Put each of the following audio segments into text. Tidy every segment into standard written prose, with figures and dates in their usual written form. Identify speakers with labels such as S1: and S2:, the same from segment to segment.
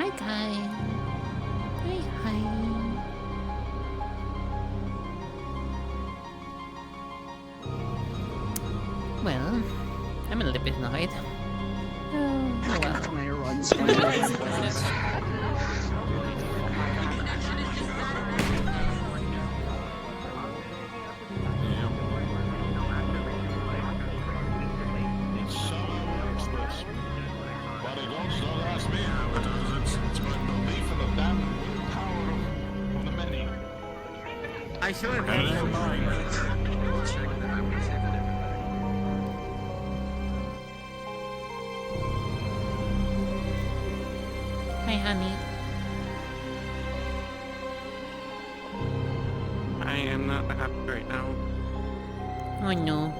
S1: Hi, Kai. Hi, hi. Well, I'm a little bit annoyed. Oh well.
S2: Can I run
S3: But it goes, don't ask me how it does it. It's my belief in the damn willpower of the many.
S2: I should have
S3: And
S2: had
S3: then
S2: some
S3: mine.
S1: Hi, honey.
S2: I am not happy right now.
S1: Oh no.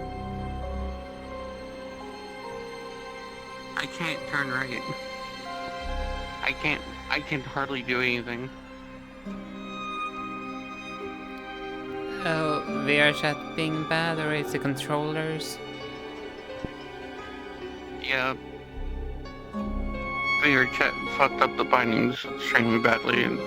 S2: I can't turn right. I can hardly do anything.
S1: Oh, VR chat being bad, or it's the controllers?
S2: Yeah. VR chat fucked up the bindings extremely badly and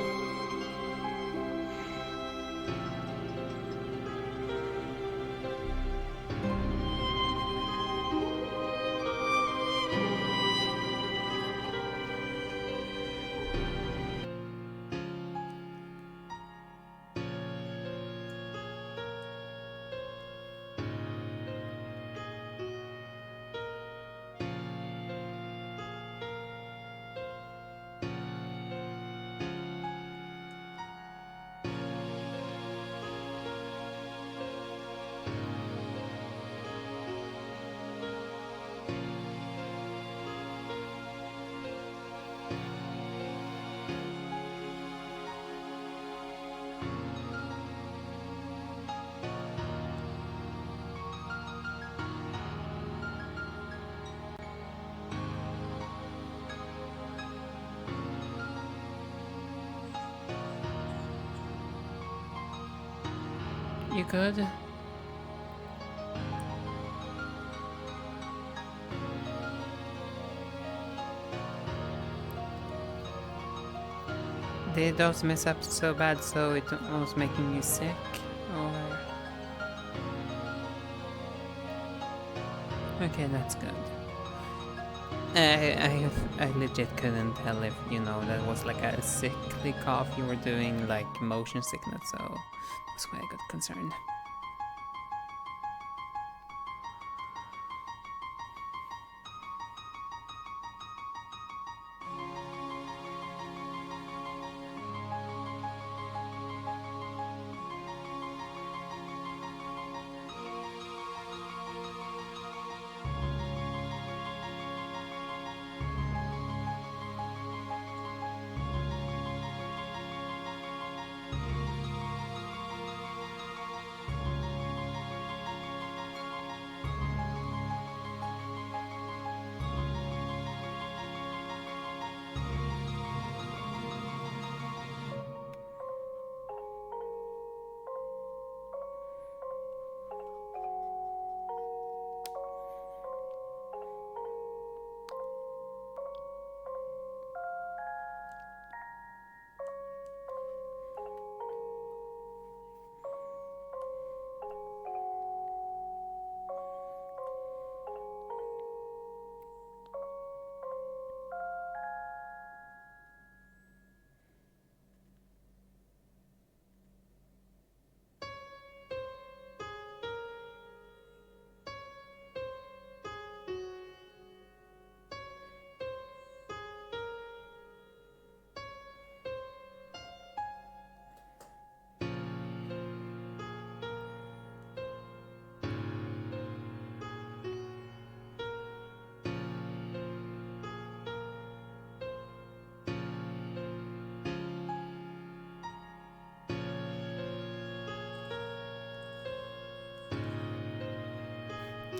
S1: You good? Did those mess up so bad so it was making you sick? Or... Okay, that's good. I legit couldn't tell if, you know, that was like a sickly cough you were doing, like motion sickness, so that's why I got concerned.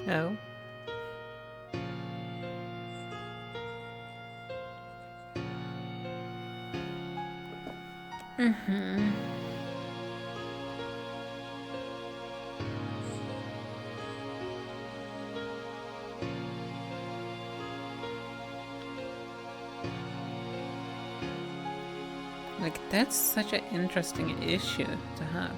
S1: Oh. Mm-hmm. Like, that's such an interesting issue to have.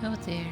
S1: Oh dear.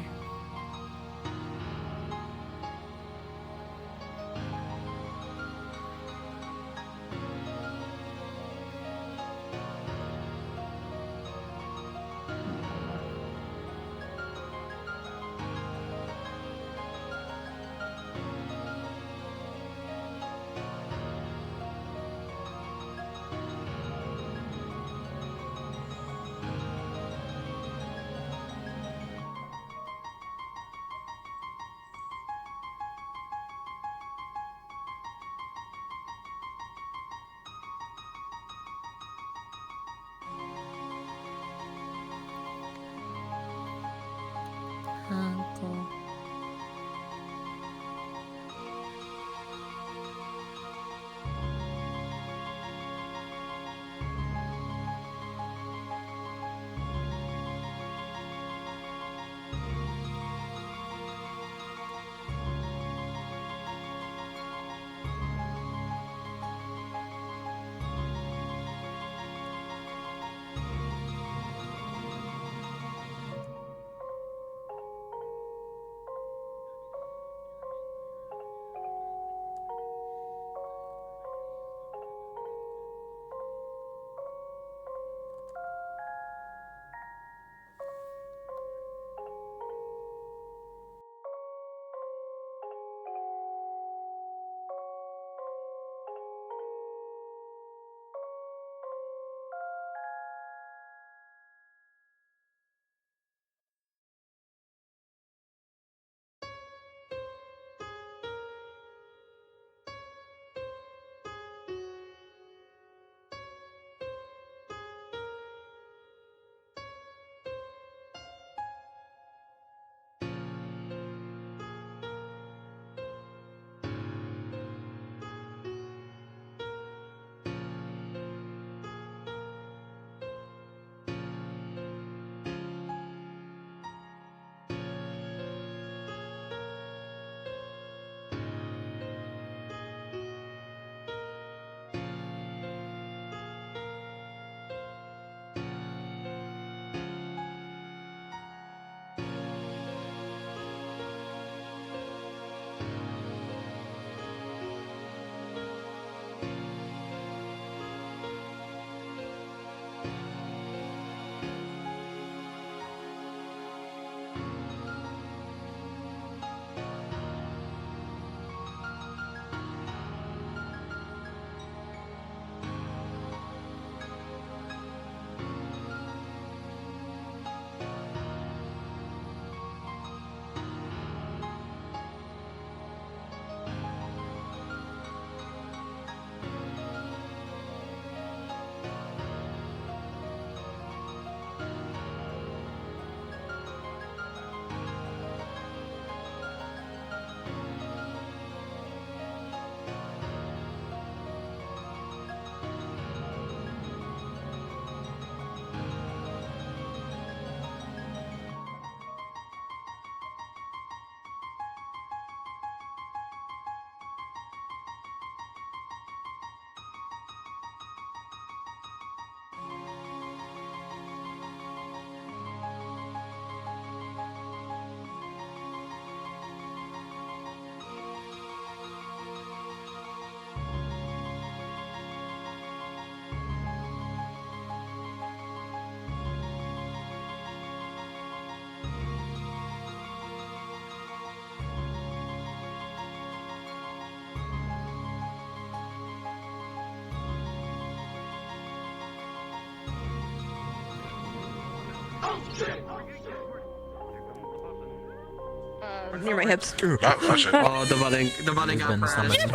S4: Near my hips.
S2: Oh, shit.
S5: Oh, the budding got crashed.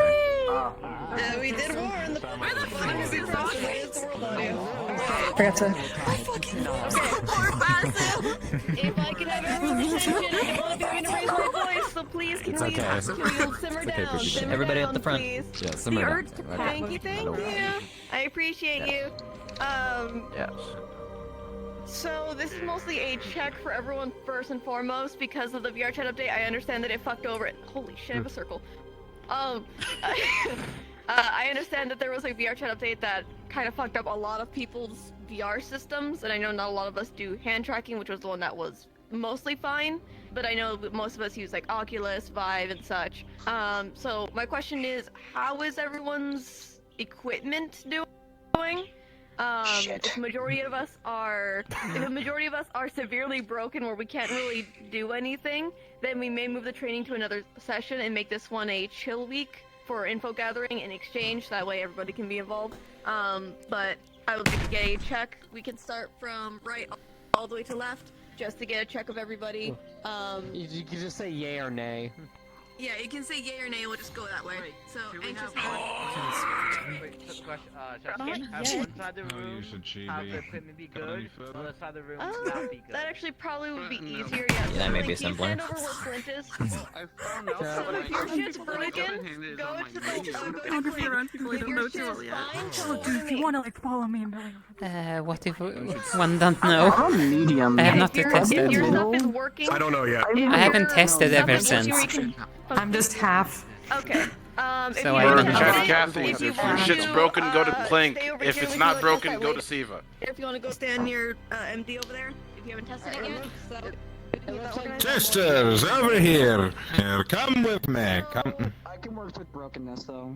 S4: We did warn the Where the fuck is it from? If I can have everyone's attention, I don't want to be to raise my voice, so please can we simmer down? Simmer
S6: Everybody
S4: down,
S6: up the front.
S4: please.
S6: Yeah, simmer
S4: The
S6: down.
S4: urge to thank you. I appreciate you.
S6: Yes.
S4: So this is mostly a check for everyone first and foremost because of the VR chat update. I understand that it fucked over it. Holy shit, I have a circle. I understand that there was a VR chat update that kind of fucked up a lot of people's VR systems, and I know not a lot of us do hand tracking, which was the one that was mostly fine, but I know most of us use like Oculus, Vive, and such. So my question is, how is everyone's equipment doing? If the majority of us are severely broken where we can't really do anything, then we may move the training to another session and make this one a chill week for info gathering and exchange. That way everybody can be involved. But I would like to get a check. We can start from right all the way to left, just to get a check of everybody.
S5: You can just say yay or nay.
S4: Yeah, you can say yay or nay. We'll just go that way. So anxious. That actually probably would be easier. Yeah,
S6: that may be simpler.
S4: Stand over where Flint is. So if your shit's broken, go to the
S7: If you want to like follow me and
S1: What if one don't know? I have not tested.
S4: If your stuff is working,
S2: I don't know yet.
S1: I haven't tested ever since.
S7: I'm just half.
S4: Okay.
S1: So
S4: if
S1: I
S4: you
S1: don't
S4: want
S1: know.
S4: to
S2: Check
S4: test
S2: Kathy.
S4: it,
S2: If
S4: you
S2: your
S4: want
S2: shit's
S4: to,
S2: broken, go to Clink.
S4: stay over
S2: If
S4: here,
S2: it's
S4: we
S2: not
S4: can
S2: broken,
S4: test
S2: go
S4: that
S2: to Siva.
S4: If you want to go stand near MD over there, if you haven't tested it yet.
S3: Sisters, over here. Here, come with me. Come.
S5: I can work with brokenness though.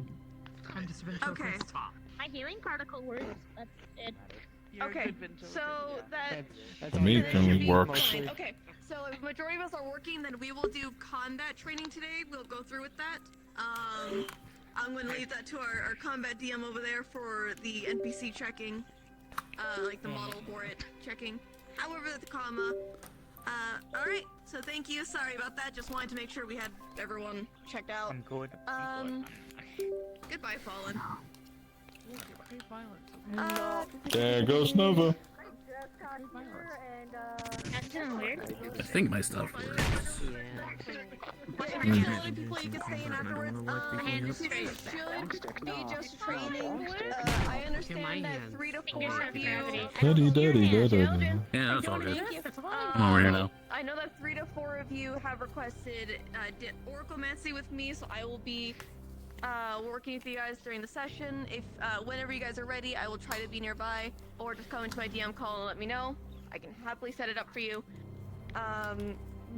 S4: Okay.
S8: My healing particle works. That's it.
S4: Okay. So that.
S3: To me, it only works.
S4: Okay. So if majority of us are working, then we will do combat training today. We'll go through with that. I'm going to leave that to our combat DM over there for the NPC checking, like the model for it checking. However, the comma. All right. So thank you. Sorry about that. Just wanted to make sure we had everyone checked out.
S9: I'm good.
S4: Goodbye, Fallen.
S3: There goes Nova.
S8: I
S6: think my stuff works.
S4: People you can stay in afterwards. This should be just training. I understand that 3 to 4 of you.
S6: Yeah, that's all good.
S4: I'm
S6: over here now.
S4: I know that 3 to 4 of you have requested Oraclemancy with me, so I will be working with you guys during the session. If whenever you guys are ready, I will try to be nearby, or just come into my DM call and let me know. I can happily set it up for you.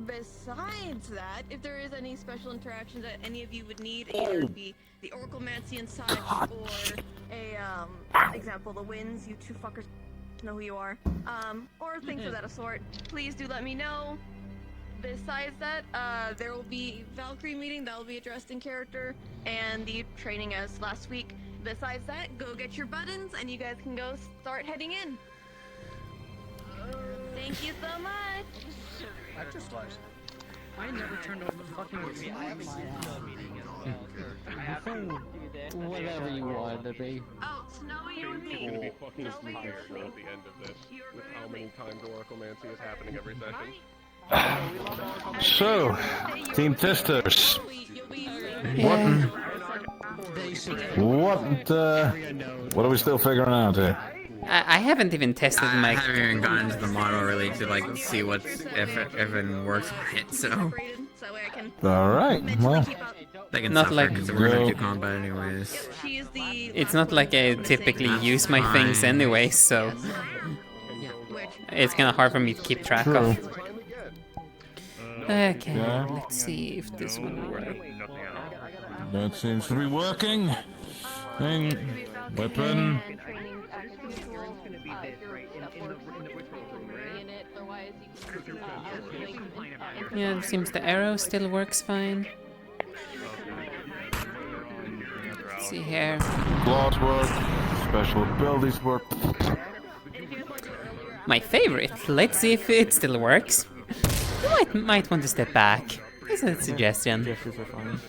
S4: Besides that, if there is any special interactions that any of you would need, either it be the Oraclemancy and such, or a example, the winds, you two fuckers know who you are, or things of that sort, please do let me know. Besides that, there will be Valkyrie meeting that will be addressed in character, and the training as last week. Besides that, go get your buttons, and you guys can go start heading in. Thank you so much.
S5: I just watched. I never turned over the fucking meeting. I have a meeting as well. Whatever you want to be.
S4: Oh, Snowy and me.
S10: You're gonna be fucking tired at the end of this with how many times Oraclemancy is happening every session.
S3: So, Team Testers. What are we still figuring out here?
S1: I haven't even tested my.
S6: I haven't even gotten to the model really to like see what if it works right. So.
S3: All right. Well.
S6: They can
S1: Not
S6: suffer
S1: like-
S6: because we're gonna do combat anyways.
S1: It's not like I typically use my things anyway, so it's kind of hard for me to keep track of. Okay,
S3: Yeah.
S1: let's see if this will work.
S3: That seems to be working. Thing. Weapon.
S1: Yeah, it seems the arrow still works fine. Let's see here.
S3: Claws work. Special abilities work.
S1: My favorite. Let's see if it still works. You might want to step back. That's a suggestion.
S5: Gestures are fine.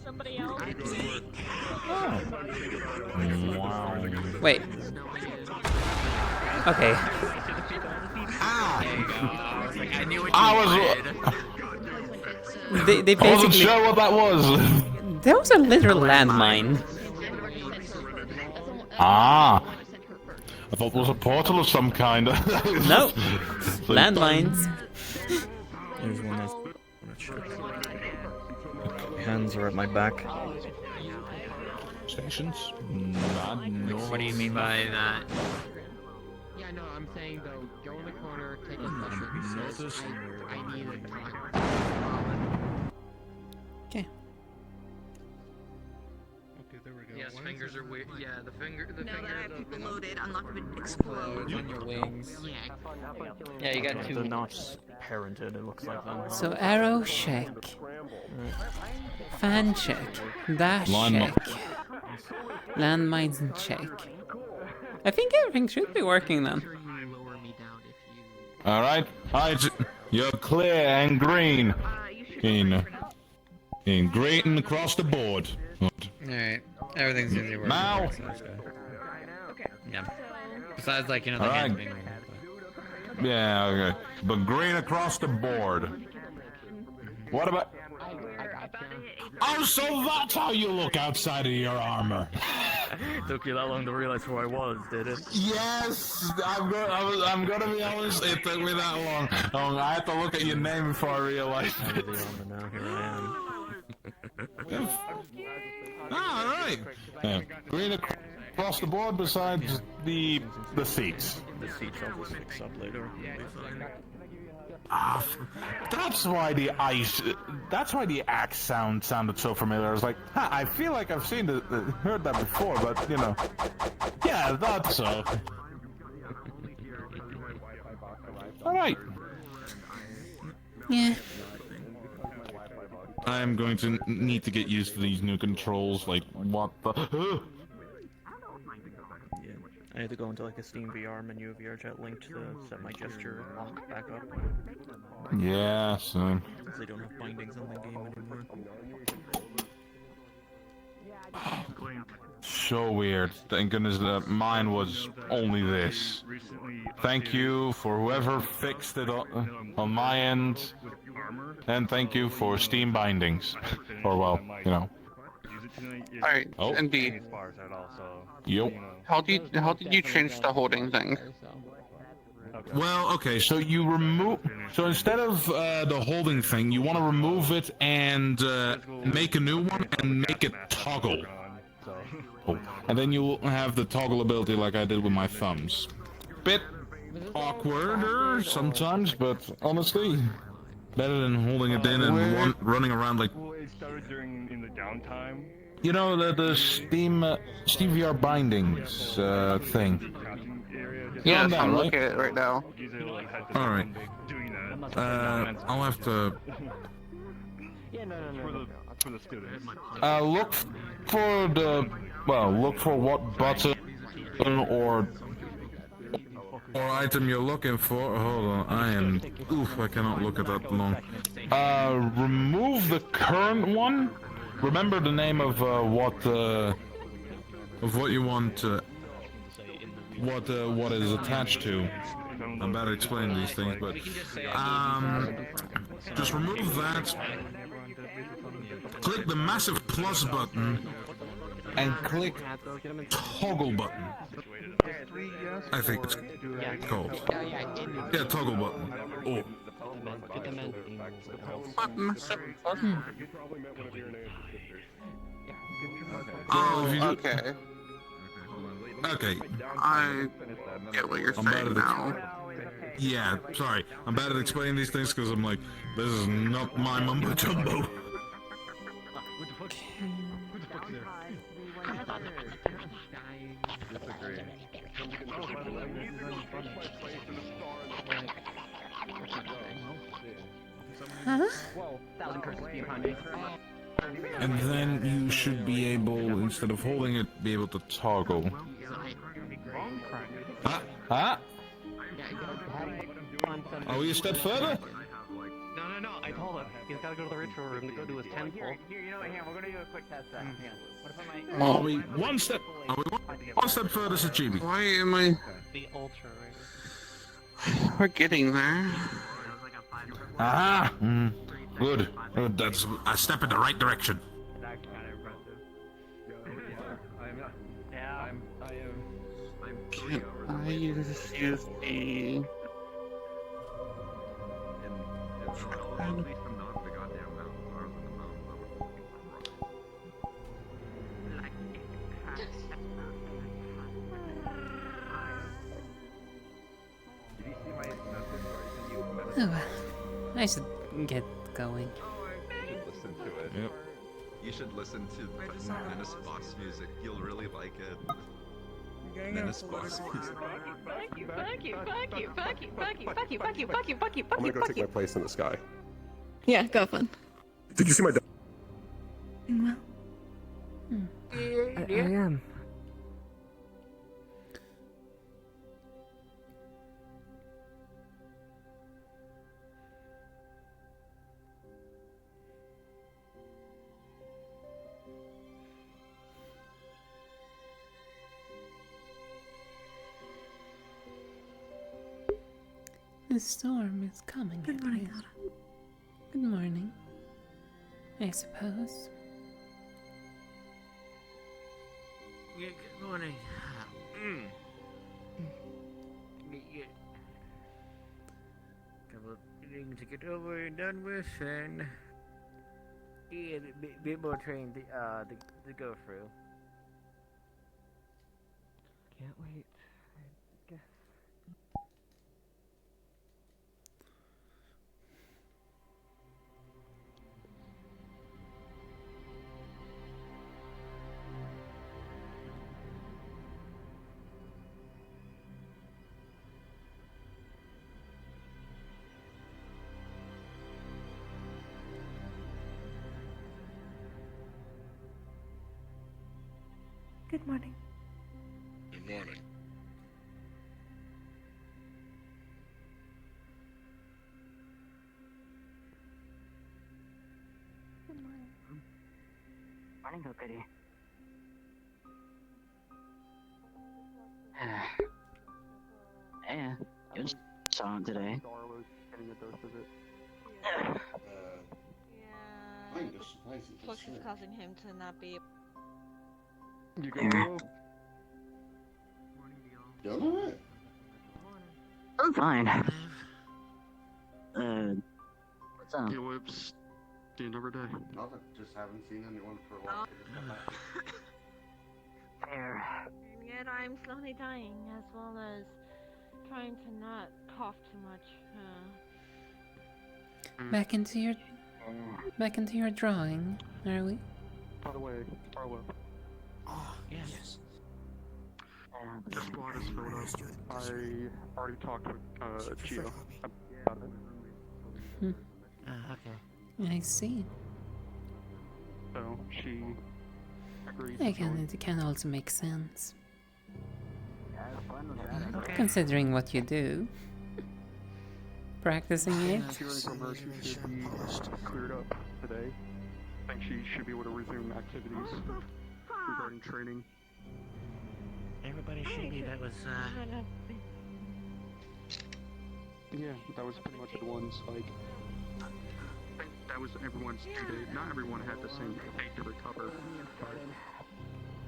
S8: Somebody else.
S5: Wow.
S1: Wait. Okay. They
S3: I wasn't
S1: basically.
S3: sure what that was.
S1: There was a literal landmine.
S3: Ah. I thought it was a portal of some kind.
S1: No. Landmines.
S5: Here's one I wanna check. Hands are at my back.
S3: Stations?
S6: What do you mean by that?
S9: Yeah, no, I'm saying though, go in the corner, take a session. I need a time.
S1: Okay.
S10: Okay, there we go.
S6: Yes, fingers are weird. Yeah, the finger. The
S7: Now that I
S6: finger.
S7: have people loaded, I'm not gonna explode.
S5: On your wings.
S6: Yeah, you got
S5: They're
S6: two.
S5: not parented, it looks like them.
S1: So arrow check. Fan check. Dash check. Landmines check. I think everything should be working then.
S3: Alright. Alright, you're clear and green. In green across the board.
S6: Alright, everything's easy working.
S3: Now.
S6: Yeah. Besides, like, you know, the
S3: Alright.
S6: hands being weird.
S3: Yeah, okay. But green across the board. What about... Oh, so that's how you look outside of your armor.
S5: Took you that long to realize who I was, did it?
S3: Yes, I'm gonna be honest. It took me that long. I had to look at your name before I realized.
S5: Out of the armor now, here I am.
S3: All right. Yeah. Green across the board, besides the seats.
S5: The seats I'll just fix up later.
S3: Ah, that's why the axe sounded so familiar. I was like, huh, I feel like I've heard that before, but you know, yeah, that's so. All right.
S1: Yeah.
S3: I'm going to need to get used to these new controls. Like, what the?
S5: Yeah. I had to go into like a Steam VR menu of VRChat link to set my gesture and lock back up.
S3: Yeah, so.
S5: Because they don't have bindings on the game anymore.
S3: So weird. Thank goodness that mine was only this. Thank you for whoever fixed it on my end. And thank you for Steam bindings. Or well, you know.
S2: Alright,
S3: Oh.
S2: indeed.
S3: Yup.
S2: How did you change the holding thing?
S3: Well, okay, so you remove... So instead of the holding thing, you want to remove it and make a new one and make it toggle. Oh. And then you'll have the toggle ability like I did with my thumbs. Bit awkwarder sometimes, but honestly, better than holding it in and running around like...
S10: In the downtime.
S3: You know, the Steam VR bindings thing.
S2: Yes,
S3: down,
S2: I'm
S3: right?
S2: looking at it right now.
S3: Alright. I'll have to...
S10: For the students.
S3: look for the... Well, look for what button or item you're looking for. Hold on, Oof, I cannot look at that long. Remove the current one. Remember the name of what you want... what is attached to. I'm about to explain these things, but just remove that. Click the massive plus button and click toggle button. I think it's called. Yeah, toggle button. Oh.
S2: Oh,
S3: if you do-
S2: okay.
S3: Okay.
S2: I get what you're saying now.
S3: Yeah, sorry. I'm bad at explaining these things because I'm like, this is not my mumbo jumbo.
S1: Huh?
S3: And then you should be able, instead of holding it, be able to toggle. Ah?
S9: Yeah, have him on some.
S3: Are we a step further?
S9: No. I told him he's got to go to the ritual room to go do his temple.
S5: Here, you know what? Hang on, we're gonna do a quick test. Hang on. What if I might?
S3: Are we one step further, Sachibi?
S2: Why am I?
S9: The ultra ring.
S2: We're getting there.
S3: Ah! Good. Good. That's a step in the right direction.
S5: It's actually kind of impressive.
S2: Can't I use the...
S1: Oh well, I should get going.
S11: Listen to it.
S3: Yep.
S11: You should listen to the Menace Boss music. You'll really like it. Menace Boss music.
S4: Fuck you, fuck you, fuck you, fuck you, fuck you, fuck you, fuck you, fuck you, fuck you,
S10: I'm
S4: fuck
S10: gonna
S4: you,
S10: go
S4: fuck
S10: take
S4: you.
S10: my place in the sky.
S4: Yeah, go fun.
S10: Did you see my dog?
S8: Well,
S9: I am.
S1: The storm is coming.
S8: good morning,
S1: guys.
S8: Nada.
S1: Good morning. I suppose.
S6: Yeah, good morning. Couple of things to get over and done with, and yeah, a bit more training to go through.
S9: Can't wait.
S8: Good morning.
S11: Good morning.
S8: Good morning.
S5: Morning, Kuragari. Yeah, it was strong today.
S7: Push is causing him to not be.
S10: You
S5: Yeah.
S10: Doing alright.
S5: I'm fine. What's up?
S10: Whips. See you another day.
S2: Nothing. Just haven't seen anyone for a while.
S5: Fair.
S8: And yet I'm slowly dying, as well as trying to not cough too much.
S1: Back into your drawing, are we?
S10: By the way, Arlo,
S6: Oh, yes.
S10: the squad is filled up. I already talked with Gio about it.
S6: Okay.
S1: I see.
S10: So she agrees.
S1: It can also make sense.
S6: Okay.
S1: Considering what you do. Practicing it.
S10: Hearing from her, she should be cleared up today. I think she should be able to resume activities regarding training.
S6: Everybody should be. That was
S10: Yeah, that was pretty much everyone's, like, I think that was everyone's due date. Not everyone had the same date to recover, but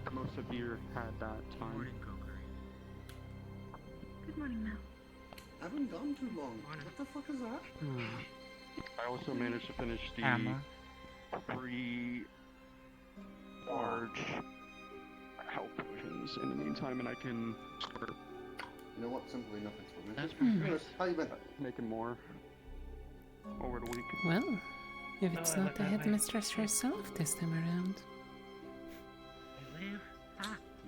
S10: the most severe had that time.
S8: Good morning, Mel.
S2: I haven't gone too long. What the fuck is that?
S10: I also managed to finish the
S6: Emma.
S10: 3 large health potions in the meantime, and I can start
S2: You know what? Simply nothing's for me.
S6: That's pretty great.
S2: How you been?
S10: making more over the week.
S1: Well, if it's not the headmistress herself this time around.
S2: You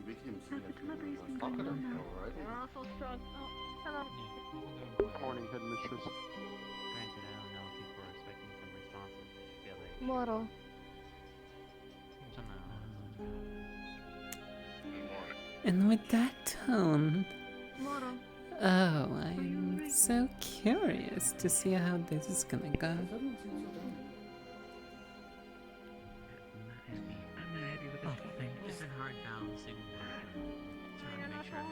S2: became
S8: Delivery's been
S2: fuck it,
S8: going on now.
S2: alright.
S4: We're all so strong. Oh, hello.
S10: Good morning, headmistress.
S5: Granted, I don't know if people were expecting some responses. I feel like
S4: Mortal.
S1: And with that tone, Oh, I'm so curious to see how this is gonna go.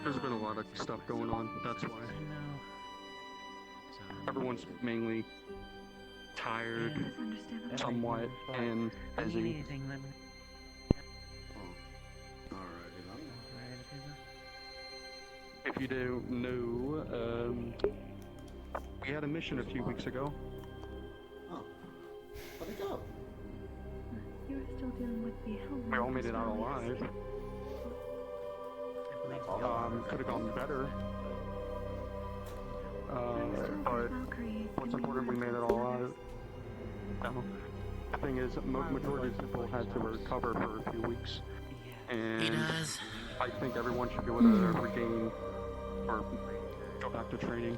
S10: There's been a lot of stuff going on, that's why. Everyone's mainly tired, somewhat, and busy. If you don't know, we had a mission a few weeks ago.
S12: Oh. How'd it go?
S8: You were still dealing with the helmet.
S10: We all made it out alive. Could have gone better. But what's important, we made it all out. The thing is, majority of people had to recover for a few weeks. And I think everyone should be able to regain or go back to training.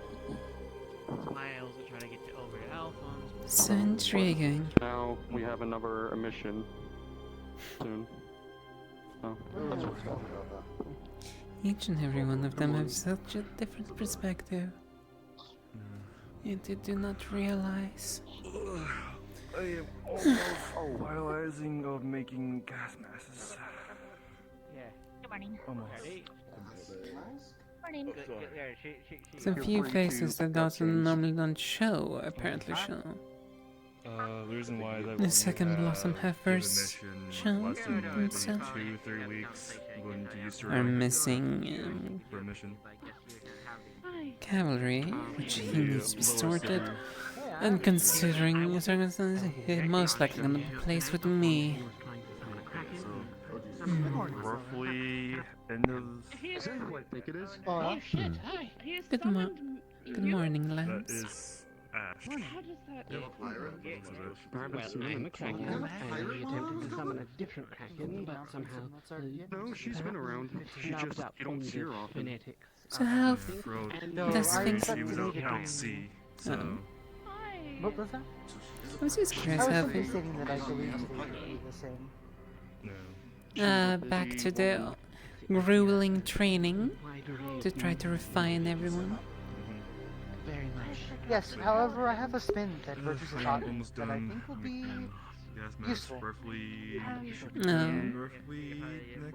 S6: Miles are trying to get you over to Alphonse.
S1: So intriguing.
S10: Now we have another mission soon. Oh, that's what's going on.
S1: Each and every one of them have such a different perspective. Yet they do not realize.
S13: I am almost finalizing of making gas masses.
S6: Yeah.
S8: Good morning.
S6: Almost.
S8: Morning.
S1: Some few faces that Dawson normally don't show, apparently show.
S13: The reason why is
S1: The second Blossom Heifers show themselves are missing cavalry, which he needs to be sorted. And considering the circumstances, he's most likely gonna be placed with me.
S13: Roughly end of.
S10: Is that who I think it is?
S9: Oh shit, hi.
S1: Good morning,
S13: That
S1: Lance.
S13: is Ash.
S8: How does that
S9: I'm a Kraken, and we attempted to summon a different Kraken, but somehow...
S10: No, she's been around. She just, you don't see her often.
S1: So how
S13: No,
S1: does things...
S13: she was a pound C, so...
S5: What was that?
S1: I was just curious
S5: I
S1: how
S5: was stating that I believe they would be the same.
S1: back to the grueling training to try to refine everyone.
S9: Very much.
S5: Yes, however, I have a spin that Virtus has taught me that I think will be useful.
S1: No.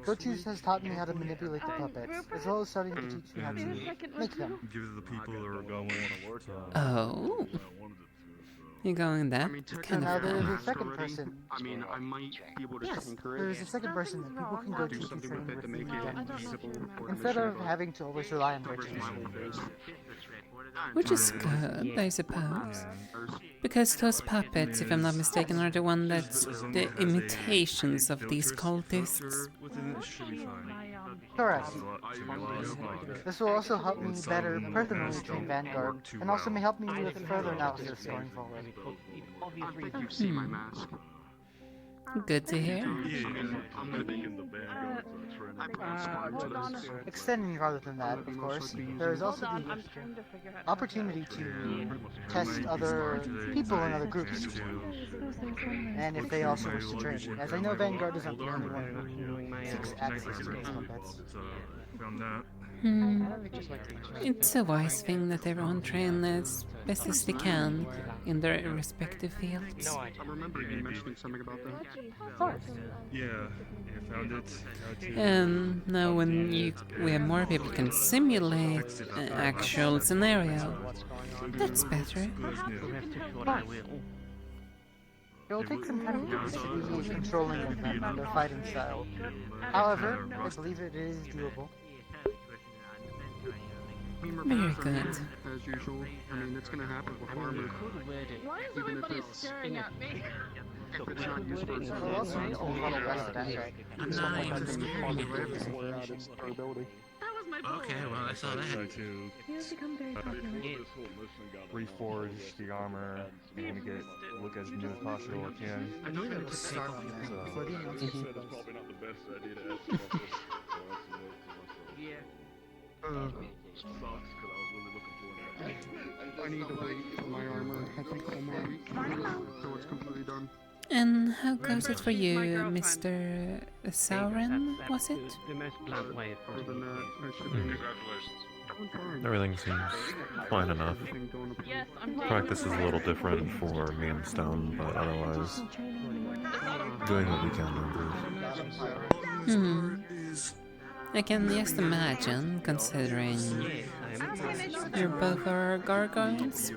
S5: Virtus has taught me how to manipulate the puppets, as well as starting to teach me how to make them.
S13: Give the people that are going.
S1: Oh. You're going that kind
S5: Now
S1: of
S5: there is
S1: far.
S5: a second person.
S10: I mean, I might be able to
S5: Yes,
S10: tinker
S5: there
S10: it.
S5: is a second person that people can go to
S10: Do something with it to make it
S5: again,
S10: feasible for the
S5: instead
S10: mission.
S5: of having to always rely on Virtus.
S1: Which is good, I suppose. Because those puppets, if I'm not mistaken, are the one that's the imitations of these cultists.
S5: Correct. This will also help me better personally train Vanguard, and also may help me with further analysis going forward.
S10: I think you see my mask.
S1: Good to hear.
S10: I'm gonna be in the Vanguard.
S5: Extending rather than that, of course, there is also the opportunity to test other people in other groups, and if they also wish to train, as I know Vanguard isn't the only one who seeks access to these puppets.
S1: It's a wise thing that everyone train as best as they can in their respective fields.
S10: I remember you mentioning something about that.
S5: Of course.
S13: Yeah, I found it.
S1: Now when we have more people can simulate an actual scenario, that's better.
S5: It will take some time to get used to the controlling of them and their fighting style. However, I believe it is doable.
S1: Very good.
S10: As usual, I mean, it's gonna happen with armor.
S4: Why is everybody staring at me?
S10: If it's not used for
S5: So we'll also need to overhaul the rest of that, right?
S4: That was my book.
S14: Okay, well, I saw that.
S13: To
S8: You have become very popular.
S13: reforge the armor. I'm gonna get look as new as possible I can.
S5: I knew that was start on that before the announcement was
S10: probably not the best idea to ask. I need to wait for my armor. I think 1 more week, so it's completely done.
S1: And how goes it for you, Mr. Sauron, was it?
S6: The most blunt way of putting it.
S14: Everything seems fine enough. Practice is a little different for me and Stone, but otherwise, doing what we can to improve.
S1: I can just imagine, considering you're both our gargoyles.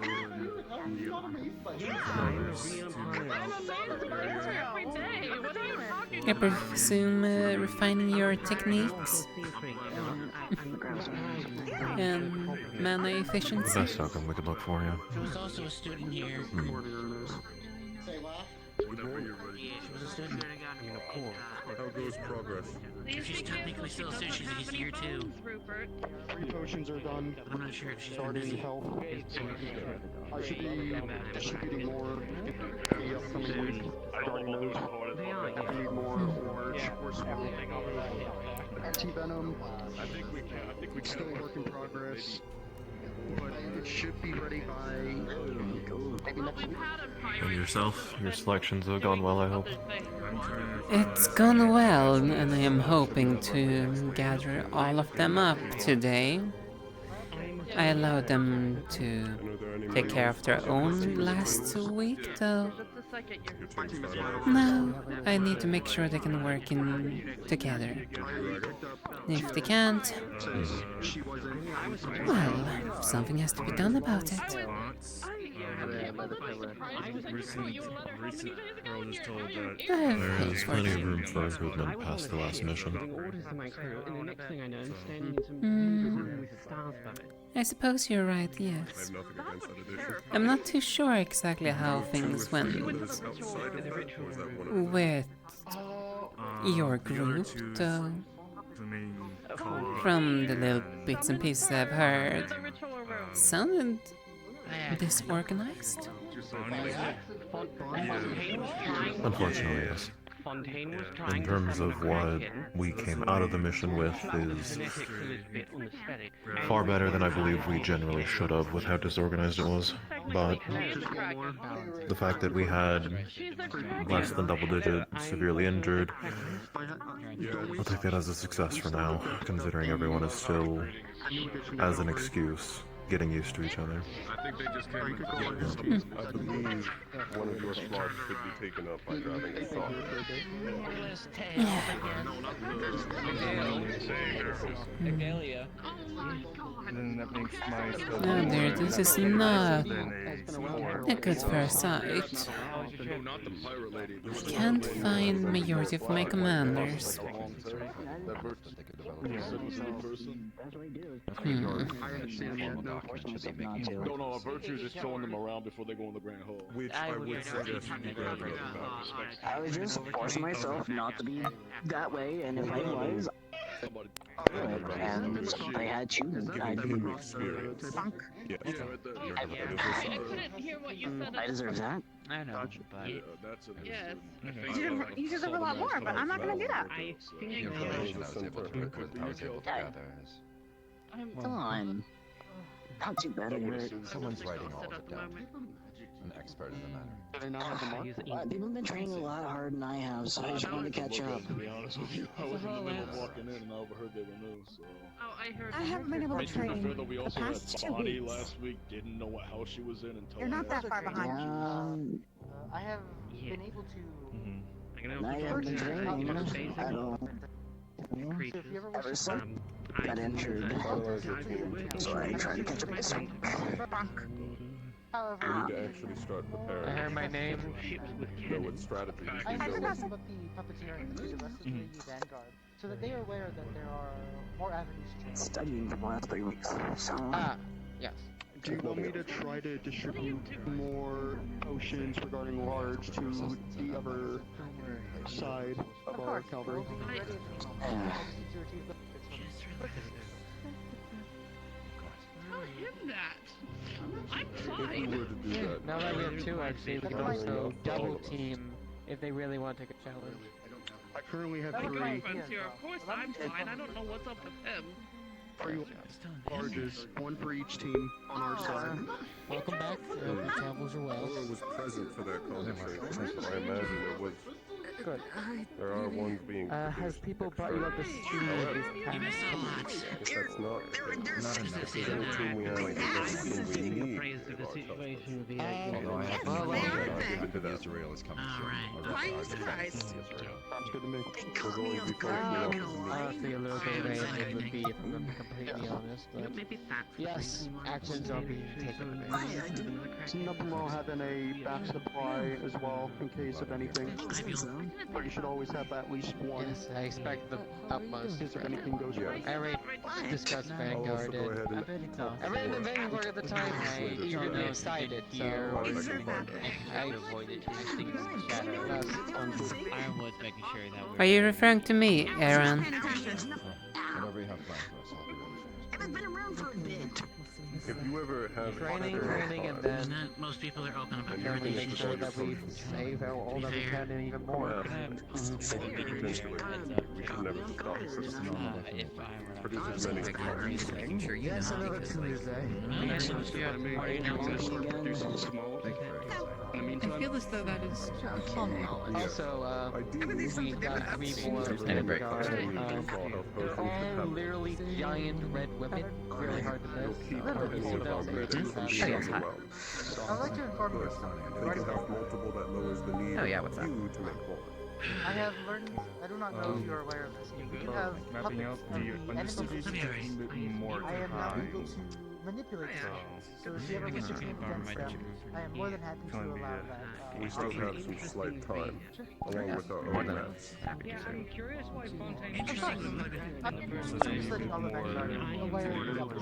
S1: I presume refining your techniques and mana efficiency.
S14: Best token we could look for, yeah.
S9: She was also a student here.
S12: Say what?
S9: Yeah, she was a student here.
S15: How goes progress?
S9: She's technically still a student. She's here too.
S10: 3 potions are done.
S9: I'm not sure if she's
S10: Starting health. I should be distributing more the upcoming week. Regarding those. I need more orange or small. Anti-venom.
S15: I think we can.
S10: Still a work in progress. But it should be ready by maybe next week.
S14: And yourself? Your selections have gone well, I hope.
S1: It's gone well, and I am hoping to gather all of them up today. I allowed them to take care of their own last week, though. Now, I need to make sure they can work in together. If they can't, well, something has to be done about it.
S14: There is plenty of room for improvement past the last mission.
S1: I suppose you're right, yes. I'm not too sure exactly how things went with your group, though. From the little bits and pieces I've heard, sounded disorganized.
S14: Unfortunately, yes. In terms of what we came out of the mission with is far better than I believe we generally should have with how disorganized it was. But the fact that we had less than double-digit severely injured, I'll take that as a success for now, considering everyone is still, as an excuse, getting used to each other.
S15: I think they just came I believe one of your slots could be taken up by grabbing a saw.
S16: Agalia.
S13: Then that makes my
S1: Oh dear, this is not a good first sight. I can't find majority of my commanders.
S15: No, virtue is just showing them around before they go in the grand hall. Which I would suggest you grab it back.
S17: I was just forcing myself not to be that way, and if I was, and I had to, I'd be funk. I deserve that.
S16: I know, but
S7: Yes. You deserve a lot more, but I'm not gonna do that.
S17: Come on. Not too bad.
S11: Someone's writing all of it down. An expert in the matter.
S17: People have been training a lot harder than I have, so I just wanted to catch up.
S15: To be honest with you, I was in the middle of walking in and I overheard they were new, so...
S7: Oh, I heard. I haven't been able to train
S15: we
S7: the
S15: also
S7: past
S15: had
S7: 2
S15: Bonnie
S7: weeks.
S15: last week, didn't know what house she was in until...
S7: You're not that far behind.
S5: I have been able to...
S17: I haven't been training at all. Ever since I got injured, so I tried to catch up this week.
S15: We need to actually start preparing.
S16: I heard my name.
S15: Know what strategies
S5: I
S15: we
S5: have
S15: go
S5: nothing
S15: with.
S5: but the puppeteer to the rest of the Vanguard, so that they are aware that there are more avenues to train.
S17: Studying for the last 3 weeks, so...
S16: Yes.
S10: Do you want me to try to distribute more potions regarding large to the other side of our cavalry?
S7: Tell him that. I'm fine.
S16: Now that we have 2, actually, we can also double team if they really want to take a challenge.
S10: I currently have
S7: No
S10: 3.
S7: offense here. Of course I'm fine. I don't know what's up with him.
S10: 3 barges, 1 for each team on our side.
S6: Welcome back. Your travels are well.
S15: Laura was present for that conversation, so I imagine it was.
S6: Good.
S15: There are ones being.
S6: Has people brought you up to speed with these tasks?
S15: If that's not if there's any team we have that's the team we need.
S18: Although I have to
S15: I'll give it to
S18: Israel is coming
S10: Sounds good to me.
S15: We're going to be focusing on
S6: Honestly, a little bit away it would be, if I'm completely honest, but yes, actions are being taken.
S10: Nothing wrong having a back supply as well, in case of anything. But you should always have at least one.
S6: Yes, I expect the utmost.
S10: In case if anything goes wrong.
S6: I already discussed Vanguard, I ran the Vanguard at the time, I even decided, so I avoided anything shadow.
S16: I was making sure that
S1: Are you referring to me, Aaron?
S18: Whatever you have planned for us, I'll do it.
S17: I've been around for a bit.
S15: If you ever have
S6: training, and then
S19: most people are open about
S6: trying to make sure that we save all that we can and even more.
S15: We should never stop. Produce as many
S6: Yes, another Tuesday.
S9: I feel as though that is common knowledge.
S6: Also, we got 3 more Vanguard. They're all literally giant red women. Really hard to miss.
S15: I'd
S5: like to inform you of something.
S15: They can have multiple that lowers the need of you to make more.
S5: I have learned, I do not know if you are aware of this, we can have puppets from the enemy
S13: more
S5: I am not able to manipulate them. So if you ever wish to change against them, I am more than happy to allow that.
S15: We still have some slight time, along with our own maps.
S19: I'm curious why Fontaine
S5: I'm studying all the Vanguard. Aware of the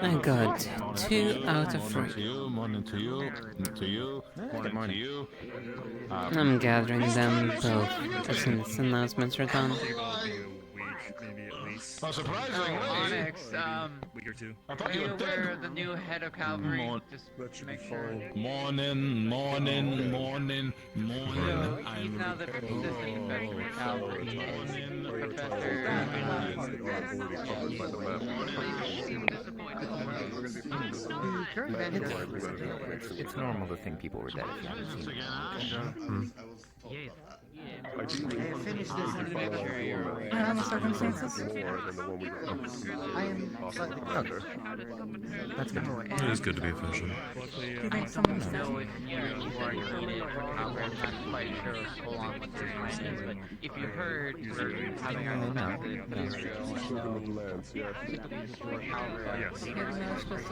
S1: I got 2 out of 3. I'm gathering them both as soon as announcements are done.
S3: Oh, surprisingly!
S16: Onyx,
S3: week or two.
S16: are you aware of the new head of cavalry? Just make sure.
S3: Morning.
S16: He's now the assistant professor of cavalry.
S18: It's normal to think people were dead if you haven't seen them.
S5: I finished this
S9: Under the circumstances?
S5: I am slightly closer.
S14: That's good. It is good to be efficient.
S9: Do you think someone's dead?
S16: I'm not quite sure full on what their plan is, but if you heard, we're having our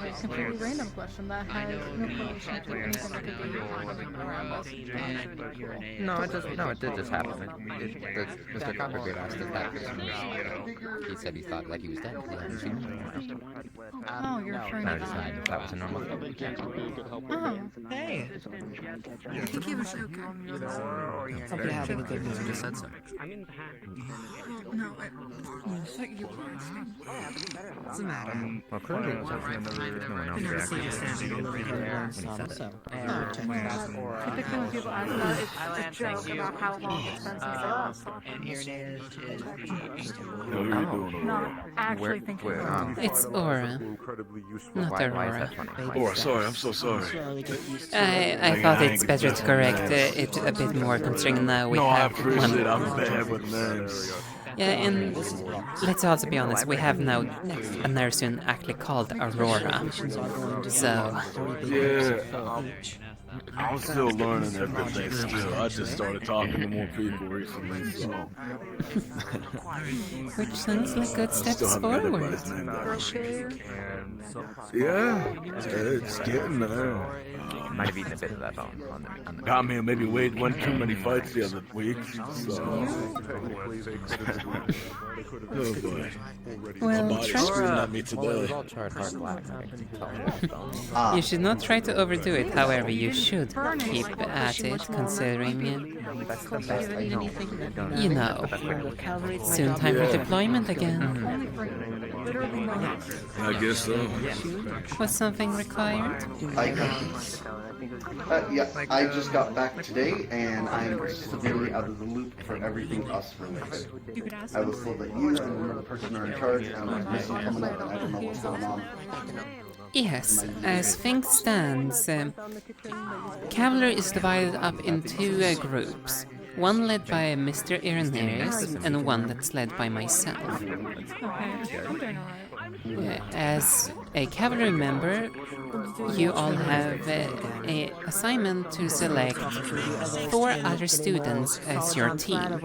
S9: It's a completely random question that has no relation to anything that could be around us.
S18: No, it did just happen. Mr. Copperbeard asked if that was he said he thought like he was dead. He hadn't seen him.
S9: Oh, you're referring to
S18: I decided if that was a normal thing.
S9: Oh, hey. I think he was okay.
S18: Somebody having a good news just said so.
S9: No, I thought you were asking. What's the matter?
S18: Well, clearly it was okay. No one else reacted when he said it.
S9: Typically when people ask that, it's a joke about how long it's been since they last saw Not actually thinking about it.
S1: It's Aura, not Aurora.
S20: Oh, sorry, I'm so sorry.
S1: I thought it's better to correct it a bit more considering now we have
S20: I appreciate
S1: one.
S20: it. I'm bad with names.
S1: Yeah, and let's also be honest, we have now a nurse soon actually called Aurora. So...
S20: Yeah, I'm still learning everything still. I just started talking to more people recently, so...
S1: Which sounds like good steps forward.
S20: Yeah, it's getting there.
S18: Might have eaten a bit of that bone on the
S20: Got me and maybe weighed one too many fights the other week, so... Oh boy.
S1: Well,
S20: my body's screaming at me today.
S1: You should not try to overdo it, however, you should keep at it, considering, you know, soon time for deployment again.
S20: I guess so.
S1: Was something required?
S21: Yeah, I just got back today, and I'm severely out of the loop for everything us related. I was told that you and another person are in charge, and there's missing coming up, and I don't know what's going on.
S1: Yes, as things stand, cavalry is divided up in two groups. One led by Mr. Irenaeus, and one that's led by myself. As a cavalry member, you all have an assignment to select 4 other students as your team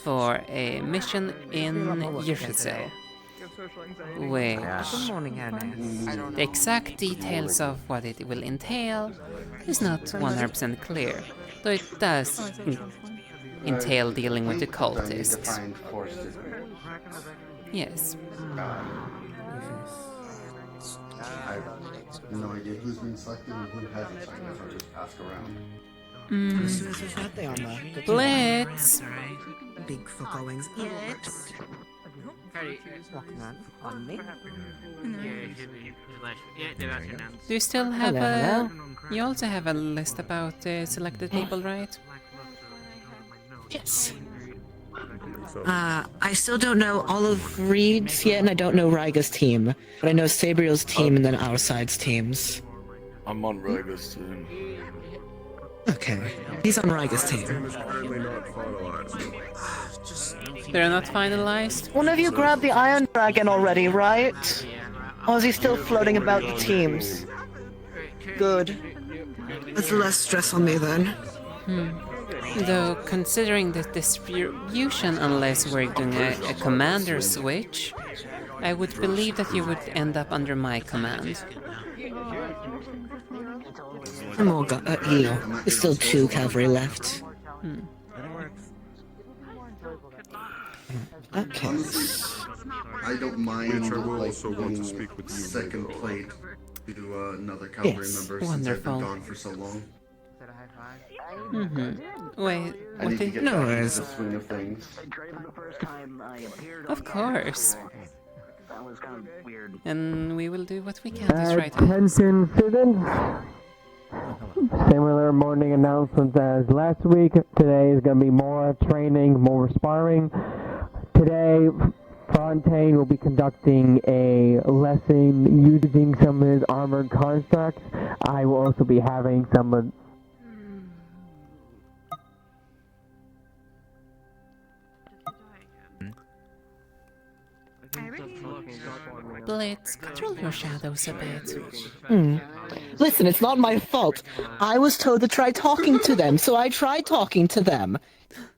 S1: for a mission in Yggdrasil, which the exact details of what it will entail is not 100% clear, though it does entail dealing with the cultists. Yes.
S21: I have no idea who's been selected and who hasn't selected, so I'll just ask around.
S1: Blitz!
S12: Big followings.
S1: Do you still have You also have a list about selected people, right?
S12: Yes. I still don't know all of Reed's yet, and I don't know Ryga's team. But I know Sabriel's team and then our side's teams.
S20: I'm on Ryga's team.
S12: Okay. He's on Ryga's team.
S1: They're not finalized?
S12: One of you grabbed the Iron Dragon already, right? Or is he still floating about the teams? Good. That's less stress on me then.
S1: Though, considering the distribution, unless we're doing a commander switch, I would believe that you would end up under my command.
S12: I'm all There's still 2 cavalry left. Okay.
S21: I don't mind being second plate to another cavalry member since I've been gone for so long.
S1: Wait,
S21: I need to get
S12: no
S21: back
S12: worries.
S21: into the swing of things.
S1: Of course. And we will do what we can to try to...
S16: Attention students! Similar morning announcements as last week. Today is going to be more training, more sparring. Today, Fontaine will be conducting a lesson using some of his armored constructs. I will also be having some of...
S1: Blitz, control your shadows a bit.
S12: Listen, it's not my fault. I was told to try talking to them, so I tried talking to them.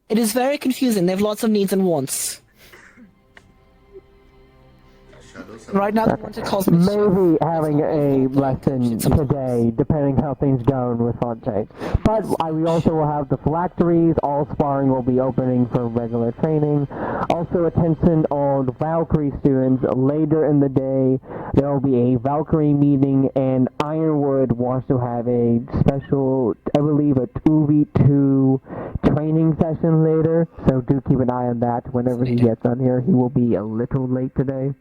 S12: It is very confusing. They have lots of needs and wants. Right now, they want to cause
S16: maybe having a lesson today, depending how things go with Fontaine. But we also will have the phylacteries. All sparring will be opening for regular training. Also, attention all the Valkyrie students. Later in the day, there will be a Valkyrie meeting, and Ironwood wants to have a special, I believe, a 2v2 training session later. So do keep an eye on that. Whenever he gets on here, he will be a little late today.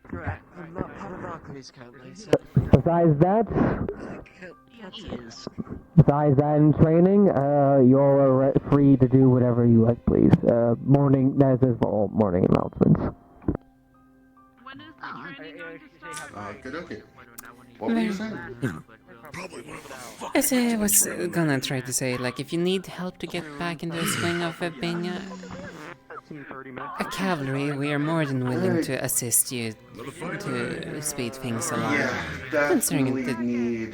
S6: Correct. I'm not part of Valkyrie's currently, so...
S16: Besides that in training, you're free to do whatever you like, please. That is all morning announcements.
S8: When is the training going to start?
S21: Good, okay. What were you saying?
S1: As I was gonna try to say, like, if you need help to get back into the swing of being a cavalry, we are more than willing to assist you to speed things along.
S21: Yeah,
S1: Considering
S21: definitely need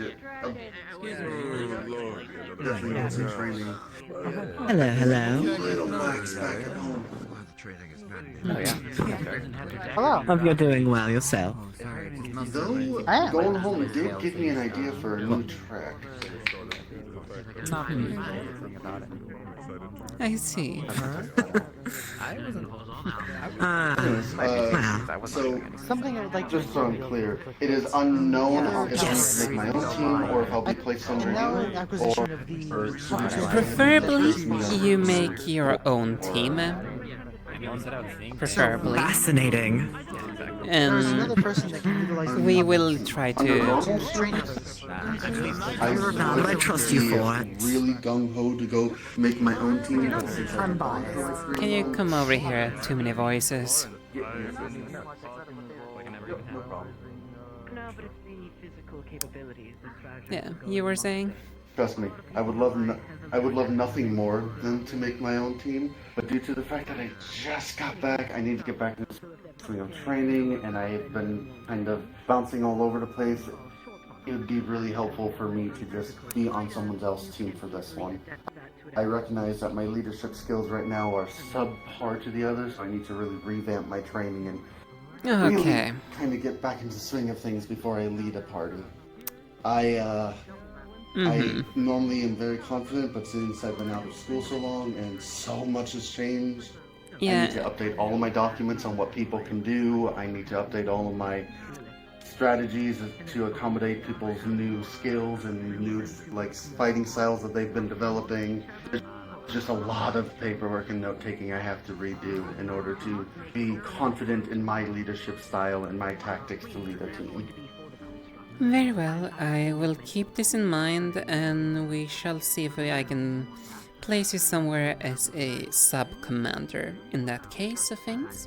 S21: training.
S12: Hello. Hope you're doing well yourself.
S21: Though, going home did give me an idea for a new track.
S1: Not really anything about it. I see.
S18: I wasn't.
S21: So,
S5: something I would like to
S21: just so I'm clear, it is unknown if I need to make my own team or if I'll be placed under you, or
S1: Preferably, you make your own team. Preferably.
S12: Fascinating.
S5: There's another
S1: And
S5: person that can utilize
S1: we will try
S21: Under
S1: to.
S21: normal
S12: I trust you for it.
S21: Really gung ho to go make my own team. But since I'm
S1: Can you come over here? Too many voices.
S8: No, but it's the physical capabilities, the strategy.
S1: Yeah, you were saying?
S21: Trust me, I would love nothing more than to make my own team. But due to the fact that I just got back, I need to get back to the swing of training, and I have been kind of bouncing all over the place. It would be really helpful for me to just be on someone else's team for this one. I recognize that my leadership skills right now are subpar to the others, so I need to really revamp my training and really kind of get back into the swing of things before I lead a party. I normally am very confident, but since I've been out of school so long and so much has changed, I need to update all of my documents on what people can do. I need to update all of my strategies to accommodate people's new skills and new fighting styles that they've been developing. There's just a lot of paperwork and note-taking I have to redo in order to be confident in my leadership style and my tactics to lead a team.
S1: Very well, I will keep this in mind, and we shall see if I can place you somewhere as a sub-commander in that case of things.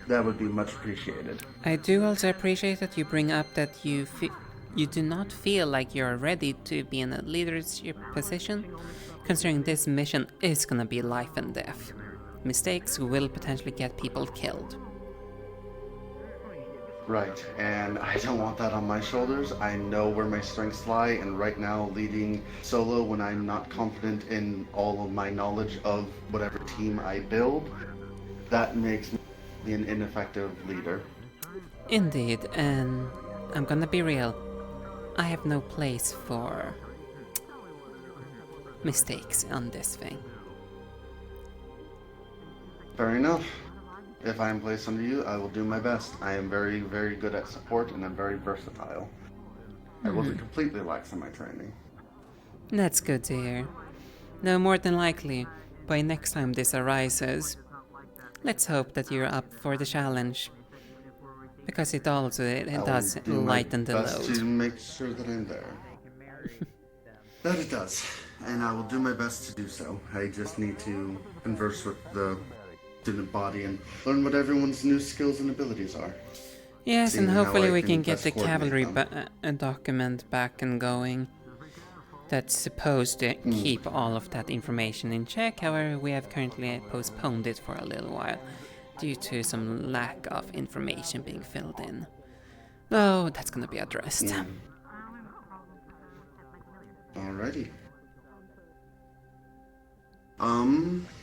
S21: That would be much appreciated.
S1: I do also appreciate that you bring up that you do not feel like you're ready to be in a leadership position, considering this mission is gonna be life and death. Mistakes will potentially get people killed.
S21: Right, and I don't want that on my shoulders. I know where my strengths lie, and right now leading solo when I'm not confident in all of my knowledge of whatever team I build, that makes me an ineffective leader.
S1: Indeed, and I'm gonna be real. I have no place for mistakes on this thing.
S21: Fair enough. If I am placed under you, I will do my best. I am very, very good at support, and I'm very versatile. I wasn't completely lax in my training.
S1: That's good to hear. No, more than likely, by next time this arises, let's hope that you're up for the challenge. Because it does lighten the
S21: best
S1: load.
S21: to make sure that I'm there. That it does, and I will do my best to do so. I just need to converse with the student body and learn what everyone's new skills and abilities are.
S1: Yes,
S21: Seeing
S1: and hopefully we can
S21: best
S1: get the cavalry
S21: coordinate
S1: document back and going. That's supposed to keep all of that information in check. However, we have currently postponed it for a little while due to some lack of information being filled in. Oh, that's gonna be addressed.
S21: Alrighty.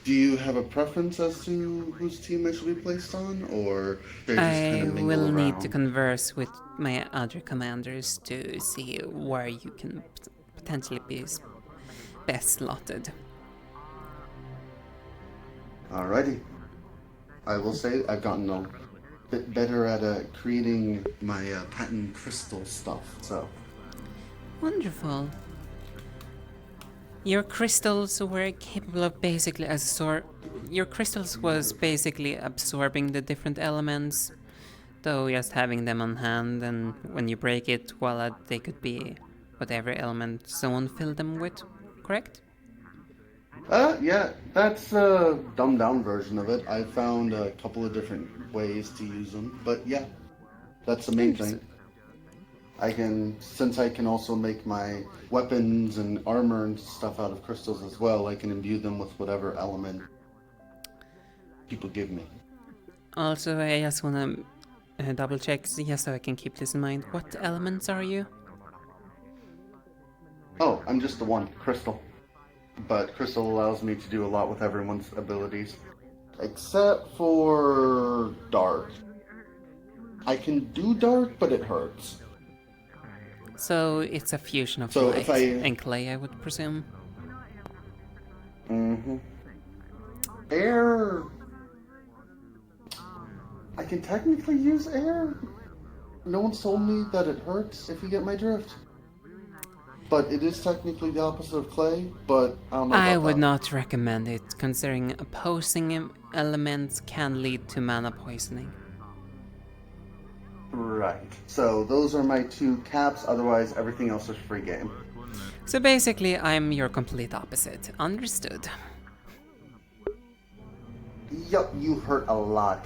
S21: Do you have a preference as to whose team I should be placed on, or they just
S1: I
S21: kind of mingle
S1: will
S21: around?
S1: need to converse with my other commanders to see where you can potentially be best slotted.
S21: Alrighty. I will say I've gotten a bit better at creating my patent crystal stuff, so.
S1: Wonderful. Your crystals were capable of basically your crystals was basically absorbing the different elements, though just having them on hand, and when you break it, well, they could be whatever element someone filled them with, correct?
S21: Yeah, that's a dumbed down version of it. I found a couple of different ways to use them, but yeah, that's the main thing. Since I can also make my weapons and armor and stuff out of crystals as well, I can imbue them with whatever element people give me.
S1: Also, I just wanna double check, just so I can keep this in mind. What elements are you?
S21: Oh, I'm just the one, crystal. But crystal allows me to do a lot with everyone's abilities. Except for dark. I can do dark, but it hurts.
S1: So it's a fusion of
S21: So
S1: light
S21: if I-
S1: and clay, I would presume.
S21: Mm-hmm. Air. I can technically use air. No one's told me that it hurts if you get my drift. But it is technically the opposite of clay, but I don't know about
S1: I would
S21: that.
S1: not recommend it, considering opposing elements can lead to mana poisoning.
S21: Right. So those are my 2 caps, otherwise everything else is free game.
S1: So basically, I'm your complete opposite. Understood.
S21: Yup, you hurt a lot.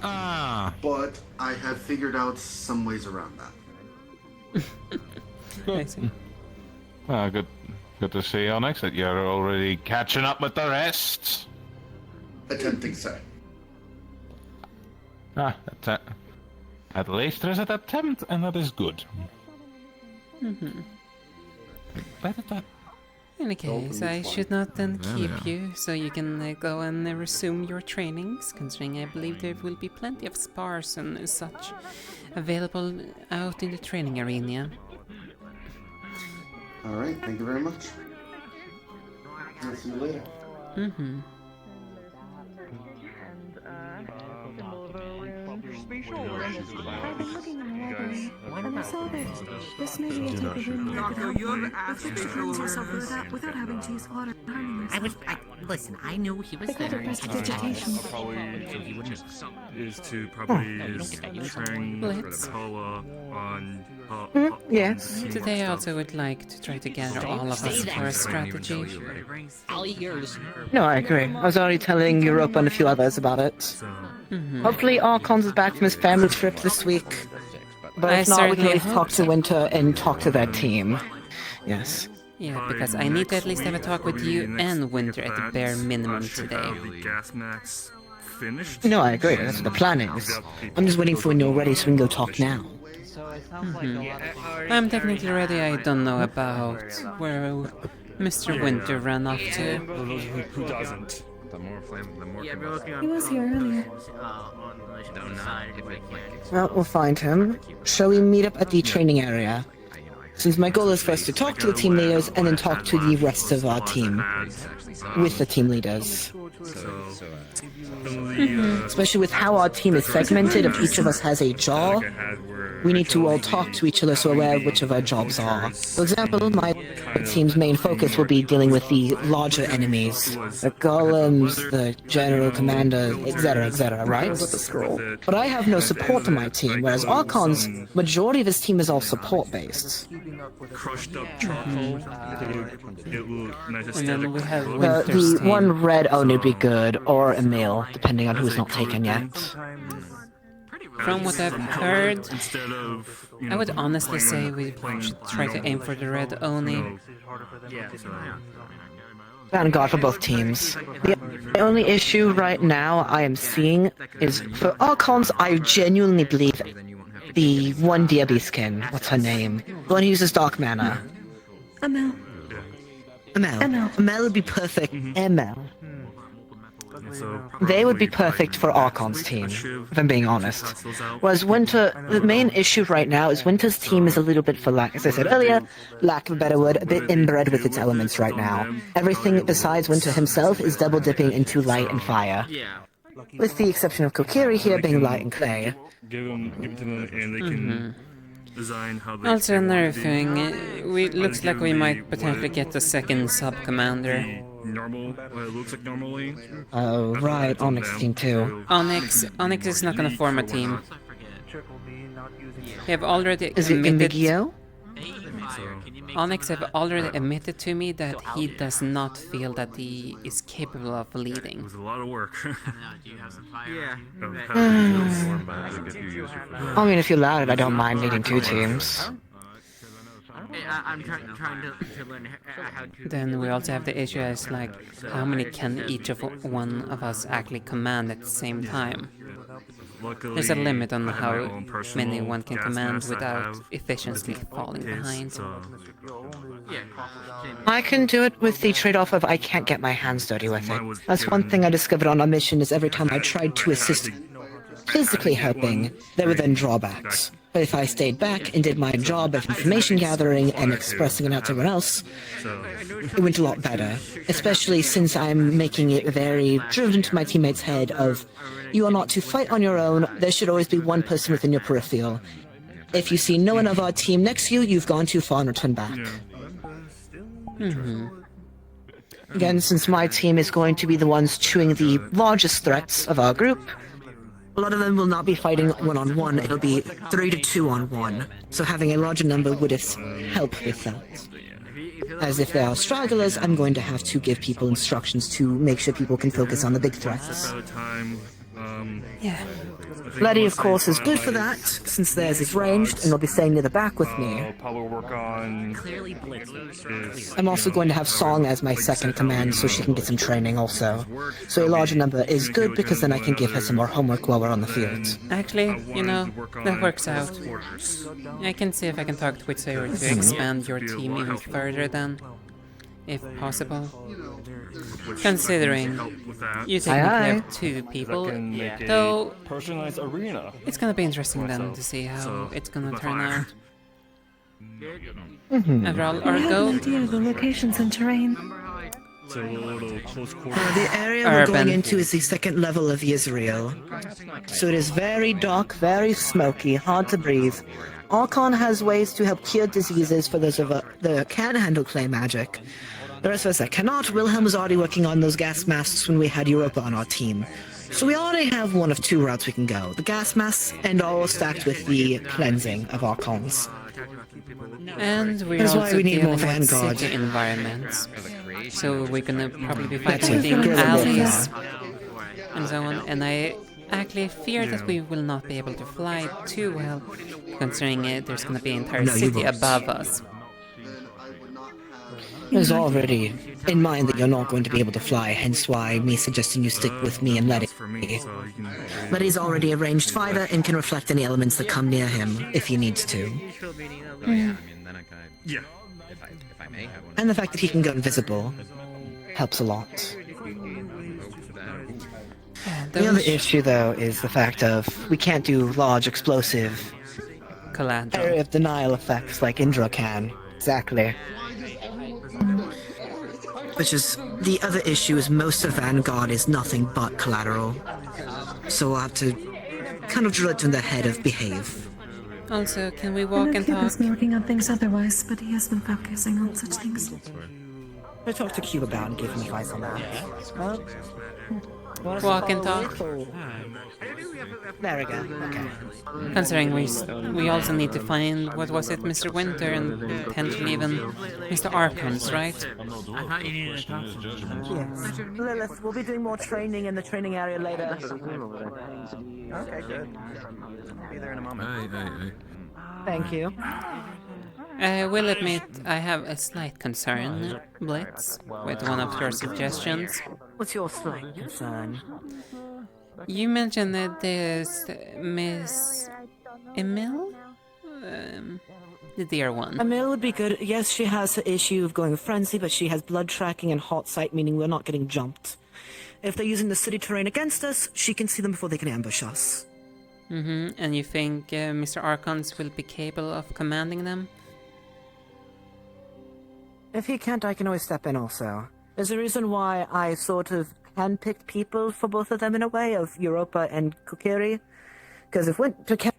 S21: But I have figured out some ways around that.
S1: I see.
S3: Good to see, Onyx, that you're already catching up with the rest.
S21: Attempting so.
S3: At least there is an attempt, and that is good.
S1: Mm-hmm.
S3: Better that.
S1: In any case, I should not then
S3: There
S1: keep
S3: we are.
S1: you, so you can go and resume your trainings, considering I believe there will be plenty of spars and such available out in the training arena.
S21: Alright, thank you very much. I'll see you later.
S1: Mm-hmm.
S2: I've been looking in the library, and I saw that this may be a type of room that could help you experience yourself without having to use water and harming yourself.
S22: Listen, I knew he was
S2: They call
S22: there.
S2: it prestidigitation.
S13: Is to train
S1: Blitz.
S13: Koa on.
S12: Yes.
S1: Today I also would like to try to gather all of us for a strategy.
S22: All yours.
S12: No, I agree. I was already telling Europa and a few others about it.
S1: Mm-hmm.
S12: Hopefully Archons is back from his family trip this week. But
S1: I
S12: if not, we can
S1: certainly
S12: at least
S1: hope
S12: talk
S1: so.
S12: to Winter and talk to their team. Yes.
S1: Yeah, because I need to at least have a talk with you and Winter at the bare minimum today.
S13: Gas max finished.
S12: No, I agree. That's what the plan is. I'm just waiting for when you're ready so we can go talk now.
S1: Mm-hmm. I'm technically ready. I don't know about where Mr. Winter ran off to.
S13: Who doesn't?
S15: The more flame, the more.
S2: He was here earlier.
S12: Well, we'll find him. Shall we meet up at the training area? Since my goal is for us to talk to the team leaders and then talk to the rest of our team. With the team leaders. Especially with how our team is segmented, if each of us has a job, we need to all talk to each other so we're aware of which of our jobs are. For example, my team's main focus will be dealing with the larger enemies. The golems, the general commander, etc., right? But I have no support on my team, whereas Archon's majority of his team is all support-based.
S13: Crushed up charcoal. It will nice
S1: And then we have
S12: The
S1: Winter's team.
S12: one red Oni would be good, or Emil, depending on who's not taken yet.
S1: From what I've heard,
S13: Instead of,
S1: I would honestly say we should try to aim for the red Oni.
S12: Thank God for both teams. The only issue right now I am seeing is, for Archons, I genuinely believe the one DB skin, what's her name? The one who uses Dark Mana.
S2: Amel.
S12: Amel would be perfect. Amel. They would be perfect for Archon's team, if I'm being honest. Whereas Winter, the main issue right now is Winter's team is a little bit, as I said earlier, lack of a better word, a bit inbred with its elements right now. Everything besides Winter himself is double dipping into light and fire. With the exception of Kokiri here being light and clay.
S13: give it to them, and they can design how they.
S1: Also,
S13: they want
S1: another
S13: it to be.
S1: thing, looks like we might potentially get a second sub-commander.
S13: Normal, what it looks like normally.
S12: Oh, right, Onyx team too.
S1: Onyx is not gonna form a team. They have already
S12: Is it
S1: admitted.
S12: Indigio?
S1: Onyx have already admitted to me that he does not feel that he is capable of leading.
S13: It was a lot of work.
S9: Yeah.
S12: I mean, if you allow it, I don't mind leading 2 teams.
S9: I'm trying to learn how to.
S1: Then we also have the issue as like, how many can each of one of us actually command at the same time? There's a limit on how many one can command without efficiently falling behind.
S12: I can do it with the trade-off of I can't get my hands dirty with it. That's one thing I discovered on our mission is every time I tried to assist physically helping, there were then drawbacks. But if I stayed back and did my job of information gathering and expressing it out to everyone else, it went a lot better. Especially since I'm making it very driven into my teammates' head of, you are not to fight on your own, there should always be one person within your peripheral. If you see no one of our team next to you, you've gone too far and return back. Again, since my team is going to be the ones chewing the largest threats of our group, a lot of them will not be fighting one-on-one, it'll be 3 to 2-on-1. So having a larger number would help with that. As if there are stragglers, I'm going to have to give people instructions to make sure people can focus on the big threats. Yeah. Letty, of course, is good for that, since theirs is ranged, and they'll be staying near the back with me. I'm also going to have Song as my second command, so she can get some training also. So a larger number is good, because then I can give her some more homework while we're on the field.
S1: Actually, you know, that works out. I can see if I can talk to Witsayer to expand your team even further then, if possible. Considering you technically have 2 people, though it's gonna be interesting then to see how it's gonna turn out. After all, our goal...
S2: The locations and terrain.
S12: The area we're going into is the 2nd level of Yisrael. So it is very dark, very smoky, hard to breathe. Archon has ways to help cure diseases for those of us that can handle clay magic. The rest of us that cannot. Wilhelm was already working on those gas masks when we had Europa on our team. So we already have one of 2 routes we can go. The gas masks and all stacked with the cleansing of Archons.
S1: And we're
S12: That's
S1: also
S12: why we need more
S1: dealing with
S12: Vanguard.
S1: city environments. So we're gonna probably be fighting alleys and so on. And I actually fear that we will not be able to fly too well, considering there's gonna be an entire city above us.
S12: It is already in mind that you're not going to be able to fly, hence why me suggesting you stick with me and Letty. Letty's already a ranged fighter and can reflect any elements that come near him, if he needs to. And the fact that he can go invisible helps a lot. The other issue, though, is the fact of we can't do large explosive area of denial effects like Indra can. Exactly. Which is, the other issue is most of Vanguard is nothing but collateral. So we'll have to kind of drill it in the head of behave.
S1: Also, can we walk and talk?
S2: Cube been working on things otherwise, but he has been focusing on such things.
S12: I talked to Cube about and gave him advice on that.
S1: Walk and talk.
S12: There we go. Okay.
S1: Considering we also need to find, what was it, Mr. Winter and potentially even Mr. Archons, right?
S19: I thought you needed to talk to him.
S12: Yes. Lilith, we'll be doing more training in the training area later. Okay, good. Be there in a moment. Thank you.
S1: I will admit I have a slight concern, Blitz, with one of your suggestions.
S12: What's your slight concern?
S1: You mentioned that there's Miss Emil? The dear one.
S12: Emil would be good. Yes, she has the issue of going frenzy, but she has blood tracking and hot sight, meaning we're not getting jumped. If they're using the city terrain against us, she can see them before they can ambush us.
S1: And you think Mr. Archons will be capable of commanding them?
S12: If he can't, I can always step in also. There's a reason why I sort of handpicked people for both of them in a way, of Europa and Kokiri. Because if Winter kept...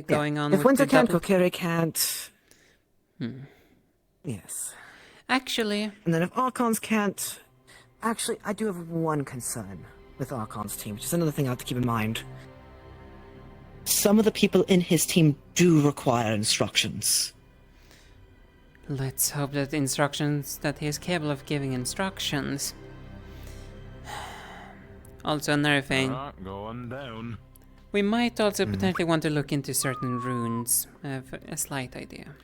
S1: going on
S12: if
S1: with
S12: Winter
S1: the
S12: can't,
S1: double...
S12: Kokiri can't... Yes.
S1: Actually...
S12: And then if Archons can't... Actually, I do have one concern with Archon's team, which is another thing I have to keep in mind. Some of the people in his team do require instructions.
S1: Let's hope that he is capable of giving instructions. Also, another thing.
S3: Going down.
S1: We might also potentially want to look into certain runes. I have a slight idea.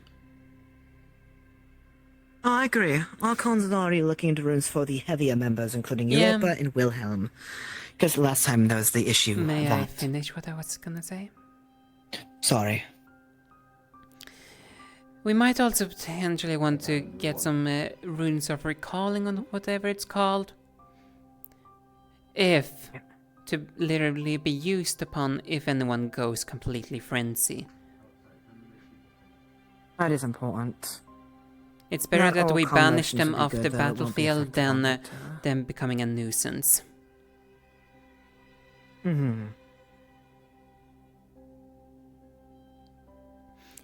S12: Oh, I agree. Archons are already looking into runes for the heavier members, including Europa and Wilhelm. Because last time there was the issue
S1: May
S12: of
S1: I
S12: that.
S1: finish what I was gonna say?
S12: Sorry.
S1: We might also potentially want to get some runes of recalling on whatever it's called. If to literally be used upon if anyone goes completely frenzy.
S12: That is important.
S1: It's better
S12: Not
S1: that
S12: all
S1: we
S12: calm
S1: banish
S12: motions
S1: them
S12: would be
S1: off
S12: good,
S1: the
S12: though. It won't be
S1: battlefield
S12: effective on
S1: than
S12: it.
S1: them becoming a nuisance.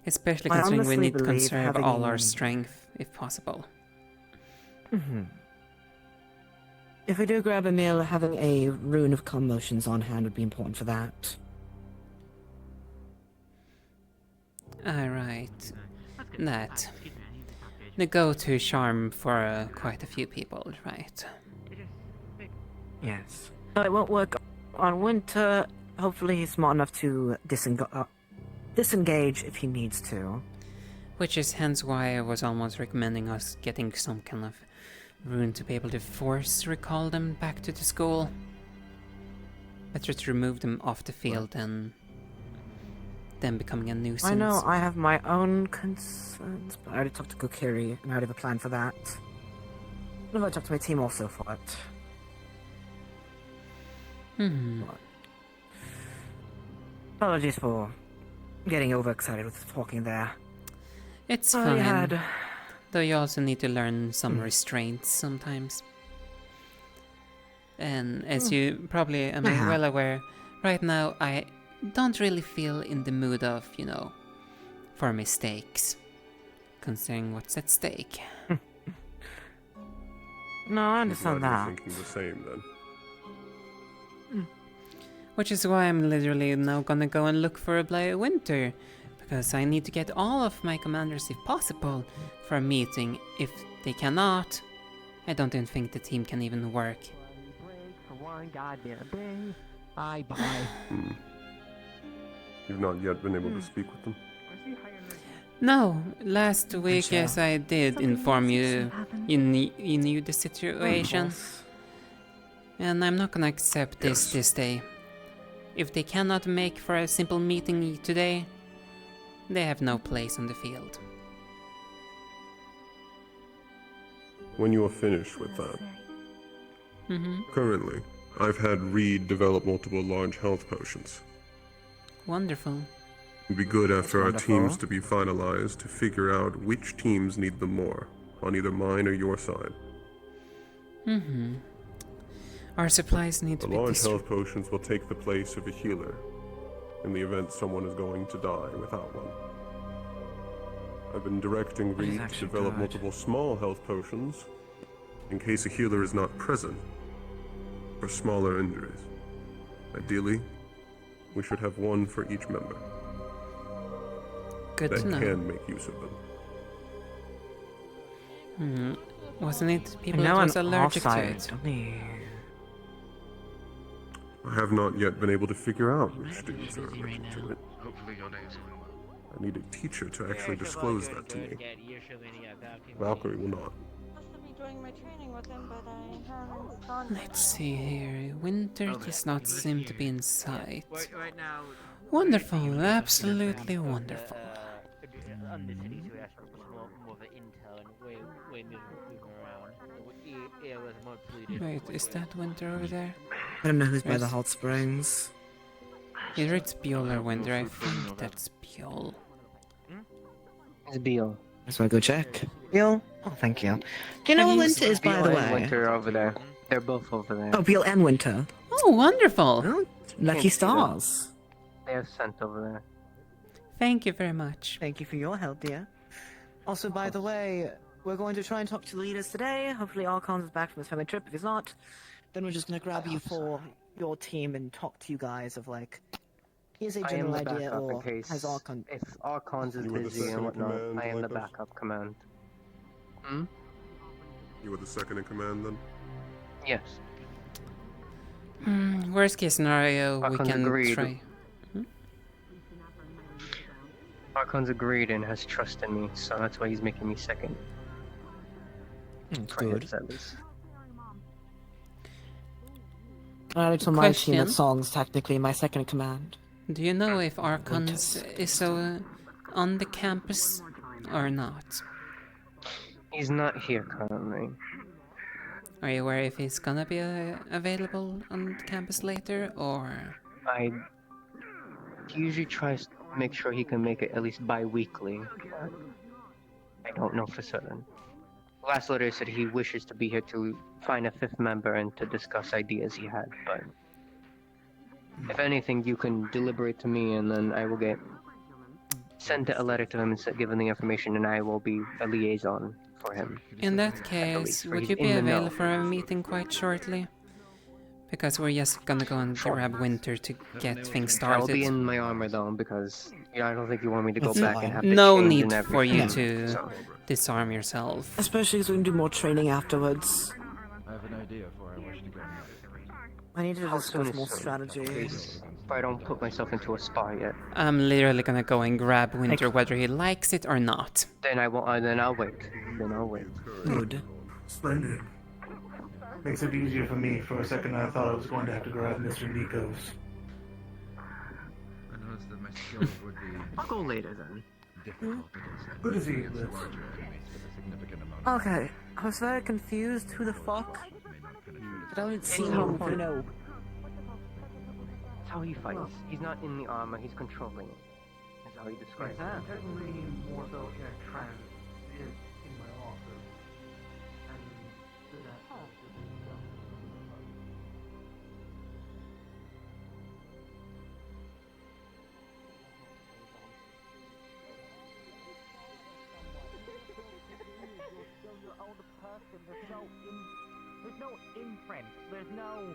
S1: Especially
S12: I
S1: considering we
S12: honestly
S1: need to
S12: believe
S1: conserve all our
S12: having-
S1: strength, if possible.
S12: If we do grab a meal, having a rune of calm motions on hand would be important for that.
S1: Alright. That. The go-to charm for quite a few people, right?
S12: Yes. No, it won't work on Winter. Hopefully he's smart enough to disengage if he needs to.
S1: Which is hence why I was almost recommending us getting some kind of rune to be able to force recall them back to the school. Better to remove them off the field than them becoming a nuisance.
S12: I know I have my own concerns, but I already talked to Kuragari and I already have a plan for that. And I talked to my team also for it. Apologies for getting overexcited with talking there.
S1: It's
S12: I
S1: fine.
S12: had-
S1: Though you also need to learn some restraints sometimes. And as you probably am
S12: Yeah.
S1: well aware, right now I don't really feel in the mood of, for mistakes. Considering what's at stake.
S12: No, I understand
S4: Glad
S12: that.
S4: you're thinking the same then.
S1: Which is why I'm literally now gonna go and look for a Winter. Because I need to get all of my commanders if possible for a meeting. If they cannot, I don't even think the team can even work.
S9: For one goddamn day. Bye-bye.
S4: You've not yet been able to speak with them?
S1: No, last week,
S4: so.
S1: yes, I did inform you. You knew the situation. And I'm not gonna accept this day. If they cannot make for a simple meeting today, they have no place on the field.
S4: When you are finished with that. Currently, I've had Reed develop multiple large health potions.
S1: Wonderful.
S4: It'd be good after our
S1: wonderful.
S4: teams to be finalized to figure out which teams need them more, on either mine or your side.
S1: Our supplies need to
S4: The
S1: be
S4: large health potions will take the place of a healer, in the event someone is going to die without one. I've been directing
S12: That is
S4: Reed to
S12: actually
S4: develop
S12: good.
S4: multiple small health potions, in case a healer is not present, for smaller injuries. Ideally, we should have one for each member.
S1: Good
S4: that
S1: to know.
S4: can make use of them.
S1: Wasn't it people
S12: now
S1: that was
S12: I'm
S1: allergic to
S12: offside.
S1: it?
S4: I have not yet been able to figure out which students are allergic to it. I need a teacher to actually disclose that to me. Valkyrie will not.
S7: Supposed to be doing my training with him, but I haven't gone yet.
S1: Let's see here. Winter does not seem to be in sight. Wonderful, absolutely wonderful. Wait, is that Winter over there?
S12: I don't know who's by
S1: Yes.
S12: the hot springs.
S1: Either it's Bjol or Winter. I think that's Bjol.
S6: It's Beal.
S12: Let's go check. Beal? Oh, thank you. Do you know what Winter is, by
S6: Beal
S12: the
S6: and
S12: way?
S6: Winter are over there. They're both over there.
S12: Oh, Beal and Winter.
S1: Oh, wonderful!
S12: Lucky stars.
S6: They're sent over there.
S1: Thank you very much.
S12: Thank you for your help, dear. Also, by the way, we're going to try and talk to the leaders today. Hopefully Archon is back from his family trip. If he's not, then we're just gonna grab you for your team and talk to you guys of like, here's a
S6: I am
S12: general
S6: the
S12: idea,
S6: backup in
S12: or
S6: case
S12: has Archon...
S6: if Archons is
S4: You were the
S6: busy and
S4: second in
S6: whatnot,
S4: command,
S6: I am the
S4: Lycos?
S6: backup command.
S4: You were the second in command then?
S6: Yes.
S1: Worst case scenario, we
S6: Archon's
S1: can
S6: agreed.
S1: try.
S6: Archon's agreed and has trust in me, so that's why he's making me second.
S12: Good.
S6: At least.
S12: I already told my team that
S1: Question.
S12: Song's technically my second in command.
S1: Do you know if Archon is on the campus or not?
S6: He's not here currently.
S1: Are you aware if he's gonna be available on campus later, or...?
S10: He usually tries to make sure he can make it at least bi-weekly. I don't know for certain. Last letter said he wishes to be here to find a 5th member and to discuss ideas he had, but... If anything, you can deliberate to me and then I will send a letter to him and give him the information, and I will be a liaison for him.
S1: In that case, would you be available for a meeting quite shortly? Because we're just gonna go and grab Winter to get things started.
S10: I'll be in my armor though, because I don't think you want me to go back and have to
S1: no
S10: change
S1: need
S10: and everything.
S1: for you to disarm yourself.
S12: Especially because we can do more training afterwards.
S13: I have an idea for I wish to go.
S12: I need to discuss more strategies.
S10: If I don't put myself into a spar yet.
S1: I'm literally gonna go and grab Winter whether he likes it or not.
S10: Then I won't. Then I'll wait.
S12: Good.
S11: Splendid. Makes it easier for me. For a second I thought I was going to have to grab Mr. Nikos.
S13: I noticed that my skills would be
S10: I'll go later then.
S13: difficult
S11: Good to see you, Blitz.
S12: Okay, I was very confused. Who the fuck? I don't see him. I know.
S10: That's how he fights. He's not in the armor, he's controlling it. That's how he describes it.
S11: Certainly more so in a trance is in my office. And to that
S22: There's no imprint. There's no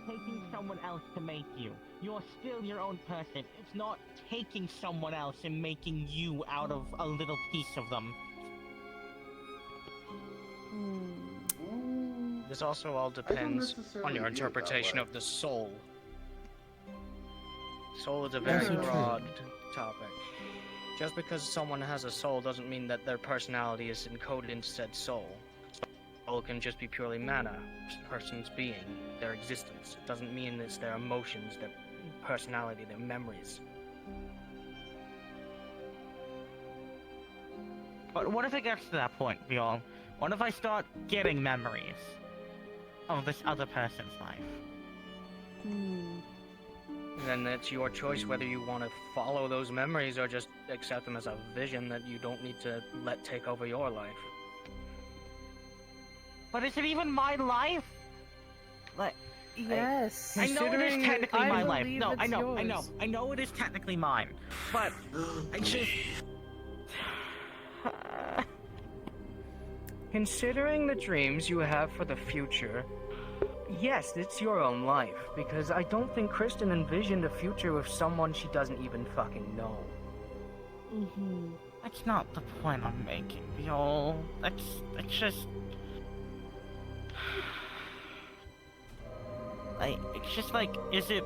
S22: taking someone else to make you. You're still your own person. It's not taking someone else and making you out of a little piece of them.
S23: This also all depends on your interpretation of the soul. Soul is a very broad topic. Just because someone has a soul doesn't mean that their personality is encoded into said soul. Soul can just be purely mana, person's being, their existence. It doesn't mean it's their emotions, their personality, their memories.
S22: But what if it gets to that point, y'all? What if I start getting memories of this other person's life?
S23: Then it's your choice whether you want to follow those memories or just accept them as a vision that you don't need to let take over your life.
S22: But is it even my life? Like,
S24: yes.
S22: I know it is technically my life. No,
S24: I
S22: know it is technically mine. But I just...
S23: Considering the dreams you have for the future, yes, it's your own life, because I don't think Kristen envisioned a future with someone she doesn't even fucking know.
S22: That's not the point I'm making, y'all. That's just... it's just like, is it...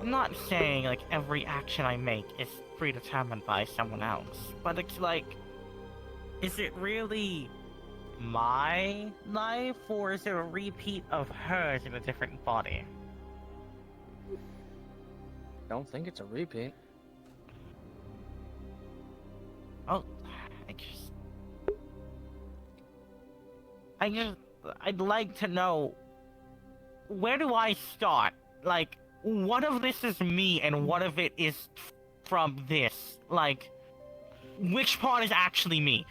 S22: I'm not saying, like, every action I make is predetermined by someone else, but it's like... Is it really my life, or is it a repeat of hers in a different body?
S23: I don't think it's a repeat.
S22: Oh, I'd like to know, where do I start? Like, what of this is me and what of it is from this? Like, which part is actually me?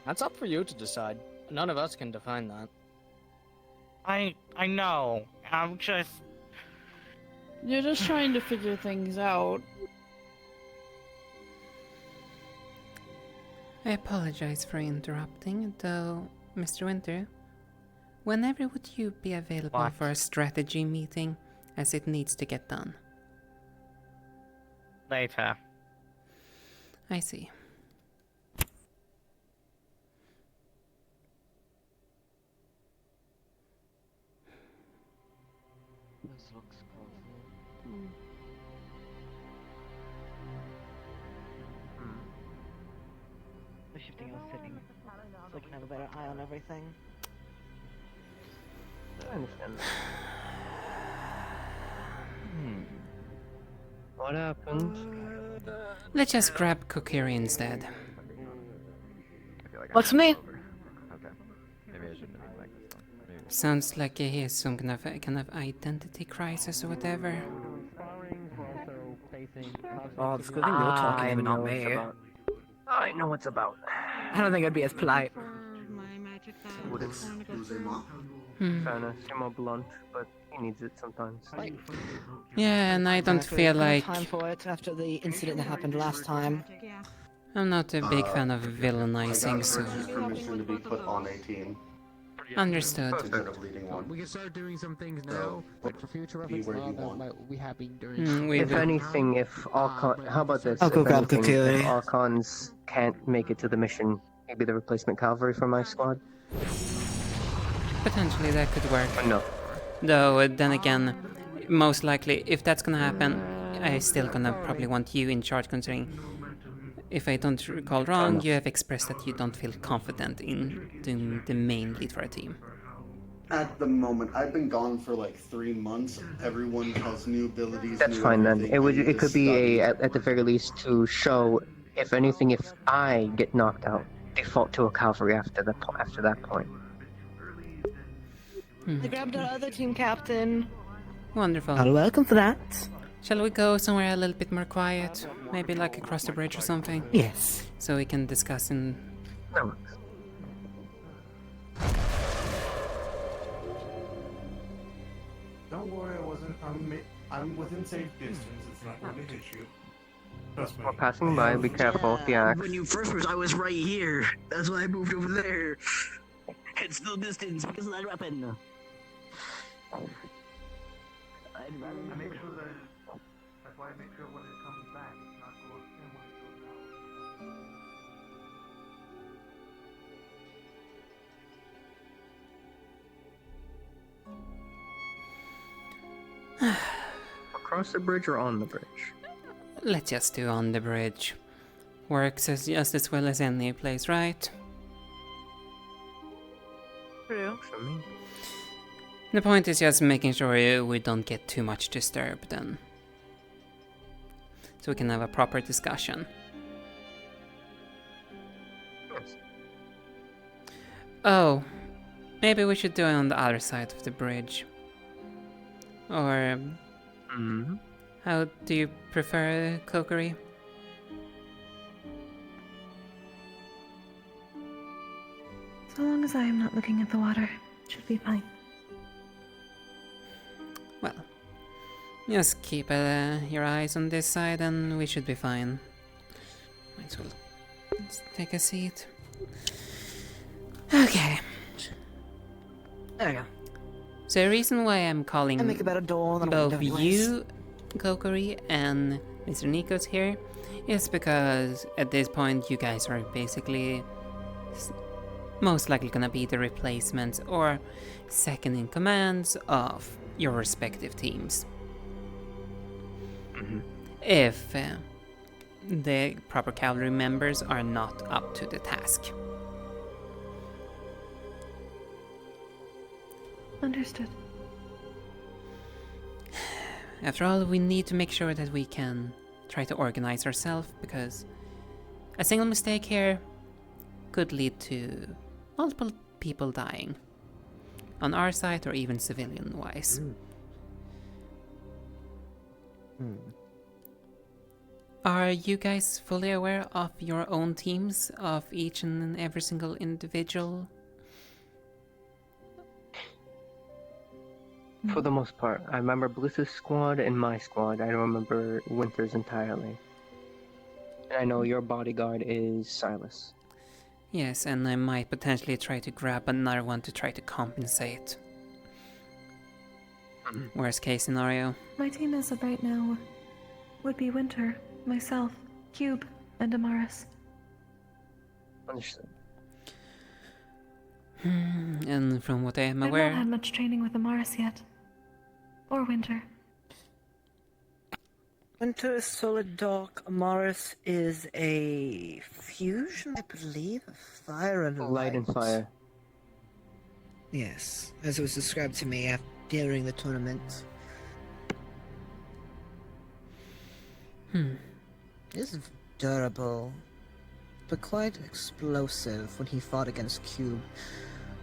S23: That's up for you to decide. None of us can define that.
S22: I know. I'm just...
S24: You're just trying to figure things out.
S1: I apologize for interrupting, though, Mr. Winter. Whenever would you be available for a strategy meeting, as it needs to get done?
S22: Later.
S1: I see.
S6: This looks cozy.
S5: The shifting I was sitting, so I can have a better eye on everything.
S10: I understand. What happened?
S1: Let's just grab Kuragari instead.
S12: What's me?
S18: Okay. Maybe I shouldn't have been like this one. Maybe.
S1: Sounds like he has some kind of identity crisis or whatever.
S12: Oh, it's good thing you're talking and not me. I know what's about. I don't think I'd be as polite.
S10: Fairness, you're more blunt, but he needs it sometimes.
S1: Yeah, and I don't feel like...
S12: time for it after the incident that happened last time.
S1: I'm not a big fan of villainizing, so...
S21: Permission to be put on a team.
S1: Understood.
S21: Instead of leading one.
S9: We can start doing some things now, but for future
S21: Be
S9: reference,
S21: where you want.
S9: we'll be happy during.
S10: If anything, if Archon, how about this?
S12: I'll go
S10: If
S12: grab
S10: anything,
S12: Kuragari.
S10: if Archons can't make it to the mission, maybe the replacement cavalry for my squad.
S1: Potentially that could work.
S10: Or no.
S1: Though, then again, most likely, if that's gonna happen, I still gonna probably want you in charge, considering, if I don't recall wrong, you have expressed that you don't feel confident in doing the main lead for a team.
S21: At the moment, I've been gone for like 3 months. Everyone has new abilities.
S10: That's
S21: new
S10: fine then.
S21: everything.
S10: It could be at the very least to show, if anything, if I get knocked out, default to a cavalry after that point.
S12: I grabbed our other team captain.
S1: Wonderful.
S12: You're welcome for that.
S1: Shall we go somewhere a little bit more quiet? Maybe like across the bridge or something?
S12: Yes.
S1: So we can discuss in...
S10: No.
S13: Don't worry, I'm within safe distance. It's not going to hit you. Trust me.
S10: We're passing by. Be careful with the axe.
S14: When you first moved, I was right here. That's why I moved over there. It's still distance because of that weapon.
S11: I make sure that that's why I make sure when it comes back, it's not going in when it goes out.
S10: Across the bridge or on the bridge?
S1: Let's just do on the bridge. Works just as well as any place, right?
S12: True.
S1: The point is just making sure we don't get too much disturbed then. So we can have a proper discussion. Oh, maybe we should do it on the other side of the bridge. Or... how do you prefer, Kuragari?
S2: So long as I am not looking at the water, it should be fine.
S1: Well, just keep your eyes on this side and we should be fine. Might as well let's take a seat. Okay.
S12: There we go.
S1: So the reason why I'm calling
S12: I make about a door that
S1: both
S12: I'm
S1: you, Kuragari, and Mr. Nikos here is because at this point you guys are basically most likely gonna be the replacements or second in commands of your respective teams. If the proper cavalry members are not up to the task.
S2: Understood.
S1: After all, we need to make sure that we can try to organize ourselves, because a single mistake here could lead to multiple people dying. On our side or even civilian-wise. Are you guys fully aware of your own teams, of each and every single individual?
S10: For the most part. I remember Bliss's squad and my squad. I don't remember Winter's entirely. And I know your bodyguard is Silas.
S1: Yes, and I might potentially try to grab another one to try to compensate. Worst case scenario.
S2: My team as of right now would be Winter, myself, Cube, and Amaris.
S10: Understood.
S1: And from what I am
S2: I've
S1: aware...
S2: not had much training with Amaris yet. Or Winter.
S12: Winter is solid dark. Amaris is a fusion, I believe, of fire and
S10: Light and fire.
S12: Yes, as it was described to me during the tournament. It's durable. but quite explosive when he fought against Cube,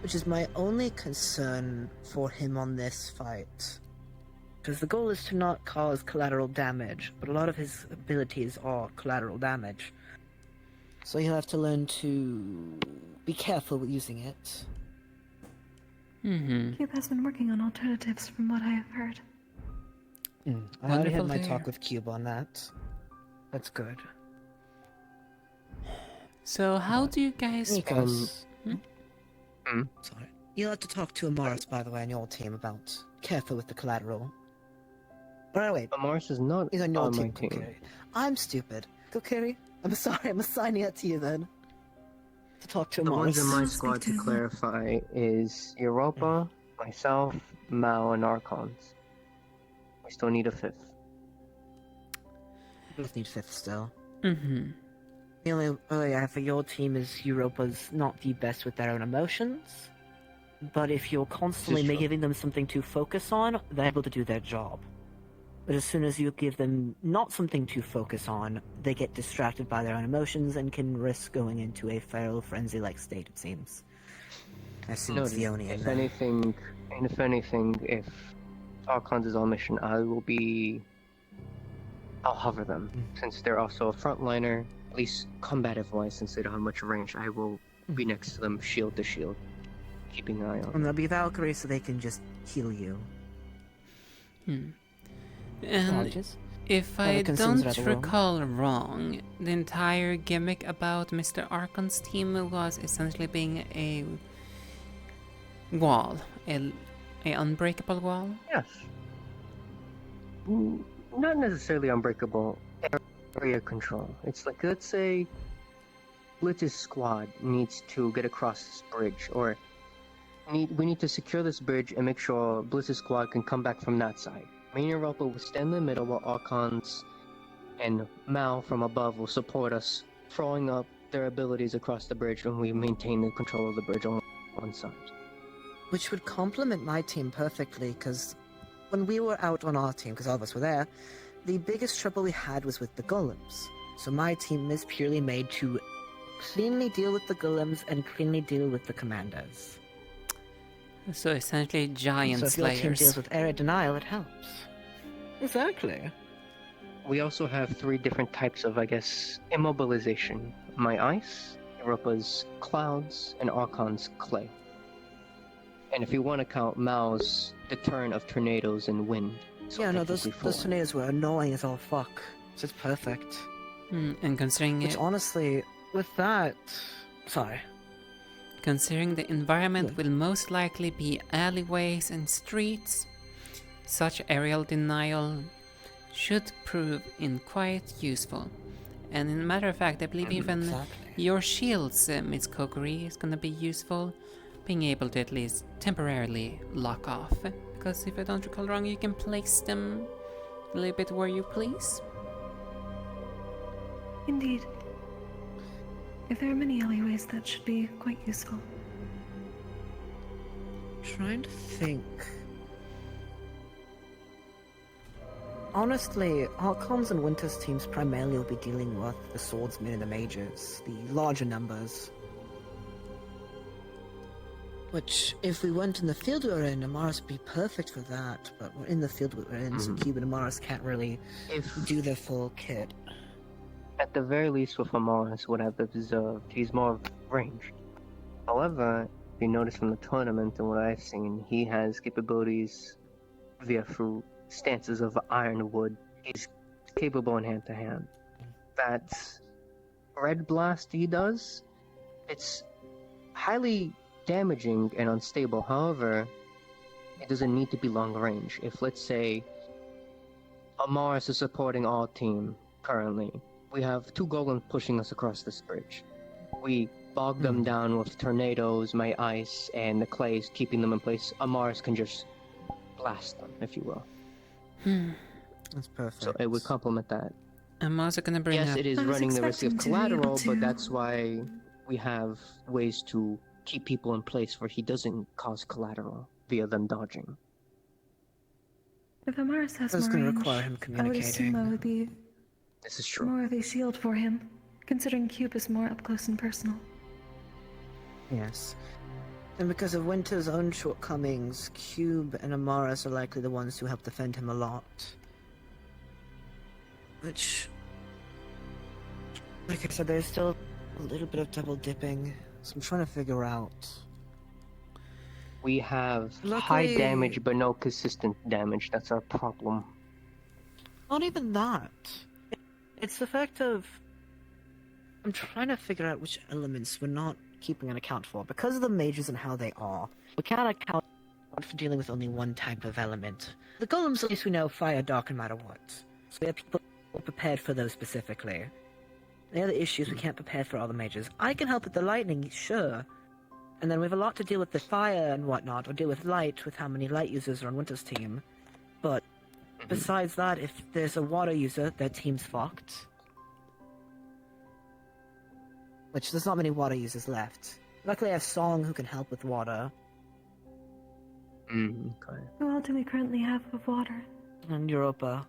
S12: which is my only concern for him on this fight. Because the goal is to not cause collateral damage, but a lot of his abilities are collateral damage. So he'll have to learn to be careful with using it.
S2: Cube has been working on alternatives from what I have heard.
S12: I already had my talk with Cube on that. That's good.
S1: So how do you guys...
S12: Sorry. You'll have to talk to Amaris, by the way, on your team about careful with the collateral. Oh, wait.
S10: Amaris is not
S12: He's on your
S10: on my
S12: team,
S10: team.
S12: Kokiri. I'm stupid. Kokiri, I'm sorry, I'm assigning it to you then. To talk to
S10: The
S12: Amaris.
S10: ones in my squad, to clarify, is Europa, myself, Mao, and Archons. We still need a fifth.
S12: We both need fifth still.
S1: Mm-hmm.
S12: The only I have for your team is Europa's not the best with their own emotions. But if you're constantly giving them something to focus on, they're able to do their job. But as soon as you give them not something to focus on, they get distracted by their own emotions and can risk going into a feral frenzy-like state, it seems. I assume it's the only
S10: if anything, if Archons is on mission, I'll hover them. Since they're also a frontliner, at least combative-wise, since they don't have much range, I will be next to them, shield to shield, keeping an eye on
S12: And they'll be Valkyrie so they can just heal you.
S1: And if I don't recall wrong, the entire gimmick about Mr. Archon's team was essentially being a wall, a unbreakable wall?
S10: Yes. Not necessarily unbreakable. Area control. It's like, let's say Blitz's squad needs to get across this bridge, or we need to secure this bridge and make sure Blitz's squad can come back from that side. Me and Europa will stand in the middle while Archons and Mao from above will support us, throwing up their abilities across the bridge, and we maintain the control of the bridge on one side.
S12: Which would complement my team perfectly, because when we were out on our team, because all of us were there, the biggest trouble we had was with the golems. So my team is purely made to cleanly deal with the golems and cleanly deal with the commanders.
S1: So essentially giant
S12: so if
S1: slayers.
S12: your team deals with area denial, it helps. Exactly.
S10: We also have 3 different types of, I guess, immobilization. My ice, Europa's clouds, and Archon's clay. And if you want to count Mao's deterrent of tornadoes and wind. So
S12: yeah, no, those tornadoes were annoying as all fuck. So it's perfect.
S1: And considering
S12: Which honestly, with that... Sorry.
S1: Considering the environment will most likely be alleyways and streets, such aerial denial should prove quite useful. And in a matter of fact, I believe even your shields, Miss Kokiri, is gonna be useful, being able to at least temporarily lock off. Because if I don't recall wrong, you can place them a little bit where you please.
S2: Indeed. If there are many alleyways, that should be quite useful.
S12: Trying to think. Honestly, Archons and Winter's teams primarily will be dealing with the swordsmen and the mages, the larger numbers. Which, if we went in the field we were in, Amaris would be perfect for that, but we're in the field we're in, so Cube and Amaris can't really do their full kit.
S10: At the very least with Amaris, what I've observed, he's more ranged. However, if you notice from the tournament and what I've seen, he has capabilities through stances of ironwood. He's capable in hand-to-hand. That red blast he does, it's highly damaging and unstable. However, it doesn't need to be long range. If, let's say, Amaris is supporting our team currently, we have 2 golems pushing us across this bridge. We bog them down with tornadoes, my ice, and the clays, keeping them in place. Amaris can just blast them, if you will.
S12: That's perfect.
S10: So it would complement that.
S1: I'm also gonna bring
S10: yes,
S1: up...
S10: it is running the risk of collateral, but that's why we have ways to keep people in place where he doesn't cause collateral via them dodging.
S2: If Amaris has more range, I would assume I would be
S10: this is true.
S2: more of a shield for him, considering Cube is more up close and personal.
S12: Yes. And because of Winter's own shortcomings, Cube and Amaris are likely the ones who help defend him a lot. Which, like I said, there's still a little bit of double dipping, so I'm trying to figure out.
S10: We have high
S12: Luckily-
S10: damage but no consistent damage. That's our problem.
S12: Not even that. It's the fact of... I'm trying to figure out which elements we're not keeping an account for. Because of the mages and how they are, we cannot account for dealing with only one type of element. The golems, at least we know, fire dark no matter what. So we have people prepared for those specifically. The other issues we can't prepare for all the mages. I can help with the lightning, sure. And then we have a lot to deal with the fire and whatnot, or deal with light, with how many light users are on Winter's team. But besides that, if there's a water user, their team's fucked. Which, there's not many water users left. Luckily I have Song who can help with water.
S10: Okay.
S2: Who all do we currently have of water?
S12: And Europa.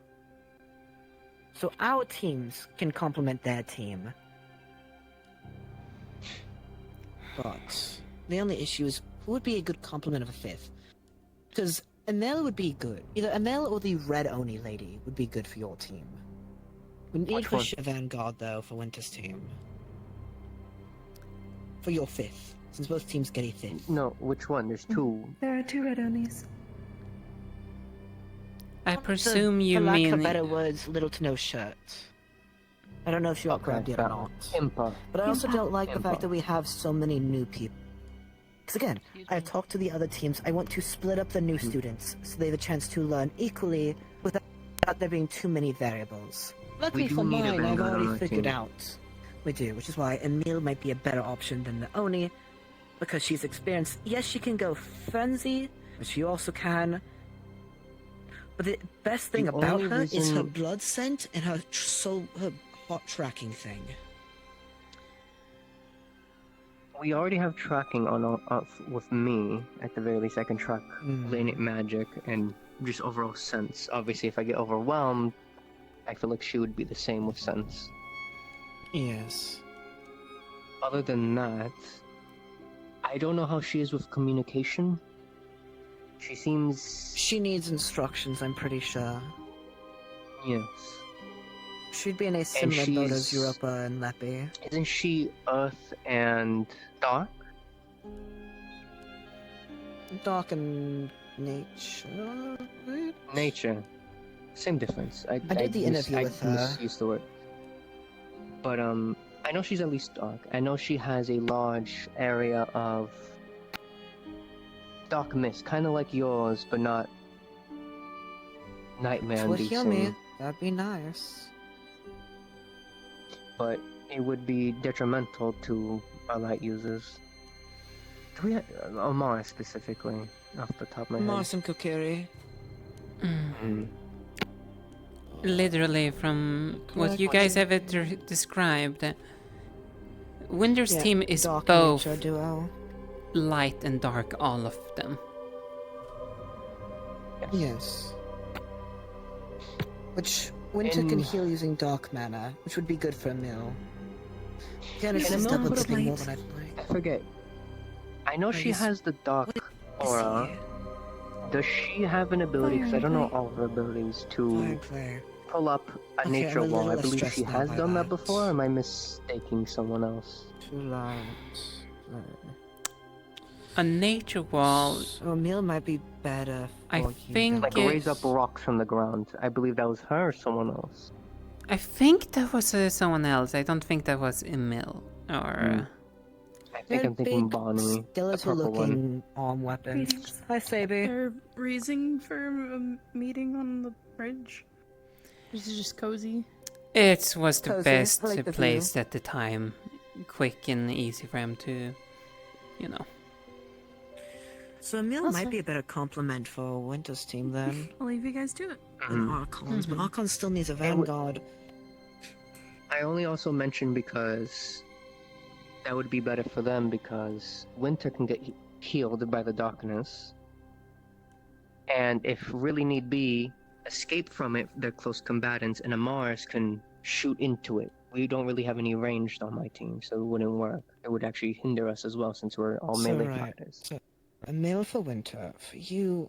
S12: So our teams can complement their team. But the only issue is, who would be a good complement of a fifth? Because Emil would be good. Either Emil or the Red Oni lady would be good for your team. We need for Vanguard, though, for Winter's team. For your fifth, since both teams get a fifth.
S10: No, which one? There's two.
S2: There are 2 red Onis.
S1: I presume you
S12: for lack
S1: mean...
S12: of better words, little to no shirt. I don't know if you got grabbed yet or not.
S10: Impa.
S12: But I also don't like the
S10: Impa.
S12: fact that we have so many new people. Because again, I've talked to the other teams, I want to split up the new students, so they have a chance to learn equally without there being too many variables. Luckily
S10: do
S12: for
S10: need a
S12: mine, I've
S10: Vanguard on
S12: already
S10: our
S12: figured
S10: team.
S12: out. We do, which is why Emil might be a better option than the Oni, because she's experienced. Yes, she can go frenzy, but she also can. But the best thing
S10: The
S12: about
S10: only
S12: her is her
S10: reason-
S12: blood scent and her her hot tracking thing.
S10: We already have tracking on with me. At the very least, I can track Linear Magic and just overall sense. Obviously, if I get overwhelmed, I feel like she would be the same with sense.
S12: Yes.
S10: Other than that, I don't know how she is with communication. She seems...
S12: She needs instructions, I'm pretty sure.
S10: Yes.
S12: She'd be in a similar boat as
S10: she's-
S12: Europa and Leppy.
S10: Isn't she Earth and Dark?
S12: Dark and nature.
S10: Nature. Same difference. I
S12: did the interview with her.
S10: misused the word. But I know she's at least dark. I know she has a large area of dark mist, kind of like yours, but not nightmare
S12: Would heal me.
S10: inducing.
S12: That'd be nice.
S10: But it would be detrimental to our light users. Do we have Omar specifically, off the top of my head?
S12: Mars and Kokiri.
S1: Literally, from what you guys have described, Winter's
S12: Yeah,
S1: team is
S12: dark
S1: both
S12: nature duo.
S1: light and dark, all of them.
S12: Yes. Which Winter can heal using dark mana, which would be good for Emil. Again, it's
S10: Can
S12: just
S10: Emil
S12: double
S10: put
S12: dipping more
S10: light?
S12: than I'd like.
S10: I forget. I know she has the dark aura. Does she have an ability, because I don't know all of her abilities, to pull up a
S12: Okay,
S10: nature
S12: I'm a little
S10: wall? I
S12: less
S10: believe
S12: stressed
S10: she
S12: now
S10: has
S12: by
S10: done that
S12: that.
S10: before, or am I mistaking someone else?
S12: Too light.
S1: A nature wall.
S12: So Emil might be better for
S1: I
S12: you
S1: think
S10: Like
S1: it-
S10: raise up rocks from the ground. I believe that was her or someone else.
S1: I think that was someone else. I don't think that was Emil. Or...
S10: I think I'm thinking Bonnie, the
S12: skeletal
S10: purple one.
S12: looking arm weapons. Hi, Sabi.
S24: They're raising for a meeting on the bridge. This is just cozy.
S1: It was the
S12: Cozy,
S1: best
S12: I like the
S1: place
S12: view.
S1: at the time. Quick and easy for him to, you know.
S12: So Emil
S24: Also-
S12: might be a better complement for Winter's team then.
S24: I'll leave you guys to it.
S12: Than Archon's, but Archon still needs a Vanguard.
S10: I only also mentioned because that would be better for them, because Winter can get healed by the darkness, and if really need be, escape from it, they're close combatants, and Amaris can shoot into it we don't really have any ranged on my team, so it wouldn't work. It would actually hinder us as well, since we're all melee fighters.
S12: So, a meal for winter. For you...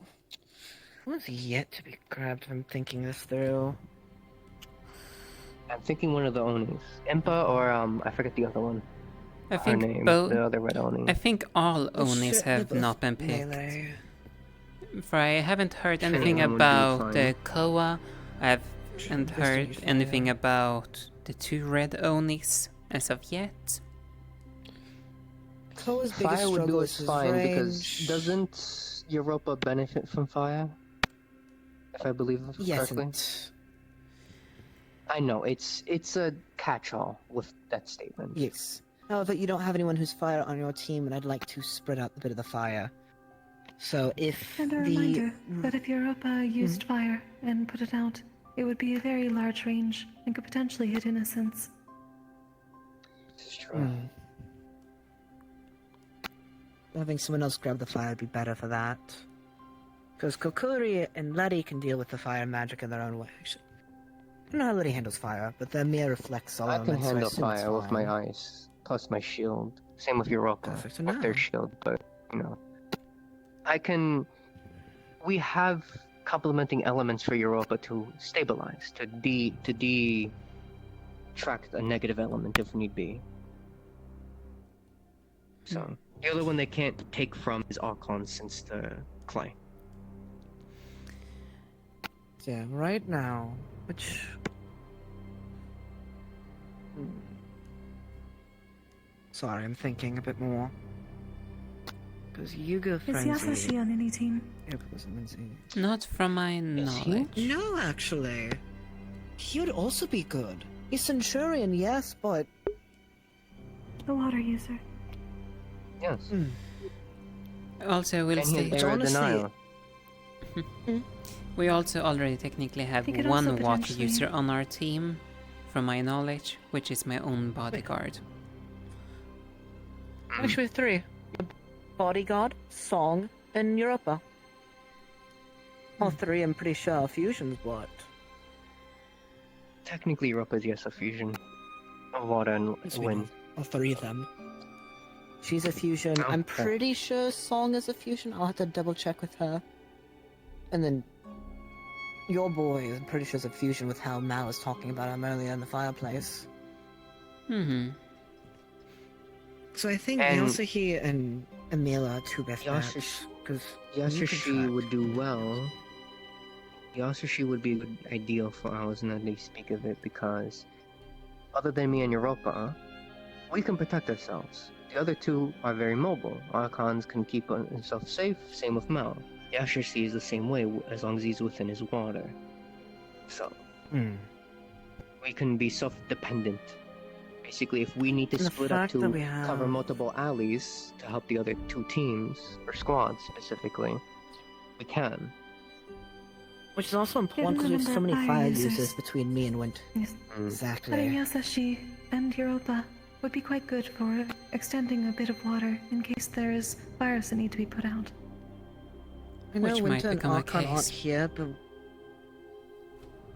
S12: Who's yet to be grabbed? I'm thinking this through.
S10: I'm thinking one of the Onis. Impa or, I forget the other one.
S1: I
S10: Her
S1: think
S10: name,
S1: both.
S10: the other red Oni.
S1: I think all
S12: Oh,
S1: Onis
S12: shit,
S1: have
S12: they're
S1: not
S12: both
S1: been picked.
S12: melee.
S1: For I haven't heard
S10: Anyone
S1: anything
S10: would be
S1: about the
S10: fine.
S1: Koa. I haven't heard anything about the 2 red Onis as of yet.
S12: Koa's biggest
S10: Fire would
S12: struggle
S10: do
S12: is
S10: us
S12: his
S10: fine
S12: range.
S10: because doesn't Europa benefit from fire? If I believe correctly.
S12: Yes.
S10: I know it's a catch-all with that statement.
S12: Yes. However, you don't have anyone who's fire on your team, and I'd like to spread out a bit of the fire. So if
S2: And a reminder that if Europa used fire and put it out, it would be a very large range and could potentially hit innocents.
S10: It's true.
S12: Having someone else grab the fire would be better for that. Because Kokuri and Letty can deal with the fire magic in their own way. Actually, I don't know how Letty handles fire, but their mirror reflects all
S10: I
S12: of
S10: can
S12: it, so
S10: handle
S12: assume it's
S10: fire with my
S12: fine.
S10: ice, plus my shield. Same with Europa,
S12: Perfect to
S10: with their
S12: know.
S10: shield, but, you know. We have complementing elements for Europa to stabilize, to detract a negative element if need be. So, the other one they can't take from is Archon since the clay.
S12: Yeah, right now, which... Sorry, I'm thinking a bit more. Because Yuga
S2: Is
S12: Frenzy...
S2: Yasashi on any team?
S1: Not from my knowledge.
S12: No, actually. He would also be good. He's Centurion, yes, but...
S2: The water user.
S10: Yes.
S1: Also, we'll
S10: And he
S1: state...
S10: has error denial.
S1: We also already technically have
S2: He could
S1: one
S2: also
S1: water
S2: potentially-
S1: user on our team, from my knowledge, which is my own bodyguard.
S12: Actually, 3. Bodyguard, Song, and Europa. All 3, I'm pretty sure, are fusions, but...
S10: Technically, Europa is yes a fusion of water and wind.
S12: All 3 of them. She's a fusion. I'm pretty sure Song is a fusion. I'll have to double check with her. And then your boy, I'm pretty sure is a fusion with how Mal was talking about him earlier in the fireplace. So I think
S10: And-
S12: Yasuhi and Emila are 2 best bets. Because
S10: Yasushi would do well. Yasushi would be ideal for ours now that they speak of it because other than me and Europa, we can protect ourselves. The other 2 are very mobile. Archons can keep himself safe, same with Mal. Yasushi is the same way as long as he's within his water. So, we can be self-dependent. Basically, if we need to
S12: And the
S10: split up
S12: fact
S10: to
S12: that we have-
S10: cover multiple alleys to help the other 2 teams, or squads specifically, we can.
S12: Which is also important because we have so many fire users between me and Wint.
S2: Yes. Letting
S12: Exactly.
S2: Yasashi and Europa would be quite good for extending a bit of water in case there is fires that need to be put out.
S12: I know
S1: Which might
S12: Winter and
S1: become a
S12: Archon aren't
S1: case.
S12: here, but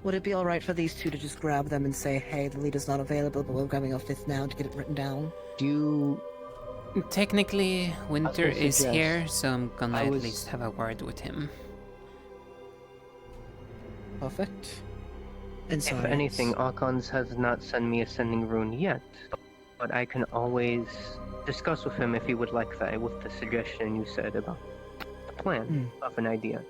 S12: would it be alright for these 2 to just grab them and say, hey, the leader's not available, but we're grabbing off this now to get it written down?
S10: Do you...
S1: Technically, Winter
S10: gonna
S1: is
S10: suggest-
S1: here, so I'm gonna
S10: I
S1: at
S10: was-
S1: least have a word with him.
S12: Perfect. And
S10: If anything, Archons has not sent me a sending rune yet, but I can always discuss with him if he would like that, with the suggestion you said about the plan of an idea.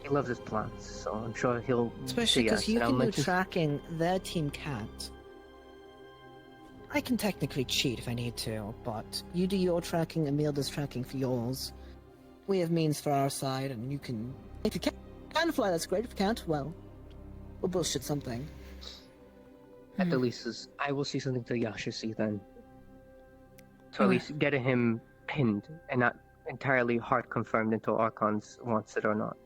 S10: He loves his plans, so I'm sure he'll
S12: Especially
S10: say yes.
S12: because you
S10: and I'll
S12: can do
S10: mention-
S12: tracking, their team can't. I can technically cheat if I need to, but you do your tracking, Emil does tracking for yours. We have means for our side, and you can... If you can fly, that's great. If you can't, well, we'll bullshit something.
S10: At the least, I will see something to Yasushi then. To at least get him pinned and not entirely hard confirmed until Archons wants it or not.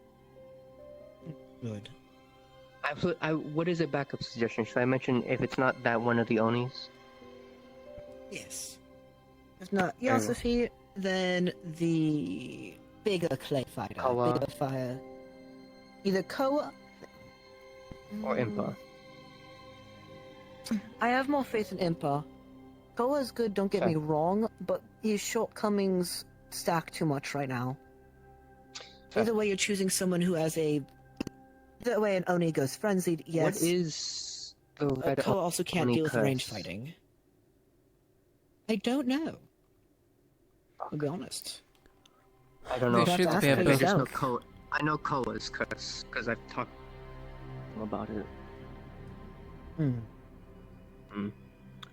S12: Good.
S10: What is a backup suggestion? Should I mention if it's not that one of the Onis?
S12: Yes. If not
S10: Fair enough.
S12: Yasuhi, then the bigger clay fighter.
S10: Koa.
S12: Bigger fire. Either Koa
S10: Or Impa?
S12: I have more faith in Impa. Koa's good, don't get me wrong, but his shortcomings stack too much right now. Either way, you're choosing someone who has a... Either way, an Oni goes frenzied, yes.
S10: What is the red
S12: Koa also can't
S10: Oni
S12: deal with
S10: curse?
S12: range fighting. I don't know. I'll be honest.
S10: I don't know.
S1: There should be a
S10: I
S1: book.
S10: just know Koa. I know Koa's curse because I've talked about it.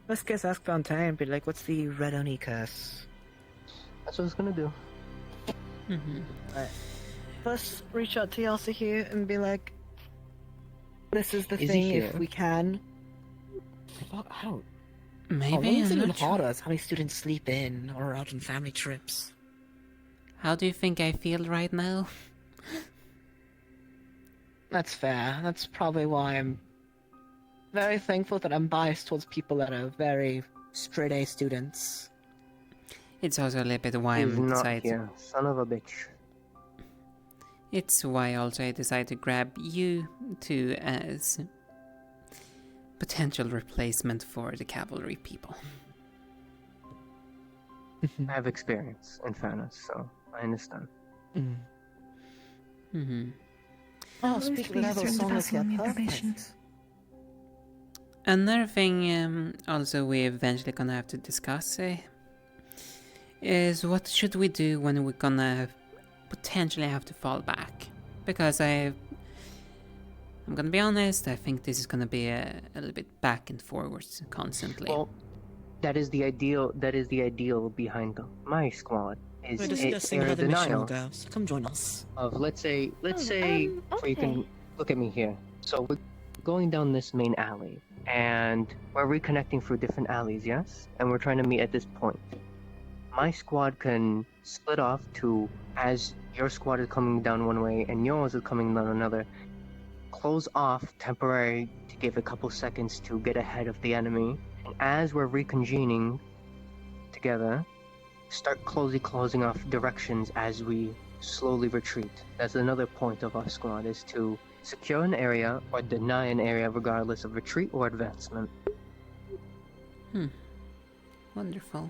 S12: Let's guess ask Valentine and be like, what's the red Oni curse?
S10: That's what I was gonna do.
S12: Alright. First, reach out to Yelsa here and be like, this is the
S10: Is he
S12: thing,
S10: here?
S12: if we can. I don't...
S1: Maybe
S12: it's
S1: I'm
S12: even
S1: not sure.
S12: harder is how many students sleep in or are out on family trips.
S1: How do you think I feel right now?
S12: That's fair. That's probably why I'm very thankful that I'm biased towards people that are very straight A students.
S1: It's also a little bit why
S10: He's
S1: I'm
S10: not
S1: decided.
S10: here. Son of a bitch.
S1: It's why also I decided to grab you two as potential replacement for the cavalry people.
S10: I have experience, in fairness, so I understand.
S12: Oh, speaking of those songs, yeah, perfect.
S1: Another thing also we're eventually gonna have to discuss is what should we do when we're gonna potentially have to fall back. Because I'm gonna be honest, I think this is gonna be a little bit back and forwards constantly.
S10: Well, that is the ideal. That is the ideal behind my squad. Is
S12: We're
S10: a
S12: discussing how the mission
S10: denial
S12: will go, so come join us.
S10: of let's say so you can
S12: okay.
S10: look at me here. So we're going down this main alley, and we're reconnecting through different alleys, yes? And we're trying to meet at this point. My squad can split off to, as your squad is coming down one way and yours is coming down another, close off temporarily to give a couple seconds to get ahead of the enemy. And as we're reconvening together, start closing off directions as we slowly retreat. That's another point of our squad, is to secure an area or deny an area regardless of retreat or advancement.
S1: Wonderful.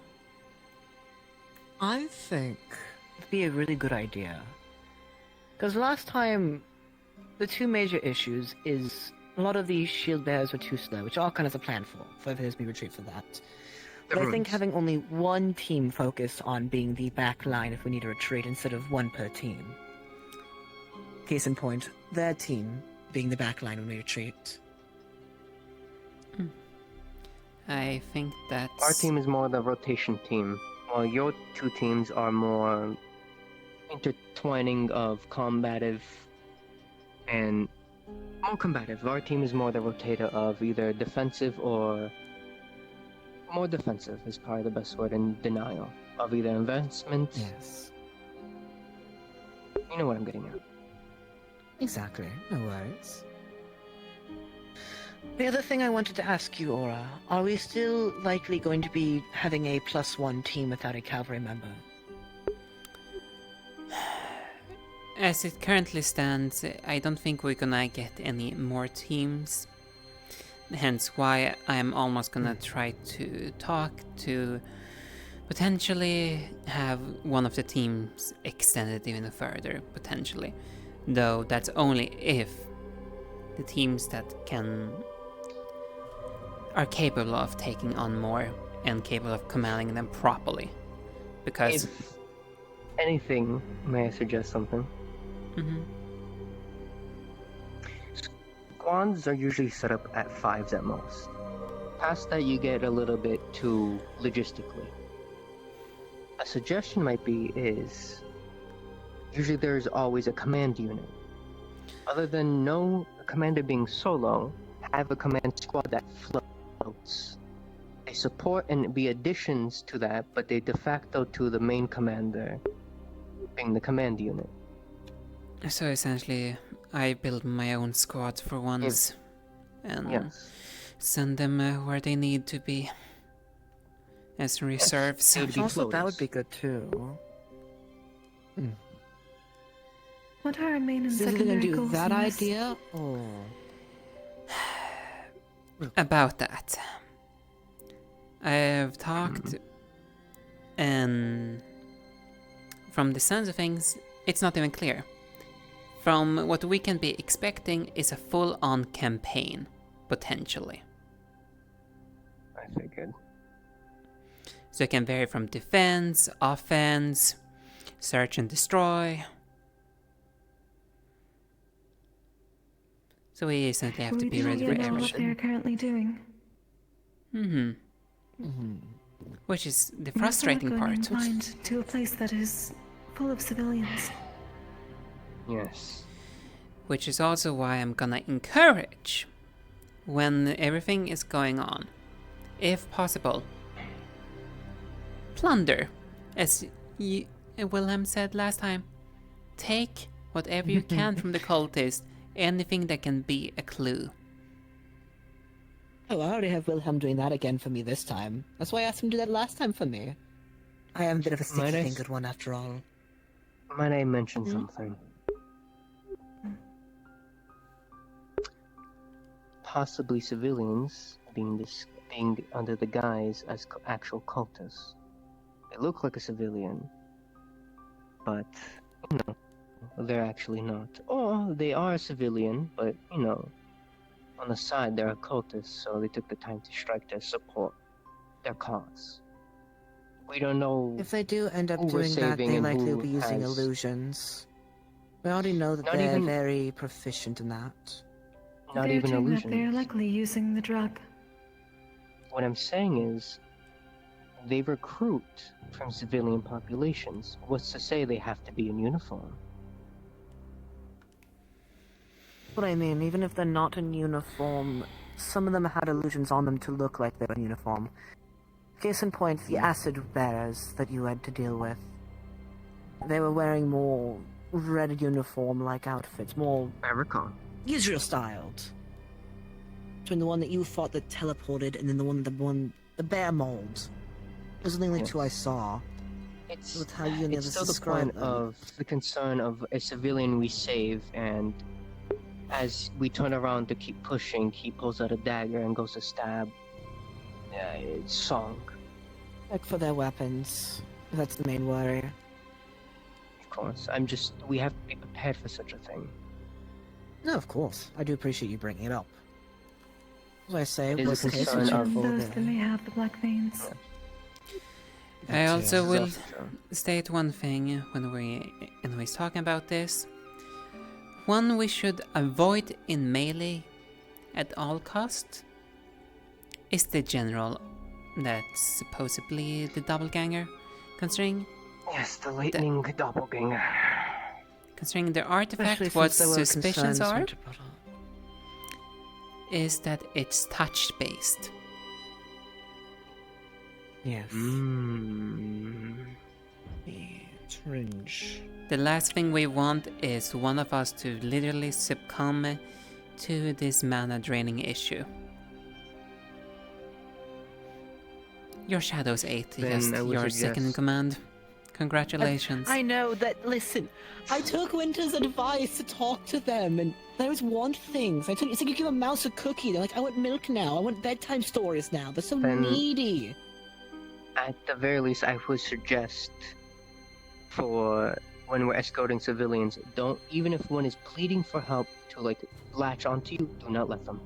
S12: I think it'd be a really good idea. Because last time, the two major issues is a lot of the shield bearers were too slow, which all kind of a plan for there's be retreat for that. But I think having only one team focus on being the back line if we need a retreat instead of one per team. Case in point, their team being the back line when we retreat.
S1: I think that's...
S10: Our team is more the rotation team, while your two teams are more intertwining of combative and more combative. Our team is more the rotator of either defensive or more defensive is probably the best word, in denial of either advancement.
S12: Yes.
S10: You know what I'm getting at.
S12: Exactly, no worries. The other thing I wanted to ask you, Aura, are we still likely going to be having a +1 team without a cavalry member?
S1: As it currently stands, I don't think we're gonna get any more teams. Hence why I'm almost gonna try to talk to potentially have one of the teams extended even further, potentially. Though that's only if the teams that are capable of taking on more and capable of commanding them properly. Because...
S10: If anything, may I suggest something? Squads are usually set up at 5s at most. Past that, you get a little bit too logistically. A suggestion might be is usually there's always a command unit. Other than no commander being solo, have a command squad that floats. They support and be additions to that, but they de facto to the main commander being the command unit.
S1: So essentially, I build my own squad for once, and send them where they need to be, as reserves.
S12: Also, that would be good too.
S2: What are our main and
S12: Is it gonna
S2: secondary
S12: do
S2: goals
S12: that
S2: in this?
S12: idea, or
S1: about that. I've talked, and from the sounds of things, it's not even clear. From what we can be expecting is a full-on campaign, potentially.
S10: I figured.
S1: So it can vary from defense, offense, search and destroy. So we essentially have to be ready for
S2: know what
S1: everything.
S2: they're currently doing.
S1: Which is the
S2: We're
S1: frustrating
S2: not going
S1: part.
S2: blind to a place that is full of civilians.
S10: Yes.
S1: Which is also why I'm gonna encourage, when everything is going on, if possible, plunder, as Wilhelm said last time. Take whatever you can from the cultists, anything that can be a clue.
S12: Oh, I already have Wilhelm doing that again for me this time. That's why I asked him to do that last time for me. I am a bit of a sticky-fingered one after all.
S10: Might I mention something? Possibly civilians being under the guise as actual cultists. They look like a civilian, but they're actually not. Or they are a civilian, but on the side they're a cultist, so they took the time to strike to support their cause. We don't know.
S12: If they do end up
S10: who we're
S12: doing that,
S10: saving
S12: they
S10: and
S12: likely
S10: who
S12: will be using
S10: has-
S12: illusions. We already know that
S10: Not
S12: they're
S10: even-
S12: very proficient in that.
S10: Not
S2: They're
S10: even
S2: doing that,
S10: illusions.
S2: they're likely using the drug.
S10: What I'm saying is, they recruit from civilian populations. What's to say they have to be in uniform?
S12: What I mean, even if they're not in uniform, some of them had illusions on them to look like they were in uniform. Case in point, the acid bearers that you had to deal with. They were wearing more red uniform-like outfits, more Israel-styled. Between the one that you fought that teleported and then the bear mold. Those are the only two I saw. With how you and the
S10: It's
S12: others
S10: still the
S12: describe
S10: point
S12: them.
S10: of the concern of a civilian we save, and as we turn around to keep pushing, he pulls out a dagger and goes to stab Song.
S12: Check for their weapons. That's the main worry.
S10: Of course, we have to be prepared for such a thing.
S12: No, of course. I do appreciate you bringing it up. As I say,
S10: It is
S12: worst
S10: a
S12: case,
S10: concern
S12: we check
S10: of-
S12: for
S2: Those
S12: the-
S2: that may have the black veins.
S1: I also will
S10: That's true.
S1: state one thing when we're talking about this. One we should avoid in melee at all cost is the general that's supposedly the doppelganger, considering
S10: Yes, the lightning doppelganger.
S1: Considering the artifact,
S12: Especially
S1: what
S12: since there were
S1: suspicions
S12: concerns
S1: are
S12: when it brought up.
S1: is that it's touch-based.
S12: Yes.
S1: Cringe. The last thing we want is one of us to literally succumb to this mana draining issue. Your Shadow's 8,
S10: Then
S1: just
S10: I would
S1: your
S10: suggest-
S1: second in command. Congratulations.
S12: I know that. Listen, I took Winter's advice to talk to them, and they always want things. It's like you give a mouse a cookie. They're like, I want milk now. I want bedtime stories now. They're so
S10: Then-
S12: needy.
S10: At the very least, I would suggest for when we're escorting civilians, even if one is pleading for help to latch onto you, do not let them.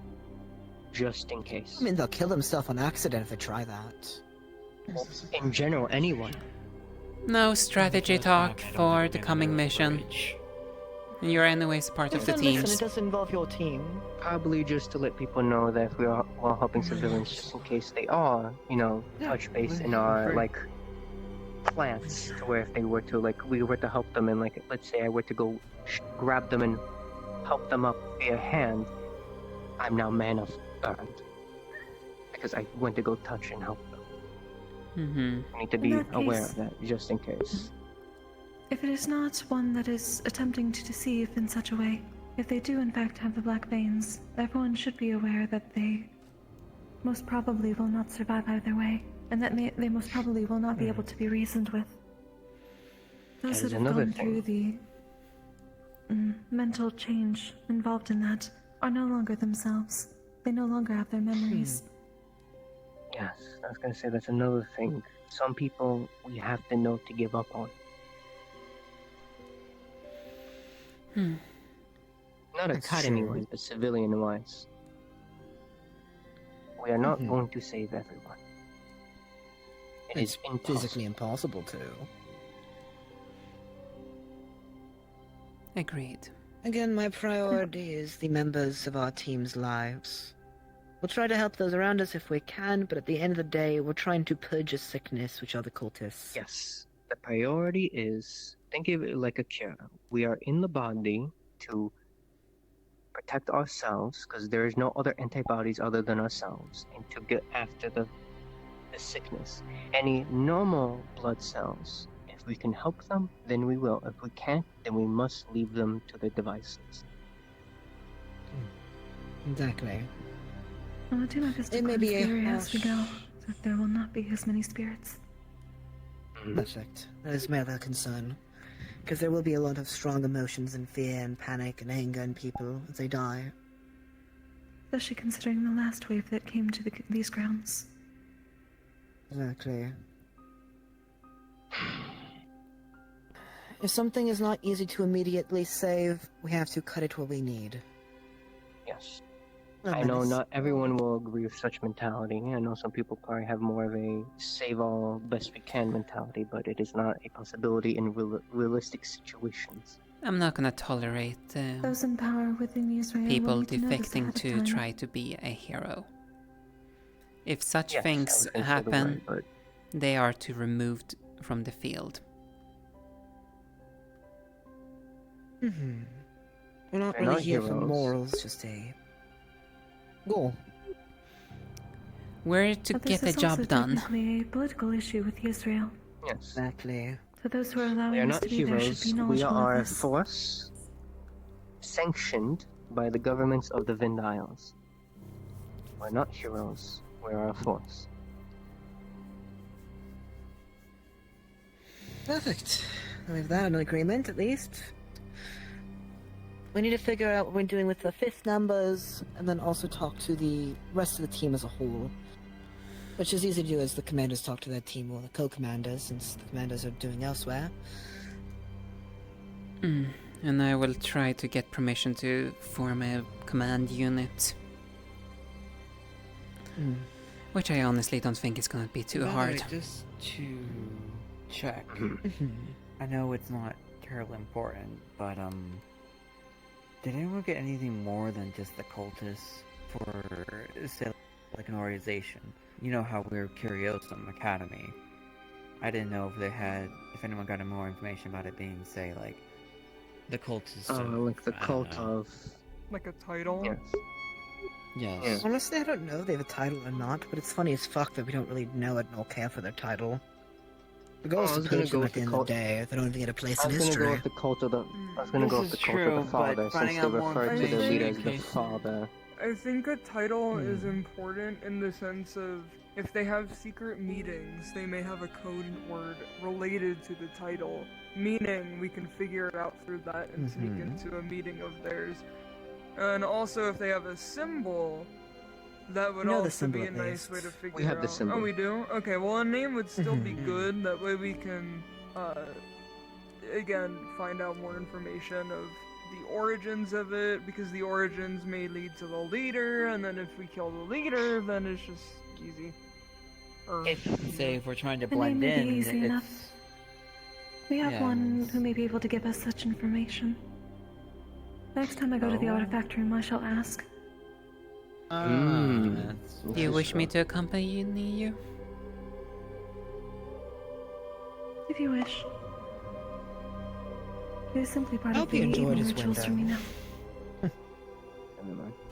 S10: Just in case.
S12: I mean, they'll kill themselves on accident if they try that.
S10: In general, anyone.
S1: No strategy talk for the coming mission. You're anyways part of the
S12: Listen,
S1: teams.
S12: it does involve your team.
S10: Probably just to let people know that if we are while helping civilians, just in case they are, touch base in our plants, to where if they were to we were to help them, and let's say I were to go grab them and help them up via hand, I'm now man of earned because I went to go touch and help them. I need to be
S2: In that
S10: aware
S2: case-
S10: of that just in case.
S2: If it is not one that is attempting to deceive in such a way, if they do in fact have the black veins, everyone should be aware that they most probably will not survive either way, and that they most probably will not be able to be reasoned with. Those
S10: That is
S2: that have
S10: another
S2: gone through the mental change involved in that are no longer themselves. They no longer have their memories.
S10: Yes, I was gonna say that's another thing. Some people we have to know to give up on. Not academy-wise, but civilian-wise. We are not going to save everyone.
S12: It's physically impossible to.
S1: Agreed.
S12: Again, my priority is the members of our team's lives. We'll try to help those around us if we can, but at the end of the day, we're trying to purge a sickness, which are the cultists.
S10: Yes, the priority is, think of it like a cure. We are in the body to protect ourselves, because there is no other antibodies other than ourselves, and to get after the sickness. Any normal blood cells, if we can help them, then we will. If we can't, then we must leave them to their devices.
S12: Exactly.
S2: I'll do my best to cleanse the area as we go, so that there will not be as many spirits.
S12: Perfect. That is my other concern. Because there will be a lot of strong emotions and fear and panic and anger in people as they die.
S2: Especially considering the last wave that came to these grounds.
S12: Exactly. If something is not easy to immediately save, we have to cut it where we need.
S10: Yes. I know not everyone will agree with such mentality. I know some people probably have more of a save all best we can mentality, but it is not a possibility in realistic situations.
S1: I'm not gonna tolerate
S2: those in power within Israel
S1: people
S2: will need to
S1: defecting to
S2: time.
S1: try to be a hero. If such
S10: Yes,
S1: things
S10: I was gonna say the
S1: happen,
S10: word,
S1: they are to removed from the field.
S12: We're not
S10: They're
S12: really
S10: not
S12: here for
S10: heroes.
S12: morals, just a goal.
S1: We're to
S2: But
S1: get the
S2: this is
S1: job
S2: also
S1: done.
S2: technically a political issue with Israel.
S10: Yes.
S12: Exactly.
S2: So those who are
S10: We
S2: allowing
S10: are
S2: us
S10: not
S2: to be there should
S10: heroes.
S2: be
S10: We
S2: knowledgeable
S10: are
S2: of
S10: a
S2: this.
S10: force sanctioned by the governments of the Vind Isles. We're not heroes. We're a force.
S12: Perfect. With that an agreement, at least. We need to figure out what we're doing with the fifth numbers, and then also talk to the rest of the team as a whole. Which is easy to do as the commanders talk to their team, or the co-commanders, since the commanders are doing elsewhere.
S1: And I will try to get permission to form a command unit. Which I honestly don't think is gonna be too
S18: By the
S1: hard.
S18: way, just to check. I know it's not terribly important, but did anyone get anything more than just the cultists for, say, like an organization? You know how we're Curiosum Academy. I didn't know if anyone got more information about it being, say, like, the cultists
S10: Like the cult of...
S8: Like a title?
S10: Yes.
S18: Yes.
S12: Honestly, I don't know if they have a title or not, but it's funny as fuck that we don't really know it nor care for their title. The goal is to purge them at the end of the day if they don't even get a place in
S10: I was
S12: history.
S10: gonna go with the cult of the... I was gonna go with the cult of the father, since they refer to the leader as the father.
S8: I think a title is important in the sense of if they have secret meetings, they may have a code word related to the title, meaning we can figure it out through that and sneak into a meeting of theirs. And also if they have a symbol, that would also be a nice way to figure out.
S10: We have the symbol.
S8: Oh, we do? Okay, well a name would still be good, that way we can, again, find out more information of the origins of it, because the origins may lead to the leader, and then if we kill the leader, then it's just easy.
S18: If we're trying to
S2: The
S18: blend
S2: name may be
S18: in,
S2: easy enough. We have
S18: yeah,
S2: one who may be able to give us such information. Next time I go to the artifact room, I shall ask.
S1: Do you wish me to accompany you?
S2: If you wish. It is simply part
S12: Hope
S2: of the
S12: you enjoyed
S2: evening
S12: his
S2: rituals for me now.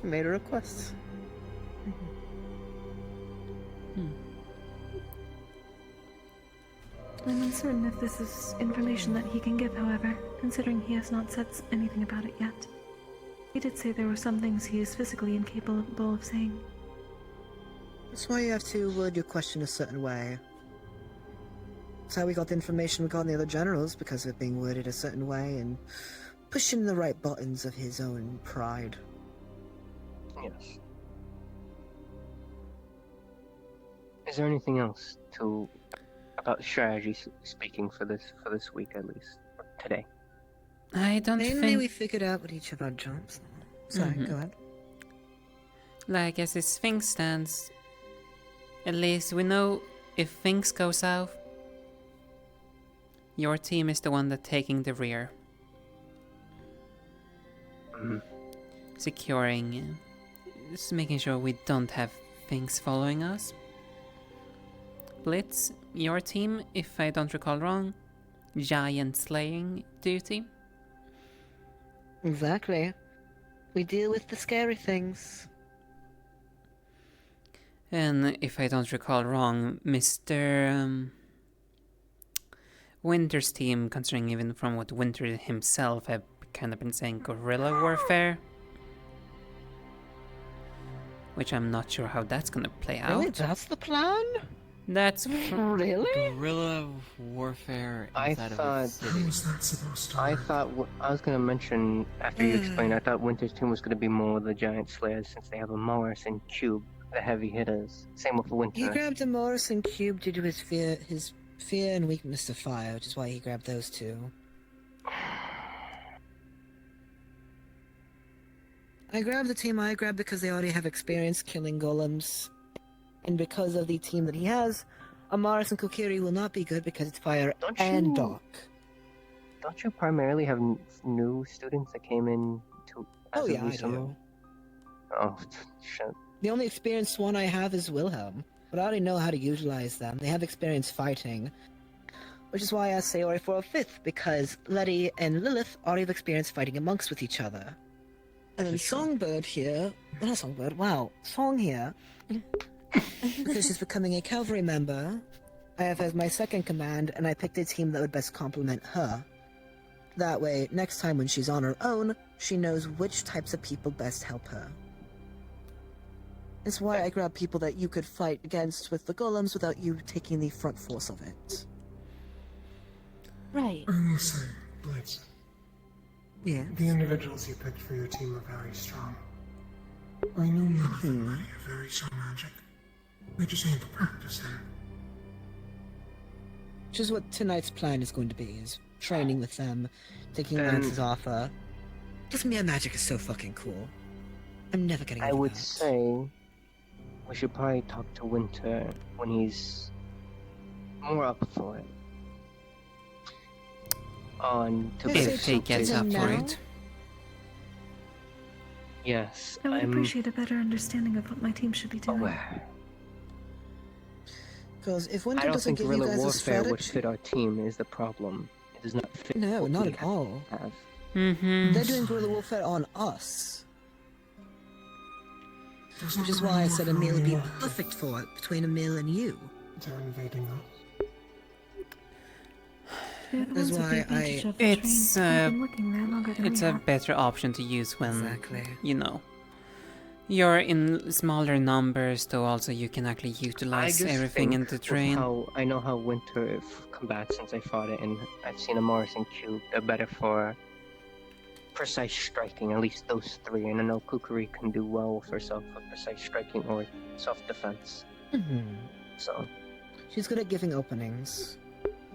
S12: Made a request.
S2: I'm uncertain if this is information that he can give, however, considering he has not said anything about it yet. He did say there were some things he is physically incapable of saying.
S12: That's why you have to word your question a certain way. That's how we got the information we got in the other generals, because of it being worded a certain way and pushing the right buttons of his own pride.
S10: Yes. Is there anything else about strategy speaking for this week at least today?
S1: I don't
S12: Mainly
S1: think.
S12: we figured out what each of our jobs are. Sorry, go ahead.
S1: Like, as this thing stands, at least we know if things go south, your team is the one that's taking the rear. Securing, just making sure we don't have things following us. Blitz, your team, if I don't recall wrong, giant slaying duty.
S12: Exactly. We deal with the scary things.
S1: And if I don't recall wrong, Mr. Winter's team, considering even from what Winter himself have kind of been saying, guerrilla warfare. Which I'm not sure how that's gonna play out.
S12: Really? That's the plan?
S1: That's
S12: really
S18: guerrilla warfare inside of a city.
S21: How
S18: was
S21: that supposed to work? I was gonna mention after you explained. I thought Winter's team was gonna be more of the giant slayers since they have a Morris and Cube, the heavy hitters. Same with Winter.
S12: He grabbed a Morrison cube due to his fear and weakness to fire, which is why he grabbed those two. I grabbed the team I grabbed because they already have experience killing golems. And because of the team that he has, Amaris and Kokiri will not be good because it's fire and dark.
S10: Don't you primarily have new students that came in to?
S12: Oh yeah, I do.
S10: Oh shit.
S12: The only experienced one I have is Wilhelm, but I already know how to utilize them. They have experience fighting, which is why I asked Sayori for a fifth, because Letty and Lilith already have experience fighting amongst with each other. And then Songbird here, not Songbird, wow, Song here, because she's becoming a cavalry member, I have as my second command, and I picked a team that would best complement her. That way, next time when she's on her own, she knows which types of people best help her. It's why I grabbed people that you could fight against with the golems without you taking the front force of it.
S2: Right.
S11: I will say, Blitz.
S12: Yeah.
S11: The individuals you picked for your team are very strong. I know none of them really have very strong magic. They just need to practice it.
S12: Which is what tonight's plan is going to be, is training with them, taking lances off her. Just mere magic is so fucking cool. I'm never getting over
S10: I would
S12: that.
S10: say we should probably talk to Winter when he's more up for it.
S1: If he gets up for it.
S10: Yes,
S2: I would appreciate a better understanding of what my team should be doing.
S12: Because if
S10: I
S12: Winter
S10: don't
S12: doesn't
S10: think
S12: give you
S10: guerrilla
S12: guys a
S10: warfare
S12: strategy...
S10: would fit our team is the problem. It does not fit.
S12: No,
S10: what
S12: not
S10: we
S12: at all.
S10: have.
S12: They're doing guerrilla warfare on us. Which is why I said Emil would be perfect for it, between Emil and you.
S11: They're invading us.
S12: That's why
S1: It's a better option to use when you know you're in smaller numbers, though also you can actually utilize everything in the train.
S10: I know how Winter combats since I fought it, and I've seen a Morrison Cube. They're better for precise striking, at least those three. And I know Kukuri can do well for herself for precise striking or self-defense. So
S12: she's good at giving openings.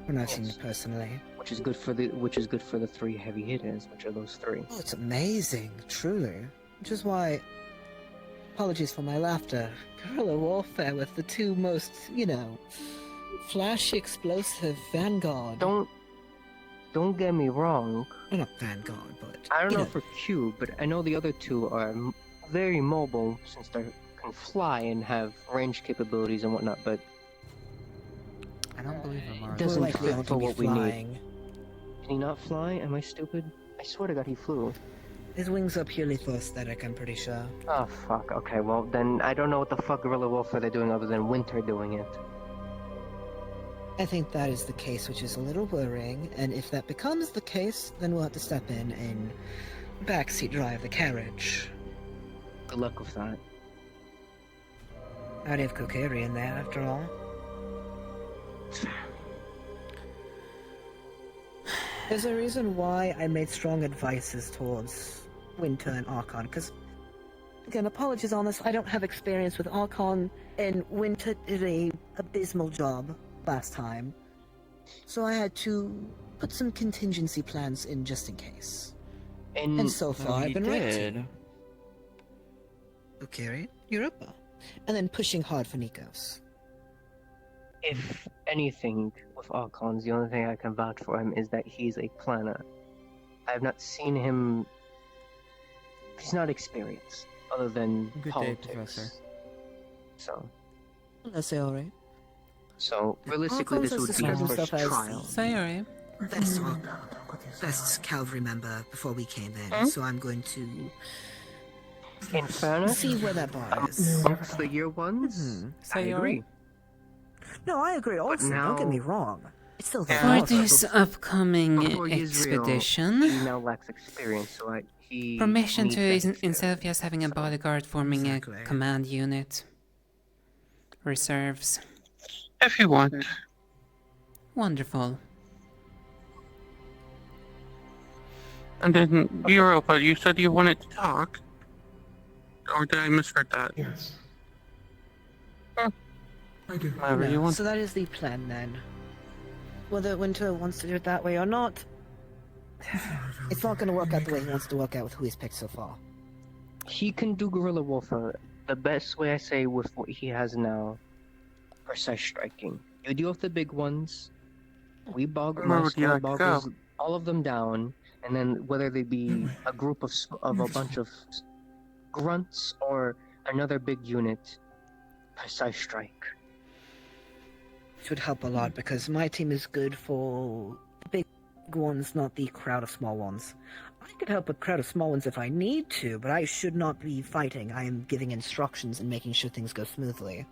S12: When I've seen it personally.
S10: Which is good for the three heavy hitters, which are those three.
S12: Oh, it's amazing, truly. Which is why, apologies for my laughter, guerrilla warfare with the two most, flashy, explosive Vanguard.
S10: Don't get me wrong.
S12: Well, not Vanguard, but
S10: I don't know for Q, but I know the other two are very mobile since they can fly and have range capabilities and whatnot, but
S18: I don't believe
S10: it doesn't fit for what we need. Can he not fly? Am I stupid? I swear to God he flew.
S12: His wings are purely for aesthetic, I'm pretty sure.
S10: Oh fuck, okay, well then I don't know what the fuck guerrilla warfare they're doing other than Winter doing it.
S12: I think that is the case, which is a little worrying, and if that becomes the case, then we'll have to step in and backseat drive the carriage.
S10: Good luck with that.
S12: I already have Kokiri in there, after all. There's a reason why I made strong advices towards Winter and Archon, because Again, apologies on this. I don't have experience with Archon, and Winter did a abysmal job last time. So I had to put some contingency plans in just in case. And so far, I've been right. Okay, Europa. And then pushing hard for Nikos.
S10: If anything with Archons, the only thing I can vouch for him is that he's a planner. I have not seen him. He's not experienced, other than
S18: Good
S10: politics.
S18: day, Professor.
S10: So.
S12: That's alright.
S10: So realistically, this would be his first trial.
S1: Sayori.
S12: Best cavalry member before we came in, so I'm going to.
S10: In fairness,
S12: see where that bar is.
S10: Amongst the year ones, I agree.
S12: No, I agree also, don't get me wrong. It's still
S1: For this upcoming
S10: Before Israel,
S1: expedition,
S10: he now lacks experience, so he
S1: permission
S10: needs
S1: to,
S10: that
S1: instead of just having a bodyguard, forming a command unit. Reserves.
S15: If you want.
S1: Wonderful.
S15: And then, Europa, you said you wanted to talk? Or did I misheard that?
S11: Yes.
S15: Huh.
S11: I do.
S15: Whatever you want.
S12: So that is the plan then. Whether Winter wants to do it that way or not, it's not going to work out the way he wants to work out with who he's picked so far.
S10: He can do guerrilla warfare. The best way I say with what he has now, precise striking. You deal with the big ones. We bog boggles all of them down, and then whether they be a group of a bunch of grunts or another big unit, precise strike.
S12: It would help a lot because my team is good for the big ones, not the crowd of small ones. I could help a crowd of small ones if I need to, but I should not be fighting. I am giving instructions and making sure things go smoothly.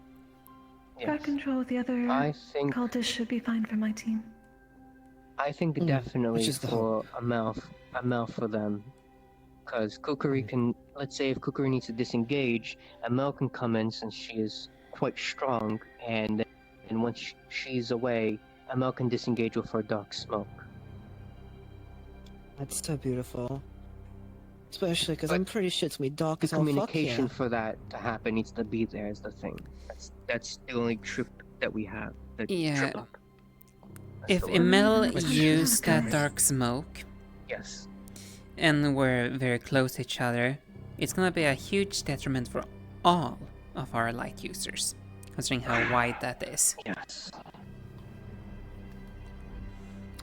S10: Yes.
S2: Got control of the other cultists should be fine for my team.
S10: I think definitely for a mouth for them. Because Kukuri can, let's say if Kukuri needs to disengage, Amel can come in since she is quite strong, and once she's away, Amel can disengage with her dark smoke.
S12: That's so beautiful. Especially because I'm pretty sure it's me dark as
S10: The
S12: all fuck
S10: communication
S12: here.
S10: for that to happen needs to be there is the thing. That's the only trip that we have.
S1: Yeah. If Emil used that dark smoke,
S10: yes,
S1: and we're very close to each other, it's gonna be a huge detriment for all of our light users, considering how wide that is.
S10: Yes.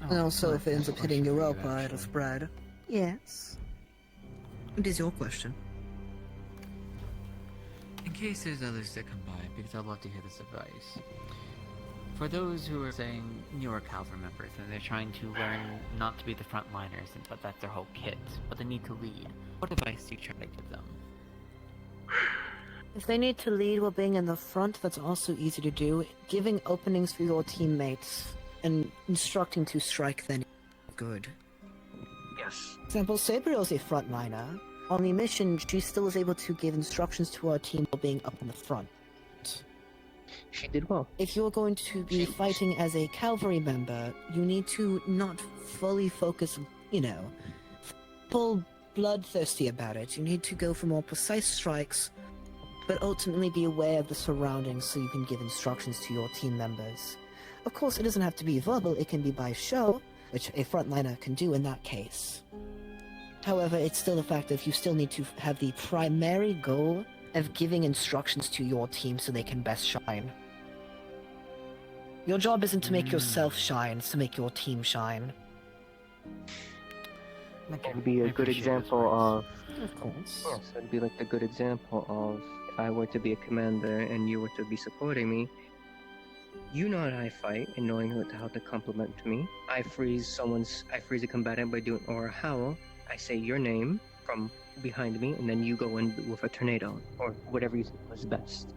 S12: And also, if it ends up hitting Europa, it'll spread. Yes. What is your question?
S18: In case there's others that come by, because I'd love to hear this advice. For those who are saying newer cavalry members and they're trying to learn not to be the frontliners, but that's their whole kit, but they need to lead, what advice do you try to give them?
S12: If they need to lead while being in the front, that's also easy to do. Giving openings for your teammates and instructing to strike then good.
S10: Yes.
S12: For example, Sabriel's a frontliner. On the mission, she still is able to give instructions to our team while being up in the front.
S10: She did well.
S12: If you're going to be fighting as a cavalry member, you need to not fully focus, full bloodthirsty about it. You need to go for more precise strikes, but ultimately be aware of the surroundings so you can give instructions to your team members. Of course, it doesn't have to be verbal, it can be by show, which a frontliner can do in that case. However, it's still a fact that you still need to have the primary goal of giving instructions to your team so they can best shine. Your job isn't to make yourself shine, it's to make your team shine.
S10: It would be a good example of...
S12: Of course.
S10: Yes, it'd be like a good example of if I were to be a commander and you were to be supporting me, you know how I fight and knowing how to compliment me. I freeze a combatant by doing or a howl. I say your name from behind me, and then you go in with a tornado or whatever you think was best.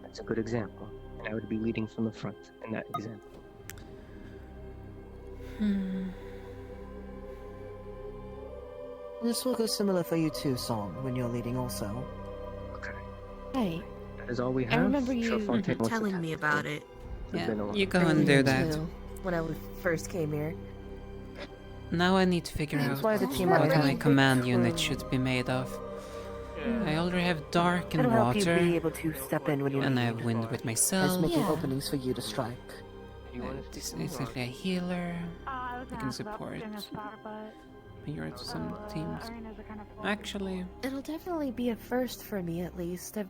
S10: That's a good example, and I would be leading from the front in that example.
S12: This will go similar for you too, Song, when you're leading also.
S10: Okay.
S16: Hey.
S10: That is all we have.
S16: I remember you
S10: Fontaine
S16: telling me about it.
S1: Yeah, you go and do that.
S16: When I first came here.
S1: Now I need to figure out
S12: why the team
S1: what
S12: might
S1: my
S12: have
S1: command unit should be made of. I already have dark and
S12: It'll help you
S1: water,
S12: be able to step in when you
S1: and I
S12: need.
S1: have wind with
S12: As
S1: myself.
S12: making openings for you to strike.
S1: This is simply a healer. I can support your some teams. Actually,
S16: It'll definitely be a first for me, at least. I've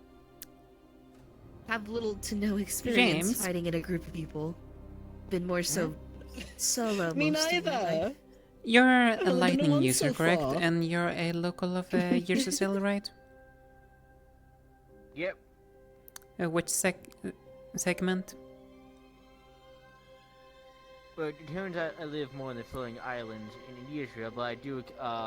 S16: have little to no experience
S1: James?
S16: fighting in a group of people. Been more so solo.
S12: Me
S16: most of my
S12: neither.
S16: life.
S1: you're a
S12: been
S1: lightning
S12: along
S1: user,
S12: so
S1: correct?
S12: far.
S1: And you're a local of Yersusil, right?
S23: Yep.
S1: Which segment?
S23: But it turns out I live more in the floating islands in Israel, but I do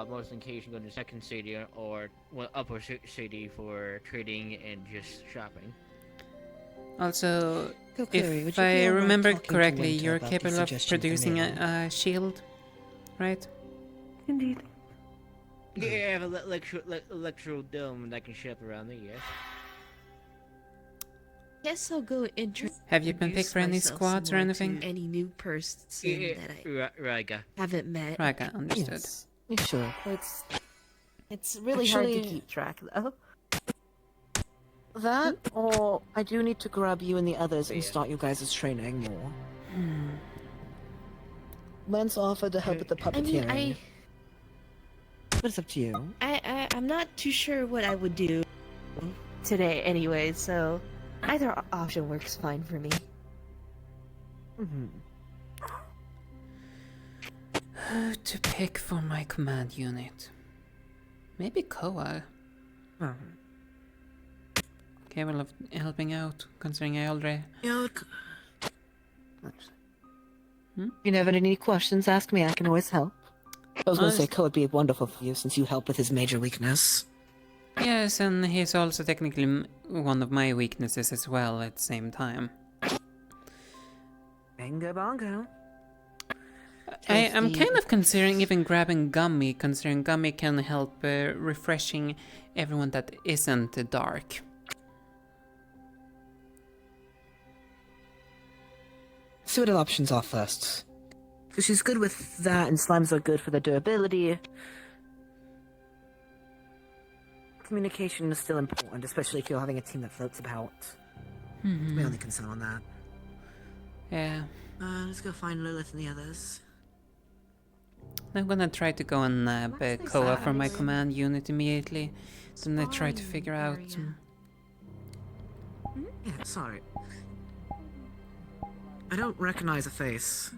S23: most occasionally go to the second city or upper city for trading and just shopping.
S1: Also,
S16: Kokiri, would
S1: if
S16: you be
S1: I
S16: alright
S1: remember
S16: talking to
S1: correctly,
S16: Winter
S1: you're
S16: about the
S1: capable of
S16: suggestion for
S1: producing
S16: naming?
S1: a shield, right?
S2: Indeed.
S23: Yeah, I have an electro dome that can ship around the year.
S16: Guess I'll go
S1: Have you been picked for any
S16: myself
S1: squads or
S16: some more
S1: anything?
S16: to any new person that I
S23: Raga.
S16: haven't met.
S1: Raga, understood.
S12: Yes. Sure.
S16: It's really hard to
S12: Actually-
S16: keep track, though.
S12: That, or I do need to grab you and the others and start you guys' training more. Lance offered to help with the
S16: I mean,
S12: puppeteering. But it's up to you.
S16: I'm not too sure what I would do today anyway, so either option works fine for me.
S1: Who to pick for my command unit? Maybe Koa. Capable of helping out, considering I already...
S12: If you never had any questions, ask me. I can always help. I was going to say Ko would be wonderful for you since you help with his major weakness.
S1: Yes, and he's also technically one of my weaknesses as well at the same time.
S12: Bingo bongo.
S1: I am kind of considering even grabbing Gummy, considering Gummy can help refreshing everyone that isn't dark.
S12: See what the options are first. Because she's good with that, and slimes are good for their durability. Communication is still important, especially if you're having a team that floats about. My only concern on that.
S1: Yeah.
S12: Let's go find Lilith and the others.
S1: I'm gonna try to go and nab Koa for my command unit immediately. Then I try to figure out...
S12: Yeah, sorry. I don't recognize a face.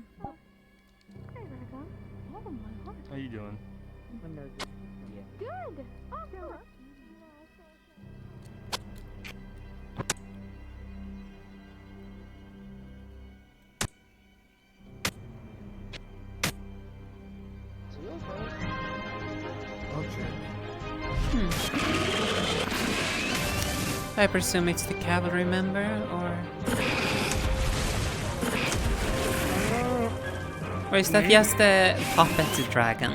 S13: How you doing?
S7: Good.
S1: I presume it's the cavalry member, or... Or is that just a puppet dragon?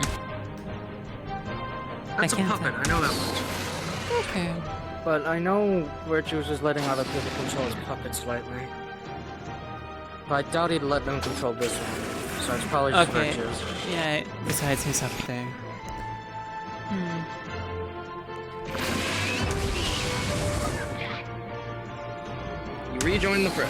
S23: That's a
S1: can't
S23: puppet, I know that much.
S1: Okay.
S23: But I know Virtues is letting other people control his puppets lately. But I doubt he'd let them control this one. So it's probably just
S1: Okay.
S23: Virtues.
S1: Yeah, besides he's up there.
S23: You rejoin the fray.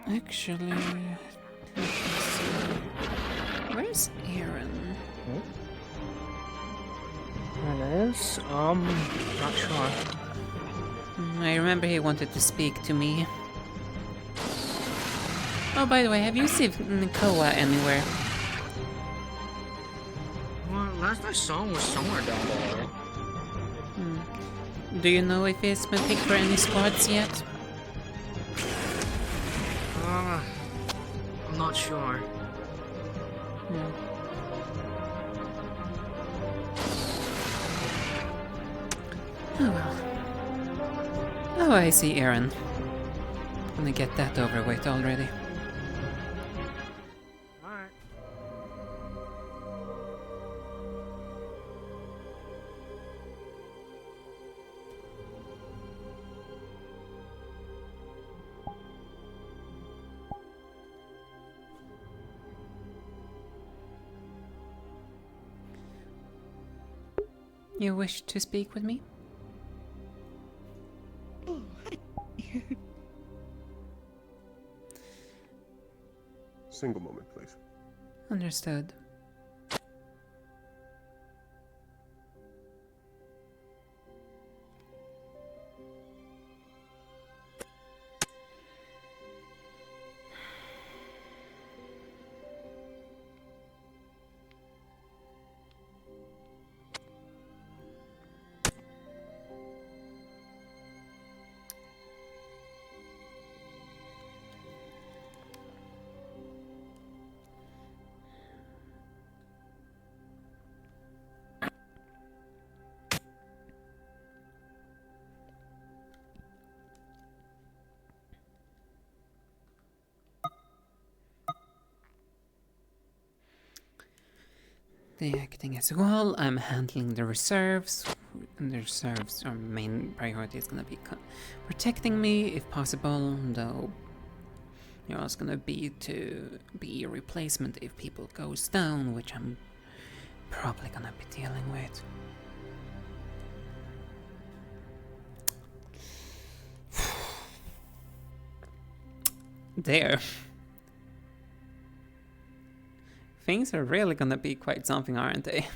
S1: Actually... Where's Aaron?
S23: That is, not sure.
S1: I remember he wanted to speak to me. Oh, by the way, have you seen Koa anywhere?
S23: Well, last I saw him was somewhere down there.
S1: Do you know if he's been picked for any squads yet?
S23: I'm not sure.
S1: Oh well. Oh, I see, Aaron. Gonna get that over with already.
S23: Alright.
S1: You wish to speak with me?
S4: Single moment, please.
S1: Understood. The acting as well. I'm handling the reserves. And the reserves, our main priority is gonna be protecting me if possible, though you're also gonna be to be a replacement if people goes down, which I'm probably gonna be dealing with. There. Things are really gonna be quite something, aren't they?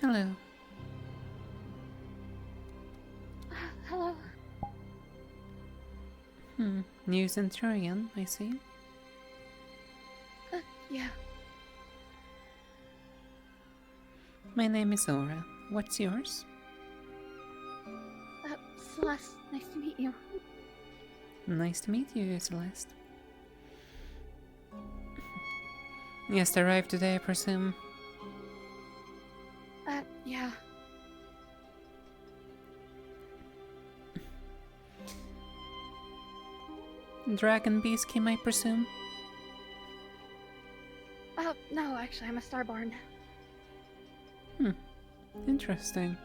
S1: Hello.
S3: Hello.
S1: New Centurion, I see.
S3: Yeah.
S1: My name is Aura. What's yours?
S3: Celeste, nice to meet you.
S1: Nice to meet you, Celeste. Just arrived today, I presume.
S3: Yeah.
S1: Dragon Beast came, I presume?
S3: No, actually, I'm a Starborn.
S1: Interesting.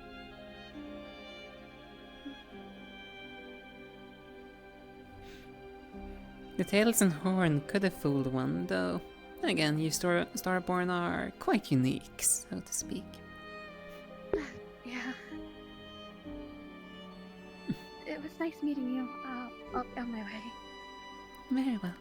S1: The tails and horn could have fooled one, though. Again, you Starborn are quite unique, so to speak.
S3: Yeah. It was nice meeting you. I'll be on my way.
S1: Very well.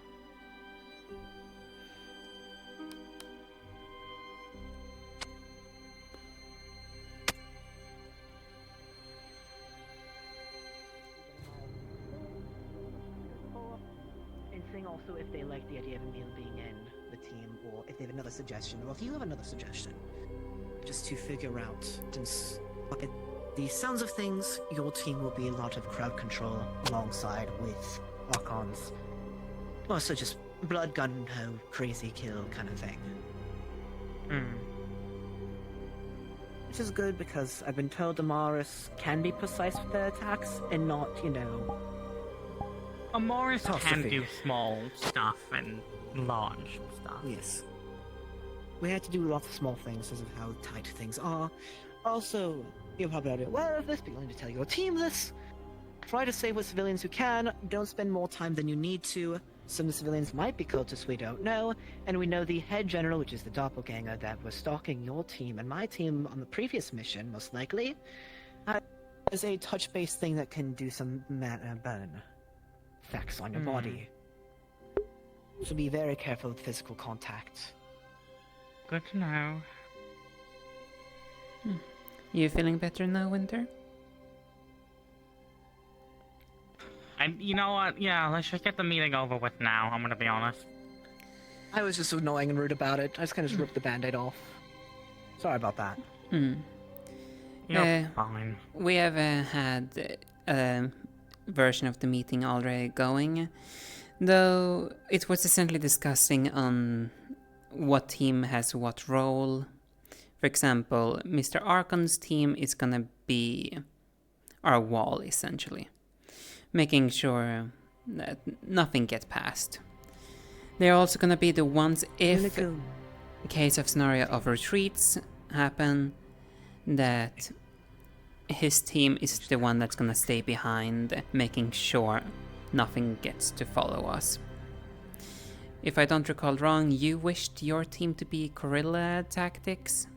S17: And saying also if they like the idea of Emil being in the team, or if they have another suggestion, or if you have another suggestion.
S14: just to figure out, since by the sounds of things, your team will be a lot of crowd control alongside with Archon's. Also just blood gun ho, crazy kill kind of thing. Which is good because I've been told Amaris can be precise with their attacks and not, you know...
S6: Amaris can
S14: Apostrophe.
S6: do small stuff and large stuff.
S14: Yes. We had to do lots of small things because of how tight things are. Also, you're probably already aware of this, but you're going to tell your team this. Try to save with civilians who can. Don't spend more time than you need to. Some of the civilians might be cultists we don't know, and we know the head general, which is the doppelganger that was stalking your team and my team on the previous mission, most likely, has a touch-based thing that can do some burn effects on your body. So be very careful with physical contact.
S6: Good to know.
S1: You feeling better now, Winter?
S6: And you know what? Yeah, let's just get the meeting over with now, I'm gonna be honest.
S14: I was just annoying and rude about it. I just kind of ripped the band-aid off. Sorry about that.
S6: You're fine.
S1: We have had a version of the meeting already going, though it was essentially discussing on what team has what role. For example, Mr. Archon's team is gonna be our wall, essentially, making sure that nothing gets past. They're also gonna be the ones if a case of scenario of retreats happen, that his team is the one that's gonna stay behind, making sure nothing gets to follow us. If I don't recall wrong, you wished your team to be guerrilla tactics?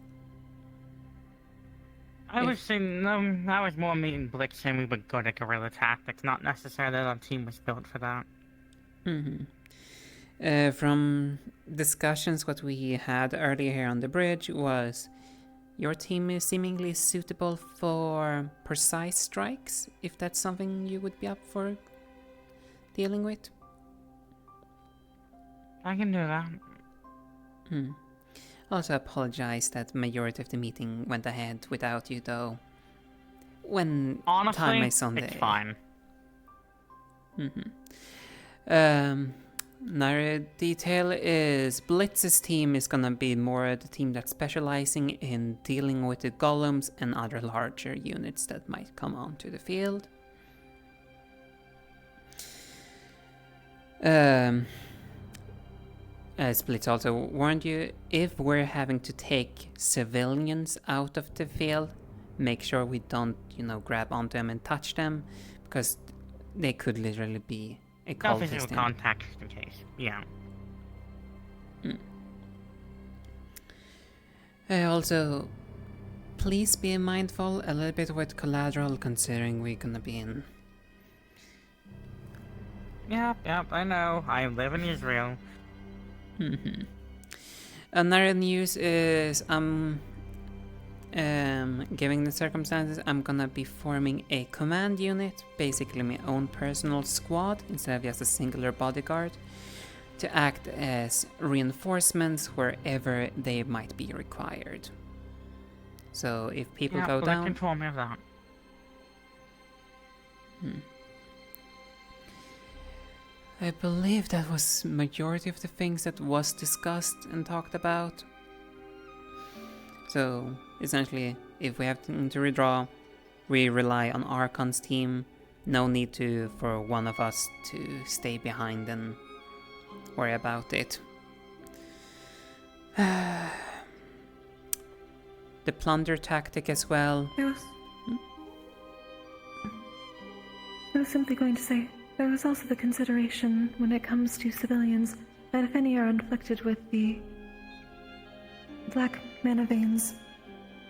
S6: I was saying, that was more me and Blix saying we were good at guerrilla tactics, not necessarily that our team was built for that.
S1: From discussions what we had earlier here on the bridge was your team is seemingly suitable for precise strikes, if that's something you would be up for dealing with.
S6: I can do that.
S1: Also apologize that majority of the meeting went ahead without you, though. When
S6: Honestly,
S1: time is on
S6: it's
S1: the...
S6: fine.
S1: Another detail is Blitz's team is gonna be more the team that's specializing in dealing with the golems and other larger units that might come onto the field. As Blitz also warned you, if we're having to take civilians out of the field, make sure we don't, grab onto them and touch them, because they could literally be a
S6: No
S1: cultist.
S6: physical contact just in case, yeah.
S1: Also, please be mindful a little bit with collateral, considering we're gonna be in...
S6: Yep, I know. I live in Israel.
S1: Another news is given the circumstances, I'm gonna be forming a command unit, basically my own personal squad instead of just a singular bodyguard, to act as reinforcements wherever they might be required. So if people go
S6: Blix
S1: down...
S6: informed me of that.
S1: I believe that was majority of the things that was discussed and talked about. So, essentially, if we have to redraw, we rely on Archon's team. No need for one of us to stay behind and worry about it. The plunder tactic as well.
S2: I was simply going to say, there was also the consideration when it comes to civilians that if any are inflicted with the black mana veins,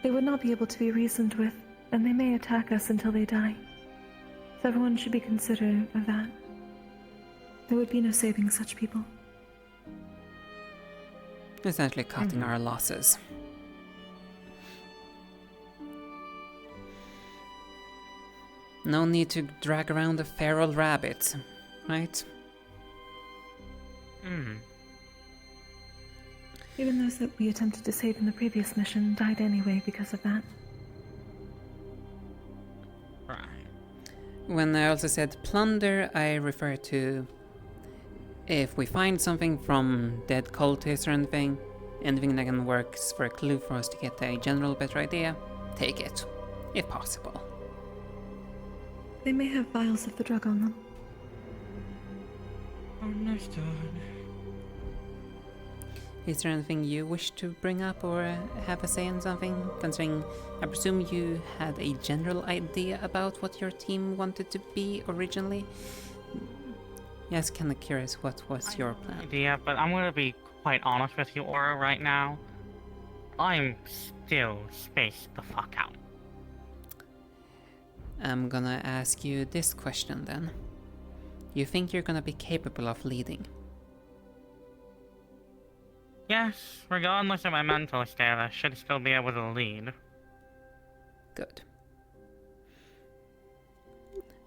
S2: they would not be able to be reasoned with, and they may attack us until they die. So everyone should be considerate of that. There would be no saving such people.
S1: Essentially cutting our losses. No need to drag around a feral rabbit, right?
S2: Even those that we attempted to save in the previous mission died anyway because of that.
S1: Right. When I also said plunder, I refer to if we find something from dead cultists or anything that can work for a clue for us to get a general better idea, take it, if possible.
S2: They may have vials of the drug on them.
S6: Understood.
S1: Is there anything you wish to bring up or have a say in something? Considering, I presume you had a general idea about what your team wanted to be originally. Yes, kind of curious, what was your plan?
S6: Idea, but I'm gonna be quite honest with you, Aura, right now. I'm still spaced the fuck out.
S1: I'm gonna ask you this question then. You think you're gonna be capable of leading?
S6: Yes, regardless of my mental state, I should still be able to lead.
S1: Good.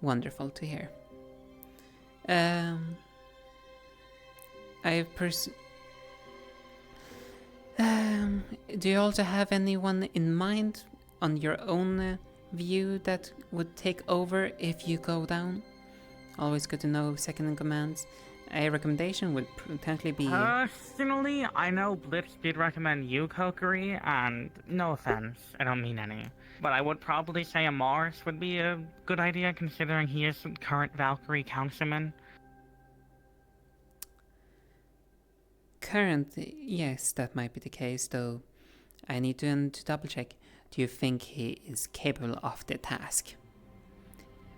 S1: Wonderful to hear. Do you also have anyone in mind on your own view that would take over if you go down? Always good to know second in commands. A recommendation would potentially be...
S6: Personally, I know Blitz did recommend you, Kuragari, and no offense, I don't mean any. But I would probably say Amaris would be a good idea considering he is the current Valkyrie councilman.
S1: Currently, yes, that might be the case, though I need to double check. Do you think he is capable of the task?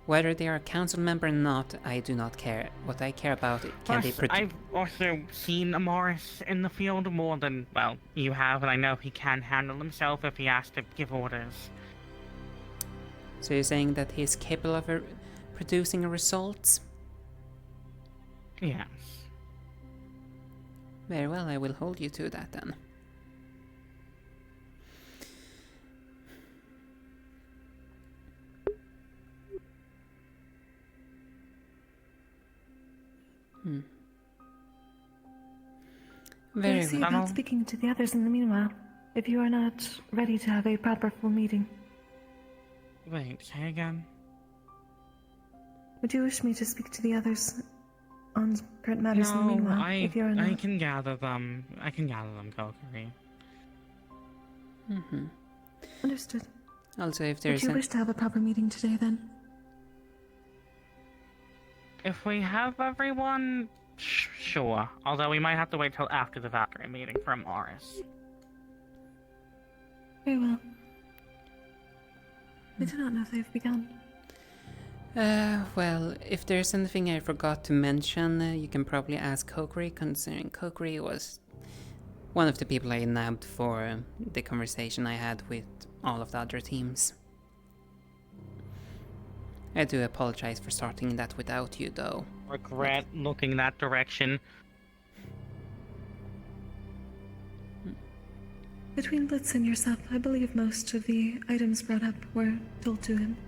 S1: Whether they are a council member or not, I do not care. What I care about is can they
S6: Plus, I've also seen Amaris in the field more than, well, you have, and I know he can handle himself if he has to give orders.
S1: So you're saying that he is capable of producing results?
S6: Yes.
S1: Very well, I will hold you to that then.
S2: We'll see about speaking to the others in the meanwhile, if you are not ready to have a proper full meeting.
S6: Wait, say again?
S2: Would you wish me to speak to the others on current matters in the meanwhile, if you are not?
S6: I can gather them. I can gather them, Kuragari.
S2: Understood.
S1: Also, if there's...
S2: Would you wish to have a proper meeting today, then?
S6: If we have everyone, sure. Although we might have to wait till after the Valkyrie meeting for Amaris.
S2: Very well. I do not know if they've begun.
S1: Well, if there's anything I forgot to mention, you can probably ask Kuragari, considering Kuragari was one of the people I nabbed for the conversation I had with all of the other teams. I do apologize for starting that without you, though.
S6: Regret looking that direction.
S2: Between Blitz and yourself, I believe most of the items brought up were told to him.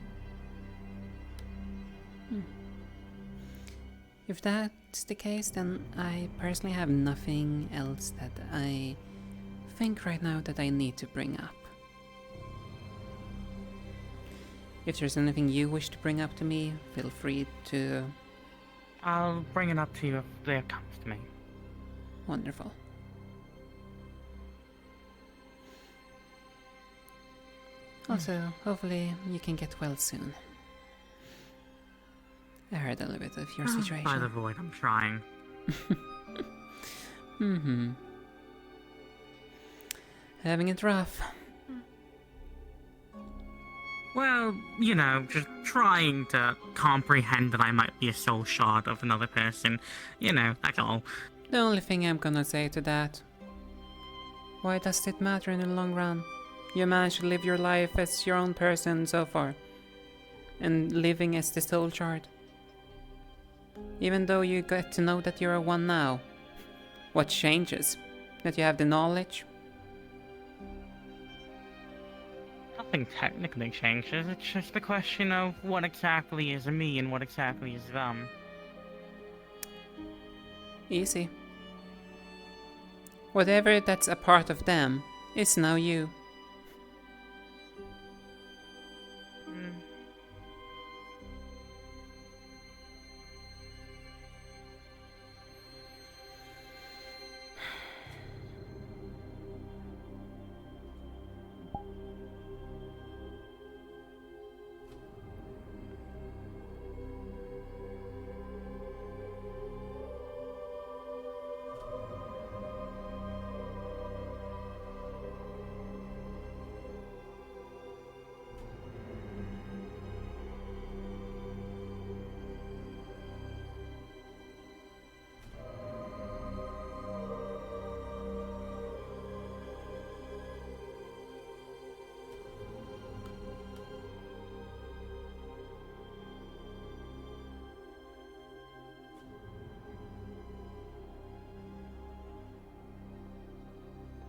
S1: If that's the case, then I personally have nothing else that I think right now that I need to bring up. If there's anything you wish to bring up to me, feel free to...
S6: I'll bring it up to you if it comes to me.
S1: Wonderful. Also, hopefully you can get well soon. I heard a little bit of your situation.
S6: By the void, I'm trying.
S1: Having it rough.
S6: Well, you know, just trying to comprehend that I might be a soul shard of another person. You know, that's all.
S1: The only thing I'm gonna say to that... Why does it matter in the long run? You managed to live your life as your own person so far. And living as the soul shard. Even though you get to know that you're a one now. What changes? That you have the knowledge?
S6: Nothing technically changes, it's just a question of what exactly is me and what exactly is them.
S1: Easy. Whatever that's a part of them is now you.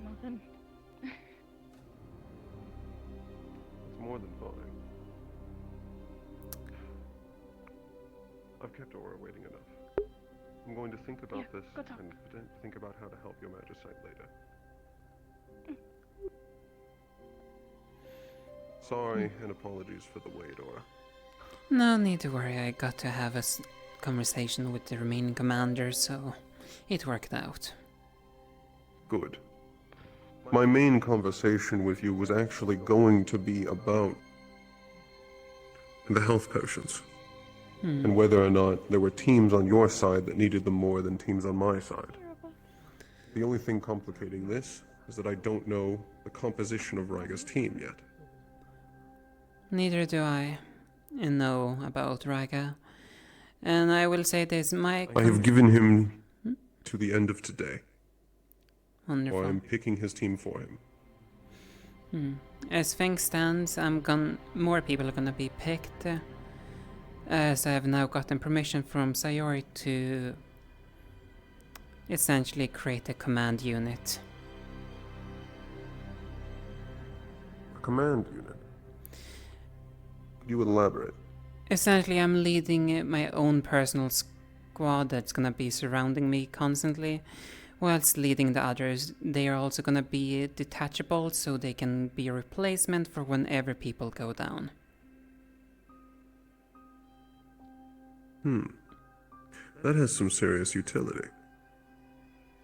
S7: Nothing.
S4: It's more than fine. I've kept Aura waiting enough. I'm going to think about this and think about how to help your Magicite later. Sorry and apologies for the wait, Aura.
S1: No need to worry, I got to have a conversation with the remaining commanders, so it worked out.
S4: Good. My main conversation with you was actually going to be about the health potions. And whether or not there were teams on your side that needed them more than teams on my side. The only thing complicating this is that I don't know the composition of Raiga's team yet.
S1: Neither do I know about Raiga. And I will say this,
S4: I have given him to the end of today.
S1: Wonderful.
S4: Or I'm picking his team for him.
S1: As things stands, more people are gonna be picked. As I have now gotten permission from Sayori to essentially create a command unit.
S4: A command unit? Could you elaborate?
S1: Essentially, I'm leading my own personal squad that's gonna be surrounding me constantly, whilst leading the others. They are also gonna be detachable, so they can be a replacement for whenever people go down.
S4: That has some serious utility.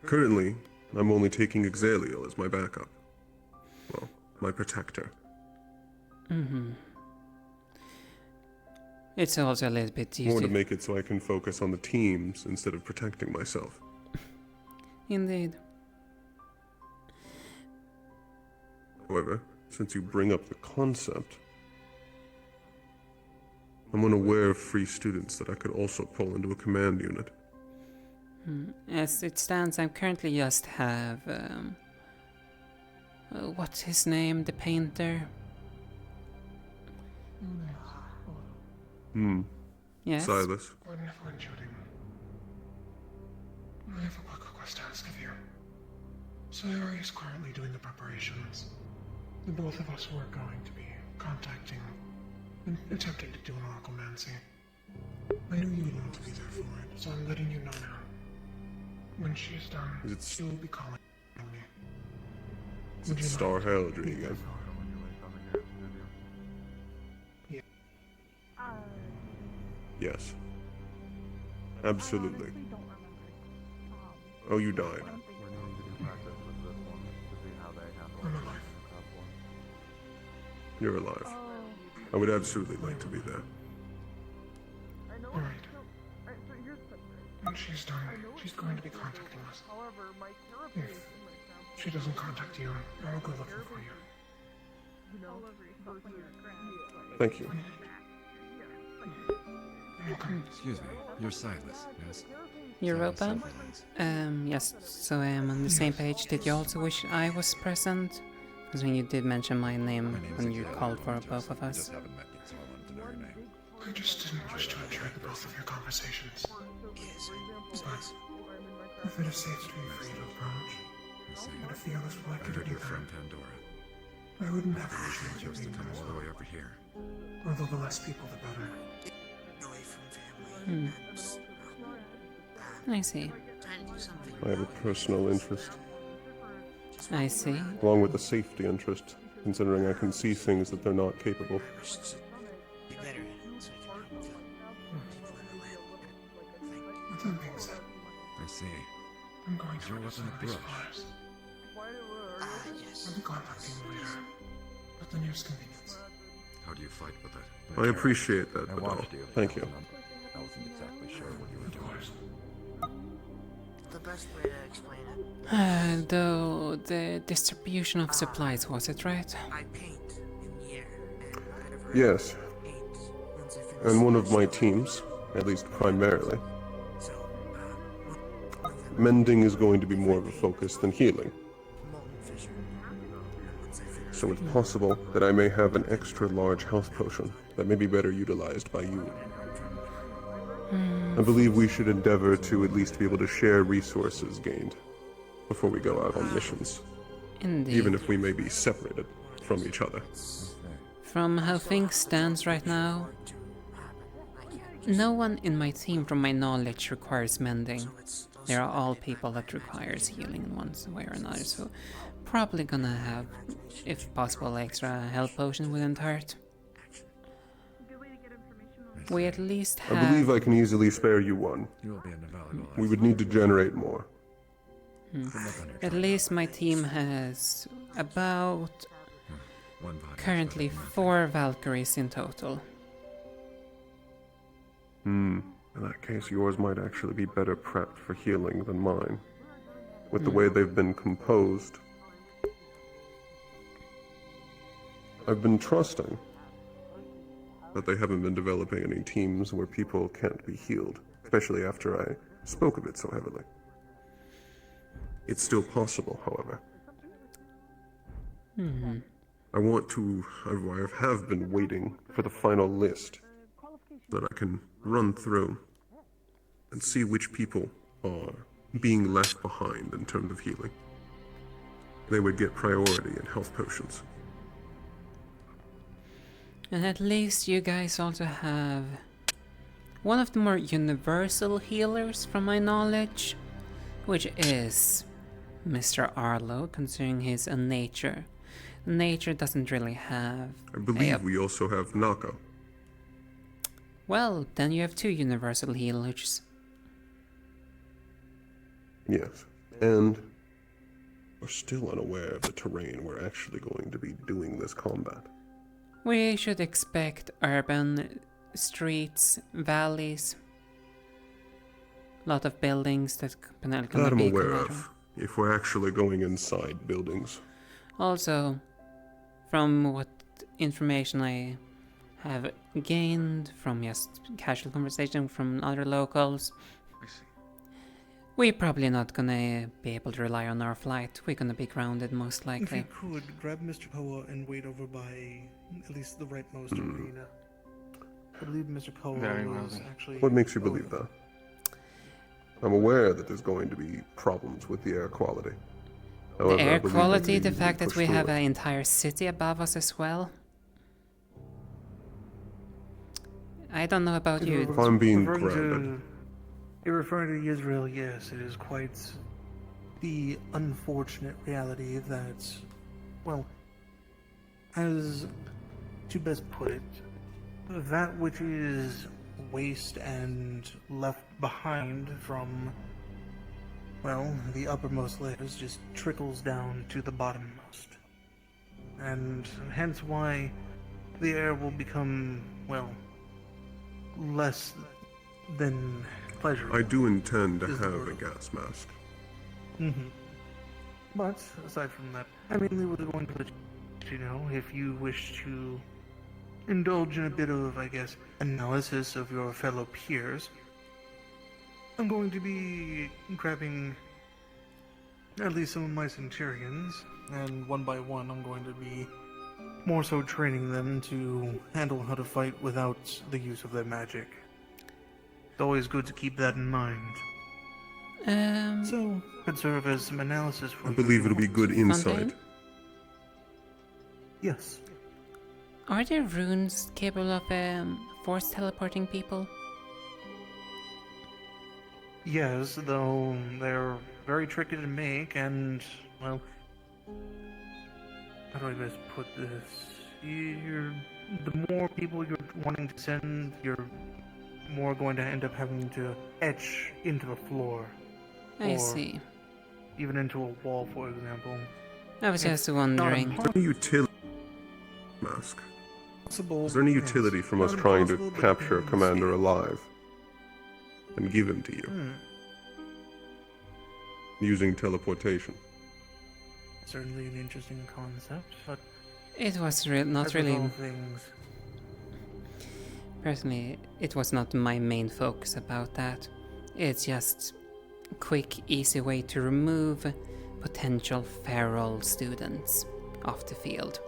S4: Currently, I'm only taking Exaliel as my backup. Well, my protector.
S1: It's also a little bit easier.
S4: More to make it so I can focus on the teams instead of protecting myself.
S1: Indeed.
S4: However, since you bring up the concept, I'm unaware of free students that I could also pull into a command unit.
S1: As it stands, I currently just have... what's his name? The painter? Yes?
S4: Silas.
S11: Wonderful intruding. I have a quick request to ask of you. Sayori is currently doing the preparations. The both of us were going to be contacting and attempting to do an oraclemancy. I knew you would want to be there for it, so I'm letting you know now. When she is done, she will be calling me.
S4: Is it Star Heraldry again? Yes. Absolutely. Oh, you died.
S11: I'm alive.
S4: You're alive. I would absolutely like to be there.
S11: Alright. When she's done, she's going to be contacting us. If she doesn't contact you, I will go looking for you.
S4: Thank you.
S5: Excuse me, you're Silas, yes?
S1: Europa? Yes, so I am on the same page. Did you also wish I was present? Because when you did mention my name when you called for both of us.
S11: I just didn't wish to intrude the both of your conversations. Yes. But if it is safe to be free to approach, and if the others would like to do that, I would never wish you to come all the way over here. Although the less people, the better. Away from family.
S1: I see.
S4: I have a personal interest
S1: I see.
S4: along with the safety interest, considering I can see things that they're not capable.
S11: With that being said,
S5: I see.
S11: I'm going to
S5: Your
S11: reduce
S5: weapon
S11: some
S5: of
S11: of these
S5: brush.
S11: fires. I'll be contacting you later, at the nearest convenience.
S5: How do you fight with it?
S4: I appreciate that,
S5: I
S4: Badal.
S5: watched you.
S4: Thank you.
S5: I wasn't exactly sure what you were doing.
S14: The best way to explain it.
S1: Though the distribution of supplies, was it right?
S14: I paint in here, and whatever
S4: Yes.
S14: I paint, once I finish
S4: And one of my teams, at least primarily, mending is going to be more of a focus than healing. So it's possible that I may have an extra large health potion that may be better utilized by you. I believe we should endeavor to at least be able to share resources gained before we go out on missions.
S1: Indeed.
S4: Even if we may be separated from each other.
S1: From how things stands right now, no one in my team from my knowledge requires mending. They are all people that requires healing in one way or another, so probably gonna have, if possible, extra health potion within turret. We at least have...
S4: I believe I can easily spare you one.
S5: You will be invaluable.
S4: We would need to generate more.
S1: At least my team has about currently 4 Valkyries in total.
S4: In that case, yours might actually be better prepped for healing than mine. With the way they've been composed. I've been trusting that they haven't been developing any teams where people can't be healed, especially after I spoke of it so heavily. It's still possible, however. I have been waiting for the final list that I can run through and see which people are being left behind in terms of healing. They would get priority in health potions.
S1: And at least you guys also have one of the more universal healers from my knowledge, which is Mr. Arlo, considering his nature. Nature doesn't really have...
S4: I believe we also have Nako.
S1: Well, then you have 2 universal healers.
S4: Yes, and we're still unaware of the terrain we're actually going to be doing this combat.
S1: We should expect urban streets, valleys, a lot of buildings that can be
S4: That I'm aware
S1: collateral.
S4: of, if we're actually going inside buildings.
S1: Also, from what information I have gained from just casual conversation from other locals, we're probably not gonna be able to rely on our flight. We're gonna be grounded most likely.
S11: If you could, grab Mr. Koa and wait over by at least the rightmost arena. I believe Mr. Koa was actually...
S4: What makes you believe that? I'm aware that there's going to be problems with the air quality. However,
S1: The
S4: I
S1: air
S4: believe
S1: quality,
S4: that
S1: the
S4: we
S1: fact that
S4: push
S1: we
S4: through
S1: have
S4: it.
S1: an entire city above us as well. I don't know about you.
S4: If I'm being
S11: Referring
S4: grounded.
S11: You're referring to Israel, yes. It is quite the unfortunate reality that, well, as to best put it, that which is waste and left behind from, well, the uppermost layers just trickles down to the bottommost. And hence why the air will become, well, less than pleasurable.
S4: I do intend to have a gas mask.
S11: But, aside from that, I mainly was going to let you know, if you wish to indulge in a bit of, I guess, analysis of your fellow peers, I'm going to be grabbing at least some of my centurions, and one by one I'm going to be more so training them to handle how to fight without the use of their magic. It's always good to keep that in mind. So, could serve as some analysis for
S4: I
S11: you.
S4: believe it'll be good insight.
S11: Yes.
S1: Are there runes capable of force teleporting people?
S11: Yes, though they're very tricky to make, and, well, how do I best put this? The more people you're wanting to send, you're more going to end up having to etch into the floor.
S1: I
S11: or
S1: see.
S11: Even into a wall, for example.
S1: I was just wondering.
S4: Is there any utility mask?
S11: Possible,
S4: Is there any
S11: yes.
S4: utility from us
S11: Not
S4: trying to
S11: impossible, but
S4: capture a
S11: depends.
S4: commander alive and give him to you using teleportation?
S11: Certainly an interesting concept, but
S1: It was not
S11: as with
S1: really.
S11: all things,
S1: Personally, it was not my main focus about that. It's just a quick, easy way to remove potential feral students off the field.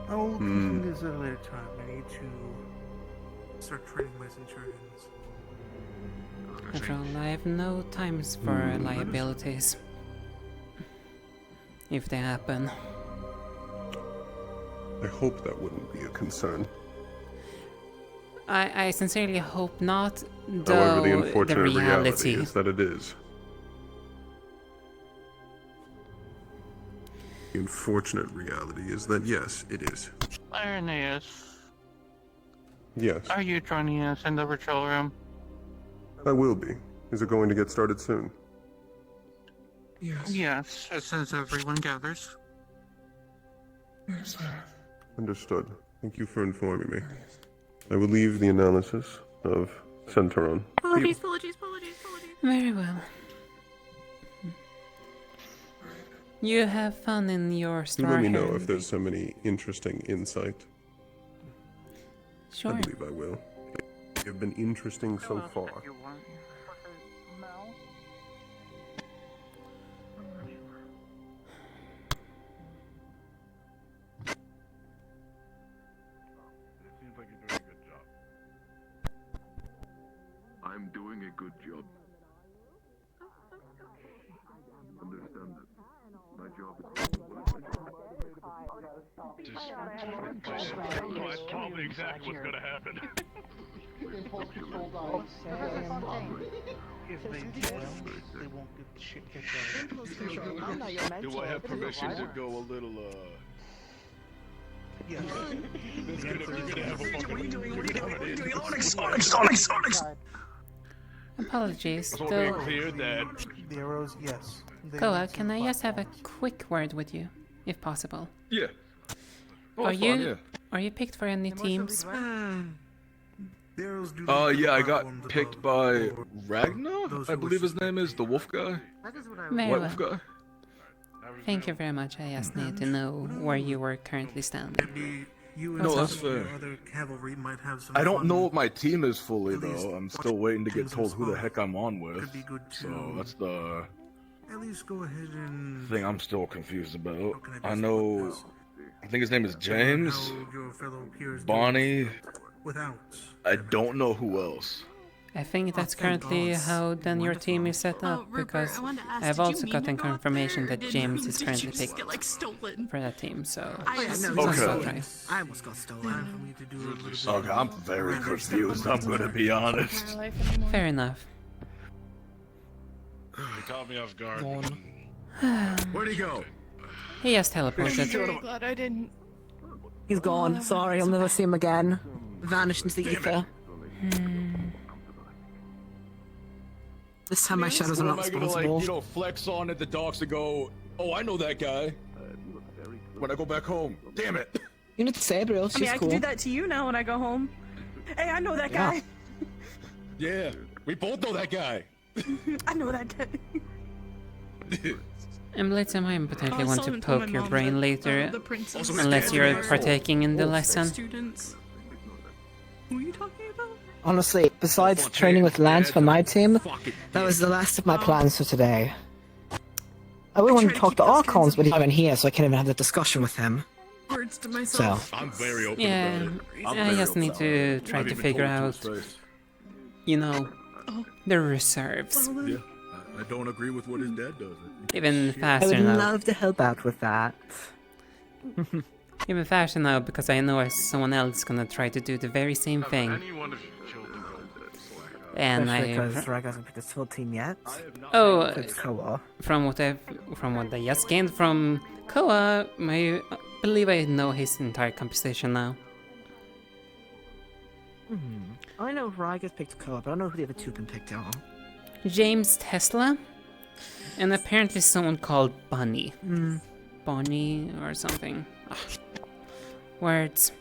S11: I'll continue this at a later time. I need to start training my centurions.
S1: After all, I have no times for liabilities. If they happen.
S4: I hope that wouldn't be a concern.
S1: I sincerely hope not, though.
S4: However, the unfortunate reality
S1: reality
S4: is that it is. The unfortunate reality is that yes, it is.
S15: Irenaeus,
S4: Yes,
S15: are you joining us in the ritual room?
S4: I will be. Is it going to get started soon?
S11: Yes.
S15: Yes, as soon as everyone gathers.
S11: Yes, sir.
S4: Understood. Thank you for informing me. I will leave the analysis of Centauron.
S16: Apologies.
S1: Very well. You have fun in your
S4: You
S1: star
S4: let me know
S1: hand.
S4: if there's some any interesting insight.
S1: Sure.
S4: I believe I will. You've been interesting so far.
S9: I'm doing a good job. Understand that. My job is
S19: That's probably exactly what's gonna happen.
S11: If they do well, they won't get shit kicked out.
S19: Do I have permission to go a little,
S11: Yes.
S19: You're gonna have a fucking... What are you doing?
S11: Onyx!
S1: Apologies,
S19: I just want to be
S1: though.
S19: clear that...
S11: The arrows, yes. They
S1: Koa,
S11: lead to
S1: can I just have a
S11: platforms.
S1: quick word with you, if possible?
S19: Yeah. Oh,
S1: Are
S19: fine,
S1: you
S19: yeah.
S1: are you picked for any teams?
S11: The arrows do
S19: Yeah, I got
S11: platforms
S19: picked
S11: above.
S19: by Ragnar, I believe his name is, the wolf guy.
S1: Very
S19: White
S1: well.
S19: wolf guy.
S1: Thank you very much. I just need to know where you were currently standing.
S11: Maybe you and
S19: No,
S11: some
S19: that's
S11: of your
S19: fair.
S11: other cavalry might have some
S19: I don't
S11: fun.
S19: know what my team is fully,
S11: At least
S19: though. I'm still waiting to get
S11: watching
S19: told
S11: some
S19: who the
S11: spot.
S19: heck I'm on with.
S11: Could be good
S19: So
S11: to
S19: that's the
S11: at least go ahead and
S19: thing I'm still confused about.
S11: can I
S19: I
S11: best
S19: know...
S11: put this?
S19: I think his name is
S11: How
S19: James.
S11: your fellow peers do
S19: Bonnie.
S11: without.
S19: I don't know who else.
S1: I think that's
S11: thank
S1: currently
S11: God.
S1: how then your team is set up,
S20: Rupert,
S1: because
S20: I wanted to ask,
S1: I've
S20: did you
S1: also
S20: mean
S1: gotten
S20: to go up
S1: confirmation
S20: there, or
S1: that
S20: did
S1: James
S20: you-
S1: is
S20: did
S1: currently
S20: you just
S1: picked
S20: get, like, stolen?
S1: for that team, so
S20: I
S1: it's
S20: assumed
S1: not
S19: Okay.
S1: stolen.
S14: I almost got stolen.
S11: For me to do a little bit
S19: Okay, I'm very confused, I'm gonna be honest.
S1: Fair enough.
S19: You caught me off guard.
S9: Where'd he go?
S1: He has
S20: I'm
S1: teleported.
S20: very glad I didn't.
S12: He's gone. Sorry, I'll never see him again. Vanished into the ether. This time my shadows are
S19: What
S12: not
S19: am I gonna,
S12: responsible.
S19: like, you know, flex on at the docks and go, oh, I know that guy. When I go back home. Damn it.
S12: You need to say, Brill.
S24: I
S12: She's
S24: mean, I
S12: cool.
S24: can do that to you now when I go home. Hey, I know that
S12: Yeah.
S24: guy.
S19: Yeah, we both know that guy.
S24: I know that guy.
S1: And Blitz, I might potentially
S24: I
S1: want
S24: saw
S1: to
S24: him tell my
S1: poke your
S24: mom
S1: brain
S24: that,
S1: later,
S24: the princess
S1: unless
S24: is
S1: you're
S24: there.
S1: partaking in the lesson.
S24: Students. Who are you talking about?
S12: Honestly, besides training with Lance for my team, that was the last of my plans for today. I would want to talk to Archons, but he's not even here, so I can't even have the discussion with him.
S24: Words to myself.
S19: I'm very open
S1: Yeah,
S19: about it. I'm
S1: I
S19: very
S1: just
S19: open
S1: need
S19: about
S1: to
S19: it.
S1: try
S19: I've
S1: to
S19: even
S1: figure
S19: told
S1: out,
S19: it to his face.
S1: you know, the reserves.
S19: Yeah, I don't agree with what his dad does.
S1: Even
S12: I
S1: faster
S12: would
S1: now.
S12: love to help out with that.
S1: Even faster now, because I know someone else is gonna try to do the very same thing. And
S14: Especially because Rag hasn't picked his full team yet.
S1: Oh,
S14: It's Koa.
S1: from what I just gained from Koa, I believe I know his entire composition now.
S14: I know Rag has picked Koa, but I don't know who the other two can pick are.
S1: James Tesla, and apparently someone called Bunny. Bonnie or something. Ugh. Words.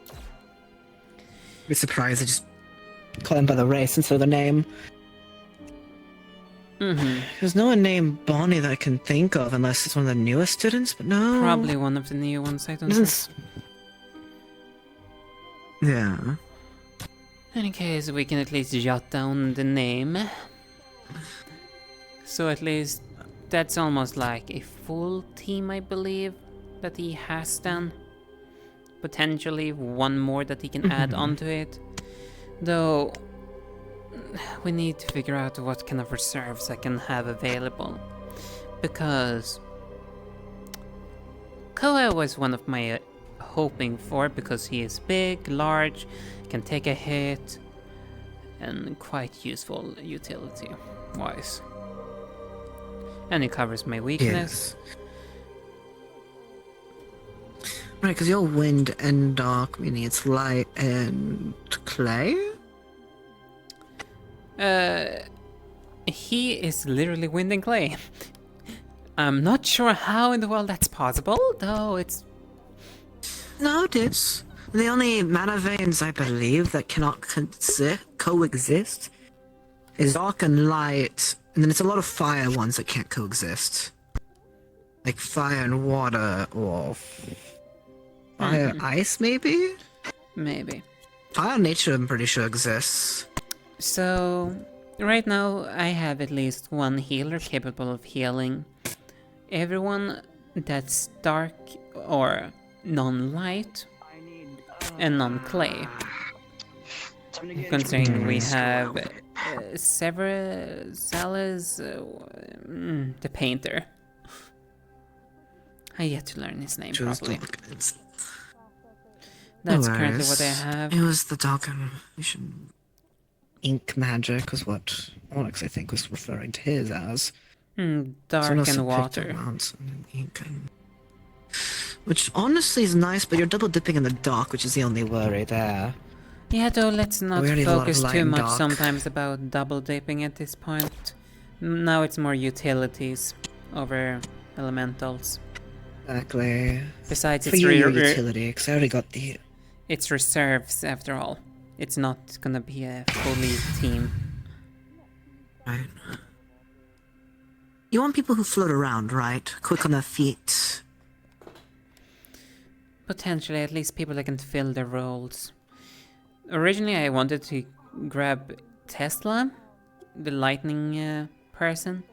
S12: I'd be surprised they just call him by the race instead of the name. There's no one named Bonnie that I can think of unless it's one of the newest students, but no.
S1: Probably one of the new ones, I don't know.
S12: Yeah.
S1: In any case, we can at least jot down the name. So at least that's almost like a full team, I believe, that he has done. Potentially one more that he can add onto it. Though, we need to figure out what kind of reserves I can have available. Because Koa was one of my hoping for, because he is big, large, can take a hit, and quite useful utility-wise. And it covers my weakness.
S12: Right, because you're wind and dark, meaning it's light and clay?
S1: He is literally wind and clay. I'm not sure how in the world that's possible, though it's...
S12: No, it is. The only mana veins, I believe, that cannot coexist is dark and light, and then it's a lot of fire ones that can't coexist. Like fire and water, or fire ice, maybe?
S1: Maybe.
S12: Fire nature, I'm pretty sure, exists.
S1: So, right now I have at least one healer capable of healing everyone that's dark or non-light and non-clay. Considering we have Salas, the painter. I yet to learn his name properly. That's currently what I have.
S12: It was the dark animation. Ink magic was what Onyx, I think, was referring to his as.
S1: Dark and water.
S12: Which honestly is nice, but you're double dipping in the dark, which is the only worry there.
S1: Yeah, though, let's not
S12: We
S1: focus
S12: light
S1: too
S12: and
S1: much
S12: dark.
S1: sometimes about double dipping at this point. Now it's more utilities over elementals.
S12: Exactly.
S1: Besides,
S12: For
S1: it's
S12: you, your utility, because I already got the...
S1: It's reserves, after all. It's not gonna be a fully team.
S12: Right. You want people who float around, right? Quick on their feet.
S1: Potentially, at least people that can fill their roles. Originally, I wanted to grab Tesla, the lightning person,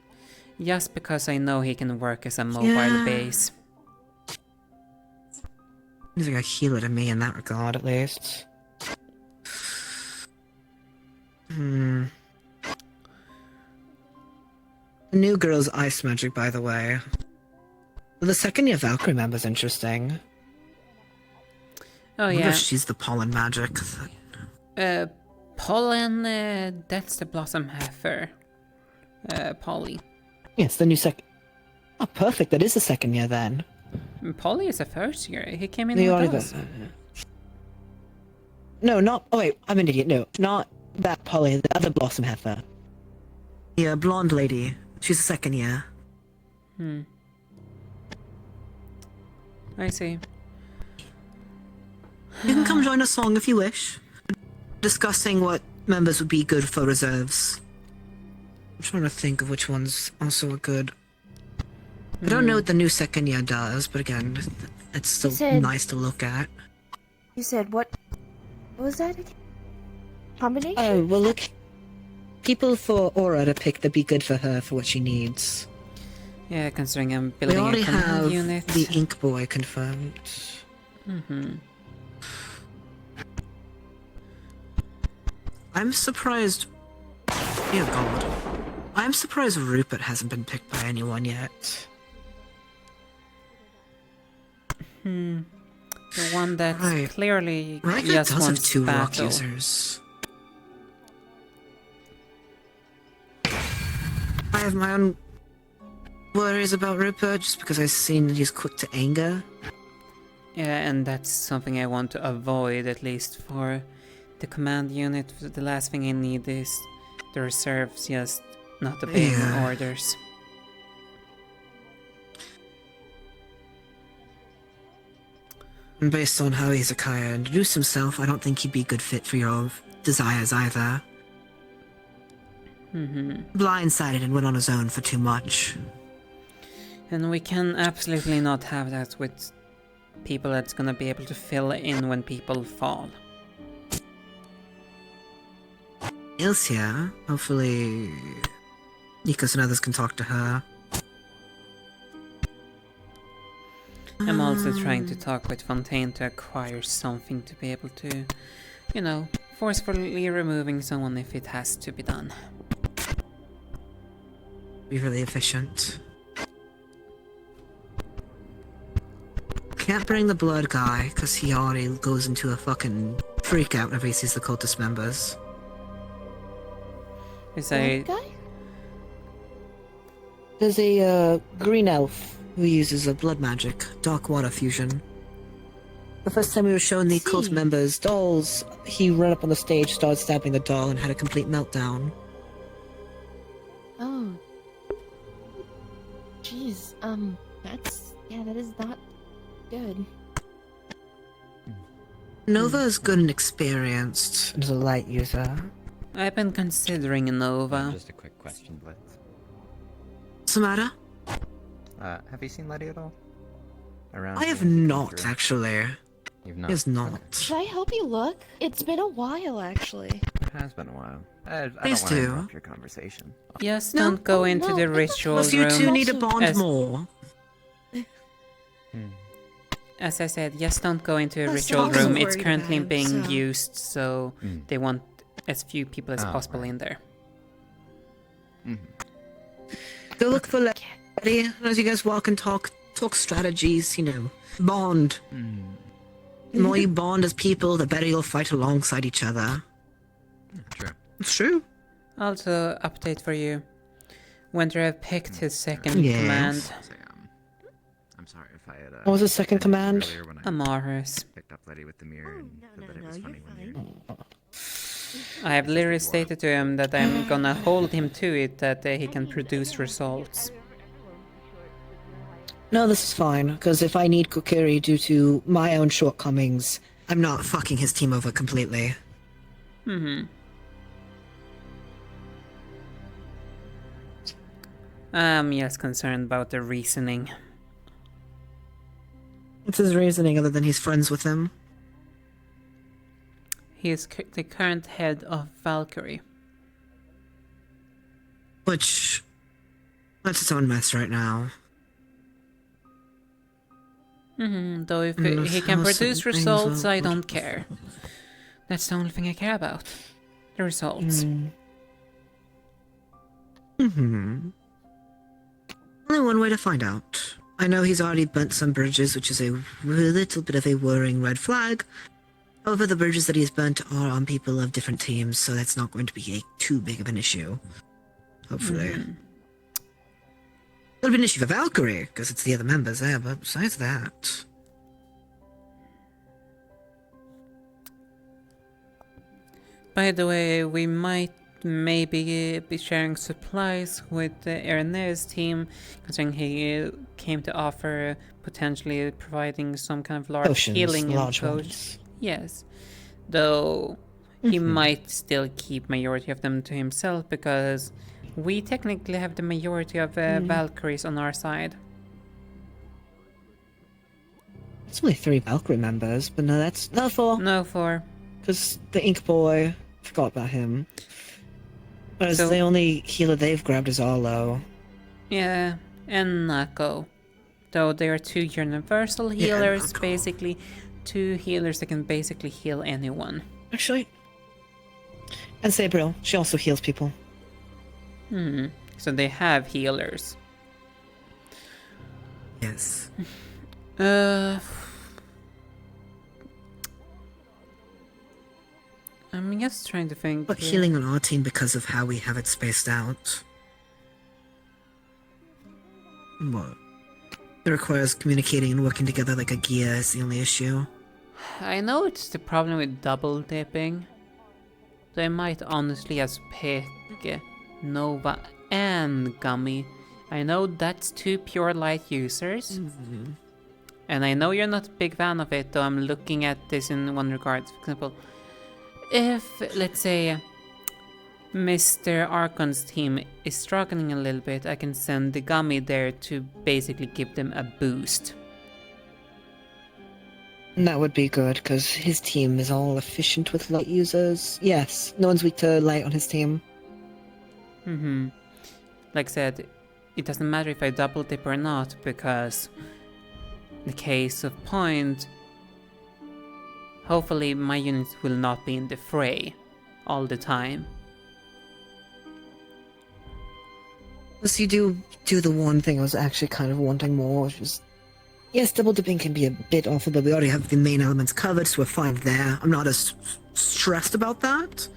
S1: just because I know he can work as a mobile base.
S12: He's like a healer to me in that regard, at least. The new girl's ice magic, by the way. The second year Valkyrie member's interesting.
S1: Oh,
S12: I wonder
S1: yeah.
S12: if she's the pollen magic.
S1: Pollen, that's the Blossom Heifer. Polly.
S12: Yes, the new Oh, perfect. That is the second year then.
S1: Polly is a first year. He came in
S12: The
S1: with
S12: Oliver.
S1: us.
S12: No, not. Oh, wait. I'm an idiot. No, not that Polly. The other Blossom Heifer. The blonde lady. She's the second year.
S1: I see.
S12: You can come join a song if you wish. Discussing what members would be good for reserves. I'm trying to think of which ones also are good. I don't know what the new second year does, but again, it's still nice to look at.
S16: You said what was that again? Combination?
S12: Oh, well look. People for Aura to pick that'd be good for her for what she needs.
S1: Yeah, considering I'm
S12: We
S1: building
S12: already
S1: a command
S12: have
S1: unit.
S12: the Ink Boy confirmed. I'm surprised... Dear God. I'm surprised Rupert hasn't been picked by anyone yet.
S1: The one that clearly
S12: Riker
S1: just
S12: does have
S1: wants
S12: 2 rock
S1: battle.
S12: users. I have my own worries about Rupert, just because I've seen that he's quick to anger.
S1: Yeah, and that's something I want to avoid, at least for the command unit. The last thing I need is the reserves just not obeying orders.
S12: And based on how Izakaya introduced himself, I don't think he'd be a good fit for your desires either. Blindsided and went on his own for too much.
S1: And we can absolutely not have that with people that's gonna be able to fill in when people fall.
S12: Ilsia, hopefully Nikos and others can talk to her.
S1: I'm also trying to talk with Fontaine to acquire something to be able to, you know, forcefully removing someone if it has to be done.
S12: Be really efficient. Can't bring the blood guy, because he already goes into a fucking freak out whenever he sees the cultist members.
S1: Is
S16: Blood guy?
S12: There's a green elf who uses a blood magic, dark water fusion. The first time we were shown the cult members' dolls, he ran up on the stage, started stabbing the doll, and had a complete meltdown.
S16: Oh. Jeez, that is not good.
S12: Nova is good and experienced as a light user.
S1: I've been considering a Nova.
S8: Just a quick question, Blitz.
S12: What's the matter?
S8: Have you seen Letty at all? Around
S12: I have
S8: here?
S12: not, actually.
S8: You've not?
S12: He has not.
S16: Should I help you look? It's been a while, actually.
S8: It has been a while. I don't
S12: Please
S8: want to
S12: do.
S8: interrupt your conversation.
S1: Yes, don't go into the ritual room.
S12: You two need to bond more.
S1: As I said, yes, don't go into a
S16: I was
S1: ritual
S16: also
S1: room. It's
S16: worried
S1: currently
S16: about him,
S1: being
S16: so-
S1: used, so they want as few people as possible in there.
S12: Go look for Letty, and as you guys walk and talk strategies, you know, bond. The more you bond as people, the better you'll fight alongside each other.
S8: True.
S12: It's true.
S1: Also, update for you. Winter have picked his second
S12: Yes.
S1: command.
S8: I'm sorry if I had.
S12: What was his second command?
S8: Earlier when I
S1: Amaris.
S8: picked up Letty with the mirror and said that it was funny when you.
S1: I have literally stated to him that I'm gonna hold him to it, that he can produce results.
S12: No, this is fine, because if I need Kokiri due to my own shortcomings, I'm not fucking his team over completely.
S1: I'm yes concerned about the reasoning.
S12: What's his reasoning other than he's friends with him?
S1: He is the current head of Valkyrie.
S12: Which... that's its own mess right now.
S1: Though if he can produce results, I don't care. That's the only thing I care about. The results.
S12: Only one way to find out. I know he's already burnt some bridges, which is a little bit of a worrying red flag. However, the bridges that he's burnt are on people of different teams, so that's not going to be too big of an issue. Hopefully. It'll be an issue for Valkyrie, because it's the other members there, but besides that...
S1: By the way, we might maybe be sharing supplies with Erinne's team, considering he came to offer potentially providing some kind of large
S12: Potions,
S1: healing
S12: large
S1: and
S12: ones.
S1: Yes. Though he might still keep majority of them to himself, because we technically have the majority of Valkyries on our side.
S12: It's only 3 Valkyrie members, but no, that's... No, 4.
S1: No, 4.
S12: Because the Ink Boy, forgot about him. Whereas
S1: So-
S12: the only healer they've grabbed is Arlo.
S1: Yeah, and Nako. Though they are 2 universal healers, basically 2 healers that can basically heal anyone.
S12: Actually... And Sabril, she also heals people.
S1: So they have healers.
S12: Yes.
S1: I'm just trying to think.
S12: But healing on our team because of how we have it spaced out. What? It requires communicating and working together like a gear is the only issue.
S1: I know it's the problem with double dipping. So I might honestly just pick Nova and Gummy. I know that's two pure light users. And I know you're not a big fan of it, though I'm looking at this in one regard. For example, if, let's say, Mr. Archon's team is struggling a little bit, I can send the Gummy there to basically give them a boost.
S12: That would be good, because his team is all efficient with light users. Yes, no one's weak to light on his team.
S1: Like I said, it doesn't matter if I double dip or not, because in the case of point, hopefully my units will not be in the fray all the time.
S12: Plus, you do the one thing I was actually kind of wanting more, which is... Yes, double dipping can be a bit awful, but we already have the main elements covered, so we're fine there. I'm not as stressed about that.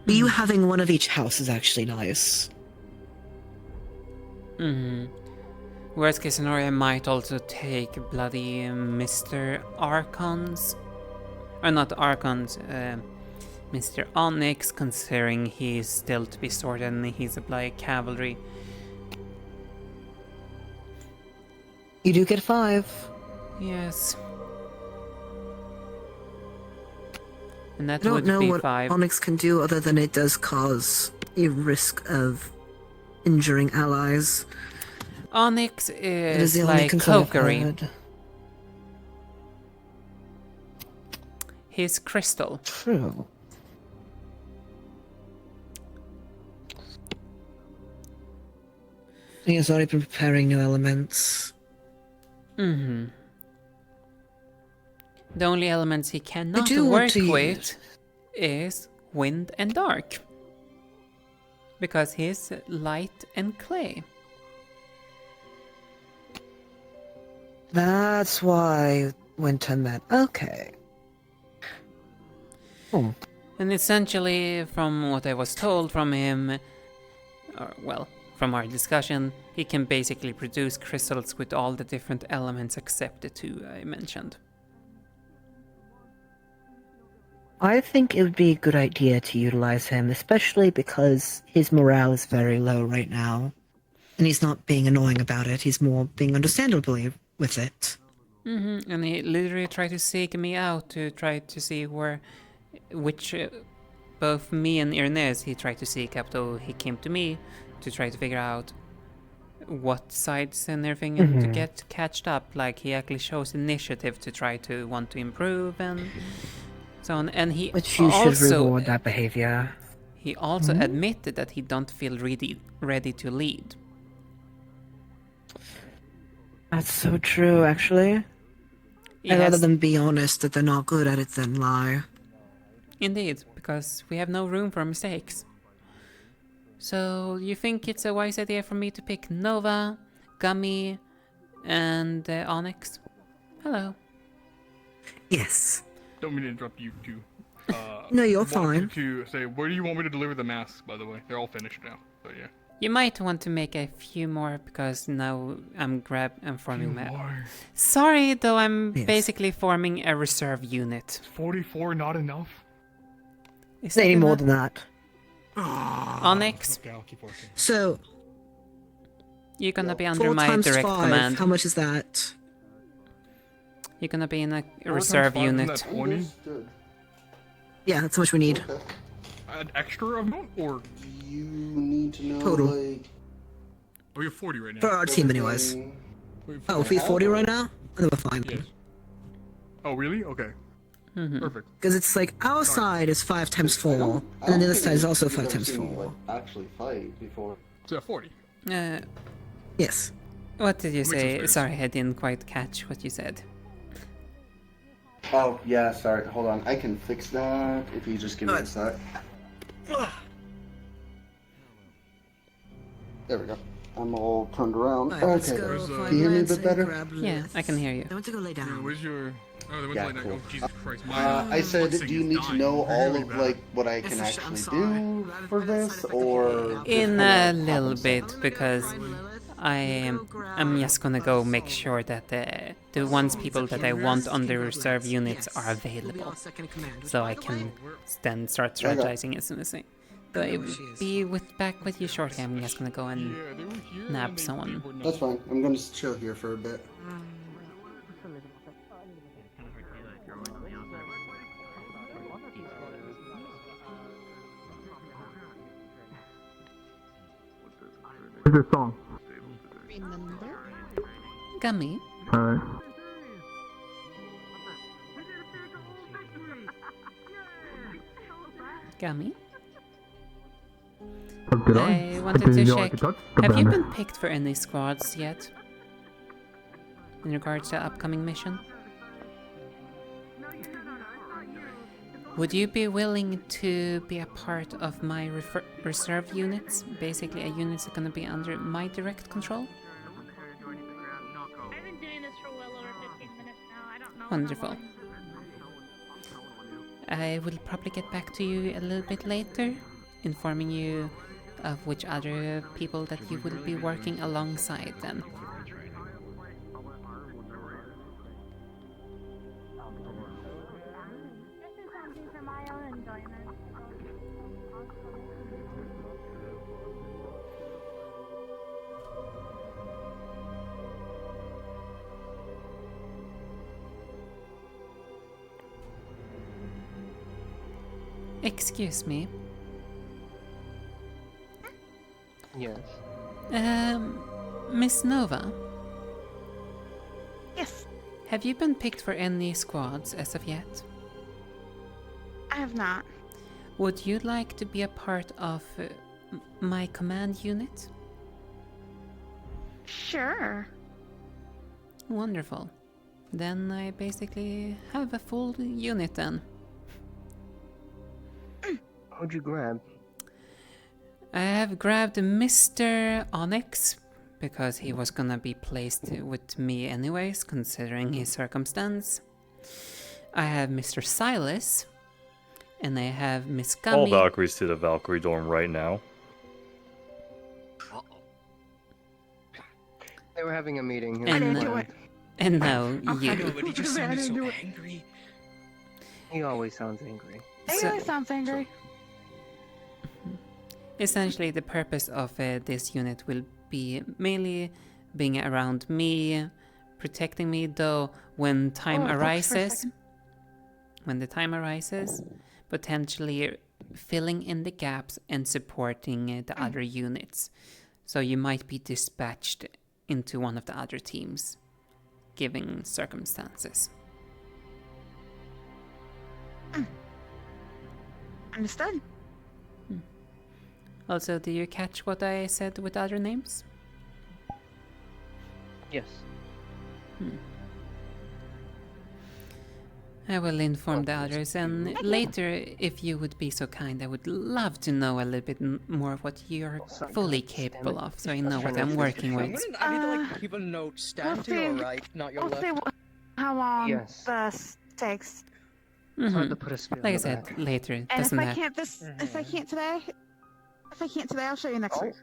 S12: But you having one of each house is actually nice.
S1: Worst case scenario, I might also take bloody Mr. Archons. Or not Archons, Mr. Onyx, considering he's still to be sorted and he's a bloody cavalry.
S12: You do get 5.
S1: Yes. And that
S12: I don't
S1: would
S12: know
S1: be
S12: what
S1: 5.
S12: Onyx can do other than it does cause a risk of injuring allies.
S1: Onyx
S12: It is
S1: is
S12: the only
S1: like
S12: concern I've
S1: Kuragari.
S12: heard.
S1: He's crystal.
S12: True. He has already been preparing new elements.
S1: The only elements he cannot
S12: do want
S1: work
S12: to
S1: with is wind and dark. Because he's light and clay.
S12: That's why winter met. Okay.
S1: And essentially, from what I was told from him, or well, from our discussion, he can basically produce crystals with all the different elements except the 2 I mentioned.
S12: I think it would be a good idea to utilize him, especially because his morale is very low right now. And he's not being annoying about it, he's more being understandably with it.
S1: And he literally tried to seek me out to try to see which both me and Ernest he tried to seek out, though he came to me to try to figure out what sides and everything and to get catched up. Like, he actually shows initiative to try to want to improve and so on. And he
S12: Which you should reward that behavior.
S1: He also admitted that he don't feel ready to lead.
S12: That's so true, actually. I'd rather them be honest that they're not good at it than lie.
S1: Indeed, because we have no room for mistakes. So, you think it's a wise idea for me to pick Nova, Gummy, and Onyx? Hello.
S12: Yes.
S18: Don't mean to interrupt you two.
S12: No, you're fine.
S18: To say, where do you want me to deliver the masks, by the way? They're all finished now, so yeah.
S1: You might want to make a few more, because now I'm forming my... Sorry, though I'm basically forming a reserve unit.
S18: 44 not enough?
S1: Is
S12: Say any more than that.
S1: Onyx?
S18: Okay, I'll keep working.
S12: So...
S1: You're gonna be under
S12: 4
S1: my
S12: times
S1: direct
S12: 5,
S1: command.
S12: how much is that?
S1: You're gonna be in a reserve unit.
S12: Yeah, that's how much we need.
S18: An extra amount, or?
S9: You need to know,
S12: Total.
S9: like...
S18: Oh, we have 40 right now.
S12: For our team, anyways. Oh, if we have 40 right now? Then we're fine.
S18: Yes. Oh, really? Okay. Perfect.
S12: Because it's like, our side is 5 times 4, and then the other side is also 5 times 4.
S9: Actually fight before.
S18: So 40.
S12: Yes.
S1: What did you say? Sorry, I didn't quite catch what you said.
S9: Oh, yeah, sorry. Hold on. I can fix that if you just give me a sec. There we go. I'm all turned around.
S12: Right, let's
S9: okay.
S12: go
S9: Can you hear me a bit better?
S1: Yeah, I can hear you.
S12: I want to go lay down.
S18: Where's your... Oh, they went
S9: Yeah,
S18: to lay
S9: cool.
S18: down. Oh, Jesus Christ.
S9: I said, do you need to know all of, like, what I can actually do for this, or...
S1: In a little bit, because I'm just gonna go make sure that the people that I want on the reserve units are available, so I can then start strategizing as soon as I. But I will be back with you shortly. I'm just gonna go and nab someone.
S10: That's fine. I'm gonna just chill here for a bit.
S9: What's this song?
S1: Gummy.
S9: Alright.
S1: Gummy.
S9: Did
S1: I wanted to check. Have you been picked for any squads yet? In regards to the upcoming mission? Would you be willing to be a part of my reserve units? Basically, a unit that's going to be under my direct control?
S3: I've been doing this for well over 15 minutes now. I don't know.
S1: Wonderful. I will probably get back to you a little bit later, informing you of which other people that you will be working alongside then. Excuse me.
S20: Yes.
S1: Miss Nova?
S24: Yes.
S1: Have you been picked for any squads as of yet?
S24: I have not.
S1: Would you like to be a part of my command unit?
S24: Sure.
S1: Wonderful. Then I basically have a full unit then.
S20: Who'd you grab?
S1: I have grabbed Mr. Onyx because he was gonna be placed with me anyways, considering his circumstance. I have Mr. Silas, and I have Miss Gummy.
S21: All Valkyries to the Valkyrie dorm right now.
S20: They were having a meeting.
S1: And now you.
S20: No, but he just sounded so angry. He always sounds angry.
S24: He always sounds angry.
S1: Essentially, the purpose of this unit will be mainly being around me, protecting me, though when time arises, potentially filling in the gaps and supporting the other units. So you might be dispatched into one of the other teams, given circumstances.
S24: Understood.
S1: Also, do you catch what I said with other names?
S20: Yes.
S1: I will inform the others, and later, if you would be so kind, I would love to know a little bit more of what you're fully capable of, so I know what I'm working with.
S23: I need to keep a note. Stand to your right, not your left.
S24: See how long this takes.
S1: Like I said, later.
S24: And
S1: Doesn't
S24: if I
S1: matter.
S24: can't if I can't today, I'll show you next week.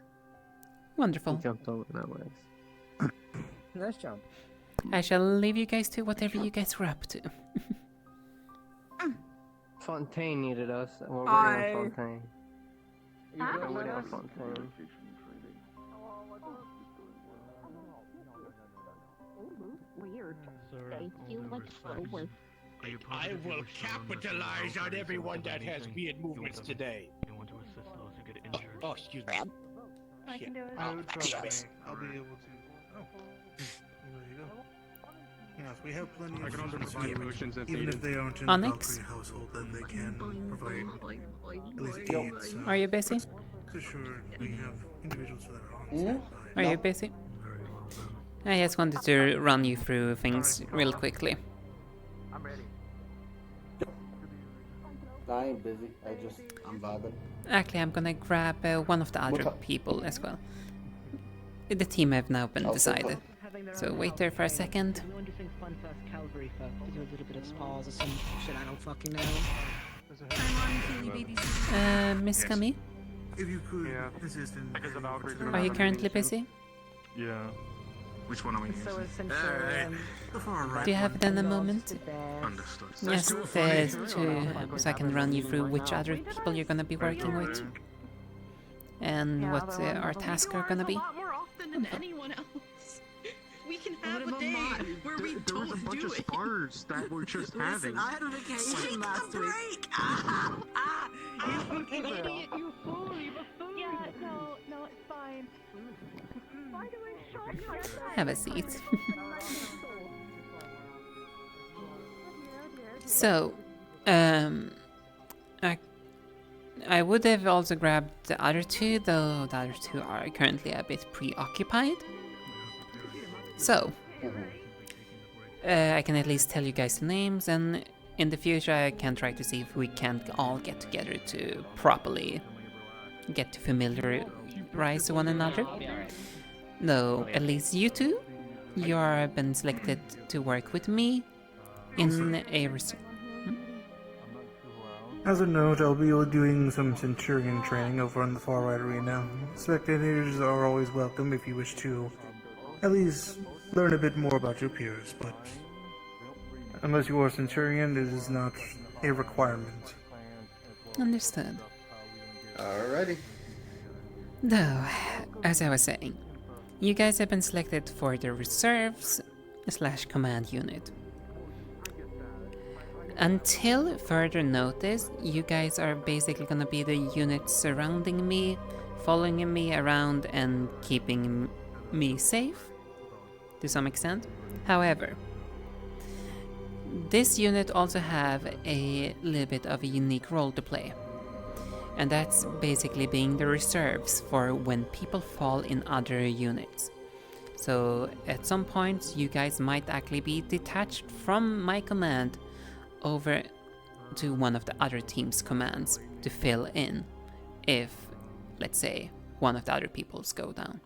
S1: Wonderful.
S20: He jumped over that way.
S23: Nice jump.
S1: I shall leave you guys to whatever you guys were up to.
S20: Fontaine needed us, and we're waiting on Fontaine. We're waiting on Fontaine.
S3: Weird. They feel like slower.
S22: I will capitalize on everyone that has weird movements today. Oh, excuse me.
S3: I can do it.
S11: I would trust me. I'll be able to. Oh. There you go. Yes, we have plenty of
S18: potions and
S11: even if they aren't in
S1: Onyx?
S11: the Valkyrie household, then they can provide at least aids.
S1: Are you busy?
S11: So sure, we have individuals that are on standby.
S1: Are you busy? I just wanted to run you through things real quickly.
S10: I'm ready. I ain't busy. I'm vibing.
S1: Actually, I'm gonna grab one of the other people as well. The team have now been decided. So wait there for a second.
S14: We want to think fun first, Calvary first, to do a little bit of spars or some shit I don't fucking know.
S1: Miss Gummy?
S11: If you could assist in
S1: Are you currently busy?
S2: Yeah. Which one are we
S6: So
S2: using?
S6: essentially,
S2: The far right
S1: Do you have
S2: one.
S1: then a moment?
S2: Understood.
S1: Yes, there's to so I can run you through which other people you're gonna be working with, and what our tasks are gonna be.
S6: more often than anyone else. We can have a day where we
S2: There was a
S6: don't
S2: bunch
S6: do
S2: of
S6: it.
S2: spars that we're just having.
S6: I had a vacation last week. You idiot, you fool, you buffoon. Yeah, no, it's fine. Why do I shock myself?
S1: Have a seat. So, I would have also grabbed the other two, though the other two are currently a bit preoccupied. So, I can at least tell you guys the names, and in the future I can try to see if we can't all get together to properly get to familiarize one another. No, at least you two, you are been selected to work with me in a research.
S11: As a note, I'll be doing some Centurion training over on the far right arena. Spectators are always welcome if you wish to at least learn a bit more about your peers, but unless you are a Centurion, it is not a requirement.
S1: Understood.
S10: Alrighty.
S1: Though, as I was saying, you guys have been selected for the reserves / command unit. Until further notice, you guys are basically gonna be the unit surrounding me, following me around and keeping me safe, to some extent. However, this unit also have a little bit of a unique role to play. And that's basically being the reserves for when people fall in other units. So at some point you guys might actually be detached from my command over to one of the other team's commands to fill in if, let's say, one of the other peoples go down.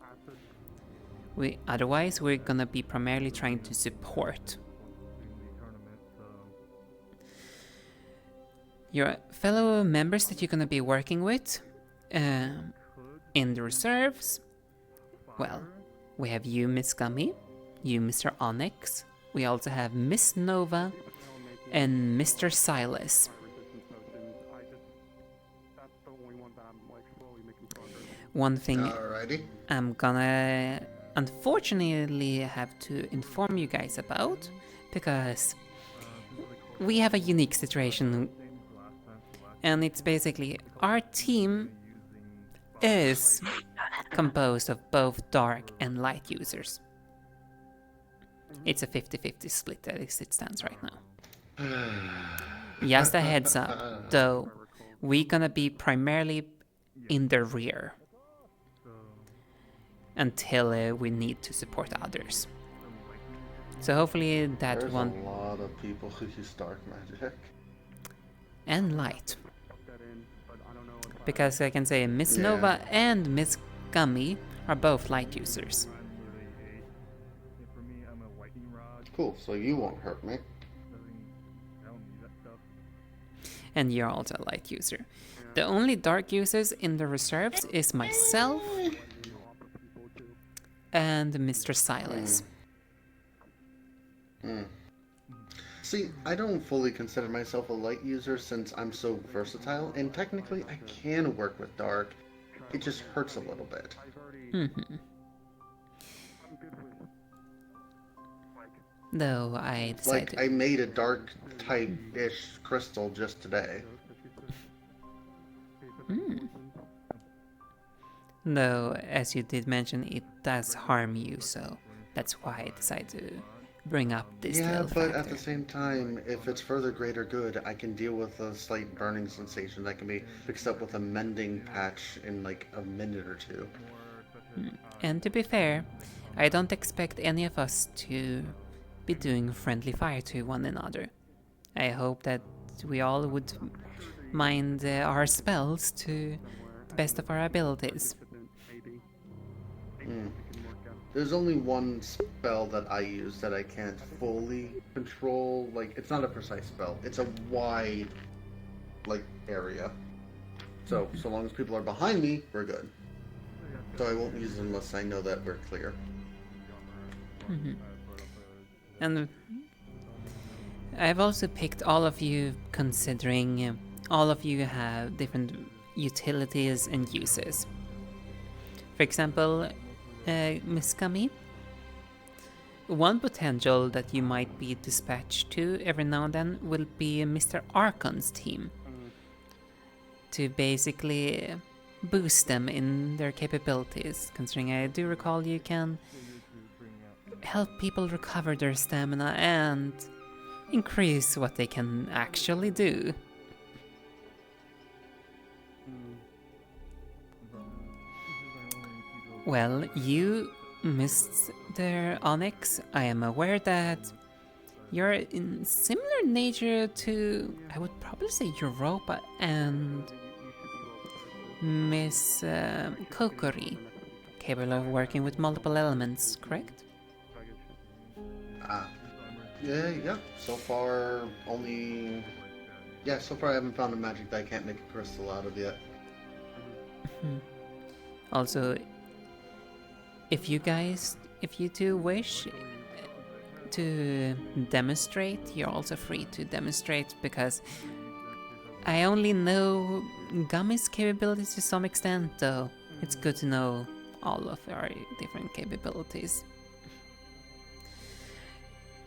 S1: Otherwise we're gonna be primarily trying to support. Your fellow members that you're gonna be working with in the reserves, well, we have you, Miss Gummy, you, Mr. Onyx, we also have Miss Nova, and Mr. Silas. One thing I'm gonna unfortunately have to inform you guys about, because we have a unique situation, and it's basically our team is composed of both dark and light users. It's a 50-50 split as it stands right now. Just a heads up, though, we're gonna be primarily in the rear until we need to support others. So hopefully that
S10: There's
S1: one.
S10: a lot of people who use dark magic.
S1: And light. Because I can say Miss Nova and Miss Gummy are both light users.
S10: Cool, so you won't hurt me.
S1: And you're also a light user. The only dark users in the reserves is myself and Mr. Silas.
S10: See, I don't fully consider myself a light user since I'm so versatile, and technically I can work with dark. It just hurts a little bit.
S1: Though I decided...
S10: Like, I made a dark type-ish crystal just today.
S1: Though, as you did mention, it does harm you, so that's why I decided to bring up this little
S10: but
S1: factor.
S10: at the same time, if it's for the greater good, I can deal with a slight burning sensation that can be fixed up with a mending patch in like a minute or two.
S1: And to be fair, I don't expect any of us to be doing friendly fire to one another. I hope that we all would mind our spells to the best of our abilities.
S10: There's only one spell that I use that I can't fully control. Like, it's not a precise spell. It's a wide, like, area. So long as people are behind me, we're good. So I won't use it unless I know that we're clear.
S1: Mhm. And I've also picked all of you considering all of you have different utilities and uses. For example, Miss Kami, one potential that you might be dispatched to every now and then will be Mr. Archon's team. To basically boost them in their capabilities, considering I do recall you can help people recover their stamina and increase what they can actually do. Well, you, Mr. Onyx, I am aware that you're in similar nature to, I would probably say, Europa and Miss Kokori, capable of working with multiple elements, correct?
S10: Yeah. So far, only... Yeah, so far I haven't found a magic that I can't make a crystal out of yet.
S1: Also, if you do wish to demonstrate, you're also free to demonstrate, because I only know Gummy's capabilities to some extent, though it's good to know all of our different capabilities.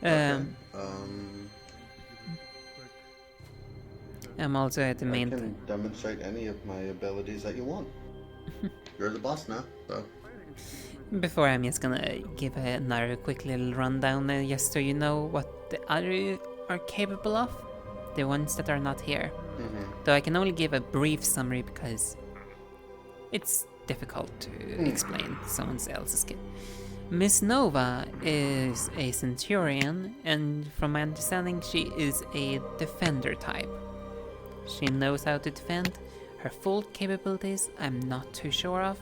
S1: I'm also at the main...
S10: I can demonstrate any of my abilities that you want. You're the boss now, so...
S1: Before, I'm just gonna give another quick little rundown, just so you know what the other are capable of. The ones that are not here. Though I can only give a brief summary because it's difficult to explain someone else's skill. Miss Nova is a Centurion, and from my understanding, she is a Defender type. She knows how to defend. Her full capabilities, I'm not too sure of.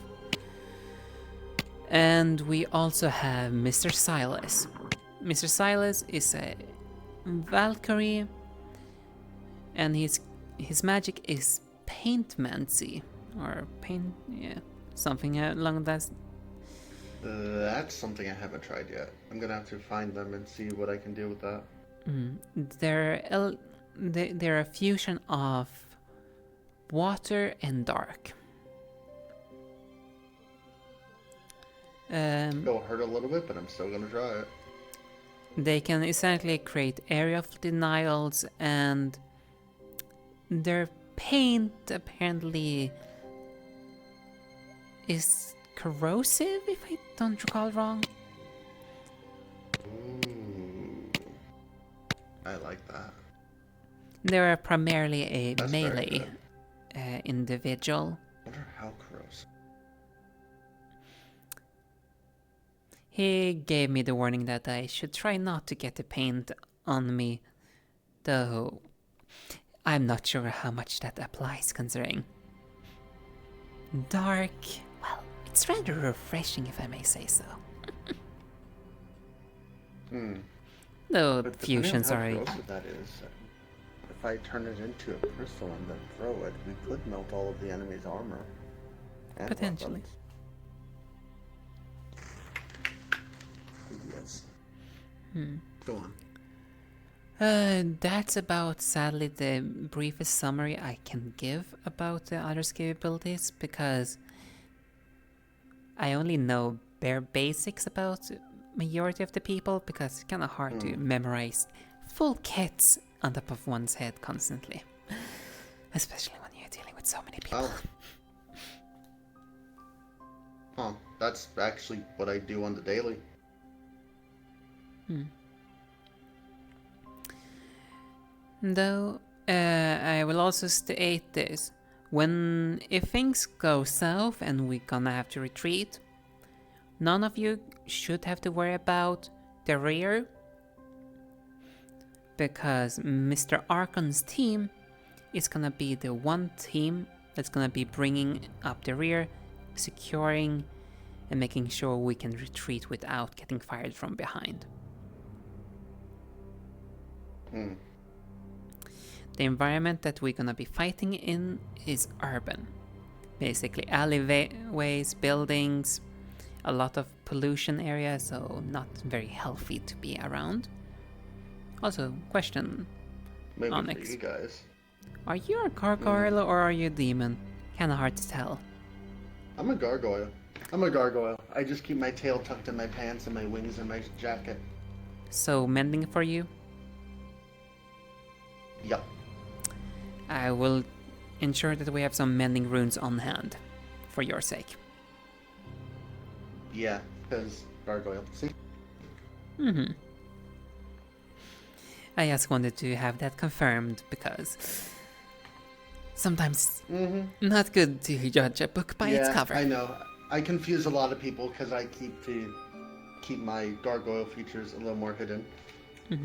S1: And we also have Mr. Silas. Mr. Silas is a Valkyrie, and his magic is paintmancy, or something along that.
S10: That's something I haven't tried yet. I'm gonna have to find them and see what I can do with that.
S1: They're a fusion of water and dark.
S10: It'll hurt a little bit, but I'm still gonna try it.
S1: They can essentially create area of denials, and their paint apparently is corrosive, if I don't recall wrong.
S10: Ooh, I like that.
S1: They are primarily a
S10: That's
S1: melee individual.
S10: I wonder how corrosive.
S1: He gave me the warning that I should try not to get the paint on me, though I'm not sure how much that applies, considering dark, well, it's rather refreshing, if I may say so. Though
S10: But
S1: fusions are...
S10: depending on how corrosive that is, if I turn it into a crystal and then throw it, we could melt all of the enemy's armor. And
S1: Potentially.
S10: weapons. Yes. Go on.
S1: That's about, sadly, the briefest summary I can give about the other capabilities, because I only know bare basics about majority of the people, because it's kind of hard to memorize full kits on top of one's head constantly, especially when you're dealing with so many people.
S10: That's actually what I do on the daily.
S1: Though, I will also state this. If things go south and we're gonna have to retreat, none of you should have to worry about the rear, because Mr. Archon's team is gonna be the one team that's gonna be bringing up the rear, securing and making sure we can retreat without getting fired from behind. The environment that we're gonna be fighting in is urban. Basically alleyways, buildings. a lot of pollution area, so not very healthy to be around. Also, question,
S10: Maybe
S1: Onyx.
S10: for you guys.
S1: Are you a gargoyle or are you a demon? Kinda hard to tell.
S10: I'm a gargoyle. I just keep my tail tucked in my pants and my wings in my jacket.
S1: So, mending for you?
S10: Yup.
S1: I will ensure that we have some mending runes on hand, for your sake.
S10: Yeah, because gargoyle. See?
S1: Mm-hmm. I just wanted to have that confirmed, because sometimes it's not good to judge a book by its cover.
S10: I know. I confuse a lot of people because I keep my gargoyle features a little more hidden.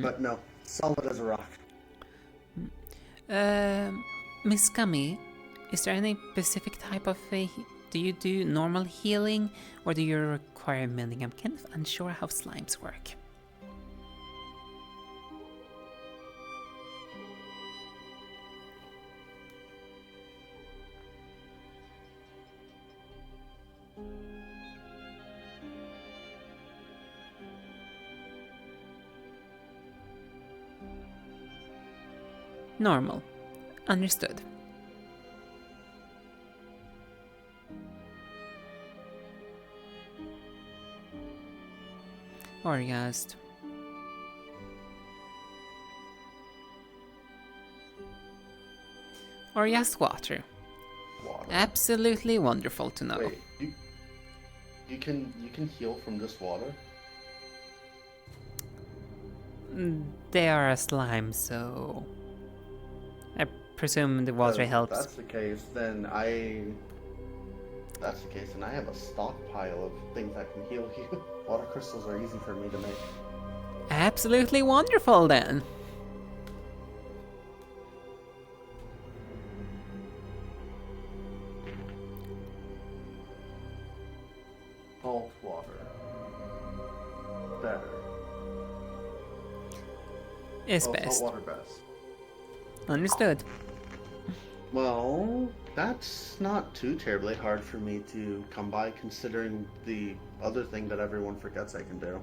S10: But no, solid as a rock.
S1: Miss Gummy, is there any specific type of do you do normal healing or do you require mending? I'm kind of unsure how slimes work. Normal. Understood. Or just water. Absolutely wonderful to know.
S10: Wait, you can heal from just water?
S1: They are a slime, so I presume the water helps.
S10: If that's the case, then I have a stockpile of things that can heal you. Water crystals are easy for me to make.
S1: Absolutely wonderful then.
S10: Salt water. Better.
S1: Is best.
S10: Salt water best.
S1: Understood.
S10: Well, that's not too terribly hard for me to come by, considering the other thing that everyone forgets I can do.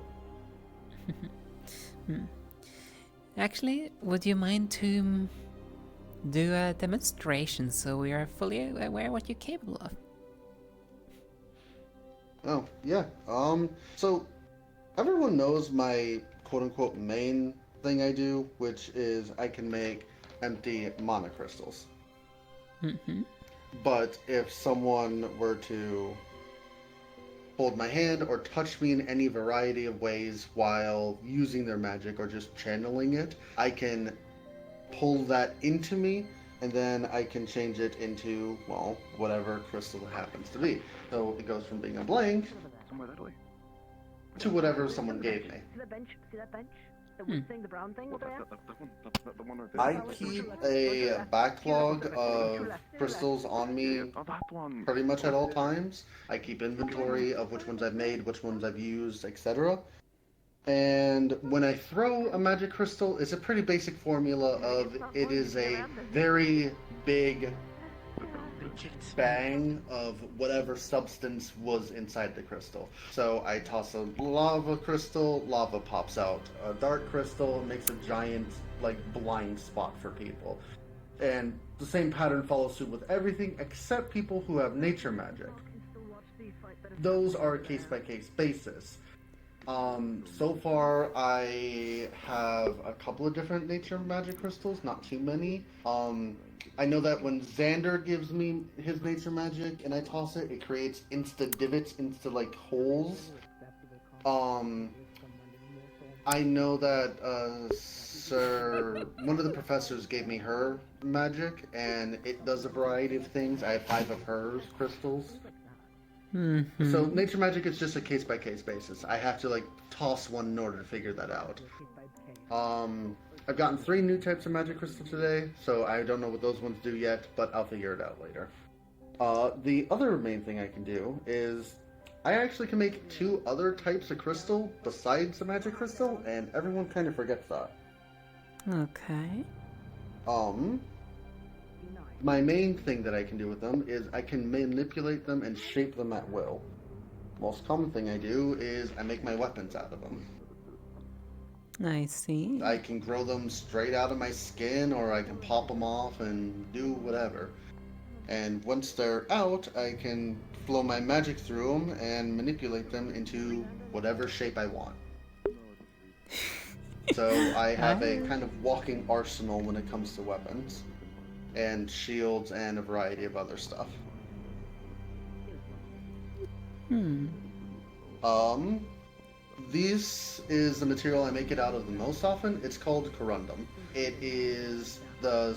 S1: Actually, would you mind to do a demonstration so we are fully aware what you're capable of?
S10: Oh, yeah. So everyone knows my quote-unquote main thing I do, which is I can make empty mana crystals. But if someone were to hold my hand or touch me in any variety of ways while using their magic or just channeling it, I can pull that into me and then I can change it into, well, whatever crystal it happens to be. So it goes from being a blank to whatever someone gave me.
S6: See that bench? See that bench? The wood thing, the brown thing over there?
S10: I keep a backlog of crystals on me pretty much at all times. I keep inventory of which ones I've made, which ones I've used, etc. And when I throw a magic crystal, it's a pretty basic formula of it is a very big bang of whatever substance was inside the crystal. So I toss a lava crystal, lava pops out. A dark crystal makes a giant, like, blind spot for people. And the same pattern follows suit with everything except people who have nature magic. Those are a case-by-case basis. So far I have a couple of different nature magic crystals, not too many. I know that when Xander gives me his nature magic and I toss it, it creates insta divots, insta like holes. I know that one of the professors gave me her magic and it does a variety of things. I have 5 of hers crystals. So nature magic is just a case-by-case basis. I have to like toss one in order to figure that out. I've gotten 3 new types of magic crystal today, so I don't know what those ones do yet, but I'll figure it out later. The other main thing I can do is I actually can make 2 other types of crystal besides the magic crystal, and everyone kind of forgets that.
S1: Okay.
S10: My main thing that I can do with them is I can manipulate them and shape them at will. most common thing I do is I make my weapons out of them.
S1: I see.
S10: I can grow them straight out of my skin, or I can pop them off and do whatever. And once they're out, I can flow my magic through them and manipulate them into whatever shape I want. So I have a kind of walking arsenal when it comes to weapons, and shields, and a variety of other stuff. This is the material I make it out of the most often. It's called Corundum. It is the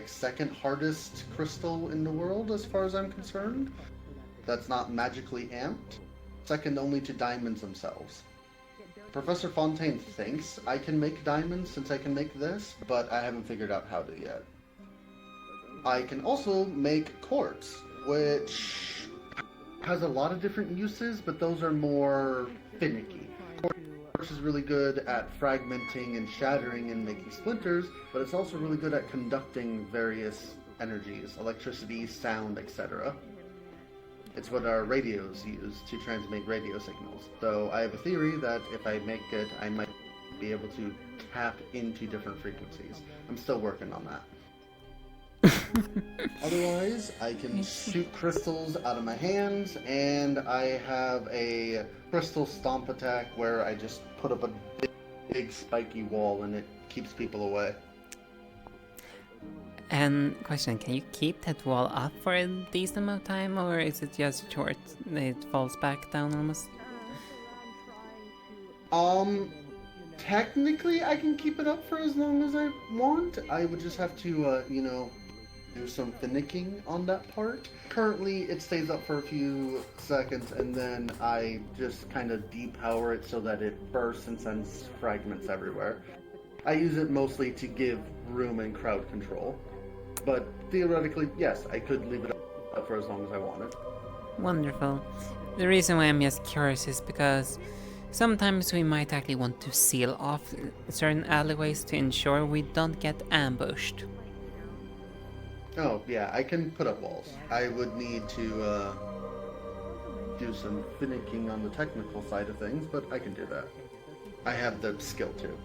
S10: second hardest crystal in the world as far as I'm concerned. That's not magically amped. Second only to diamonds themselves. Professor Fontaine thinks I can make diamonds since I can make this, but I haven't figured out how to yet. I can also make quartz, which has a lot of different uses, but those are more finicky. Quartz is really good at fragmenting and shattering and making splinters, but it's also really good at conducting various energies, electricity, sound, etc. It's what our radios use to transmit radio signals. So I have a theory that if I make it, I might be able to tap into different frequencies. I'm still working on that. Otherwise, I can shoot crystals out of my hands, and I have a crystal stomp attack where I just put up a big spiky wall and it keeps people away.
S1: And question, can you keep that wall up for a decent amount of time, or is it just short? It falls back down almost?
S10: Technically I can keep it up for as long as I want. I would just have to, do some finicking on that part. Currently it stays up for a few seconds, and then I just kind of depower it so that it bursts and sends fragments everywhere. I use it mostly to give room and crowd control. But theoretically, yes, I could leave it up for as long as I wanted.
S1: Wonderful. The reason why I'm just curious is because sometimes we might actually want to seal off certain alleyways to ensure we don't get ambushed.
S10: Oh, yeah, I can put up walls. I would need to do some finicking on the technical side of things, but I can do that. I have the skill too.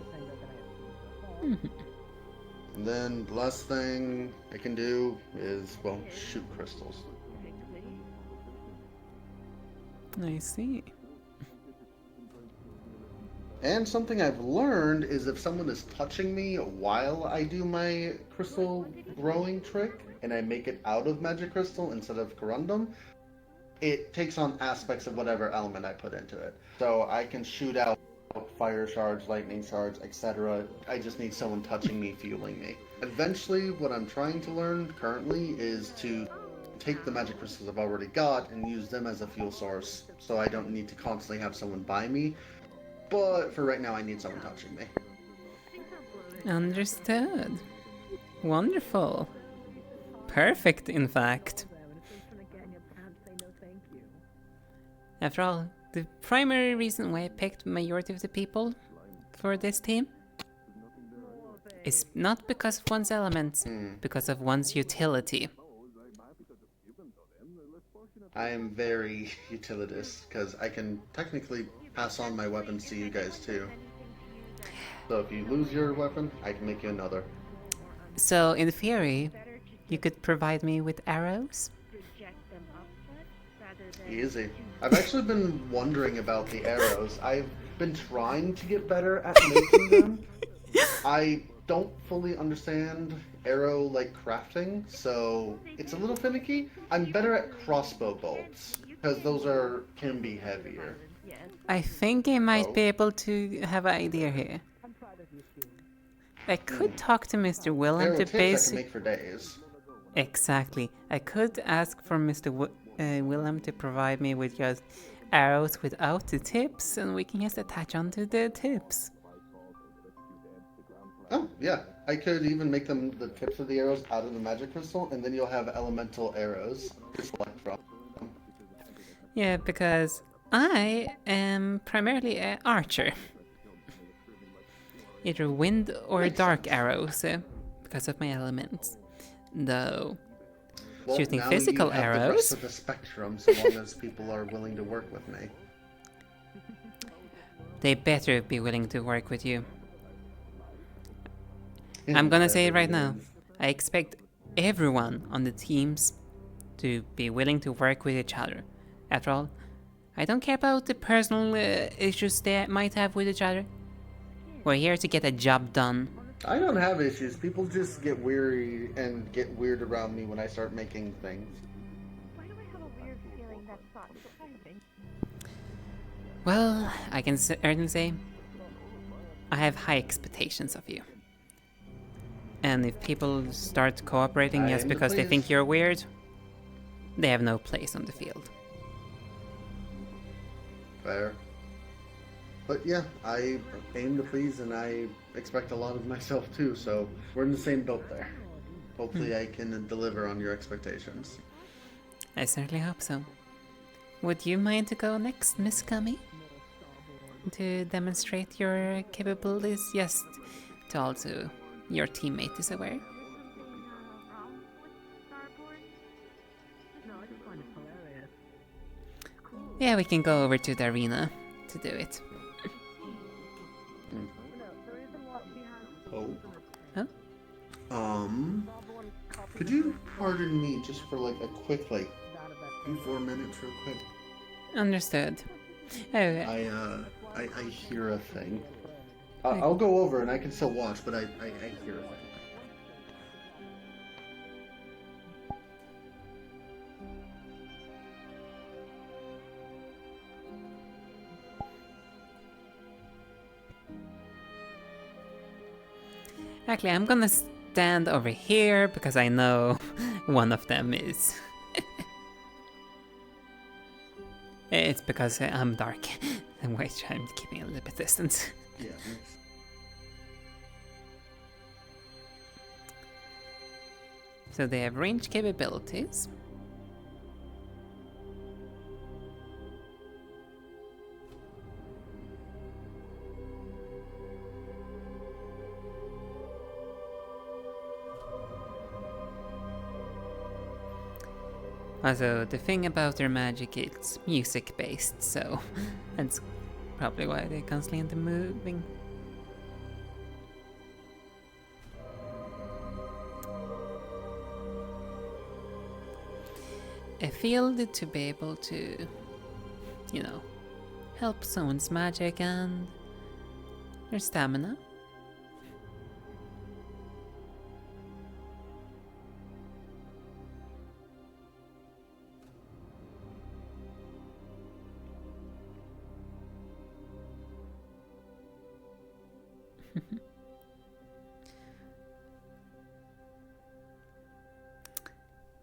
S10: And then the last thing I can do is, well, shoot crystals.
S1: I see.
S10: And something I've learned is if someone is touching me while I do my crystal growing trick, and I make it out of magic crystal instead of corundum, it takes on aspects of whatever element I put into it. So I can shoot out fire shards, lightning shards, etc. I just need someone touching me, fueling me. Eventually, what I'm trying to learn currently is to take the magic crystals I've already got and use them as a fuel source, so I don't need to constantly have someone by me. But for right now, I need someone touching me.
S1: Understood. Wonderful. Perfect, in fact. After all, the primary reason why I picked majority of the people for this team is not because of one's elements, because of one's utility.
S10: I am very utilitous, because I can technically pass on my weapons to you guys too. So if you lose your weapon, I can make you another.
S1: So in theory, you could provide me with arrows?
S10: Easy. I've actually been wondering about the arrows. I've been trying to get better at making them. I don't fully understand arrow crafting, so it's a little finicky. I'm better at crossbow bolts, because those can be heavier.
S1: I think I might be able to have an idea here. I could talk to Mr. Willem to
S10: I can make for days.
S1: Exactly. I could ask for Mr. Willem to provide me with just arrows without the tips, and we can just attach onto the tips.
S10: Oh, yeah. I could even make them the tips of the arrows out of the magic crystal, and then you'll have elemental arrows to select from.
S1: Yeah, because I am primarily an archer. Either wind or dark arrows, because of my elements. Though,
S10: Well,
S1: shooting
S10: now
S1: physical
S10: you have the rest
S1: arrows.
S10: of the spectrum, so long as people are willing to work with me.
S1: They better be willing to work with you. I'm gonna say it right now. I expect everyone on the teams to be willing to work with each other. After all, I don't care about the personal issues they might have with each other. We're here to get a job done.
S10: I don't have issues. People just get weary and get weird around me when I start making things.
S6: Why do I have a weird feeling that's not surprising?
S1: Well, I can certainly say I have high expectations of you. And if people start cooperating just because they think you're weird, they have no place on the field.
S10: Fair. But yeah, I aim to please and I expect a lot of myself too, so we're in the same boat there. Hopefully I can deliver on your expectations.
S1: I certainly hope so. Would you mind to go next, Miss Gummy? To demonstrate your capabilities, yes, to also your teammate is aware. Yeah, we can go over to the arena to do it.
S10: Oh.
S1: Huh?
S10: Could you pardon me just for like a quick, 4 minutes real quick?
S1: Understood. Oh,
S10: I hear a thing. I'll go over and I can still watch, but I hear a thing.
S1: Actually, I'm gonna stand over here because I know one of them is. It's because I'm dark, in which I'm keeping a little bit distance.
S10: Yeah.
S1: So they have range capabilities. Also, the thing about their magic, it's music based, so that's probably why they're constantly moving. A field to be able to, help someone's magic and their stamina.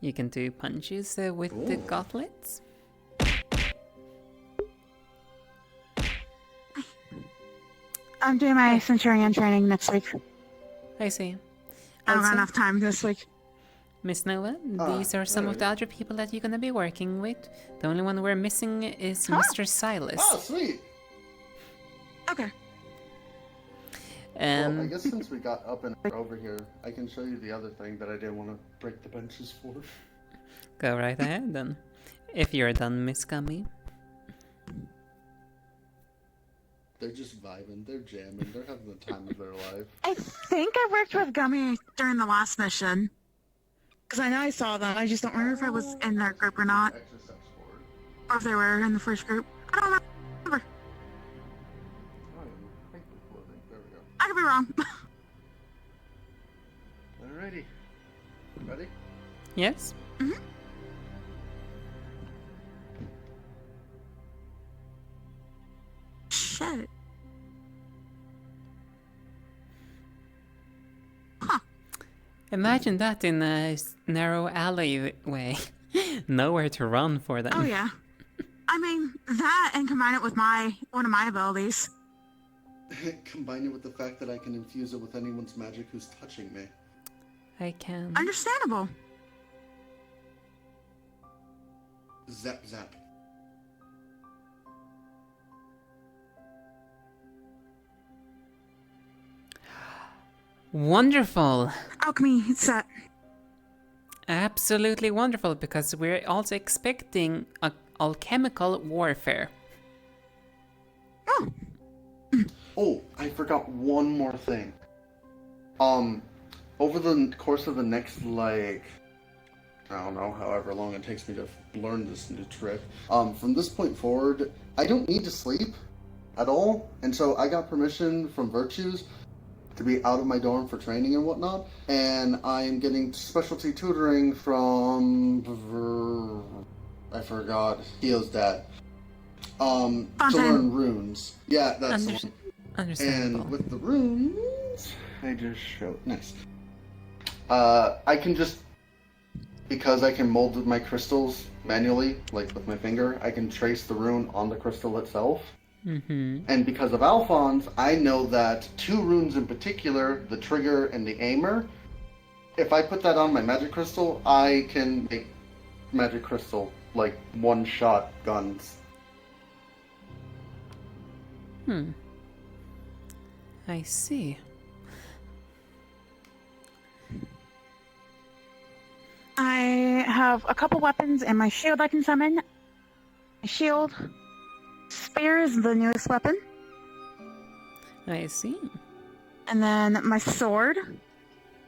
S1: You can do punches with the gauntlets.
S5: I'm doing my Centurion training next week.
S1: I see.
S5: I don't
S1: Also,
S5: have enough time this week.
S1: Miss Nova, these are some of the other people that you're gonna be working with. The only one we're missing is Mr. Silas.
S10: Oh, sweet!
S5: Okay.
S10: Well, I guess since we got up and over here, I can show you the other thing that I didn't want to break the benches for.
S1: Go right ahead then. If you're done, Miss Gummy.
S10: They're just vibing, they're jamming, they're having the time of their life.
S5: I think I worked with Gummy during the last mission. Because I know I saw them, I just don't remember if I was in their group or not. Or if they were in the first group. I don't remember. I could be wrong.
S10: Alrighty. Ready?
S1: Yes?
S5: Mm-hmm. Shit.
S1: Imagine that in a narrow alleyway. Nowhere to run for them.
S5: Oh yeah. I mean, that and combine it with one of my abilities.
S10: Combine it with the fact that I can infuse it with anyone's magic who's touching me.
S1: I can.
S5: Understandable.
S10: Zap zap.
S1: Wonderful.
S5: Alchemy set.
S1: Absolutely wonderful, because we're also expecting alchemical warfare.
S10: Oh, I forgot one more thing. Over the course of the next, like, I don't know, however long it takes me to learn this new trick, from this point forward, I don't need to sleep at all, and so I got permission from Virtues to be out of my dorm for training and whatnot, and I'm getting specialty tutoring from, I forgot, Theo's dad, to learn runes. Yeah, that's the one.
S1: Understandable.
S10: And with the runes, I just showed, nice. I can just, because I can mold my crystals manually, like with my finger, I can trace the rune on the crystal itself.
S1: Mm-hmm.
S10: And because of Alphonse, I know that 2 runes in particular, the trigger and the aimer, if I put that on my magic crystal, I can make magic crystal, like, one-shot guns.
S1: I see.
S5: I have a couple weapons and my shield I can summon. My shield. Spear is the newest weapon.
S1: I see.
S5: And then my sword.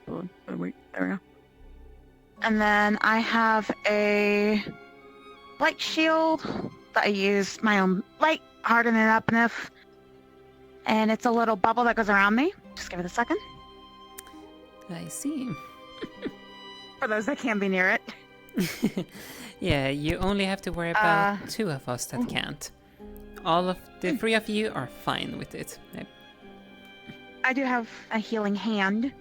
S5: Oh, wait, there we go. And then I have a light shield that I use my own light, harden it up enough. And it's a little bubble that goes around me. Just give it a second.
S1: I see.
S5: For those that can't be near it.
S1: Yeah, you only have to worry about 2 of us that can't. All of the 3 of you are fine with it.
S5: I do have a healing hand.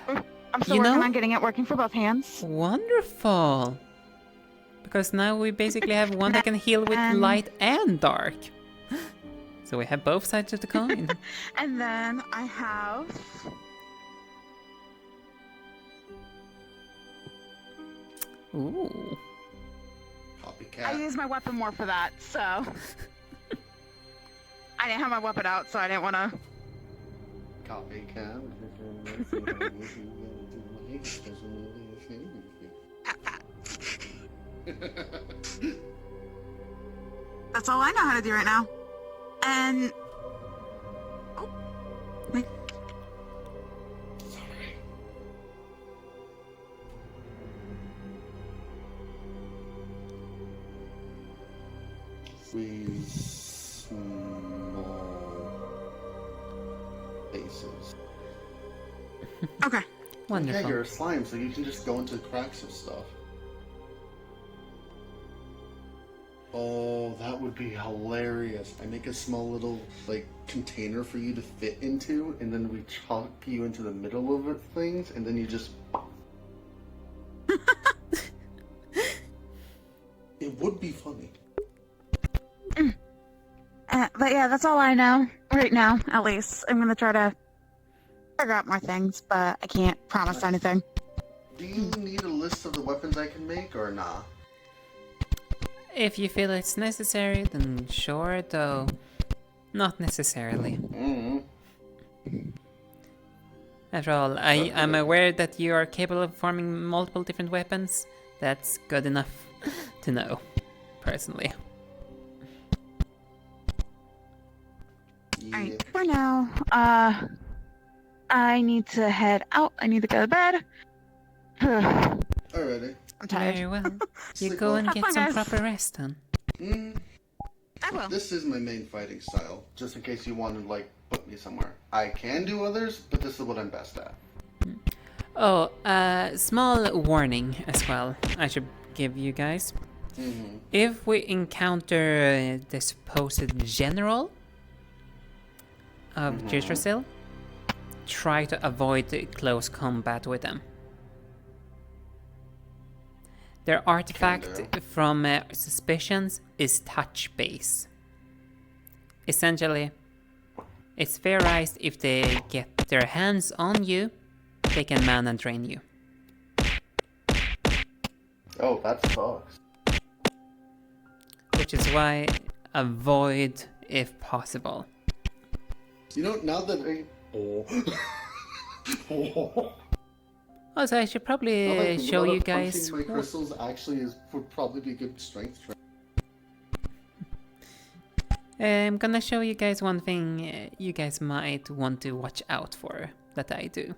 S5: I'm still working on getting it working for both hands.
S1: Wonderful! Because now we basically have one that can heal with light and dark. So we have both sides of the coin.
S5: And then I have...
S1: Ooh.
S10: Copycat.
S5: I use my weapon more for that, so... I didn't have my weapon out, so I didn't want to...
S10: Copycat.
S5: That's all I know how to do right now. And... Oh. Wait.
S10: Freeze small faces.
S5: Okay.
S1: Wonderful.
S10: Yeah, you're a slime, so you can just go into cracks of stuff. Oh, that would be hilarious. I make a small little, like, container for you to fit into, and then we chalk you into the middle of it things, and then you just... It would be funny.
S5: But yeah, that's all I know. Right now, at least. I'm gonna try to figure out more things, but I can't promise anything.
S10: Do you need a list of the weapons I can make, or nah?
S1: If you feel it's necessary, then sure, though not necessarily. After all, I'm aware that you are capable of forming multiple different weapons. That's good enough to know, personally.
S5: Alright, for now, I need to head out. I need to go to bed.
S10: Alrighty.
S5: I'm tired.
S1: Very well. You go and get some proper rest, then.
S5: I will.
S10: This is my main fighting style, just in case you want to, like, put me somewhere. I can do others, but this is what I'm best at.
S1: Oh, small warning as well, I should give you guys. If we encounter the supposed general of Yggdrasil, try to avoid close combat with them. Their artifact from suspicions is touch base. Essentially, it's theorized if they get their hands on you, they can mana drain you.
S10: Oh, that sucks.
S1: Which is why avoid if possible.
S10: You know, now that I...
S1: Also, I should
S10: Now that I
S1: probably
S10: think
S1: show
S10: about
S1: you
S10: it,
S1: guys.
S10: punching my crystals actually would probably be good strength training.
S1: I'm gonna show you guys one thing you guys might want to watch out for that I do.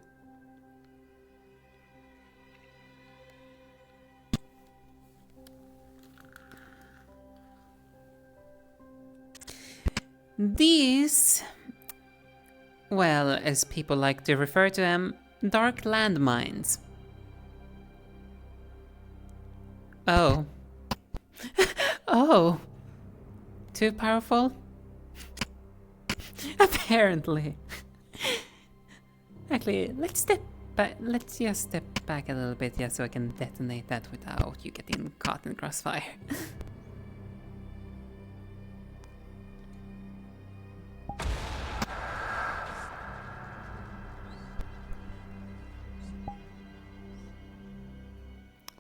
S1: These, well, as people like to refer to them, dark landmines. Oh. Oh. Too powerful? Apparently. Actually, let's step back. Let's just step back a little bit, so I can detonate that without you getting caught in crossfire.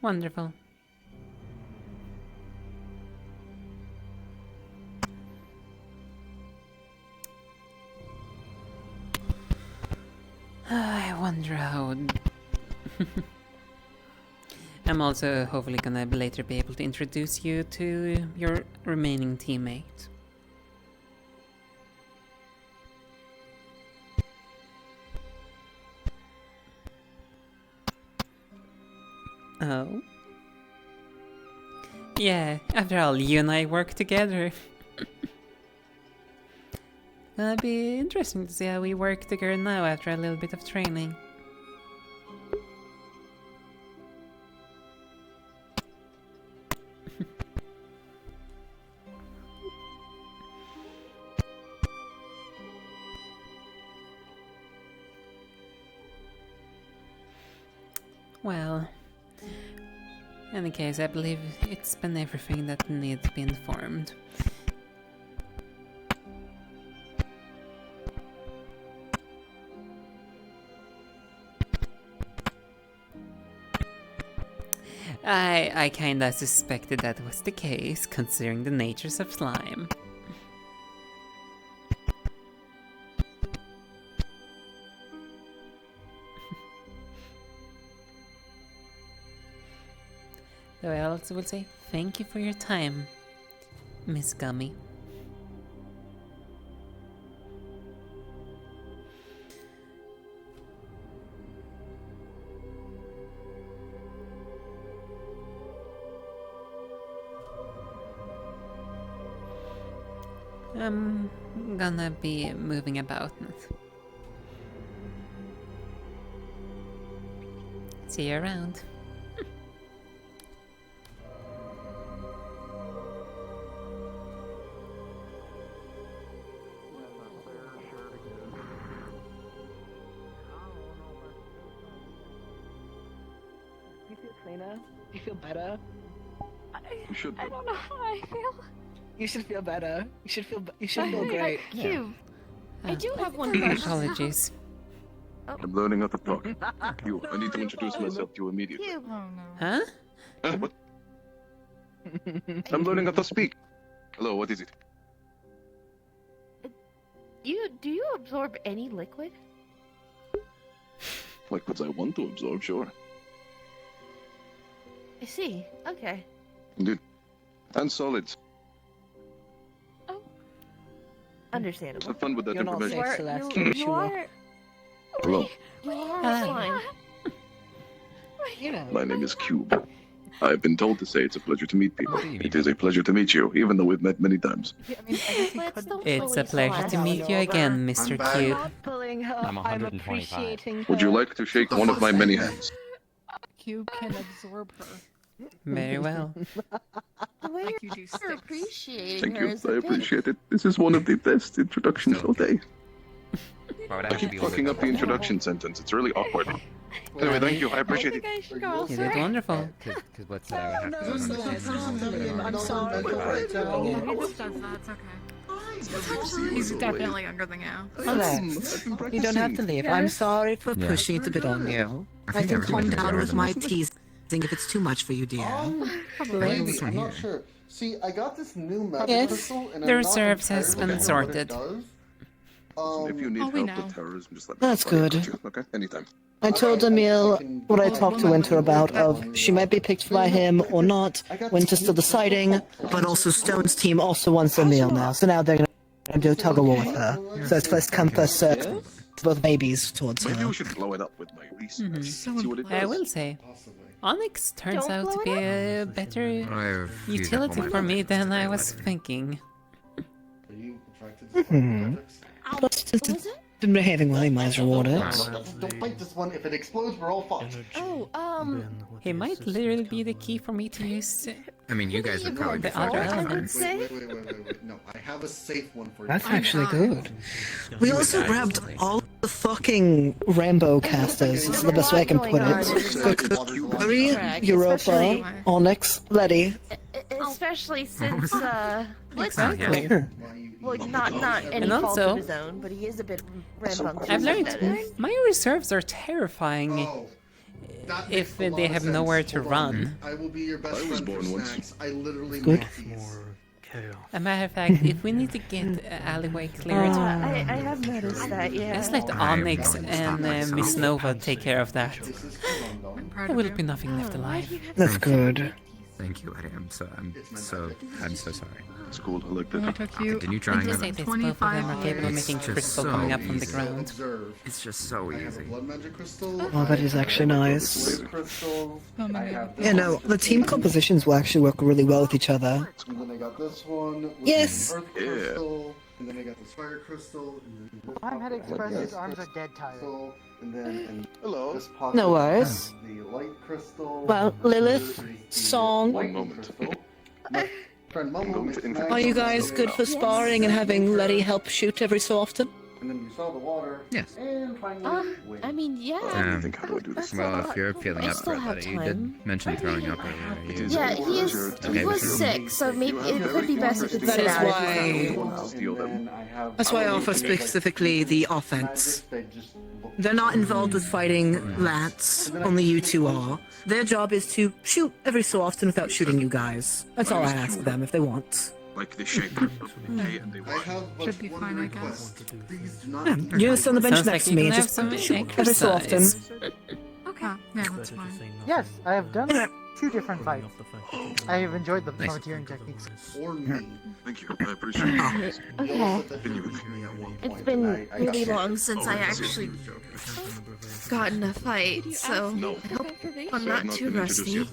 S1: Wonderful. I wonder how... I'm also hopefully gonna later be able to introduce you to your remaining teammate. Oh? Yeah, after all, you and I work together. Gonna be interesting to see how we work together now after a little bit of training. Well, in any case, I believe it's been everything that needs to be informed. I kinda suspected that was the case, considering the natures of slime. So I also will say thank you for your time, Miss Gummy. I'm gonna be moving about. See you around.
S14: You feel cleaner? You feel better?
S9: You should.
S3: I don't know how I feel.
S14: You should feel better. You should feel great.
S16: Cube. I do have one question.
S1: Apologies.
S9: I'm learning how to talk. You, I need to introduce myself to you immediately.
S16: Cube.
S1: Huh?
S9: What? I'm learning how to speak. Hello, what is it?
S16: Do you absorb any liquid?
S9: Liquids I want to absorb, sure.
S16: I see. Okay.
S9: Indeed. And solids.
S16: Understandable.
S9: Have fun with that
S14: You're not
S9: information.
S14: safe, Celeste.
S16: You are.
S9: Hello,
S16: You are slime.
S14: You know.
S9: my name is Cube. I've been told to say it's a pleasure to meet people. It is a pleasure to meet you, even though we've met many times.
S1: It's a pleasure to meet you again, Mr. Cube.
S14: Pulling her.
S7: I'm
S14: I'm
S7: 125.
S14: appreciating
S9: Would you like to shake one of my many hands?
S6: Cube can absorb her.
S1: Very well.
S16: The way
S6: Like you do
S16: you're
S6: sticks.
S16: appreciating
S9: Thank
S16: her
S9: you,
S16: is
S9: I
S16: a bit...
S9: appreciate it. This is one of the best introductions all day.
S7: Why would
S9: I
S7: have to
S9: keep
S7: be
S9: fucking up the introduction sentence. It's really awkward. Anyway, thank you. I appreciate it.
S1: You did wonderful.
S7: Because what said I would have to
S14: I'm sorry.
S6: He's definitely younger than you.
S12: Celeste, you don't have to leave. I'm sorry for pushing it a bit on you. I can calm down with my teasing if it's too much for you, dear.
S10: Maybe, I'm not sure. See, I got this new magic
S1: Yes,
S10: crystal, and
S1: the
S10: I'm
S1: reserves
S10: not
S1: has been
S10: entirely sure what it
S1: sorted.
S10: does.
S9: If you need
S6: we
S9: help
S6: know.
S9: with terrorism, just let me know.
S12: That's good.
S9: Okay, anytime.
S12: I told Emil what I talked to Winter about, of she might be picked by him or not. Winter's still deciding, but also Stone's team also wants Emil now, so now they're gonna do tug-of-war with her. So it's first come, first served. Both babies towards
S9: Maybe
S12: her.
S9: we should blow it up with my research. See what it
S1: I
S9: does.
S1: will say, Onyx turns
S16: Don't
S1: out to
S16: blow
S1: be
S16: it
S1: a better
S7: I refuse to
S1: utility
S7: pull my
S1: for me
S7: projects
S1: than I
S7: today,
S1: was
S7: buddy.
S1: thinking.
S10: Are you attracted to
S12: Hmm. Plus, since it's been behaving well, he might as reward it.
S10: Don't bite this one. If it explodes, we're all fucked.
S16: Oh,
S1: He might literally be the key for me to use
S7: I mean, you guys would probably be
S1: the other
S7: fine.
S1: elements.
S10: Wait. No, I have a safe one for you.
S12: That's actually good. We also grabbed all the fucking rainbow casters. It's the best way I can put it. Kuragari, Europa,
S16: Especially-
S12: Onyx, Letty.
S16: especially since
S1: Exactly.
S16: well, not any
S1: And
S16: fault
S1: also-
S16: of his own, but he is a bit rambunctious.
S1: I've learned
S16: sometimes.
S1: my reserves are terrifying if they have nowhere to run.
S10: I will be your best friend for snacks. I literally
S12: Good.
S10: make these.
S1: As a matter of fact, if we need to get alleyway cleared,
S16: I have noticed that, yeah.
S1: let's let Onyx and Miss Nova take care of that. There will be nothing left alive.
S12: That's good.
S7: Thank you, Eddie. I'm so sorry.
S9: It's cool. I like that.
S7: Continue
S1: I
S7: trying
S1: just
S7: it.
S1: say this, both of them are capable of making
S7: It's just
S1: crystal
S7: so
S1: coming up from the
S7: easy.
S1: ground.
S7: It's just so easy.
S10: Blood magic crystal.
S12: Oh, that is actually nice.
S10: Crystal. I have this
S12: You know, the team compositions will actually work really well with each other.
S10: And then I got this one. With
S12: Yes.
S10: the Earth crystal. And then I got this fire crystal.
S4: I'm head express. His arms are dead tired.
S10: And then
S9: Hello.
S10: this pocket
S12: No worries.
S10: has the light crystal.
S12: Well, Lilith, Song,
S9: One moment.
S10: My friend Momo.
S12: are you guys good for sparring and having Letty help shoot every so often?
S10: And then you saw the water.
S7: Yes.
S10: And finally, wait.
S16: I mean, yeah.
S9: How do I do this?
S7: Well, if you're feeling
S16: I
S7: up
S16: still
S7: for it,
S16: have
S7: Letty, you
S16: time.
S7: did mention throwing up earlier.
S16: Yeah, he
S7: Okay,
S16: was
S7: sure.
S16: sick, so maybe it could be best if it's
S12: That
S16: sit
S12: is
S16: out.
S12: why. That's why I offer specifically the offense. They're not involved with fighting Lance, only you two are. Their job is to shoot every so often without shooting you guys. That's all I ask them if they want.
S9: Like the shape of the day and they
S10: I have but one request. Please do not.
S12: Yeah, you're just on the bench
S1: Sounds
S12: next
S1: like
S12: to
S1: you
S12: me.
S1: can have
S12: Just
S1: some
S12: shoot every so often.
S1: exercise.
S4: Okay, yeah, that's fine. Yes, I have done 2 different fights. I have enjoyed the volunteering techniques.
S10: Or me.
S9: Thank you. I appreciate it.
S16: Okay.
S9: Continue with me.
S16: It's been really long since I actually got in a fight, so I hope I'm not too rusty.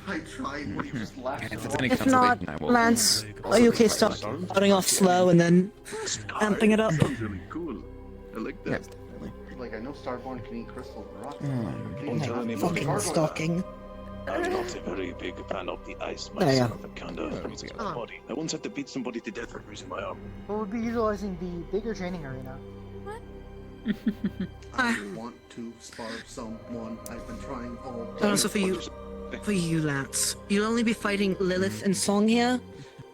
S10: I tried, but you just laughed.
S12: If not, Lance, are you okay starting off slow and then amping it up?
S9: Really cool. I like that.
S10: Like, I know Starborn can eat crystal rock.
S9: Don't tell anyone.
S12: Fucking stalking.
S9: I'm not a very big fan of the ice
S12: There you
S9: myself. It kinda hurts my body. I once had to beat somebody to death for losing my arm.
S4: We'll be utilizing the bigger training arena.
S10: I want to spar someone. I've been trying all day.
S12: And also for you, Lance, you'll only be fighting Lilith and Song here.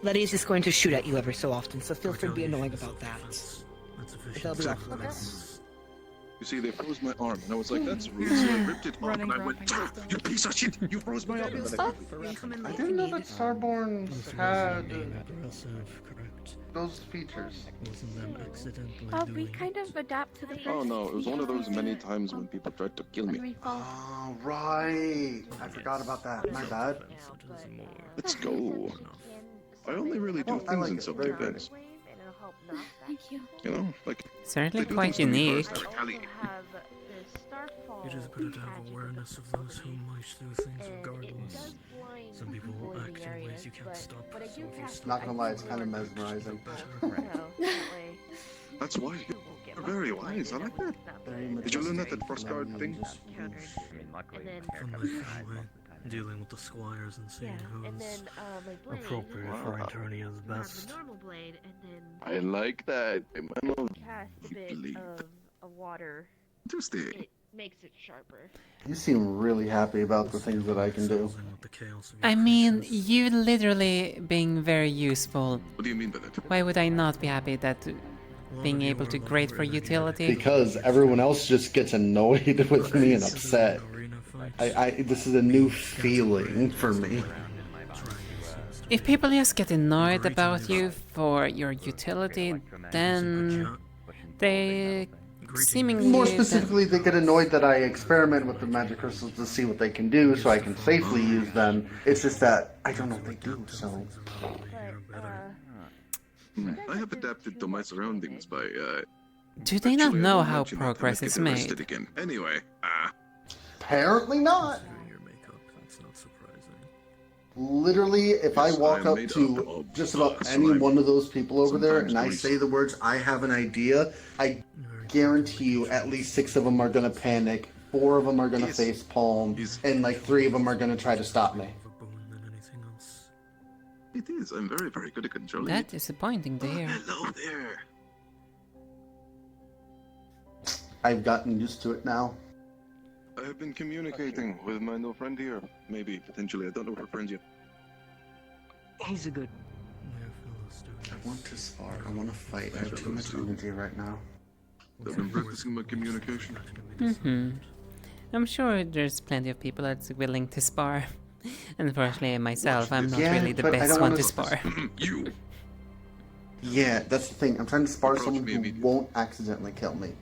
S12: Letty's just going to shoot at you every so often, so feel free to be annoying about that. But they'll be off limits.
S9: You see, they froze my arm, and I was like, that's rude, so I ripped it off, and I went, "Ah, you piece of shit! You froze my arm! And then I-
S10: I didn't know that Starborn had those features.
S3: We kind of adapt to the
S9: Oh no, it was one of those many times when people tried to kill me.
S10: Oh, right. I forgot about that. My bad.
S9: Let's go. I only really do
S10: I
S9: things
S10: like
S9: in
S10: it.
S9: self-defense.
S3: Thank you.
S9: You know, like...
S1: Certainly
S9: they do
S1: quite
S9: things to me
S1: unique.
S9: first, I retaliate.
S11: It is better to have awareness of those who might do things regardless. Some people will act in ways you can't stop, so if you stop...
S10: Not gonna lie, it's kind of mesmerizing.
S9: That's wise. You're very wise. I like that. Did you learn that at first guard thing?
S11: From my family, dealing with the squires and seeing who's appropriate for a tourney is best.
S9: I like that. I'm a
S16: Bit of a water.
S9: Interesting.
S16: It makes it sharper.
S10: You seem really happy about the things that I can do.
S1: I mean, you literally being very useful.
S9: What do you mean by that?
S1: Why would I not be happy that being able to grade for utility?
S10: Because everyone else just gets annoyed with me and upset. This is a new feeling for me.
S1: If people just get annoyed about you for your utility, then they seemingly...
S10: More specifically, they get annoyed that I experiment with the magic crystals to see what they can do so I can safely use them. It's just that I don't know what they do, so...
S9: I have adapted to my surroundings by,
S1: Do they not
S9: actually, I
S1: know
S9: won't
S1: how
S9: mention it. I might
S1: progress
S9: get
S1: is
S9: arrested
S1: made?
S9: again. Anyway,
S10: Apparently not. Literally, if I walk up to just about any one of those people over there and I say the words, I have an idea, I guarantee you at least 6 of them are going to panic, 4 of them are going to face palm, and like 3 of them are going to try to stop me.
S9: it is. I'm very, very good at controlling
S1: That's
S9: it.
S1: disappointing to hear.
S9: Hello there.
S10: I've gotten used to it now.
S9: I have been communicating with my new friend here. Maybe, potentially. I don't know her friends yet.
S20: He's a good...
S10: I want to spar. I want to fight. I have too much energy right now.
S9: I've been practicing my communication.
S1: I'm sure there's plenty of people that's willing to spar. Unfortunately, myself, I'm not really the best one to spar.
S9: You!
S10: Yeah, that's the thing. I'm trying to spar someone who won't accidentally kill me.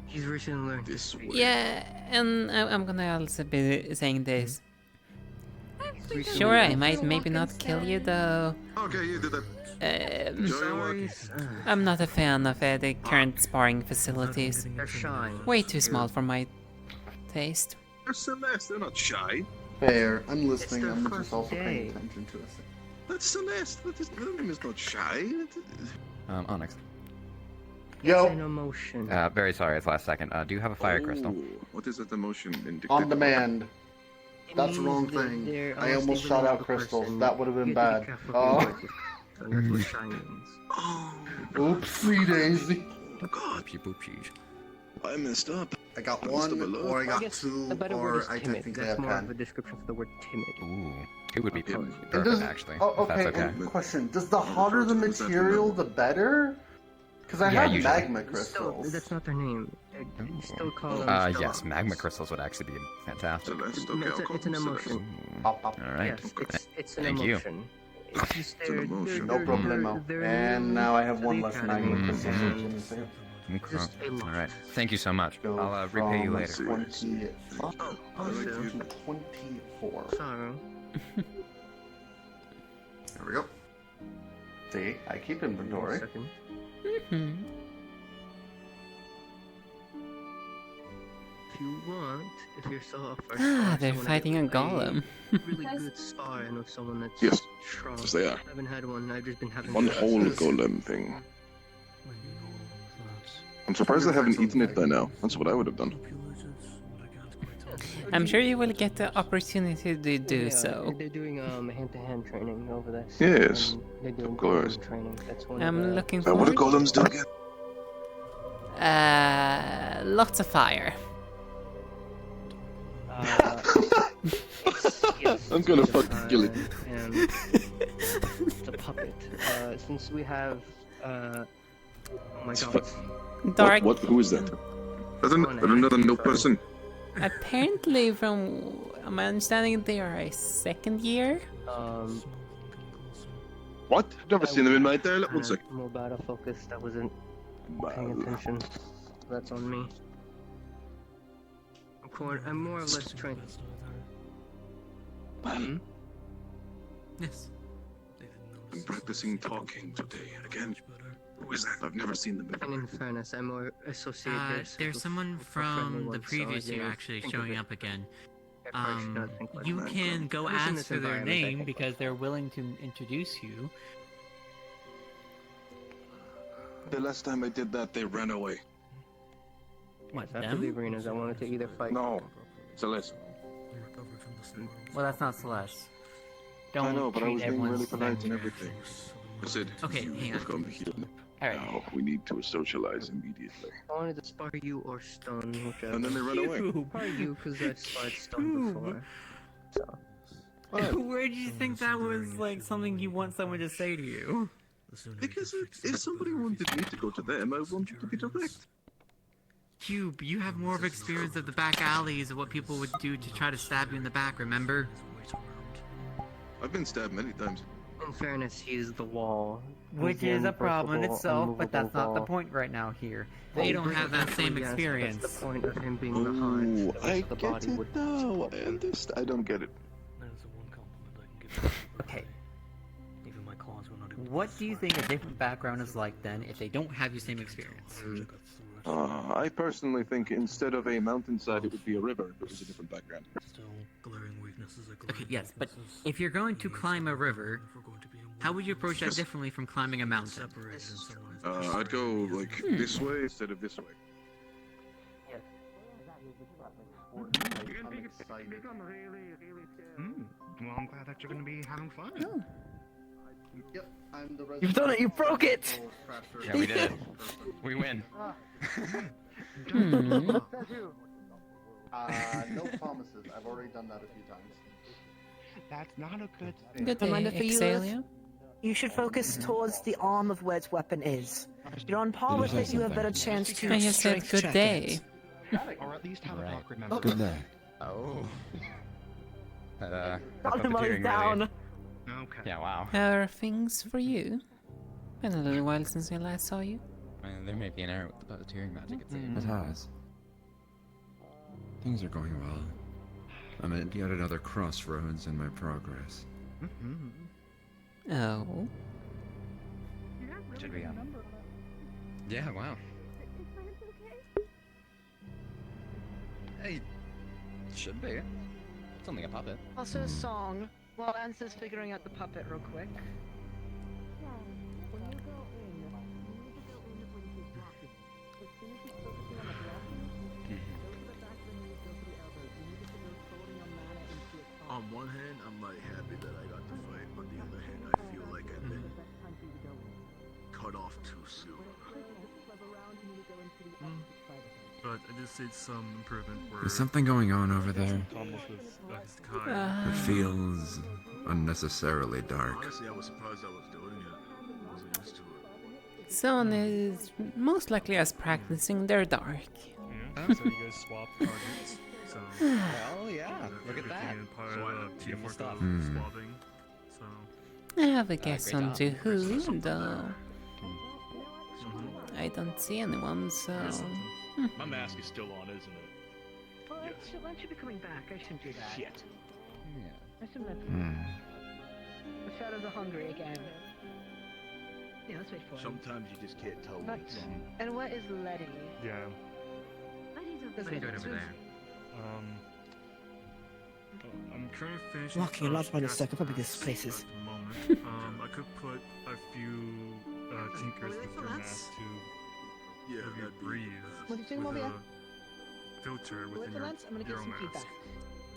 S20: He's recently learned
S9: this way.
S1: Yeah, and I'm gonna also be saying this. Sure, I might maybe not kill you though.
S9: Okay, you did that. Enjoy your walk.
S1: I'm not a fan of the current sparring facilities.
S20: They're shy.
S1: Way too small for my taste.
S9: They're Celeste, they're not shy.
S10: Fair. I'm listening. I'm just also paying attention to us.
S9: That's Celeste. Her name is not shy.
S8: Onyx.
S10: Yo.
S20: An emotion.
S8: Very sorry, it's last second. Do you have a fire crystal?
S9: What is that emotion in
S10: On demand. That's the wrong thing. I almost shot out crystals. That would have been bad. Oh. Oopsie daisy.
S9: God. I messed up.
S10: I got 1, or I got 2, or I technically have 10.
S20: That's more of a description for the word timid.
S8: Ooh. It would be perfect,
S10: Does,
S8: actually.
S10: Oh,
S8: if
S10: okay,
S8: that's okay.
S10: and question. Does the hotter the material, the better? Because I have
S8: usually.
S10: magma crystals.
S20: That's not their name. You still call them
S8: Yes, magma crystals would actually be fantastic.
S20: It's an emotion.
S8: Alright.
S20: Yes, it's an
S8: Thank you.
S20: emotion. It's just
S10: No problemo. And now I have 1 less magma crystal.
S8: Alright. Thank you so much. I'll repay you later.
S10: 25 to 24.
S20: Sorry.
S10: There we go. See, I keep inventory.
S20: If you want, if you're still up for
S1: they're fighting a golem.
S20: really good sparring with someone that's strong.
S9: Yes, they are.
S20: I haven't had one. I've just been having
S9: One whole golem thing. I'm surprised I haven't eaten it by now. That's what I would have done.
S1: I'm sure you will get the opportunity to do so.
S20: They're doing hand-to-hand training over there.
S9: Yes,
S20: they're doing
S9: of course.
S20: Training. That's one
S1: I'm looking
S9: What do
S1: forward.
S9: golems do again?
S1: Lots of fire.
S9: I'm gonna fucking kill it.
S20: And the puppet. Since we have, oh my god.
S1: Dark.
S9: What? Who is that? Another no person.
S1: Apparently, from my understanding, they are a 2nd year.
S9: What? I've never seen them in my entire life. 1 second.
S20: More battle focused. I wasn't paying attention. That's on me. I'm more or less trained.
S1: Yes.
S9: I'm practicing talking today again. Who is that? I've never seen them before.
S20: And in fairness, I'm more associated.
S13: There's someone from the previous year actually showing up again. You can go ask for their name because they're willing to introduce you.
S9: The last time I did that, they ran away.
S13: What,
S20: After the arenas, I wanted to either fight.
S9: No, Celeste.
S13: Well, that's not Celeste.
S9: I know, but I was
S13: treat
S9: being really
S13: everyone
S9: polite and
S13: like-
S9: everything. I said,
S13: Okay, hang on.
S9: come here.
S13: Alright.
S9: Now we need to socialize immediately.
S20: I wanted to spar you or stun, whichever.
S9: And then they run away.
S20: Spar you because I've sparred stun before. So.
S13: Where did you think that was like something you want someone to say to you?
S9: Because if somebody wanted me to go to them, I want you to be direct.
S13: Cube, you have more of experience of the back alleys of what people would do to try to stab you in the back, remember?
S9: I've been stabbed many times.
S20: In fairness, he's the wall.
S15: Which
S20: He's the
S15: is a problem in
S20: unbreakable,
S15: itself, but that's not the
S20: unmovable
S15: point right now here.
S13: They don't have that same
S20: Yes,
S13: experience.
S20: That's the point of him being the heart. The rest
S9: I
S20: of the
S9: get
S20: body
S9: it
S20: would
S9: now. I understand. I don't get it.
S15: Okay. What do you think a different background is like then if they don't
S13: Have the same experience.
S9: I personally think instead of a mountainside, it would be a river. If it was a different background.
S13: Okay, yes, but if you're going to climb a river, how would you approach that differently from climbing a mountain?
S9: I'd go like this way instead of this way.
S2: Well, I'm glad that you're going to be having fun.
S10: Yep, I'm the
S14: You've done it! You broke it!
S8: Yeah, we did it. We win.
S10: No promises. I've already done that a few times.
S2: That's not a good thing.
S1: Good
S14: Reminder
S1: day,
S14: for you,
S1: Exalia.
S14: you should focus towards the arm of where its weapon is. If you're on par with it, you have better chance to
S1: I just said
S14: strength
S1: good
S14: check
S1: day.
S2: Or at least have a talk, remember?
S8: Good day. Oh. The
S14: Got him
S8: puppeteering
S14: down.
S8: really-
S2: Okay.
S8: Yeah, wow.
S1: How are things for you? Been a little while since I last saw you.
S8: There may be an error with the puppeteering magic, it seems.
S7: It has. Things are going well. I'm at yet another crossroads in my progress.
S1: Oh.
S8: Should we, Yeah, wow. Hey, should be. It's only a puppet.
S5: Also a song. While Lance's figuring out the puppet real quick.
S17: On one hand, I'm like happy that I got to fight. On the other hand, I feel like I've been cut off too soon.
S19: But I did see some improvement where
S7: Is something going on over there?
S19: Thomas was
S7: It feels unnecessarily dark.
S17: Honestly, I was surprised I was doing it. I wasn't used to it.
S1: Someone is most likely as practicing their dark.
S19: Yeah, so you guys swap targets. So
S8: Well, yeah, look at that.
S19: Part
S8: So
S19: of teamwork
S8: stuff.
S19: of swapping. So
S1: I have a guess
S8: great
S1: on to
S8: job.
S1: who, though. I don't see anyone, so...
S22: My mask is still on, isn't it?
S6: Well, why don't you be coming back? I shouldn't do that.
S22: Shit.
S6: I shouldn't let the shadows are hungry again. Yeah, let's wait for him.
S17: Sometimes you just can't tell
S6: But,
S17: what's
S6: and what is Letty?
S19: yeah.
S6: Let's wait for him.
S19: I'm currently finishing.
S14: Walking a lot by the second, probably this place is.
S19: At the moment. I could put a few tinkers with your mask to help you breathe
S6: What are you doing
S19: with
S6: over there?
S19: a filter
S6: Wait
S19: within
S6: for
S19: your,
S6: Lance, I'm gonna get
S19: your own
S6: some
S19: mask.
S6: feedback.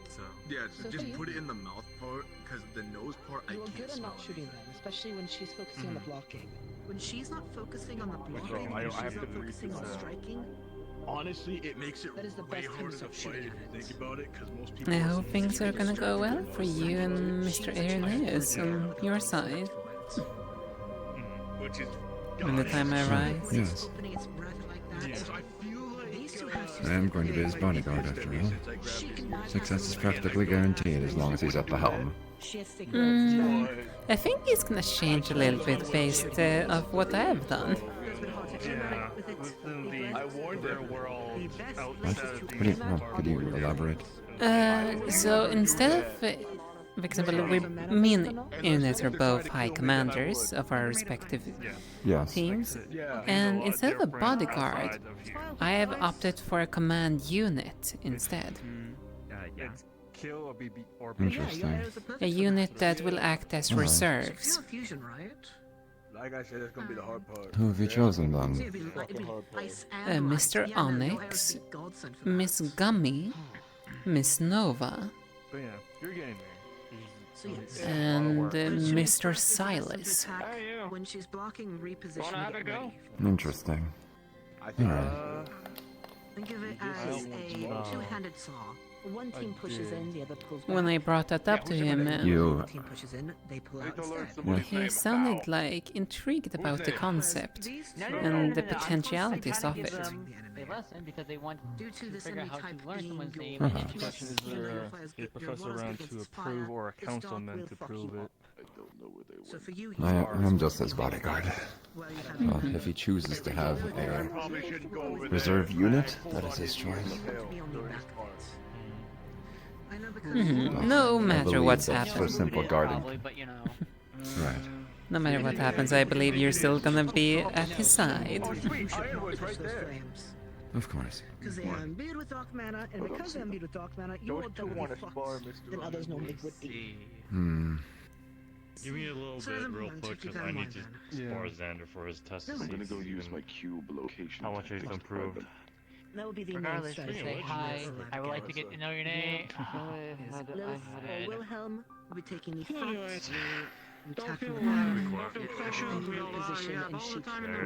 S19: So
S17: Yeah, so
S6: So
S17: just
S6: for you-
S17: put it in the mouth part, because the nose part I
S6: You are
S17: can't
S6: good at
S17: smell.
S6: not shooting them, especially when she's focusing on the blocking.
S21: When she's not focusing on the blocking,
S22: I
S21: and she's
S22: have
S21: not
S22: to-
S21: focusing on striking,
S22: Honestly,
S17: It makes it
S6: That is the
S17: way
S6: best time
S17: harder
S6: to
S17: to
S6: stop
S17: fight
S6: shooting
S17: if
S6: at
S17: you
S6: it.
S17: think about it, because most people.
S1: I hope things are gonna go well for you and Mr. Irenaeus on your side.
S17: Which is.
S1: When the time arrives.
S7: Yes.
S21: opening its breath like that,
S17: So I feel like.
S21: these two have
S7: I am going to be his bodyguard after all. Success is practically guaranteed as long as he's at the helm.
S21: she has
S1: I think it's gonna change a little bit based of what I have done.
S19: yeah, within the
S22: I warned
S19: their
S22: them.
S19: world
S7: What?
S19: outside of
S7: What do you, could you elaborate?
S1: So instead of, for example, me and Ines are both high commanders of our respective
S7: Yes.
S1: teams, and instead of a bodyguard, I have opted for a command unit instead.
S19: It's kill or be
S7: Interesting.
S1: A unit that will act as
S7: Alright.
S1: reserves.
S21: fusion, right?
S17: Like I said, it's gonna be the hard part.
S7: Who have you chosen
S21: So
S7: then?
S21: it'd be ice and
S1: Mr.
S21: light. Yeah, no, I would
S1: Onyx,
S21: be godsend for that.
S1: Miss Gummy, Miss Nova,
S19: But yeah, you're getting there.
S21: So yes.
S1: and
S21: When she
S1: Mr.
S21: decides to
S1: Silas.
S21: attack, when she's blocking, reposition
S22: Wanna have
S21: it
S22: a go?
S21: ready.
S7: Interesting.
S17: I think.
S7: Alright.
S21: Think of it as a two-handed saw.
S6: One team pushes in, the other pulls back.
S1: When I brought that up to him,
S7: You-
S21: One team pushes in, they pull out instead.
S7: Yeah.
S1: he sounded like intrigued about the concept and the potentialities of it.
S15: They listen because they want
S21: Due to
S15: to
S21: this
S15: figure out
S21: enemy
S15: how
S21: type
S15: to learn
S21: being
S15: someone's
S21: your
S15: name.
S7: Uh-huh.
S19: The question is there a professor around to approve or a councilman to prove it?
S21: So for you,
S7: I'm just his bodyguard. But if he chooses to have a reserve unit, that is his choice.
S1: No
S7: I
S1: matter
S7: believe
S1: what's
S7: that's
S1: happened.
S7: for simple guarding.
S15: Probably, but you know.
S7: Right.
S1: No matter what happens, I believe you're still gonna be at his side.
S7: Of course.
S21: Because they are imbued with dark mana, and because they're imbued with dark mana, you're doubly fucked than others normally would be.
S19: Give me a little bit real quick, because I need to spar Xander for his test.
S9: I'm gonna go use my cube location.
S19: How much he's improved.
S21: That would be the main
S15: Regardless,
S21: strategy.
S15: say hi. I would like to get to know your name.
S21: Lilith or Wilhelm will be taking the front.
S19: Don't feel pressure to be
S21: position and shoot
S19: time
S21: when they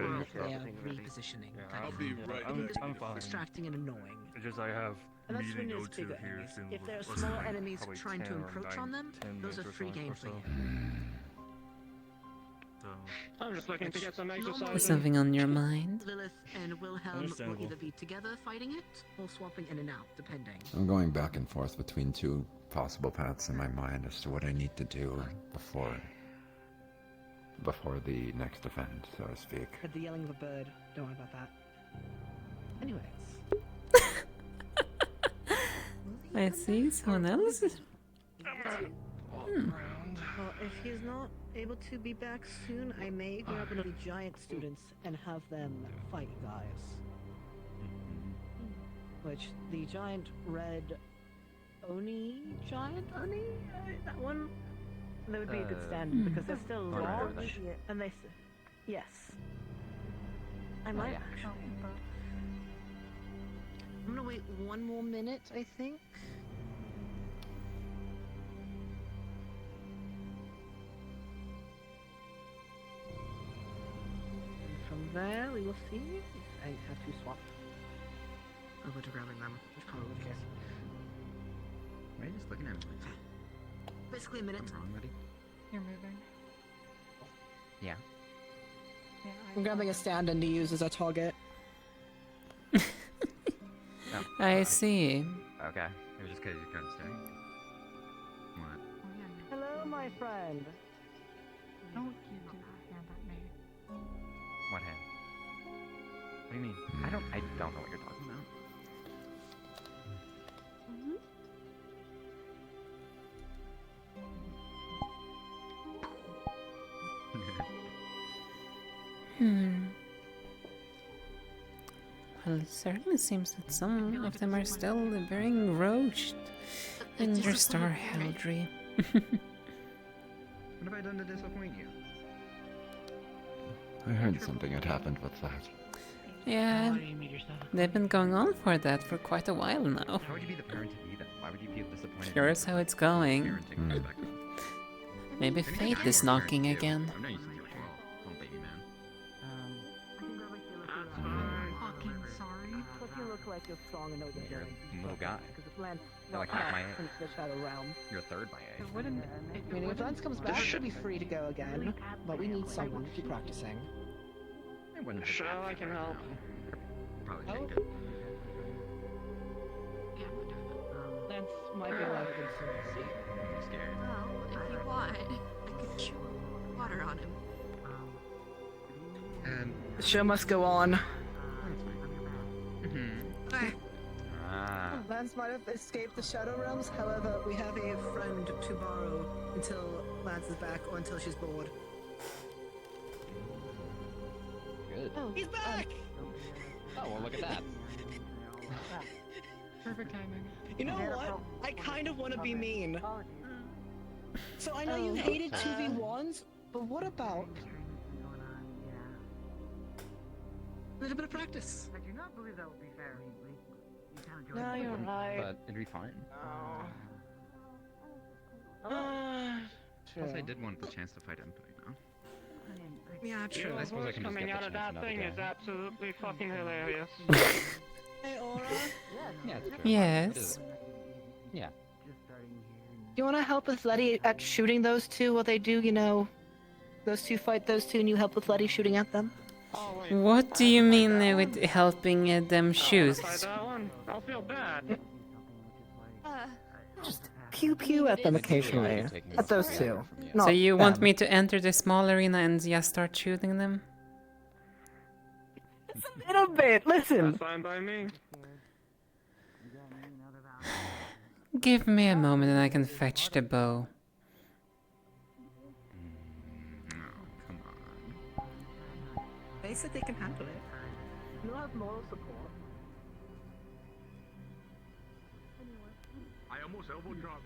S21: are repositioning.
S19: I'll be right
S21: I'm
S19: back.
S21: distracting and annoying.
S19: It's just I have
S21: And that's
S19: meeting
S21: when
S19: go
S21: there's
S19: to
S21: bigger
S19: here
S21: enemies.
S19: soon.
S21: If there are
S19: Less
S21: small
S19: than
S21: enemies
S19: probably
S21: trying
S19: 10
S21: to
S19: or
S21: encroach
S19: 9,
S21: on them,
S19: 10
S21: those are
S19: minutes or
S21: free
S19: something
S21: game
S19: or
S21: for
S19: so.
S21: you.
S2: I'm just looking to get some exercise.
S1: Is something on your mind?
S21: Lilith and Wilhelm will
S19: Understandable.
S21: either be together fighting it, or swapping in and out, depending.
S7: I'm going back and forth between two possible paths in my mind as to what I need to do before the next event, so to speak.
S14: Heard the yelling of a bird. Don't worry about that. Anyways.
S1: I see someone else.
S14: Well, if he's not able to be back soon, I may grab one of the giant students and have them fight you guys. Which, the giant red giant Oni? That one? That would be a good stand because they're still large and they. Yes. I might actually.
S21: I'm gonna wait one more minute, I think. And from there, we will see if I have to swap over to grabbing them, which probably will be the case.
S8: Why are you just looking at me like that?
S21: Basically a minute.
S8: I'm wrong, buddy.
S16: You're moving.
S8: Yeah.
S14: I'm grabbing a stand-in to use as a target.
S1: I see.
S8: Okay. It was just because you couldn't stay. What?
S14: Hello, my friend.
S16: Don't you do that hand at me.
S8: What hand? What do you mean? I don't know what you're talking about.
S1: Well, it certainly seems that some of them are still very engrossed in their star heraldry.
S8: What have I done to disappoint you?
S7: I heard something had happened with that.
S1: Yeah, they've been going on for that for quite a while now.
S8: How would you be the parent to be then? Why would you feel disappointed?
S1: Curious how it's going.
S8: Parenting perspective.
S1: Maybe fate is knocking again.
S8: I'm not used to your fault. Oh, baby man.
S16: Fucking sorry.
S14: Plus you look like you're strong and know what you're
S8: You're
S14: doing.
S8: a little guy.
S14: Because if Lance
S8: You're like half my age.
S14: into the Shadow Realm.
S8: You're a third my age.
S14: I mean, if Lance comes back, she'll be free to go again. But we need someone to keep practicing.
S8: I wouldn't
S2: Sure, I can help.
S8: probably
S14: Oh.
S8: take it.
S14: Lance might be alive again soon.
S8: I'm scared.
S16: Well, if you want, I could chew water on him.
S8: And
S14: The show must go on.
S16: Okay.
S14: Lance might have escaped the Shadow Realms, however, we have a friend to borrow until Lance is back or until she's bored.
S15: Good.
S14: Oh, he's back!
S15: Oh, well, look at that.
S16: Perfect timing.
S14: You know what? I kind of want to be mean. So I know you hated 2v1s, but what about a little bit of practice?
S21: I do not believe that would be fair.
S14: No, you're right.
S8: But it'd be fine. Plus, I did want the chance to fight Empire, you know?
S21: Yeah, true.
S8: I suppose I can just
S2: Coming
S8: get
S2: out
S8: the
S2: of
S8: chance
S2: that
S8: another
S2: thing
S8: day.
S2: is absolutely fucking hilarious.
S14: Hey, Aura.
S8: Yeah, it's true.
S1: Yes.
S8: Yeah.
S14: You want to help with Letty at shooting those two while they do, you know, those two fight those two and you help with Letty shooting at them?
S1: What do you mean with helping them shoot?
S2: That one, I'll feel bad.
S14: pew pew at them occasionally. At those two. Not
S1: So you want
S14: them.
S1: me to enter the small arena and just start shooting them?
S14: It's a little bit. Listen.
S2: That's fine by me.
S1: Give me a moment and I can fetch the bow.
S14: They said they can handle it.
S21: You'll have moral support.
S17: I almost elbow dropped.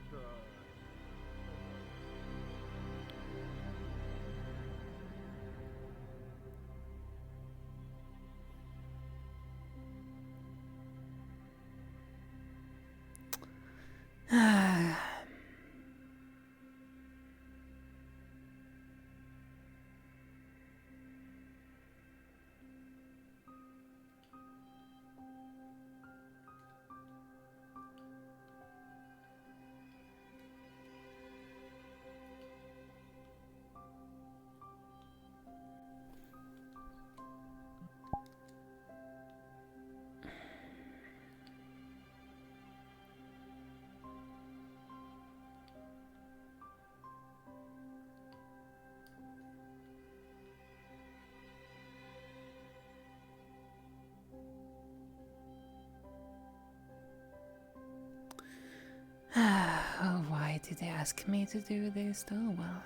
S1: Oh, why did they ask me to do this? Oh well.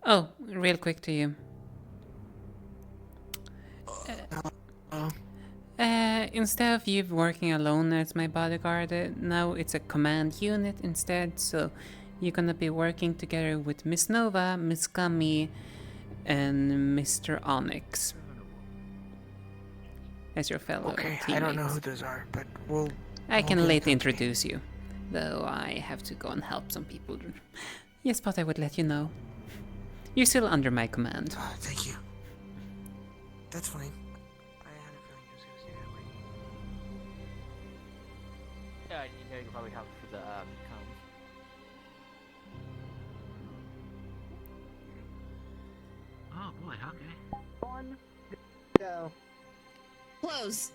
S1: Oh, real quick to you. Instead of you working alone as my bodyguard, now it's a command unit instead, so you're gonna be working together with Miss Nova, Miss Gummy, and Mr. Onyx. As your fellow
S11: Okay,
S1: teammates.
S11: I don't know who those are, but we'll...
S1: I
S11: we'll
S1: can
S11: get
S1: later
S11: them.
S1: introduce you, though I have to go and help some people. Yes, but I would let you know. You're still under my command.
S11: Thank you. That's fine. I had a feeling you was gonna say that way.
S15: Yeah, you know you can probably have it for the comms.
S21: Oh boy, okay. One, go.
S16: Close.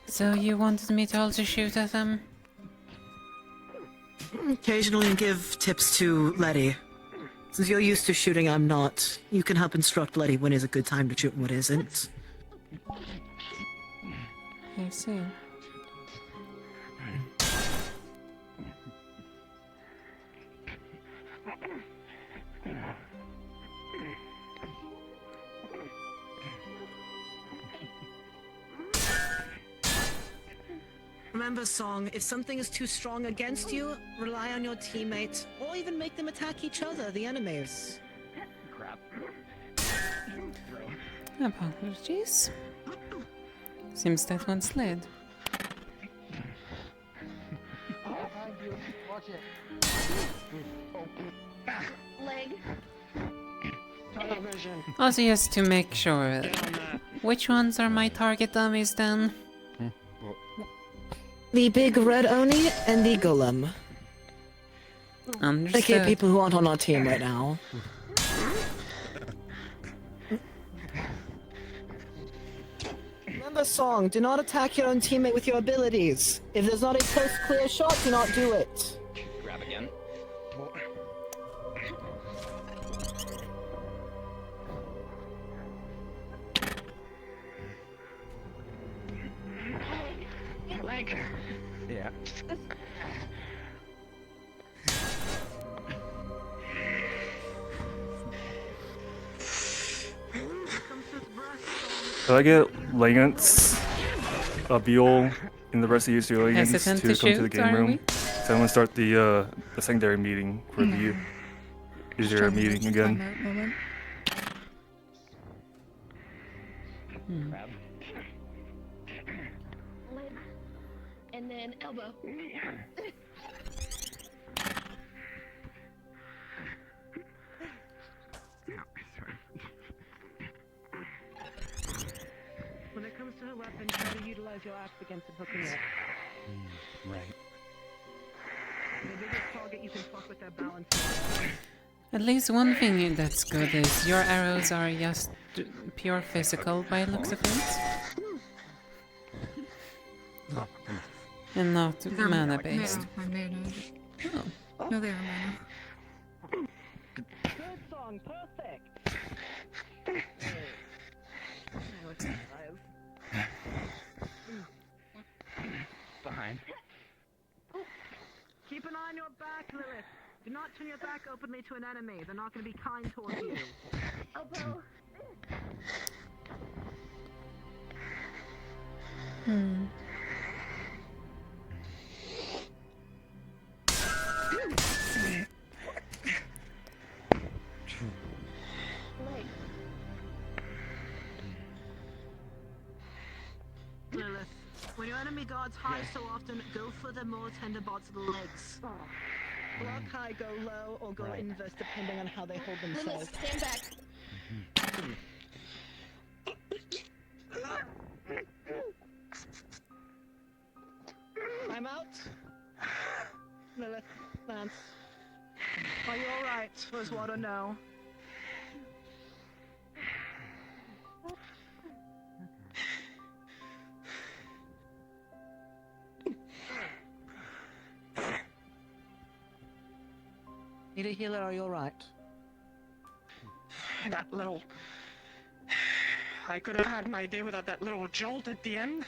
S1: So you wanted me to also shoot at them?
S12: Occasionally give tips to Letty. Since you're used to shooting, I'm not. You can help instruct Letty when is a good time to shoot and what isn't.
S1: I see.
S12: Remember, Song, if something is too strong against you, rely on your teammate, or even make them attack each other, the enemies.
S15: Crap.
S1: Apologies. Seems that one slid.
S21: Watch it.
S3: Leg.
S2: Television.
S1: Also, just to make sure, which ones are my target dummies then?
S12: The big red Oni and the golem.
S1: Understood.
S12: Okay, people who aren't on our team right now. Remember, Song, do not attack your own teammate with your abilities. If there's not a close, clear shot, do not do it.
S15: Grab again.
S2: Leg.
S15: Yeah.
S19: Did I get Lance, Abiel, and the rest of you civilians to
S1: Hesitant
S19: come
S1: to
S19: to the
S1: shoot,
S19: game
S1: are
S19: room?
S1: we?
S19: So I'm gonna start the secondary meeting for the Is there a meeting again?
S16: Moment.
S15: Grab.
S3: Leg. And then elbow.
S21: When it comes to her weapon, try to utilize your axe against it hooking it.
S7: Right.
S21: The biggest target you can fuck with their balance.
S1: At least one thing that's good is your arrows are just pure physical by the looks of it. And not
S4: They're
S1: mana based.
S4: Mana.
S1: Oh.
S4: No, they are mana.
S21: Good song, perfect.
S15: Fine.
S21: Keep an eye on your back, Lilith. Do not turn your back openly to an enemy. They're not going to be kind towards you.
S6: Elbow.
S21: Lilith, when your enemy guards high so often, go for the more tender parts of the legs.
S14: Block high, go low, or go inverse depending on how they hold themselves.
S6: Stand back.
S14: I'm out. Lilith, Lance.
S21: Are you alright? Rosewater, no.
S14: Need a healer, are you alright?
S22: That little... I could have had my day without that little jolt at the end.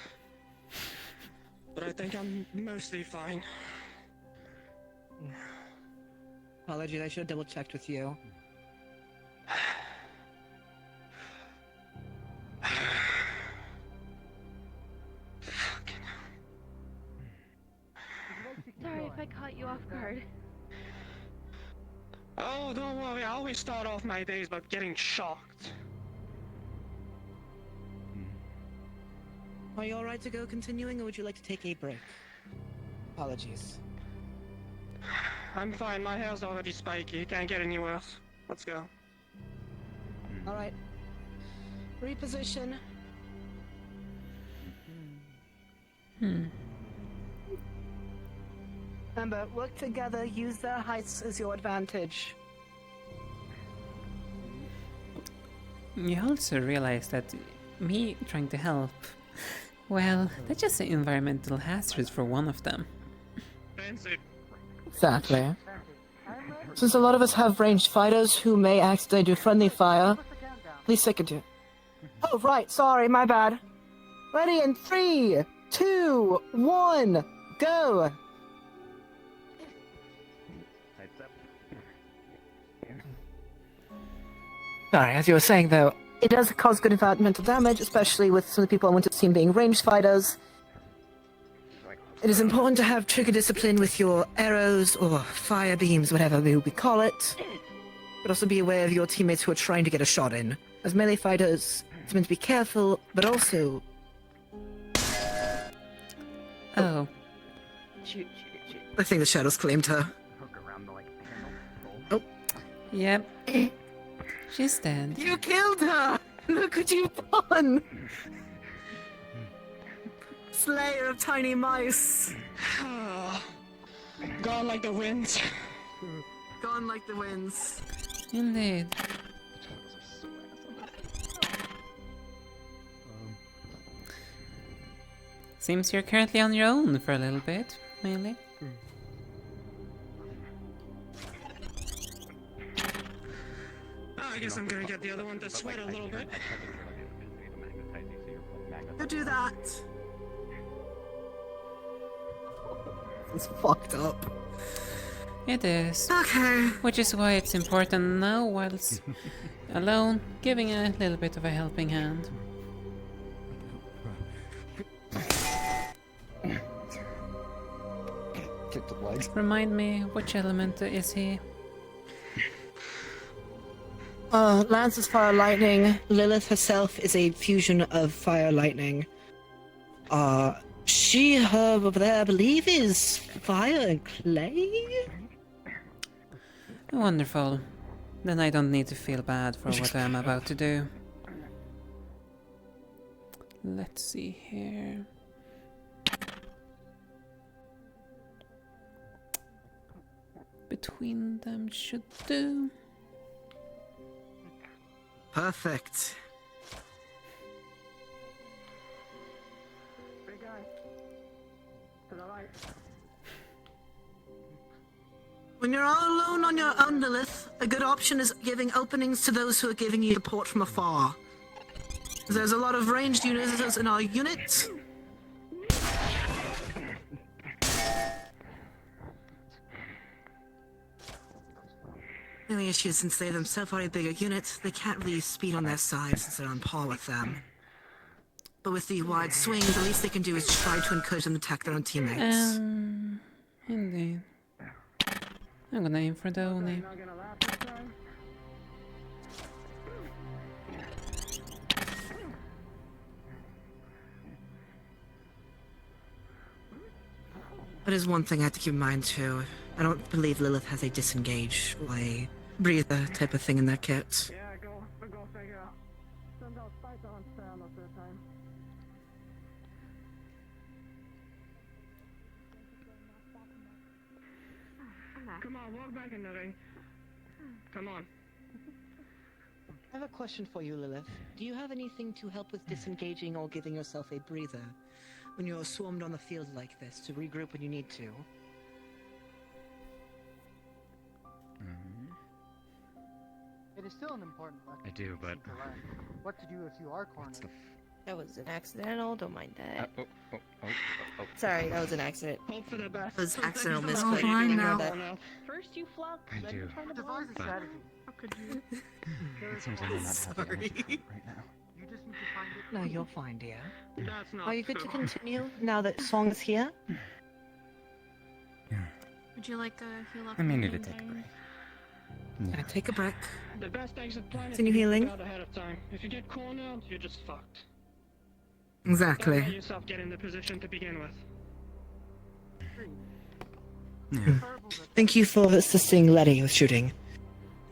S22: But I think I'm mostly fine.
S14: Apologies, I should have double checked with you.
S3: Sorry if I caught you off guard.
S22: Oh, don't worry, I always start off my days by getting shocked.
S14: Are you alright to go continuing, or would you like to take a break? Apologies.
S22: I'm fine, my hair's already spiky, it can't get any worse. Let's go.
S14: Alright. Reposition. Remember, work together, use their heights as your advantage.
S1: You also realize that me trying to help, well, that's just an environmental hazard for one of them.
S12: Exactly. Since a lot of us have ranged fighters who may accidentally do friendly fire, at least I could do.
S14: Oh, right, sorry, my bad. Ready in 3, 2, 1, go!
S12: Sorry, as you were saying though, it does cause good environmental damage, especially with some of the people I went to team being ranged fighters. It is important to have trigger discipline with your arrows or fire beams, whatever we call it. But also be aware of your teammates who are trying to get a shot in. As melee fighters, it's meant to be careful, but also...
S1: Oh.
S3: Shoot.
S12: I think the shadows claimed her. Oh.
S1: Yep. She's dead.
S12: You killed her! Look what you've done! Slayer of tiny mice!
S22: Gone like the winds.
S12: Gone like the winds.
S1: Indeed. Seems you're currently on your own for a little bit, mainly.
S22: I guess I'm gonna get the other one to sweat a little bit.
S12: You do that! It's fucked up.
S1: It is.
S12: Okay.
S1: Which is why it's important now, whilst alone, giving a little bit of a helping hand.
S7: Kick the legs.
S1: Remind me, which element is he?
S12: Lance is fire lightning. Lilith herself is a fusion of fire lightning. Her over there, I believe, is fire and clay?
S1: Wonderful. Then I don't need to feel bad for what I'm about to do. Let's see here. Between them should do.
S14: Perfect.
S22: Hey guys. To the right.
S14: When you're all alone on your own, Lilith, a good option is giving openings to those who are giving you support from afar. There's a lot of ranged units in our unit. The only issue is since they themselves are a bigger unit, they can't really use speed on their side since they're on par with them. But with the wide swings, the least they can do is try to encourage them to attack their own teammates.
S1: Indeed. I'm gonna aim for the Oni.
S14: That is one thing I have to keep in mind too. I don't believe Lilith has a disengage or a breather type of thing in their kit.
S22: Yeah, go figure. Sometimes fight on stand most of the time. Come on, walk back in the ring. Come on.
S14: I have a question for you, Lilith. Do you have anything to help with disengaging or giving yourself a breather when you're swarmed on the field like this to regroup when you need to?
S4: It is still an important lesson.
S8: I do, but
S4: to learn what to do if you are cornered.
S16: That was an accidental. Don't mind that.
S8: Oh.
S16: Sorry, that was an accident.
S22: Hope for the best.
S16: That was accidental
S22: Thank you
S16: misclick.
S22: for the
S16: Ignore
S22: best.
S16: that.
S6: First you flop,
S8: I
S6: then
S8: do.
S6: you try to
S4: Devise a
S8: But-
S4: strategy. How could you?
S8: It seems like I'm not happy
S14: Sorry.
S8: right now.
S4: You just need to find it.
S14: No, you're fine, dear.
S22: That's not
S14: Are you good to
S22: true.
S14: continue now that Song is here?
S16: Would you like to heal up?
S8: I may
S16: your
S8: need to
S16: pain
S8: take a
S16: thing?
S8: break.
S14: Yeah, take a break.
S22: The best exit plan is
S14: Continue
S22: to
S14: healing.
S22: figure out ahead of time. If you get cornered, you're just fucked. Don't
S14: Exactly.
S22: let yourself get in the position to begin with.
S14: Thank you for assisting Letty with shooting.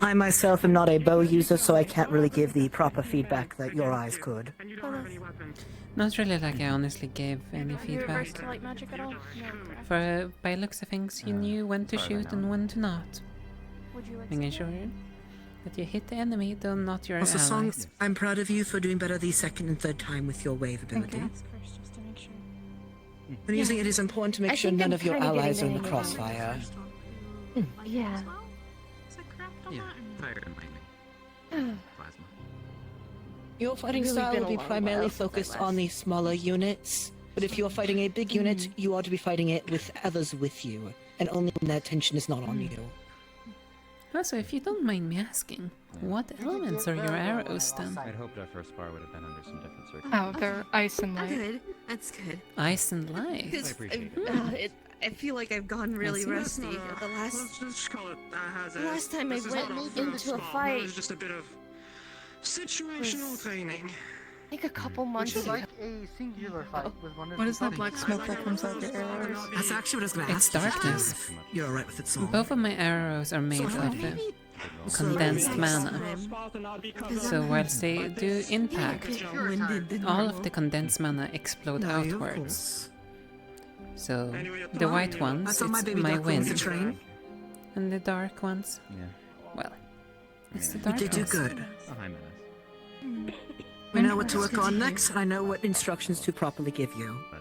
S14: I myself am not a bow user, so I can't really give the proper feedback that your eyes could.
S22: And you don't have any weapons.
S1: Not really like I honestly gave any
S16: Have you
S1: feedback.
S16: reversed to light magic at all? No. Correct.
S1: For by looks of things, you knew when to shoot and when to not.
S16: Would you like
S1: Making
S16: some?
S1: sure that you hit the enemy, though not your
S14: Also, Song,
S1: allies.
S14: I'm proud of you for doing better the second and third time with your wave
S16: Thank
S14: ability.
S16: you. First, just to make sure.
S14: When using it is important to make
S16: I
S14: sure
S16: think
S14: none
S16: I'm
S14: of your
S16: kinda getting
S14: allies
S16: the
S14: are in the
S16: hang of it.
S14: crossfire.
S16: Yeah.
S8: Yeah, fire and lightning. Plasma.
S14: Your fighting
S16: Really
S14: style
S16: been
S14: will
S16: a
S14: be
S16: long
S14: primarily
S16: while since I
S14: focused on the smaller units, but if you're fighting a big unit, you ought to be fighting it with others with you, and only when their attention is not on you.
S1: Also, if you don't mind me asking, what elements are your arrows then?
S8: I'd hoped our first bar would have been under some different
S18: Oh,
S8: circumstances.
S18: they're ice and light.
S16: Good. That's good.
S1: Ice and light.
S16: Because
S8: appreciate
S16: I feel like I've gone really
S1: see.
S16: rusty.
S22: Let's
S16: The last
S22: just call it as
S16: the last time I
S22: This is
S16: went
S22: not a
S16: into a
S22: small,
S16: fight,
S22: It was just a bit of situational training.
S16: I think a couple months
S4: Would you
S16: ago.
S4: like a singular fight with one of
S18: What
S4: the
S18: is that
S4: zombies?
S18: black smoke that comes out of your arrows?
S14: That's actually what I was going to
S1: It's
S14: ask. you.
S1: darkness.
S14: You're alright with it, Song.
S1: Both of my arrows are made
S14: So
S1: of
S16: maybe
S1: condensed
S16: next
S1: mana.
S16: time.
S1: So whilst they do impact,
S16: Winded than
S1: all
S16: normal.
S1: of the condensed mana explode
S14: No, you're
S1: outwards. So
S22: Anyway,
S1: the white ones,
S14: That's all my
S1: it's
S14: baby
S1: my
S14: duck wings to
S1: wind,
S14: train.
S1: and the dark ones,
S8: Yeah.
S1: well, it's the
S14: You
S1: dark
S14: did do
S1: ones.
S14: good.
S8: Oh, hi, Menace.
S14: We know what to work on next, and I know what instructions to properly give you.
S8: But,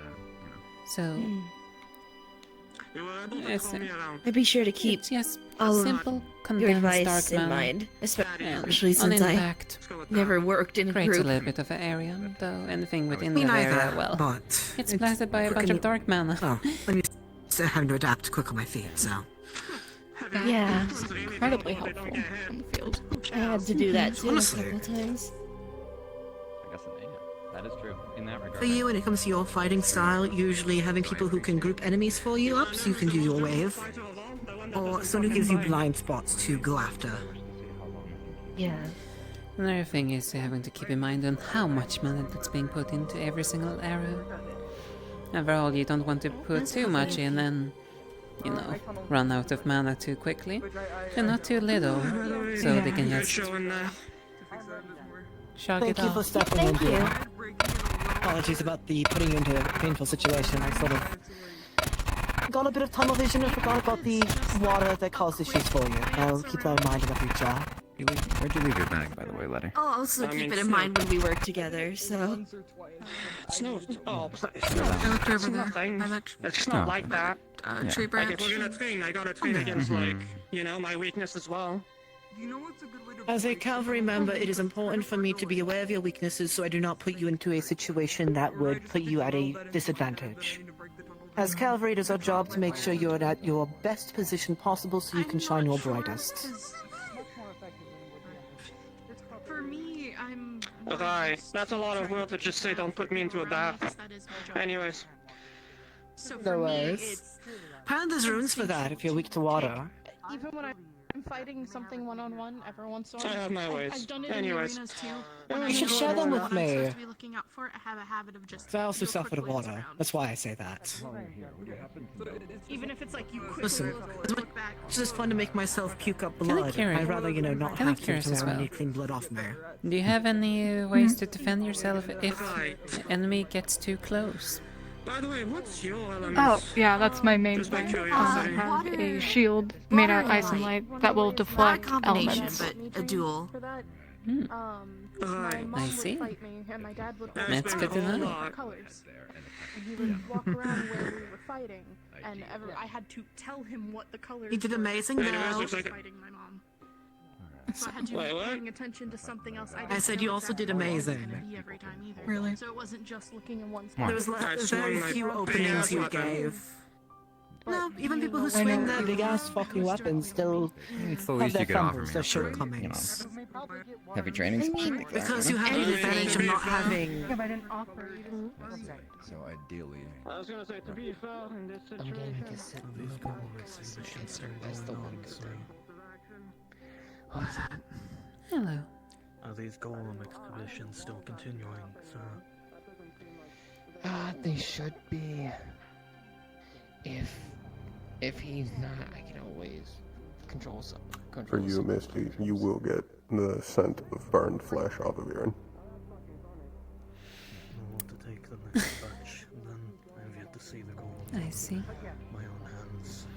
S1: So
S22: You were able to
S1: Yes,
S22: throw me around.
S16: I'd be sure to keep
S1: it's just
S16: all of
S1: simple
S16: your
S1: condensed dark
S16: advice in
S1: mana.
S16: mind,
S1: And
S16: especially
S1: on
S16: since I
S1: impact
S16: never worked in a
S1: creates a
S16: group.
S1: little bit of an area, though anything within
S14: Me
S1: that
S14: neither,
S1: area, well,
S14: but
S1: it's blasted by a bunch of dark mana.
S14: Oh, I'm used to having to adapt quick on my feet, so.
S16: Yeah.
S22: It's really
S18: Incredibly
S22: helpful they don't
S18: helpful
S22: get hit.
S18: in the field.
S16: I had to do that too
S14: Honestly.
S16: a couple times.
S8: I guess yeah, that is true in that regard.
S14: For you, when it comes to your fighting style, usually having people who can group enemies for you up so you can do your wave, or someone who gives you blind spots to go after.
S16: Yeah.
S1: Another thing is having to keep in mind on how much mana that's being put into every single arrow. Overall, you don't want to put too much in and, you know, run out of mana too quickly, and not too little, so they can just shrug it
S14: Thank you for
S1: off.
S14: stepping in, dear. Apologies about the putting you into a painful situation. I sort of got a bit of tunnel vision and forgot about the water that caused issues for you. I'll keep that in mind in the future.
S8: Where'd you leave your bag, by the way, Letty?
S16: I'll also keep it in mind when we work together, so.
S22: It's no. Oh,
S16: I looked over there.
S22: nothing.
S16: I looked.
S22: It's not
S8: Oh,
S22: like that.
S16: Tree
S22: Like,
S16: branch.
S22: if we're gonna train, I gotta train against, like, my weakness as well.
S14: As a cavalry member, it is important for me to be aware of your weaknesses so I do not put you into a situation that would put you at a disadvantage. As cavalry, it is our job to make sure you're at your best position possible so you can shine your brightest.
S6: For me, I'm.
S22: Okay, that's a lot of words to just say don't put me into a bath. Anyways.
S6: So
S14: No
S6: for me,
S14: worries.
S6: it's.
S14: Apparently there's runes for that if you're weak to water.
S6: Even when I'm fighting something one-on-one, every once in a
S22: I
S6: while.
S22: have my ways.
S6: I've done it
S22: Anyways.
S6: in the arenas too.
S22: You
S6: When I
S22: should
S6: know
S22: share them
S6: what
S22: with
S6: I'm
S22: me.
S6: supposed to be looking out for, I have a habit of just.
S14: I also
S6: do a
S14: suffer
S6: quick
S14: of
S6: glance
S14: water.
S6: around.
S14: That's why I say that.
S6: Even if it's like you quickly
S14: Listen,
S6: look back.
S14: it's just fun to make myself puke up
S1: Kinda
S14: blood.
S1: curious.
S14: I'd rather, not
S1: Kinda
S14: have to
S1: curious as
S14: so I
S1: well.
S14: need clean blood off me.
S1: Do you have any ways to defend yourself if enemy gets too close?
S22: By the way, what's your element?
S18: Oh, yeah, that's my main
S22: Just by
S18: thing.
S22: curiosity.
S18: I have a shield made out of ice and light that will deflect
S16: Not a combination,
S18: elements.
S16: but a duel.
S1: Hmm.
S22: Right.
S6: My mom
S1: I
S6: would
S1: see.
S6: fight me, and my dad would
S1: That's good to know.
S6: colors. And he would walk around where we were fighting, and I had to tell him what the colors
S14: You did
S6: were.
S14: amazing,
S22: Anyways,
S14: though.
S22: looks like
S6: Fighting my mom. So I had to
S22: Wait,
S6: be
S22: what?
S6: paying attention to something else.
S14: I said you also did amazing.
S6: Every time either.
S14: Really?
S6: So it wasn't just looking in one
S14: There was very few openings you gave. No, even people who swing their big ass fucking weapons still
S8: It's the
S14: have
S8: least
S14: their
S8: you could offer
S14: fumbles,
S8: me
S14: their
S8: after,
S14: shortcomings.
S8: heavy training session like that.
S14: Because you have the advantage of not having.
S18: Yeah, but I didn't offer you.
S7: So ideally,
S22: I was gonna say, to be fair, in this situation.
S15: That's the one good thing.
S14: What's that?
S1: Hello.
S19: Are these golem expeditions still continuing, sir?
S15: They should be. If he's not, I can always control some.
S11: For you, Misty, you will get the scent of burned flesh off of Aaron.
S19: I want to take the next batch, and then I have yet to see the golem.
S1: I see.
S19: My own hands.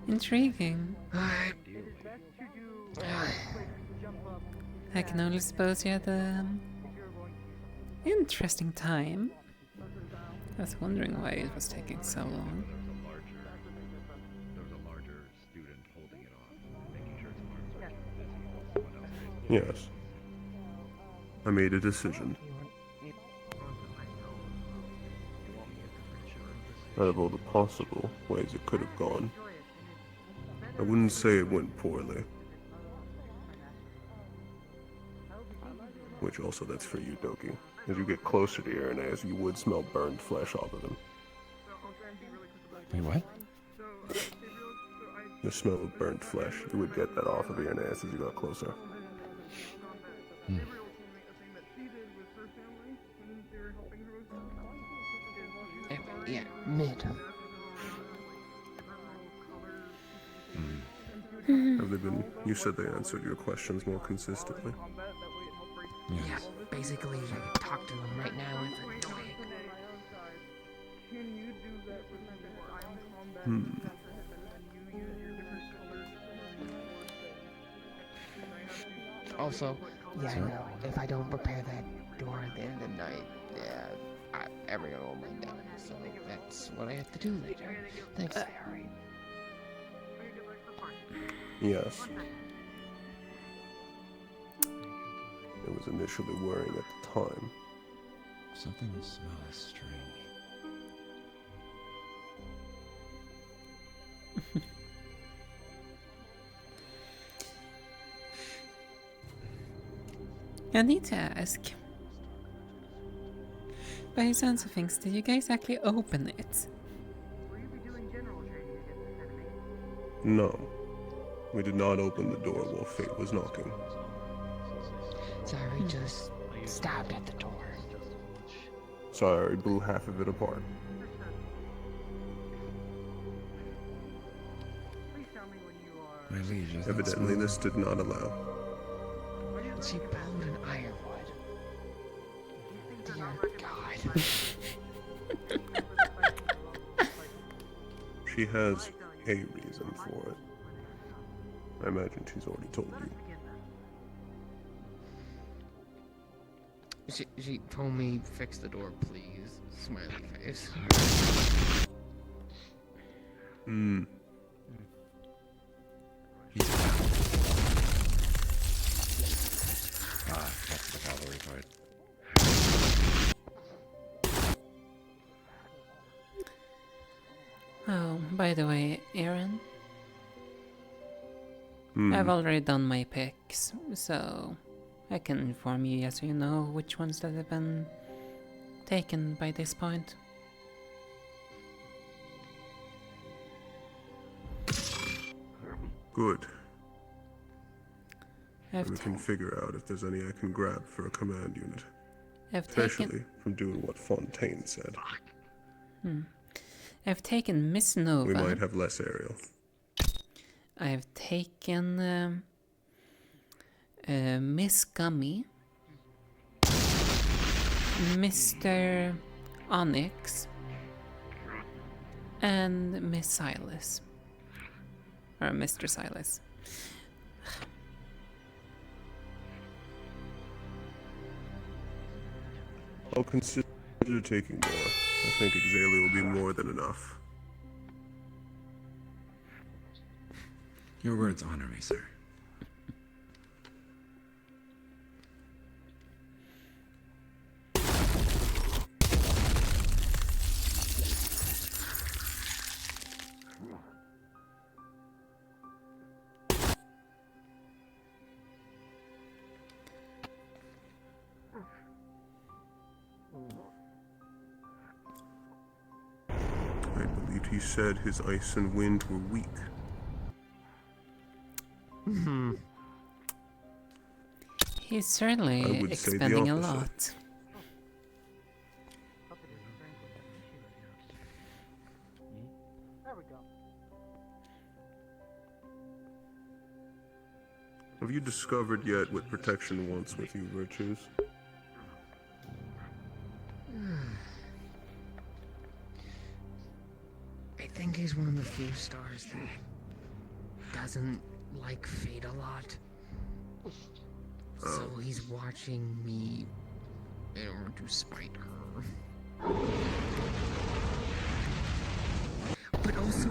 S1: Intriguing. I can only suppose you had an interesting time. I was wondering why it was taking so long.
S11: Yes. I made a decision. Out of all the possible ways it could have gone, I wouldn't say it went poorly. Which also, that's for you, Doki. As you get closer to Irenaeus, you would smell burned flesh off of him.
S7: Wait, what?
S11: The smell of burnt flesh, you would get that off of Irenaeus as you got closer.
S15: Yeah, mid.
S11: Have they been? You said they answered your questions more consistently.
S15: Yeah, basically, I can talk to him right now. It's annoying. Also, yeah, no, if I don't prepare that door at the end of the night, yeah, everyone will mind that. So that's what I have to do later. Thanks, Harry.
S11: Yes. It was initially worrying at the time.
S7: Something smells strange.
S1: I need to ask. By the sounds of things, did you guys actually open it?
S11: No. We did not open the door while Fate was knocking.
S15: Sorry, just stabbed at the door.
S11: Sorry, blew half of it apart.
S7: My liege, is that
S11: Evidently,
S7: smell?
S11: this did not allow.
S15: She bound in ironwood. Dear God.
S11: She has a reason for it. I imagine she's already told you.
S15: She told me fix the door, please. Smiley face.
S11: Hmm.
S7: That's the cavalry fight.
S1: Oh, by the way, Aaron,
S11: Hmm.
S1: I've already done my picks, so I can inform you yes or no which ones that have been taken by this point.
S11: Good.
S1: I've
S11: We can figure out if there's any I can grab for a command unit.
S1: I've
S11: Especially
S1: taken-
S11: from doing what Fontaine said.
S1: I've taken Miss Nova.
S11: We might have less aerial.
S1: I've taken Miss Gummy, Mr. Onyx, and Miss Silas. Or Mr. Silas.
S11: I'll consider taking more. I think Exalia will be more than enough.
S7: Your words honor me, sir.
S11: I believe he said his ice and wind were weak.
S1: He's
S11: I
S1: certainly
S11: would say the
S1: expending a
S11: opposite.
S1: lot.
S4: There we go.
S11: Have you discovered yet what protection wants with you, Virtues?
S15: I think he's one of the few stars that doesn't like fate a lot. So he's watching me in order to spite her. But also,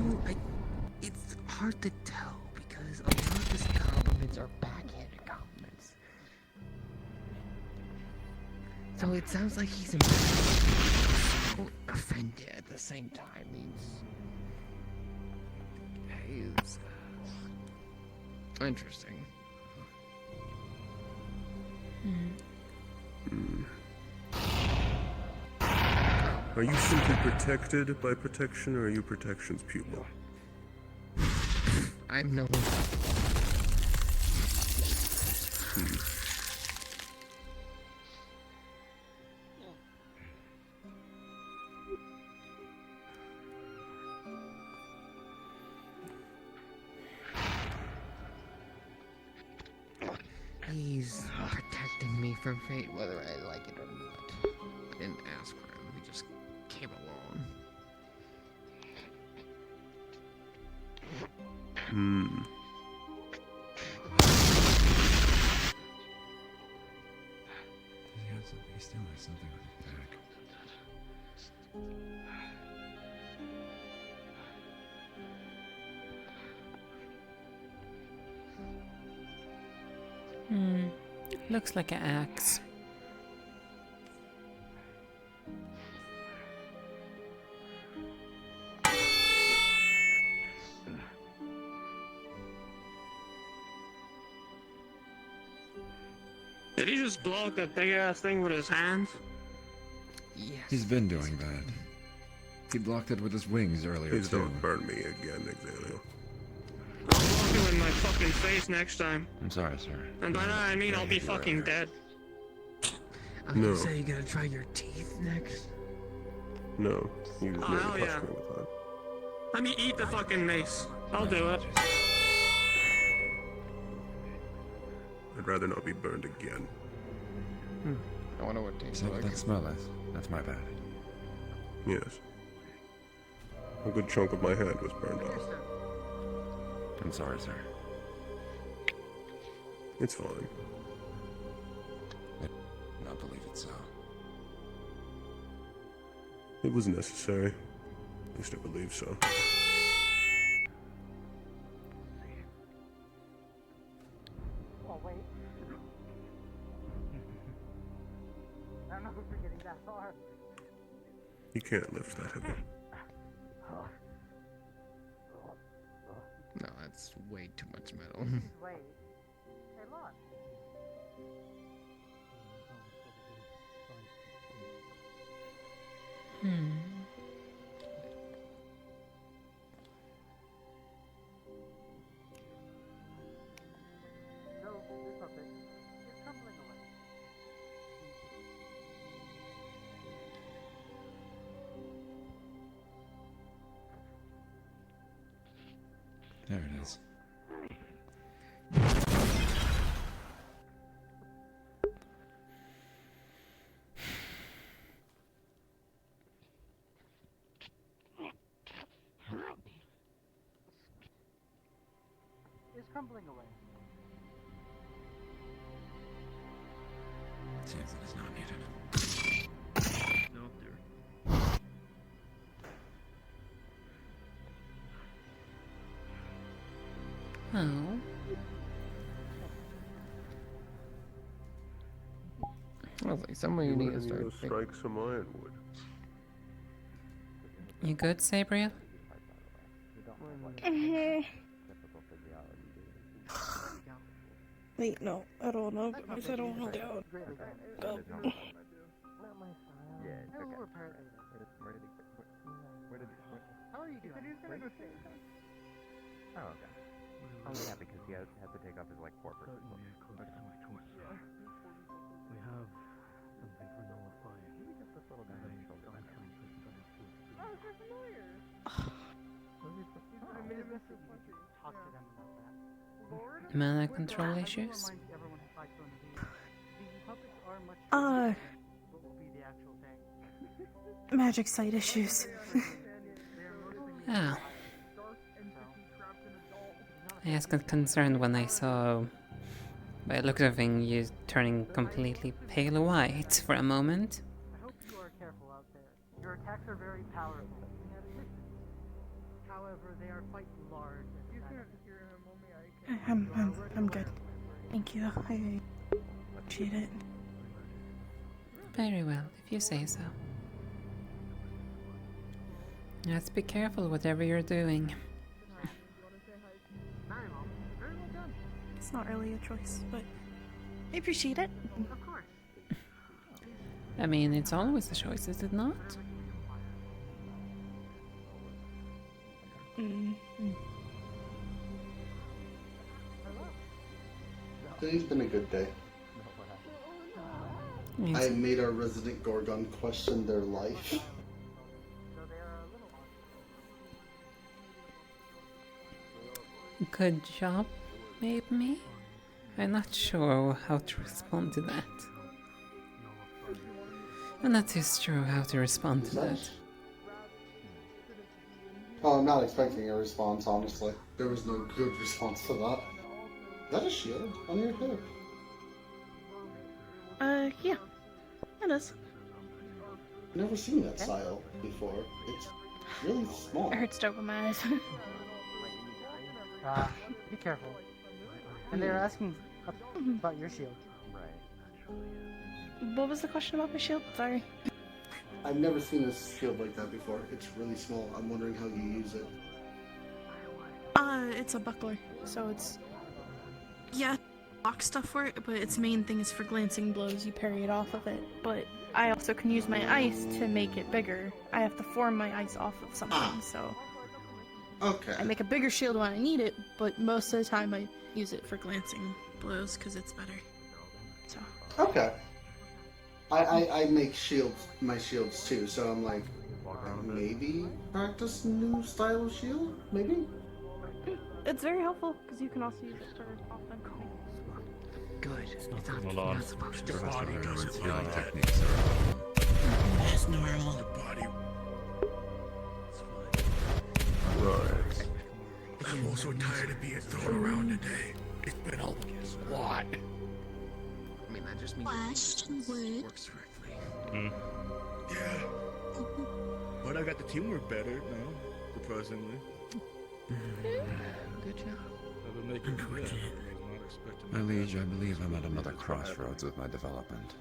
S15: it's hard to tell because a lot of his compliments are backhanded compliments. So it sounds like he's embarrassed, so offended at the same time. He's interesting.
S11: Are you simply protected by protection, or are you protection's pupil?
S15: I'm no one. He's protecting me from fate, whether I like it or not. I didn't ask for him, he just came along.
S7: He still has something on his back.
S1: Looks like an axe.
S22: Did he just blow up that big ass thing with his hands?
S15: Yes.
S7: He's been doing that. He blocked it with his wings earlier,
S11: Please
S7: too.
S11: don't burn me again, Exalio.
S22: I'll block you in my fucking face next time.
S7: I'm sorry, sir.
S22: And by that I mean I'll be
S7: You're right
S22: fucking
S7: here.
S22: dead.
S15: I was gonna say you gotta try your teeth next.
S11: No, you just
S22: Oh,
S11: never
S22: hell
S11: touch
S22: yeah.
S11: me with that.
S22: Let me eat the fucking mace. I'll do it.
S11: I'd rather not be burned again.
S15: I wonder what tastes
S7: So
S15: like.
S7: that smell is. That's my bad.
S11: Yes. A good chunk of my hand was burned off.
S7: I'm sorry, sir.
S11: It's fine.
S7: I do not believe it so.
S11: It was necessary. At least I believe so.
S4: Oh, wait. I don't know if we're getting that far.
S11: You can't lift that heavy.
S15: No, that's way too much metal.
S4: Wait. Hey, look. No, it's not it. It's crumbling away.
S7: There it is.
S4: It's crumbling away.
S7: Seems it is not needed.
S19: No, dear.
S1: Oh.
S15: I was like, somewhere you need to start.
S11: Go strike some ironwood.
S1: You good, Sabriel?
S13: Wait, no, I don't know. Because I don't hold out.
S8: Yeah, it's okay.
S4: How are you doing?
S8: Oh, okay. Oh, yeah, because he has to take off his, like, corporate.
S19: We have something for nullifying.
S8: Maybe just this little guy on his shoulder.
S6: Oh, they're familiar.
S4: I mean, it's talk to them about that. Lord?
S1: Mana control issues?
S4: Remind everyone who fights on the puppets are much what will be the actual thing.
S13: Magic site issues.
S1: Ah. I was concerned when I saw, by the looks of things, you turning completely pale white for a moment.
S4: I hope you are careful out there. Your attacks are very powerful. However, they are quite large. You can't hear him, only
S13: I'm good. Thank you. I appreciate it.
S1: Very well, if you say so. Let's be careful whatever you're doing.
S13: It's not really a choice, but I appreciate it.
S4: Of course.
S1: I mean, it's always a choice, is it not?
S10: Today's been a good day. I made our resident Gorgon question their life.
S1: Good job, maybe? I'm not sure how to respond to that. I'm not too sure how to respond to that.
S10: Oh, I'm not expecting a response, honestly. There was no good response to that. Is that a shield on your hip?
S13: Yeah. It is.
S10: I've never seen that style before. It's really small.
S13: It hurts to open my eyes.
S4: Be careful. And they're asking about your shield.
S13: What was the question about my shield? Sorry.
S10: I've never seen a shield like that before. It's really small. I'm wondering how you use it.
S13: It's a buckler, so it's... Yeah, block stuff for it, but its main thing is for glancing blows. You parry it off of it, but I also can use my ice to make it bigger. I have to form my ice off of something, so...
S10: Okay.
S13: I make a bigger shield when I need it, but most of the time I use it for glancing blows, because it's better. So...
S10: Okay. I make shields, my shields too, so I'm like, maybe practice new style of shield? Maybe?
S13: It's very helpful, because you can also use it for offense.
S15: Good. It's
S11: not
S15: supposed
S11: to.
S15: Your body
S7: Its
S15: doesn't
S7: healing
S15: know.
S7: techniques are
S15: That's normal.
S17: Your body.
S11: Right.
S17: I'm also tired of being thrown around today. It's been a lot.
S15: I mean, that just means it works correctly.
S17: Yeah. But I got the teamwork better now, surprisingly.
S15: Good job.
S17: I've been making good. I was not expecting
S7: My
S17: that.
S7: liege, I believe I'm at another crossroads with my development.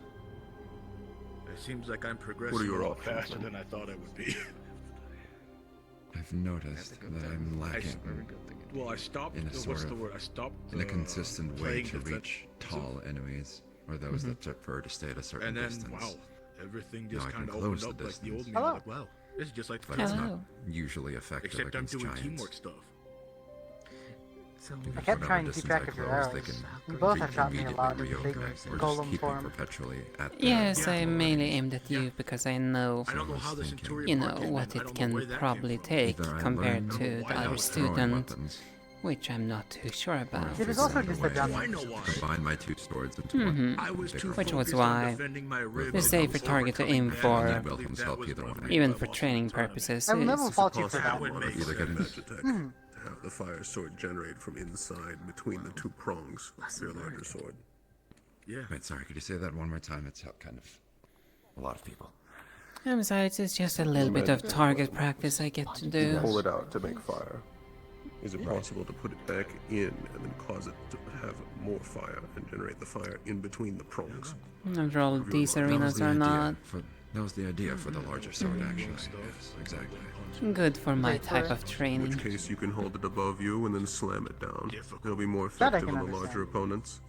S17: It seems like I'm progressing
S9: What are your
S17: a lot
S9: options,
S17: faster
S9: then?
S17: than I thought I would be.
S7: I've noticed that I'm lacking
S17: Well, I stopped.
S7: in a
S17: What's
S7: sort
S17: the
S7: of
S17: word? I stopped.
S7: in a consistent way
S17: playing
S7: to
S17: defense-
S7: reach tall enemies or those that prefer to stay at a certain
S17: And then,
S7: distance.
S17: wow, everything
S7: Now
S17: just
S7: I can
S17: kind of
S7: close
S17: opened
S7: the
S17: up like the old
S7: distance.
S17: me. I'm like, wow, this is just like
S7: But it's not
S17: Hello.
S7: usually effective
S17: Except I'm
S7: against
S17: doing
S7: giants.
S17: teamwork stuff.
S15: So
S14: I kept trying to keep track of your arrows. You both have shot me a lot in the big golem form.
S1: Yes, I mainly aimed at you because I know, you know, what it can probably take compared to the other student, which I'm not too sure about.
S14: It is also just a dumb.
S7: Combine my two swords into
S1: Mhm.
S7: one.
S1: Which was why the safer target to aim for, even for training purposes,
S14: I will never
S1: is...
S14: fault you for that.
S7: Either get in.
S9: To have the fire sword generate from inside between the two prongs of your larger sword.
S17: Yeah.
S7: Wait, sorry, could you say that one more time? It's kind of a lot of people.
S1: And besides, it's just a little bit of target practice I get to do.
S9: Pull it out to make fire. Is it possible to put it back in and then cause it to have more fire and generate the fire in between the prongs?
S1: After all, these arenas are not
S7: That was the idea for the larger sword, actually. Yes, exactly.
S1: good for my type of
S9: In
S1: training.
S9: which case you can hold it above you and then slam it down. It'll be more
S14: That I
S9: effective
S14: can
S9: on the
S14: understand.
S9: larger opponents.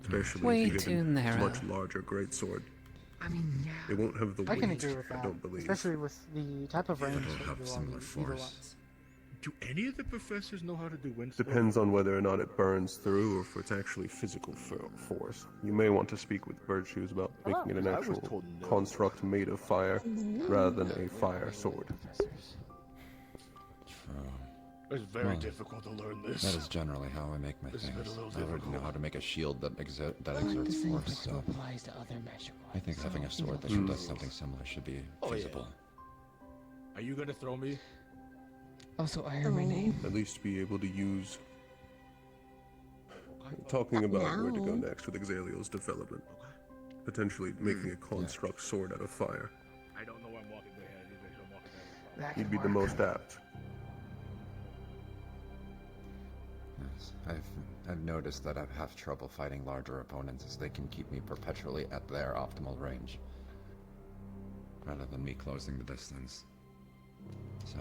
S9: Especially
S1: Way
S9: if you
S1: too
S9: get a
S1: narrow.
S9: much larger greatsword.
S15: I mean,
S9: It won't have the
S14: I can
S9: weight,
S14: agree with
S9: I
S14: that,
S9: don't believe.
S14: especially with the type of range
S7: It'll
S14: that
S7: have
S14: you
S7: similar
S14: are either
S7: force.
S14: ones.
S17: Do any of the professors know how to do wind?
S9: Depends on whether or not it burns through or if it's actually physical force. You may want to speak with Birdshoes about making it an
S17: I was
S9: actual
S17: told no.
S9: construct made of fire rather than a fire sword.
S17: It's very
S7: Well,
S17: difficult to learn this.
S7: That is generally how I make my
S17: This has been a
S7: things.
S17: little
S7: I already know
S17: difficult.
S7: how to make a shield that exerts
S15: the same
S7: force,
S15: principle
S7: so
S15: applies to other magic
S7: I think
S15: weapons,
S7: having a
S15: so,
S7: sword that
S15: you know.
S7: does something similar should be
S17: Oh, yeah.
S7: feasible.
S17: Are you gonna throw me?
S15: Also, I heard my name.
S9: At least be able to use... Talking about where to go next with Exaliel's development. Potentially making a construct sword out of fire.
S17: I don't know where I'm walking ahead. I'm walking ahead.
S15: That
S9: You'd
S15: could
S9: be the
S15: work.
S9: most apt.
S7: Yes, I've noticed that I have trouble fighting larger opponents as they can keep me perpetually at their optimal range, rather than me closing the distance. So,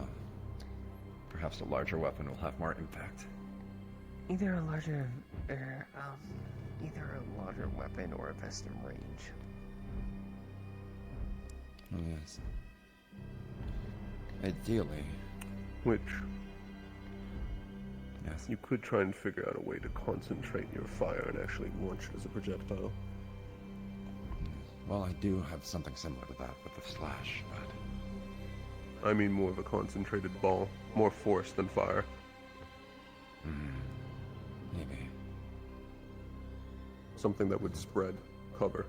S7: perhaps a larger weapon will have more impact.
S15: Either a larger weapon or a vest in range.
S7: Well, yes. Ideally,
S9: Which,
S7: yes.
S9: you could try and figure out a way to concentrate your fire and actually launch it as a projectile.
S7: Well, I do have something similar to that with the slash, but
S9: I mean more of a concentrated ball. More force than fire.
S7: maybe.
S9: Something that would spread, cover,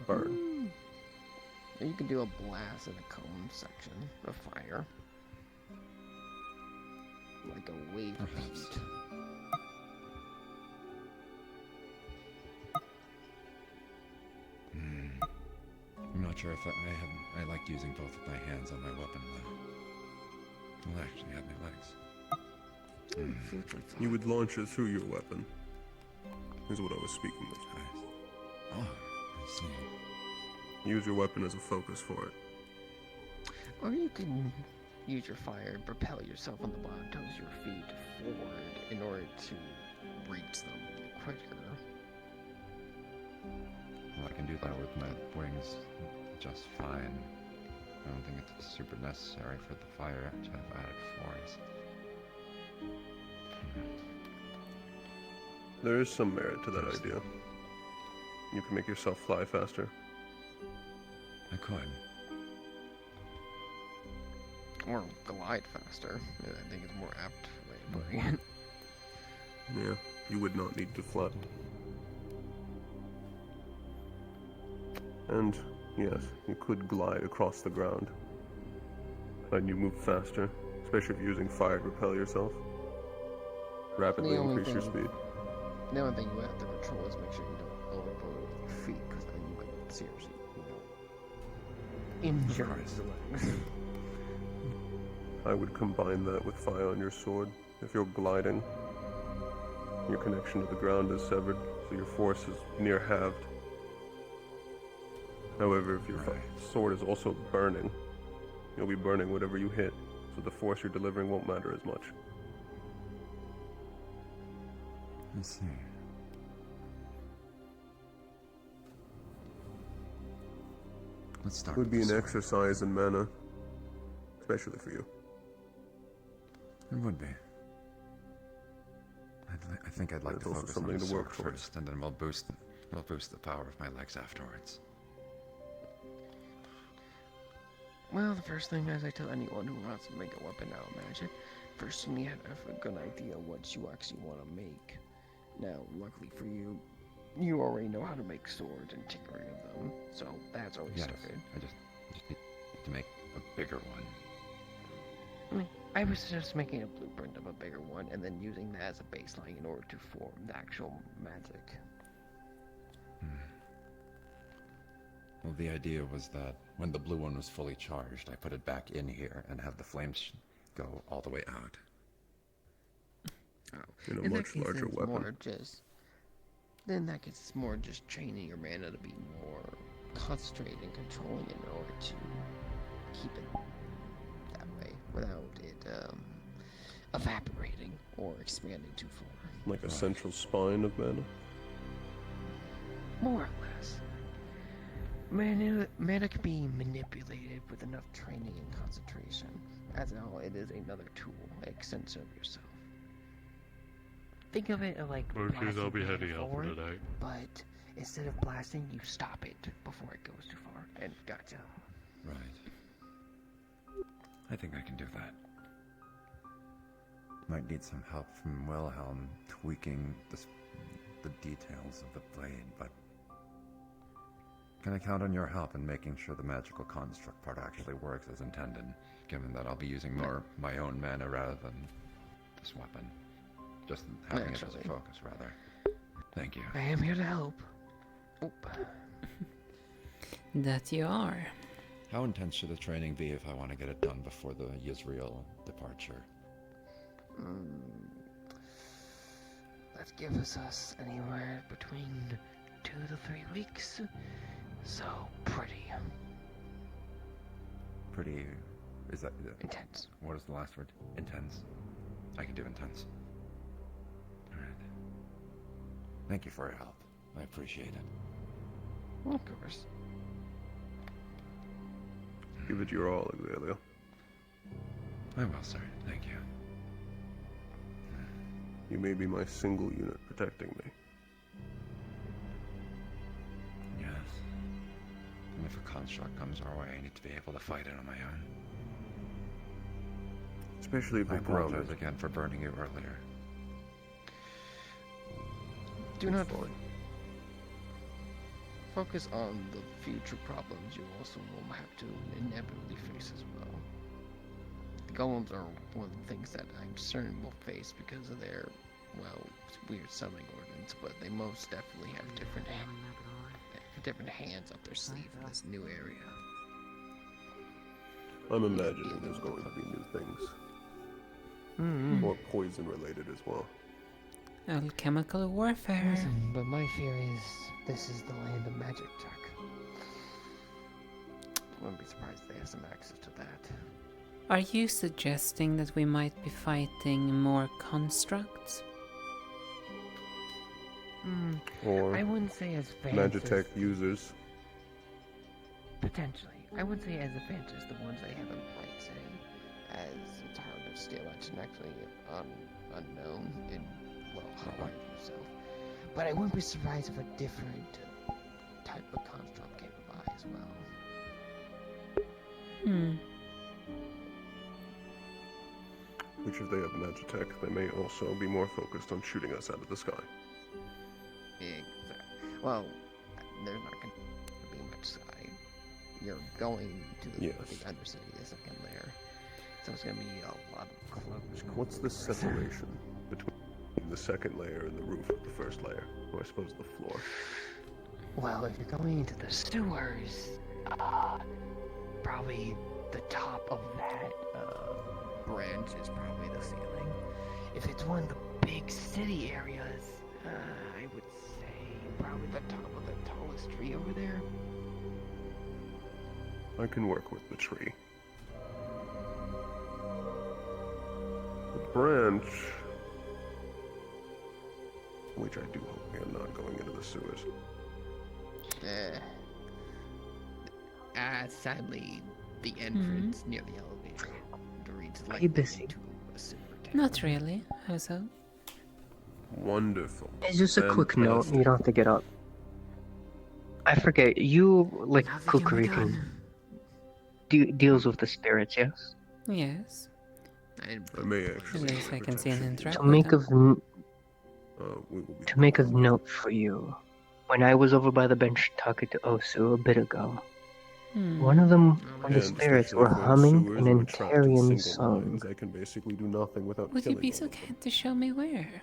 S9: burn.
S15: Or you could do a blast in a cone section of fire. Like a wave of
S7: Perhaps.
S15: heat.
S7: I'm not sure if I liked using both of my hands on my weapon though. Well, I actually had my legs.
S9: You would launch it through your weapon, is what I was speaking of.
S7: Oh, I see.
S9: Use your weapon as a focus for it.
S15: Or you can use your fire and propel yourself on the bottom toes of your feet forward in order to reach them quicker.
S7: Well, I can do that with my wings just fine. I don't think it's super necessary for the fire to have added force.
S9: There is some merit to that idea. You can make yourself fly faster.
S7: I could.
S15: Or glide faster. I think it's more apt way of putting it.
S9: Yeah, you would not need to fly. And, yes, you could glide across the ground. And you move faster, especially if you're using fire to propel yourself. rapidly
S15: The only
S9: increase your
S15: thing-
S9: speed.
S15: The only thing you have to control is make sure you don't overload it with your feet, because then you could seriously, injure yourself.
S9: I would combine that with fire on your sword. If you're gliding, your connection to the ground is severed, so your force is near halved. However, if your sword is also burning, you'll be burning whatever you hit, so the force you're delivering won't matter as much.
S7: I see. Let's start.
S9: It would
S7: with
S9: be
S7: the
S9: an
S7: sword.
S9: exercise in mana, especially for you.
S7: It would be. I think I'd like
S9: It's
S7: to
S9: also
S7: focus on
S9: something
S7: the
S9: to
S7: sword
S9: work towards.
S7: first, and then we'll boost the power of my legs afterwards.
S15: Well, the first thing, as I tell anyone who wants to make a weapon out of magic, first you need to have a good idea what you actually want to make. Now, luckily for you, you already know how to make swords and tinkering of them, so that's always
S7: Yes,
S15: started.
S7: I just need to make a bigger one.
S15: I mean, I was just making a blueprint of a bigger one and then using that as a baseline in order to form the actual magic.
S7: Well, the idea was that when the blue one was fully charged, I put it back in here and have the flames go all the way out.
S9: In a
S15: In that
S9: much
S15: case,
S9: larger
S15: it's
S9: weapon.
S15: more just... Then that gets it's more just training your mana to be more concentrated and controlling it in order to keep it that way without it evaporating or expanding too far.
S9: Like a central spine of mana.
S15: More or less. Mana can be manipulated with enough training and concentration. As all, it is another tool, an extension of yourself. Think of it like
S19: Okay,
S15: blasting
S19: I'll be
S15: mana
S19: heading out for
S15: forward,
S19: tonight.
S15: but instead of blasting, you stop it before it goes too far. And gotcha.
S7: Right. I think I can do that. Might need some help from Wilhelm tweaking the details of the blade, but can I count on your help in making sure the magical construct part actually works as intended, given that I'll be using more my own mana rather than this weapon? Just having it as a
S15: Naturally.
S7: focus, rather. Thank you.
S15: I am here to help. Oop.
S1: That you are.
S7: How intense should the training be if I want to get it done before the Yisrael departure?
S15: That gives us anywhere between 2 to 3 weeks. So, pretty.
S7: Pretty... is that...
S15: intense.
S7: What is the last word? Intense. I can do intense. Alright. Thank you for your help. I appreciate it.
S15: Of course.
S9: Give it your all, Exalio.
S7: I will, sir. Thank you.
S9: You may be my single unit protecting me.
S7: Yes. And if a construct comes our way, I need to be able to fight it on my own.
S9: Especially if
S7: I
S9: it's grounded.
S7: apologize again for burning you earlier.
S15: Do not focus on the future problems you also will have to inevitably face as well. The golems are one of the things that I'm certain will face because of their, well, weird summoning ordinance, but they most definitely have different hands up their sleeve in this new area.
S9: I'm imagining there's going to be new things. More poison related as well.
S1: Alchemical warfare.
S15: Listen, but my fear is this is the land of magic, Jack. Wouldn't be surprised if they have some access to that.
S1: Are you suggesting that we might be fighting more constructs?
S9: Or
S15: I wouldn't say as advanced
S9: Magitech users.
S15: Potentially. I wouldn't say as advanced as the ones they have in fight, say, as it's hard to steal action actually unknown in, well, Hawaii yourself. But I wouldn't be surprised if a different type of construct came by as well.
S9: Which if they have Magitech, they may also be more focused on shooting us out of the sky.
S15: Exactly. Well, there's not going to be much sky. You're going to the Undercity the second layer. So it's going to be a lot of close.
S9: What's the separation between the second layer and the roof of the first layer, or I suppose the floor.
S15: Well, if you're going into the sewers, probably the top of that branch is probably the ceiling. If it's one of the big city areas, I would say probably the top of the tallest tree over there.
S9: I can work with the tree. The branch, which I do hope we are not going into the sewers.
S15: Sadly, the entrance near the elevator reads like
S5: Are you busy?
S1: Not really. How so?
S9: Wonderful.
S5: It's just a quick note.
S9: Fantastic.
S5: You don't have to get up. I forget. You like Kuragari deals with the spirits, yes?
S1: Yes.
S9: I may actually.
S1: At least I can see an interact
S5: To
S1: with
S5: make
S1: them.
S5: to make a note for you, when I was over by the bench talking to Osu a bit ago, one of them, one of the
S9: And
S5: spirits,
S9: especially
S5: were
S9: if we're in
S5: humming
S9: sewers
S5: an
S9: and we're trapped in
S5: Antarian
S9: single
S5: song.
S9: lines, I can basically do nothing without
S1: Would you
S9: killing
S1: be
S9: all
S1: so
S9: of them.
S1: kind to show me where?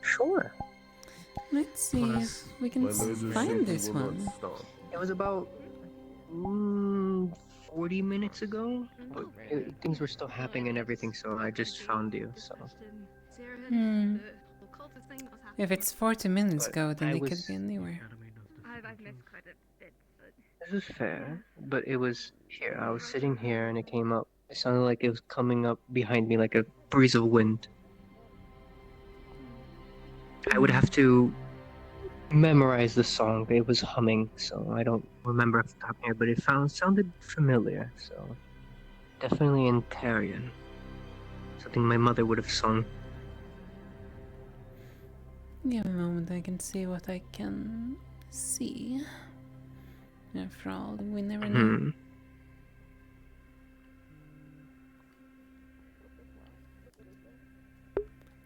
S5: Sure.
S1: Let's see if we can
S9: My laser
S1: find
S9: simply
S1: this
S9: will not
S1: one.
S9: stop.
S5: It was about 40 minutes ago, but things were still happening and everything, so I just found you. So
S1: Hmm. If it's 40 minutes
S5: But
S1: ago, then
S5: I
S1: they could
S5: was-
S1: be anywhere.
S3: I've missed quite a bit, but
S5: this is fair. But it was here. I was sitting here, and it came up. It sounded like it was coming up behind me, like a breeze of wind. I would have to memorize the song. It was humming, so I don't remember off the top of my head, but it sounded familiar. So definitely Antarian. Something my mother would have sung.
S1: Give me a moment, I can see what I can see. After all, we never know.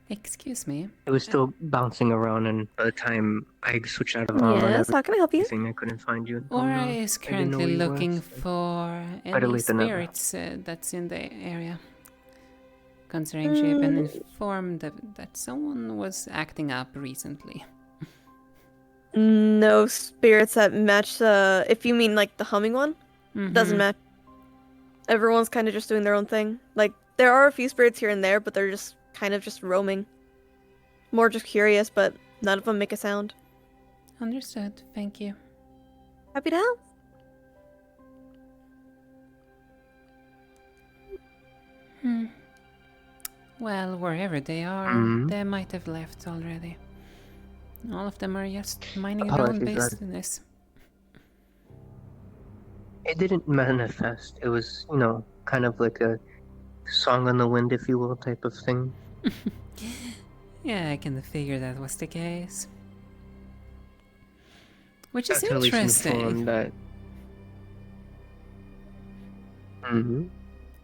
S1: Excuse me.
S5: It was still bouncing around, and by the time I switched out of armor,
S20: Yes, how can I help you?
S5: I couldn't find you.
S1: Aura is
S5: I didn't know
S1: currently
S5: where you were,
S1: looking
S5: so-
S1: for
S5: Better
S1: any
S5: late than never.
S1: spirits that's in the area. Considering she had been informed that someone was acting up recently.
S20: No spirits that match if you mean like the humming one, doesn't
S1: Mhm.
S20: match. Everyone's kind of just doing their own thing. Like, there are a few spirits here and there, but they're just kind of just roaming. More just curious, but none of them make a sound.
S1: Understood, thank you.
S20: Happy to help.
S1: Well, wherever they are,
S5: Mhm.
S1: they might have left already. All of them are just minding their own
S5: Apologies,
S1: business.
S5: It didn't manifest. It was, kind of like a song on the wind, if you will, type of thing.
S1: Yeah, I can figure that was the case. Which is
S5: That's at least
S1: interesting.
S5: informed that.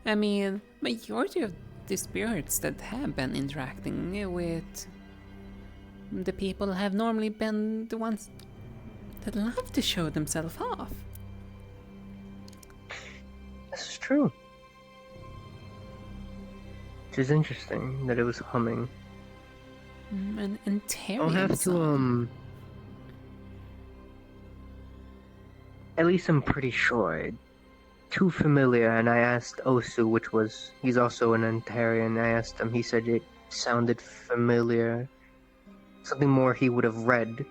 S1: I mean, majority of the spirits that have been interacting with the people have normally been the ones that love to show themselves off.
S5: This is true. Which is interesting that it was humming.
S1: And
S5: I'll
S1: Terry
S5: have to, at least I'm pretty sure. Too familiar, and I asked Osu, he's also an Antarian, I asked him, he said it sounded familiar. Something more he would have read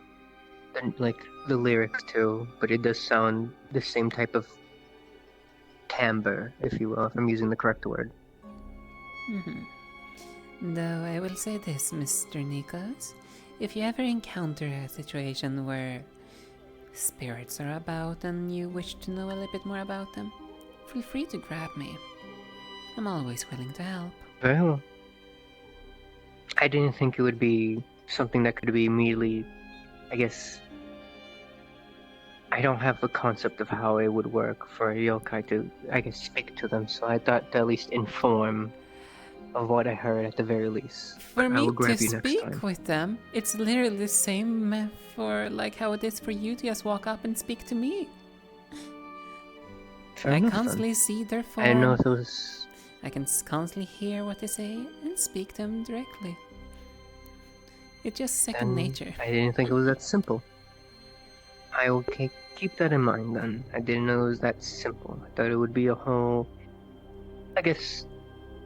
S5: than, like, the lyrics too, but it does sound the same type of timbre, if you will, if I'm using the correct word.
S1: Though I will say this, Mr. Nikos, if you ever encounter a situation where spirits are about and you wish to know a little bit more about them, feel free to grab me. I'm always willing to help.
S5: Very well. I didn't think it would be something that could be immediately, I guess. I don't have the concept of how it would work for a yokai to, I guess, speak to them, so I thought to at least inform of what I heard at the very least.
S1: For
S5: I
S1: me
S5: will grab
S1: to
S5: you next
S1: speak
S5: time.
S1: with them, it's literally the same for like how it is for you to just walk up and speak to me.
S5: Fair
S1: I
S5: enough,
S1: constantly
S5: then.
S1: see their
S5: I didn't know
S1: form.
S5: if it was.
S1: I can constantly hear what they say and speak to them directly. It's just second
S5: And
S1: nature.
S5: I didn't think it was that simple. I will keep that in mind then. I didn't know it was that simple. I thought it would be a whole, I guess,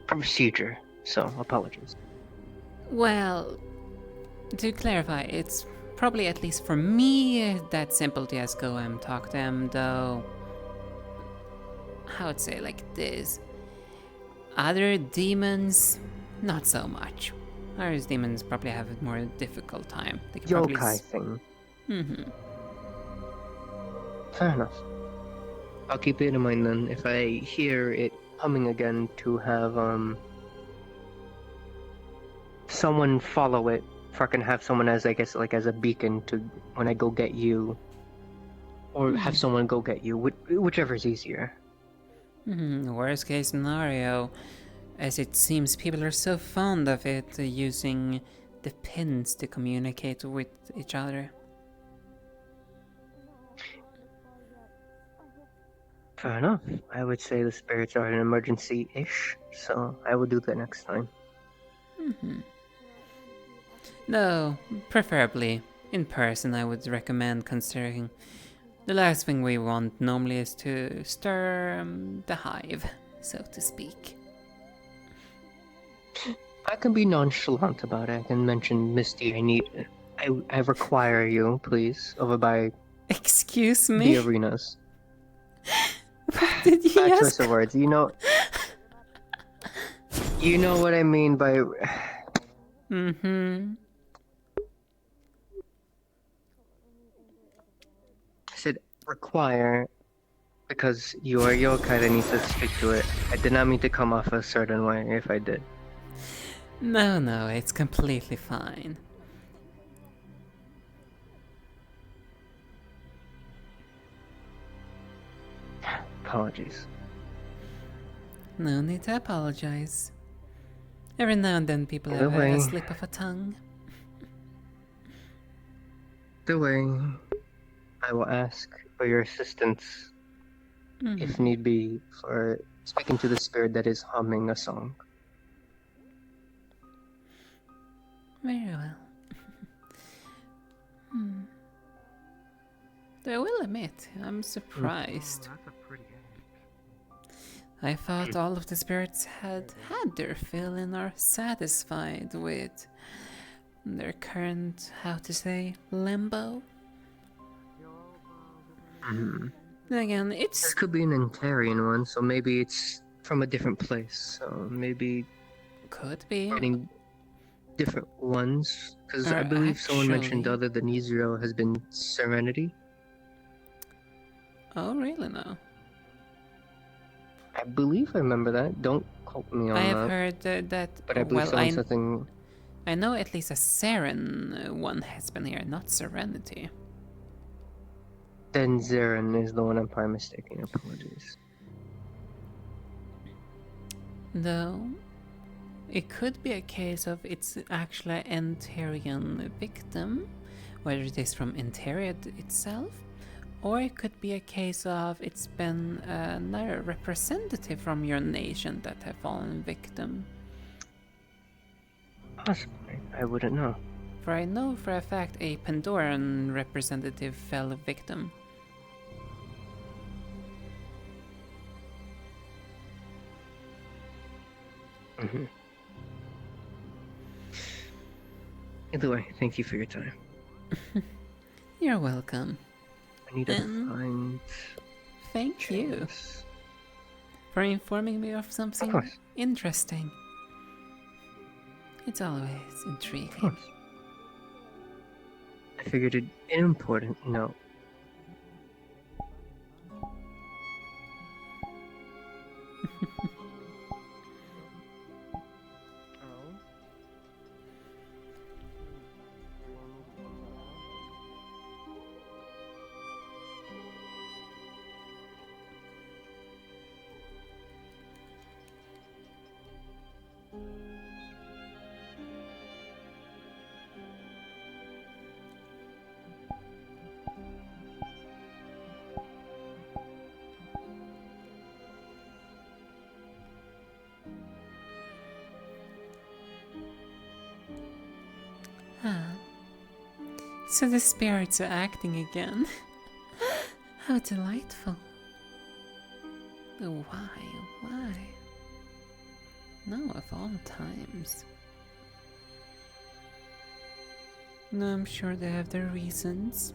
S5: procedure. So, apologies.
S1: Well, to clarify, it's probably, at least for me, that simple to just go and talk to them, though. How would say like this? Other demons, not so much. Other demons probably have a more difficult time. They could probably
S5: Yokai thing.
S1: Mm-hmm.
S5: Fair enough. I'll keep it in mind then. If I hear it humming again, to have someone follow it, if I can have someone as, I guess, like as a beacon to when I go get you, or have someone go get you, whichever is easier.
S1: Worst case scenario, as it seems people are so fond of it, using the pins to communicate with each other.
S5: Fair enough. I would say the spirits are an emergency-ish, so I will do that next time.
S1: No, preferably in person, I would recommend, considering the last thing we want normally is to stir the hive, so to speak.
S5: I can be nonchalant about it. I can mention, Misty, I require you, please, over by
S1: Excuse me?
S5: the arenas.
S1: What did you
S5: Bad
S1: ask?
S5: choice of words. You know what I mean by.
S1: Mm-hmm.
S5: I said require because you are yokai that needs to stick to it. I did not mean to come off a certain way if I did.
S1: No, it's completely fine.
S5: Apologies.
S1: No need to apologize. Every now and then people have a slip of a tongue.
S5: The way I will ask for your assistance, if need be, for speaking to the spirit that is humming a song.
S1: Very well. I will admit, I'm surprised.
S4: That's a pretty end.
S1: I thought all of the spirits had their fill and are satisfied with their current, how to say, limbo. Then again,
S5: This could be an Antarian one, so maybe it's from a different place. So maybe
S1: could be
S5: getting different ones, because I believe someone mentioned other than Ezreal has been Serenity.
S1: Oh, really? No.
S5: I believe I remember that. Don't quote me on
S1: I
S5: that.
S1: have heard that.
S5: But I believe something.
S1: I know at least a Seren one has been here, not Serenity.
S5: Then Zeren is the one I'm probably mistaking. Apologies.
S1: Though, it could be a case of it's actually an Antarian victim, whether it is from Antaria itself, or it could be a case of it's been another representative from your nation that have fallen victim.
S5: Possibly. I wouldn't know.
S1: For I know for a fact a Pandoran representative fell victim.
S5: Either way, thank you for your time.
S1: You're welcome.
S5: I need to find.
S1: Thank you for informing me of something interesting. It's always intriguing.
S5: I figured an important note.
S1: So the spirits are acting again. How delightful. But why? Why? No, of all times. No, I'm sure they have their reasons.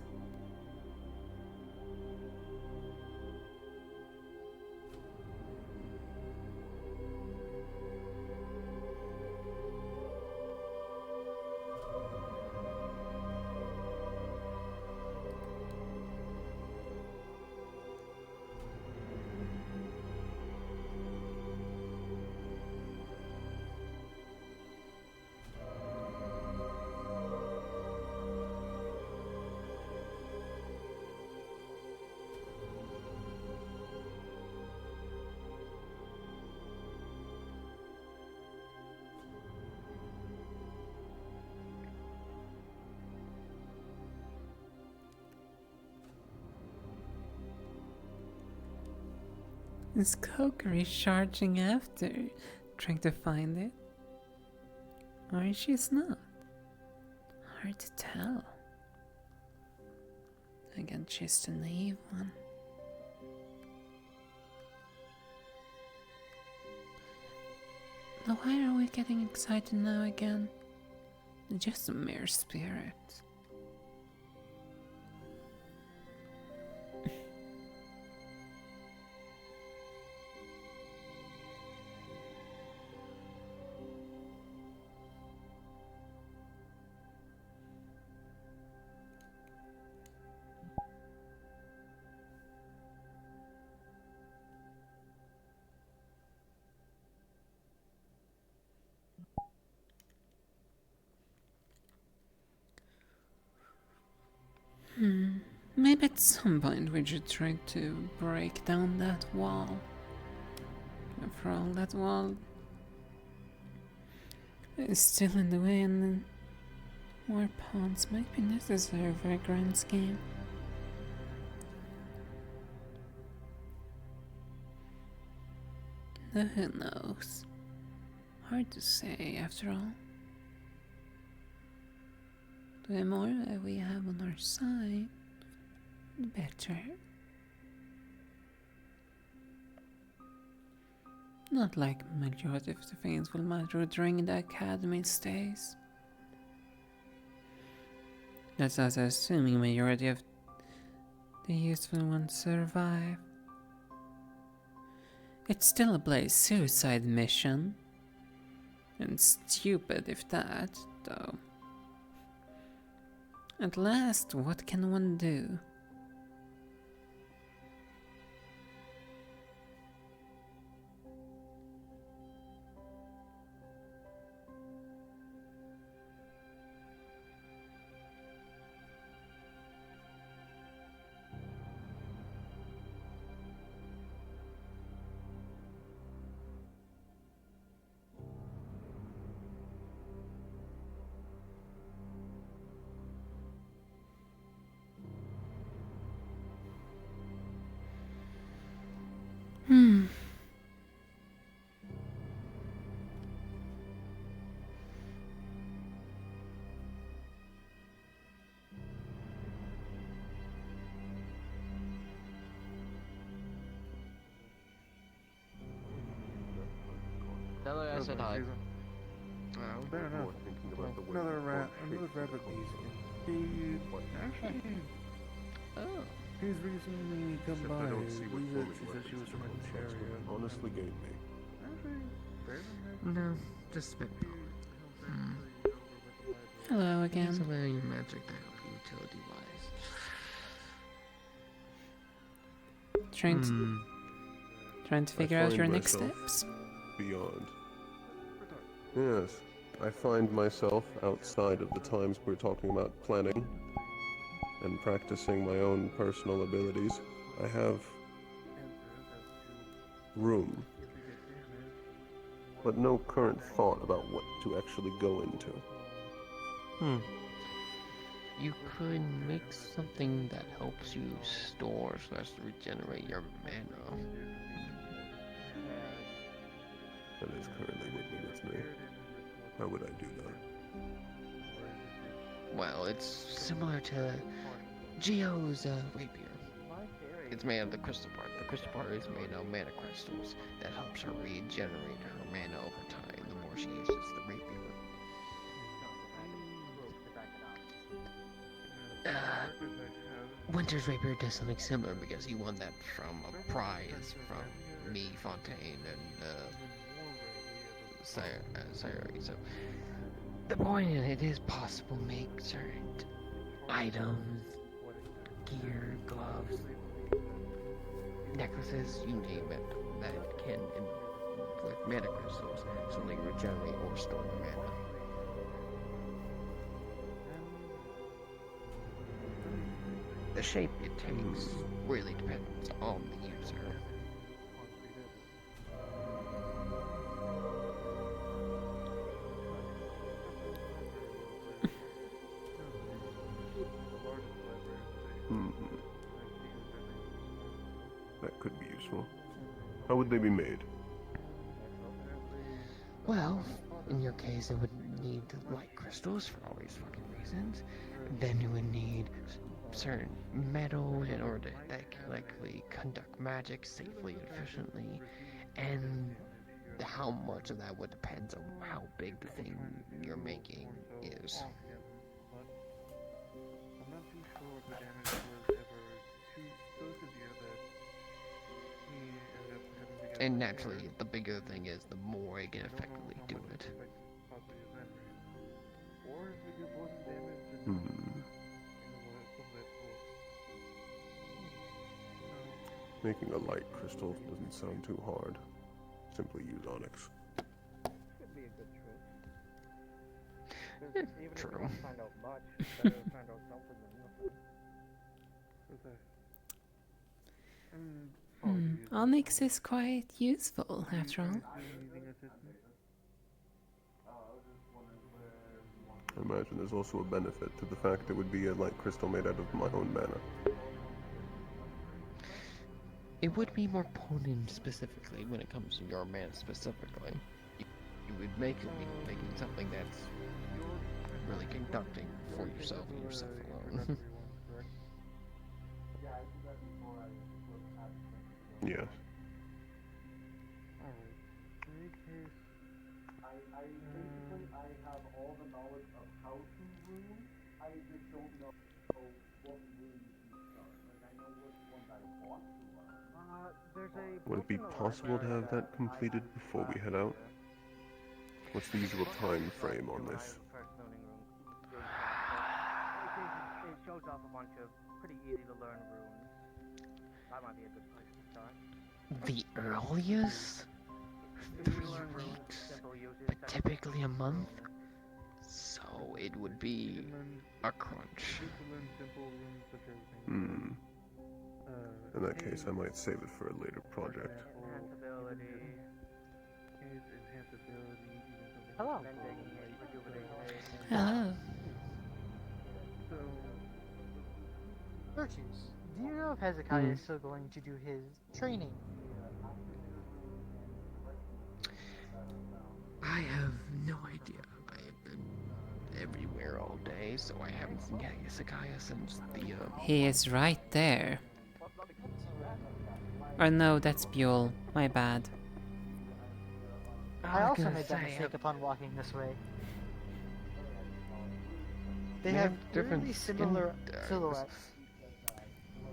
S1: Is Kuragari charging after, trying to find it? Or she's not? Hard to tell. Again, she's the naive one. Now why are we getting excited now again? Just a mere spirit. Maybe at some point we should try to break down that wall. After all, that wall is still in the way, and then more pawns might be necessary for a grand scheme. Though who knows? Hard to say, after all. The more we have on our side, the better. Not like majority of the things will matter during the Academy's days. That's also assuming majority of the useful ones survive. It's still a Blaze suicide mission. And stupid if that, though. At last, what can one do?
S15: Another acid high.
S11: Fair enough. Another rabbit bees. Actually,
S15: Oh.
S11: he's recently come by. She said she was from a chariot.
S9: Honestly gave me.
S15: No, just spitball.
S1: Hello again.
S15: Use a your magic to help you utility-wise.
S1: Trying to figure out your next steps.
S9: Beyond. Yes, I find myself outside of the times we're talking about planning and practicing my own personal abilities. I have room, but no current thought about what to actually go into.
S15: You could make something that helps you store / regenerate your mana.
S9: That is currently what limits me. How would I do that?
S15: well, it's similar to Geo's rapier. It's made of the crystal part. The crystal part is made of mana crystals that helps her regenerate her mana over time the more she uses the rapier. Winter's rapier does something similar because he won that from a prize from me, Fontaine, and Sayori. So the point is, it is possible to make certain items, gear, gloves, necklaces, you name it, that can, with mana crystals, so they regenerate or store the mana. The shape it takes really depends on the user.
S9: That could be useful. How would they be made?
S15: Well, in your case, it would need light crystals for all these fucking reasons. Then you would need certain metals in order that can likely conduct magic safely and efficiently, and how much of that would depend on how big the thing you're making is.
S4: I'm not too sure if the damage was ever too so severe that he ended up having to get.
S15: And naturally, the bigger the thing is, the more it can effectively do it.
S4: Or if we do poison damage and
S9: Making a light crystal doesn't sound too hard. Simply use onyx.
S4: could be a good trick. Even if we
S15: True.
S4: don't find out much, it's better to find out something than nothing.
S1: Onyx is quite useful, after all.
S9: I imagine there's also a benefit to the fact it would be a light crystal made out of my own mana.
S15: It would be more potent specifically when it comes to your mana specifically. You would make it be making something that's really conducting for yourself and yourself alone.
S9: Yes.
S4: I have all the knowledge of how to rune. I just don't know what rune to start. Like I know which ones I want to learn. There's a.
S9: Would it be possible to have that completed before we head out? What's the usual time frame on this?
S4: It shows off a bunch of pretty easy to learn runes. That might be a good place to start.
S15: The earliest? 3 weeks, but typically a month? So it would be a crunch.
S9: In that case, I might save it for a later project.
S4: Hello.
S1: Hello.
S4: Virtues. Do you know if Hezekiah is still going to do his training?
S15: I have no idea. I have been everywhere all day, so I haven't seen Hezekiah since the,
S1: He is right there. Or no, that's Buell. My bad.
S4: I also made that mistake upon walking this way. They have really similar silhouettes.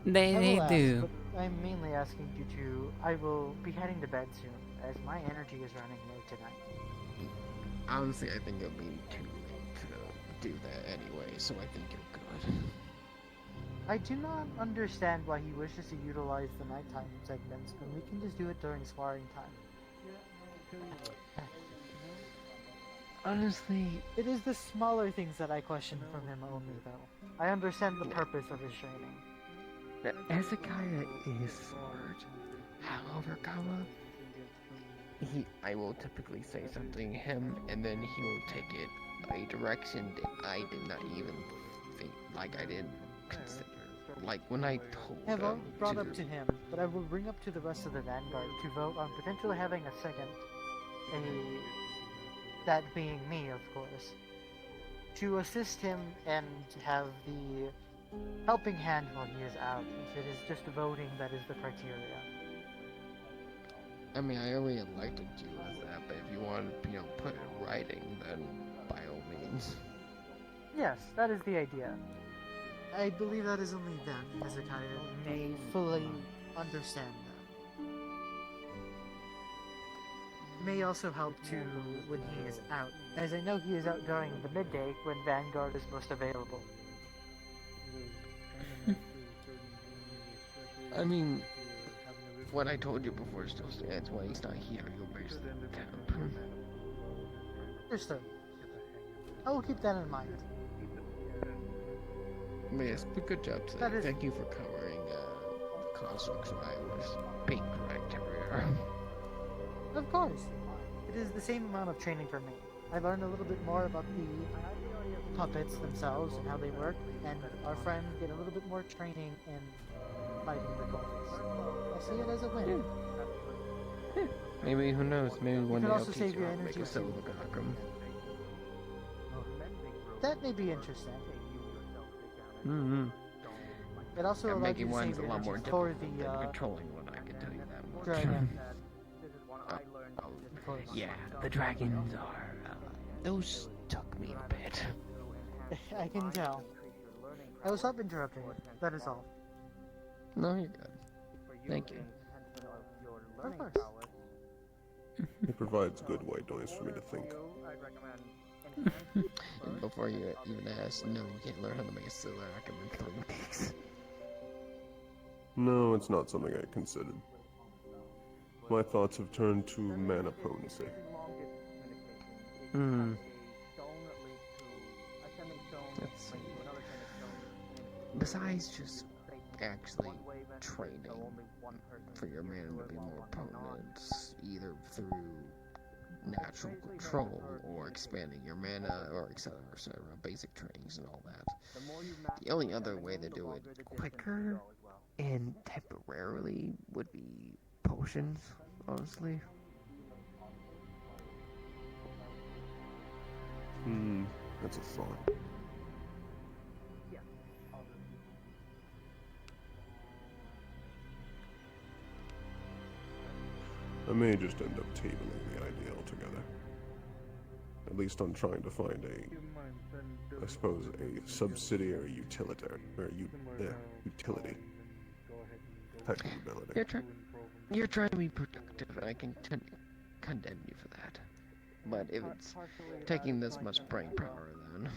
S1: They do.
S4: But I'm mainly asking you to. I will be heading to bed soon, as my energy is running low tonight.
S15: Honestly, I think it'll be too late to do that anyway, so I think you're good.
S4: I do not understand why he wishes to utilize the nighttime segments when we can just do it during sparring time.
S15: Honestly,
S4: it is the smaller things that I question from him only, though. I understand the purpose of his training.
S15: Hezekiah is smart. However, I will typically say something to him, and then he will take it a direction that I did not even think, like I didn't consider. Like when I told
S4: I have
S15: him
S4: brought up to him, but I will bring up to the rest of the Vanguard to vote on potentially having a second. That being me, of course.
S2: to assist him and have the helping hand while he is out. If it is just voting that is the criteria.
S15: I mean, I already elected you as that, but if you want to, put it in writing, then by all means.
S2: Yes, that is the idea. I believe that is only then Hezekiah may fully understand that. May also help to when he is out, as I know he is out during the midday when Vanguard is most available.
S15: I mean, what I told you before still stands. When he's not here, he'll base the camp.
S2: Understood. I will keep that in mind.
S15: Yes, but good job, sir. Thank you for covering the constructs where I was being correct everywhere.
S2: Of course. It is the same amount of training for me. I learned a little bit more about the puppets themselves and how they work, and our friends get a little bit more training in fighting the cultists. I see it as a win.
S15: Maybe, who knows, maybe one day
S2: could
S15: I'll
S2: also
S15: teach
S2: save
S15: you
S2: your
S15: how to make
S2: energy
S15: a
S2: too.
S15: silver Gakram.
S2: That may be interesting.
S15: Mm-hmm.
S2: It also
S15: And
S2: allows you
S15: making
S2: to
S15: one's
S2: save
S15: a lot
S2: energy
S15: more
S2: for
S15: difficult
S2: the
S15: than controlling one, I can tell you that much.
S2: dragon.
S15: Yeah, the dragons are, those took me a bit.
S2: I can tell. I will stop interrupting you. That is all.
S15: No, you're good. Thank you.
S2: Of course.
S9: It provides good white noise for me to think.
S15: And before you even ask, no, you can't learn how to make a silver Gakram in 3 weeks.
S9: No, it's not something I considered. My thoughts have turned to mana potency.
S15: Hmm. Let's see. Besides just actually training for your mana to be more potent, either through natural control or expanding your mana or etc. Basic trainings and all that. The only other way to do it quicker and temporarily would be potions, honestly.
S9: That's a thought. I may just end up tabling the idea altogether. At least I'm trying to find I suppose, a subsidiary utility type of ability.
S15: You're trying to be productive, and I can condemn you for that. But if it's taking this much brain power, then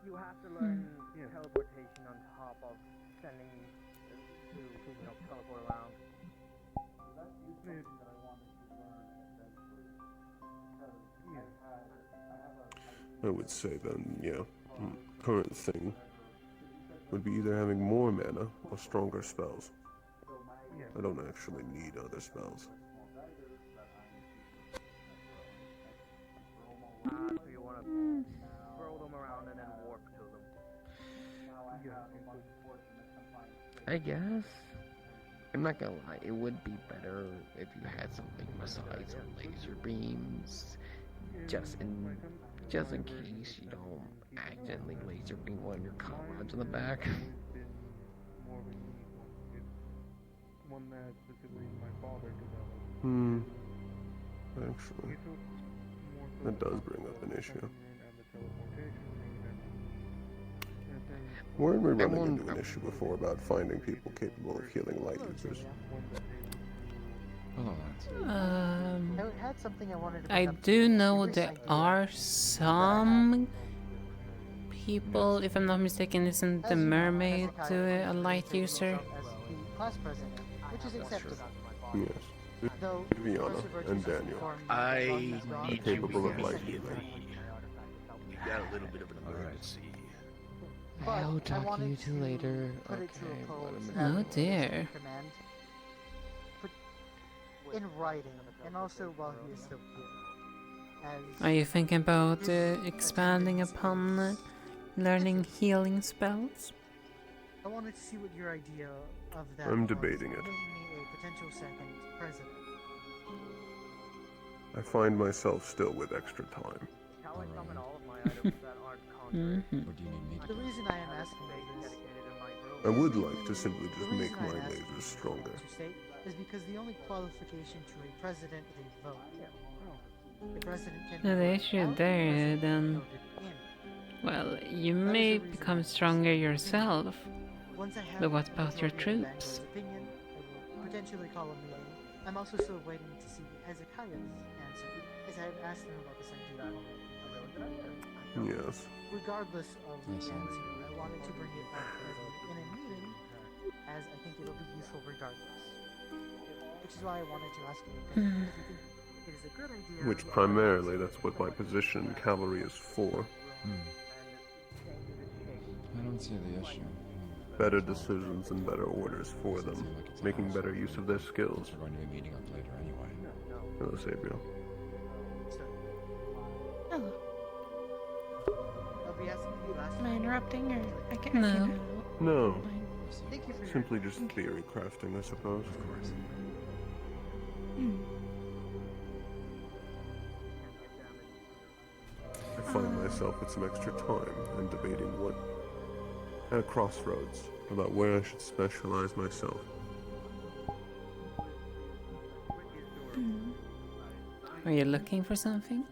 S4: You have to learn teleportation on top of sending to teleport around.
S9: I would say then, current thing would be either having more mana or stronger spells. I don't actually need other spells.
S4: So you want to throw them around and then warp to them.
S15: I guess. I'm not gonna lie, it would be better if you had something besides laser beams, just in case you don't accidentally laser beam one of your comrades in the back.
S11: One that specifically my father developed.
S9: Actually, that does bring up an issue. Weren't we running into an issue before about finding people capable of healing light users?
S2: I had something I wanted to
S1: I do know there are some people, if I'm not mistaken, isn't the mermaid a light user?
S2: Class president, which is acceptable.
S9: Yes. Viana and Daniel.
S17: I need
S9: capable
S17: you
S9: of light
S17: immediately.
S9: healing.
S17: We got a little bit of an emergency.
S15: I'll talk to you two later. Okay,
S1: Oh dear.
S2: Command, but in writing, and also while he is still here.
S1: Are you thinking about expanding upon learning healing spells?
S2: I wanted to see what your idea of that
S9: I'm
S2: was,
S9: debating it.
S2: making me a potential second president.
S9: I find myself still with extra time.
S7: Alright.
S1: Mhm.
S7: Or do you need me to
S2: The
S7: do it?
S2: reason I am asking is
S9: I would like to simply just make my lasers stronger.
S2: to state is because the only qualification to a president is a vote. The president can
S1: Now the issue there, then,
S2: in.
S1: well, you may become stronger yourself,
S2: Once I have
S1: but what
S2: the
S1: about your
S2: majority of the
S1: troops?
S2: Bangalor's opinion, I will potentially call a meeting. I'm also still waiting to see Hezekiah's answer, as I have asked him about the Sentinel.
S9: Yes.
S2: Regardless of the
S7: Yes, sir.
S2: answer, I wanted to bring it up in a meeting, as I think it'll be useful regardless. Which is why I wanted to ask you, because I think it is a good idea.
S9: Which primarily, that's what my position in cavalry is for.
S7: I don't see the issue.
S9: Better decisions and better orders for them, making better use of their skills.
S7: We're going to be meeting up later anyway.
S9: Hello, Sabriel.
S13: Hello.
S2: I'll be asking you last.
S13: Am I interrupting or I can't?
S1: No.
S9: No.
S2: Thank you for
S9: Simply just theory crafting, I suppose.
S7: Of course.
S9: I find myself with some extra time and debating what, at a crossroads, about where I should specialize myself.
S1: Are you looking for something?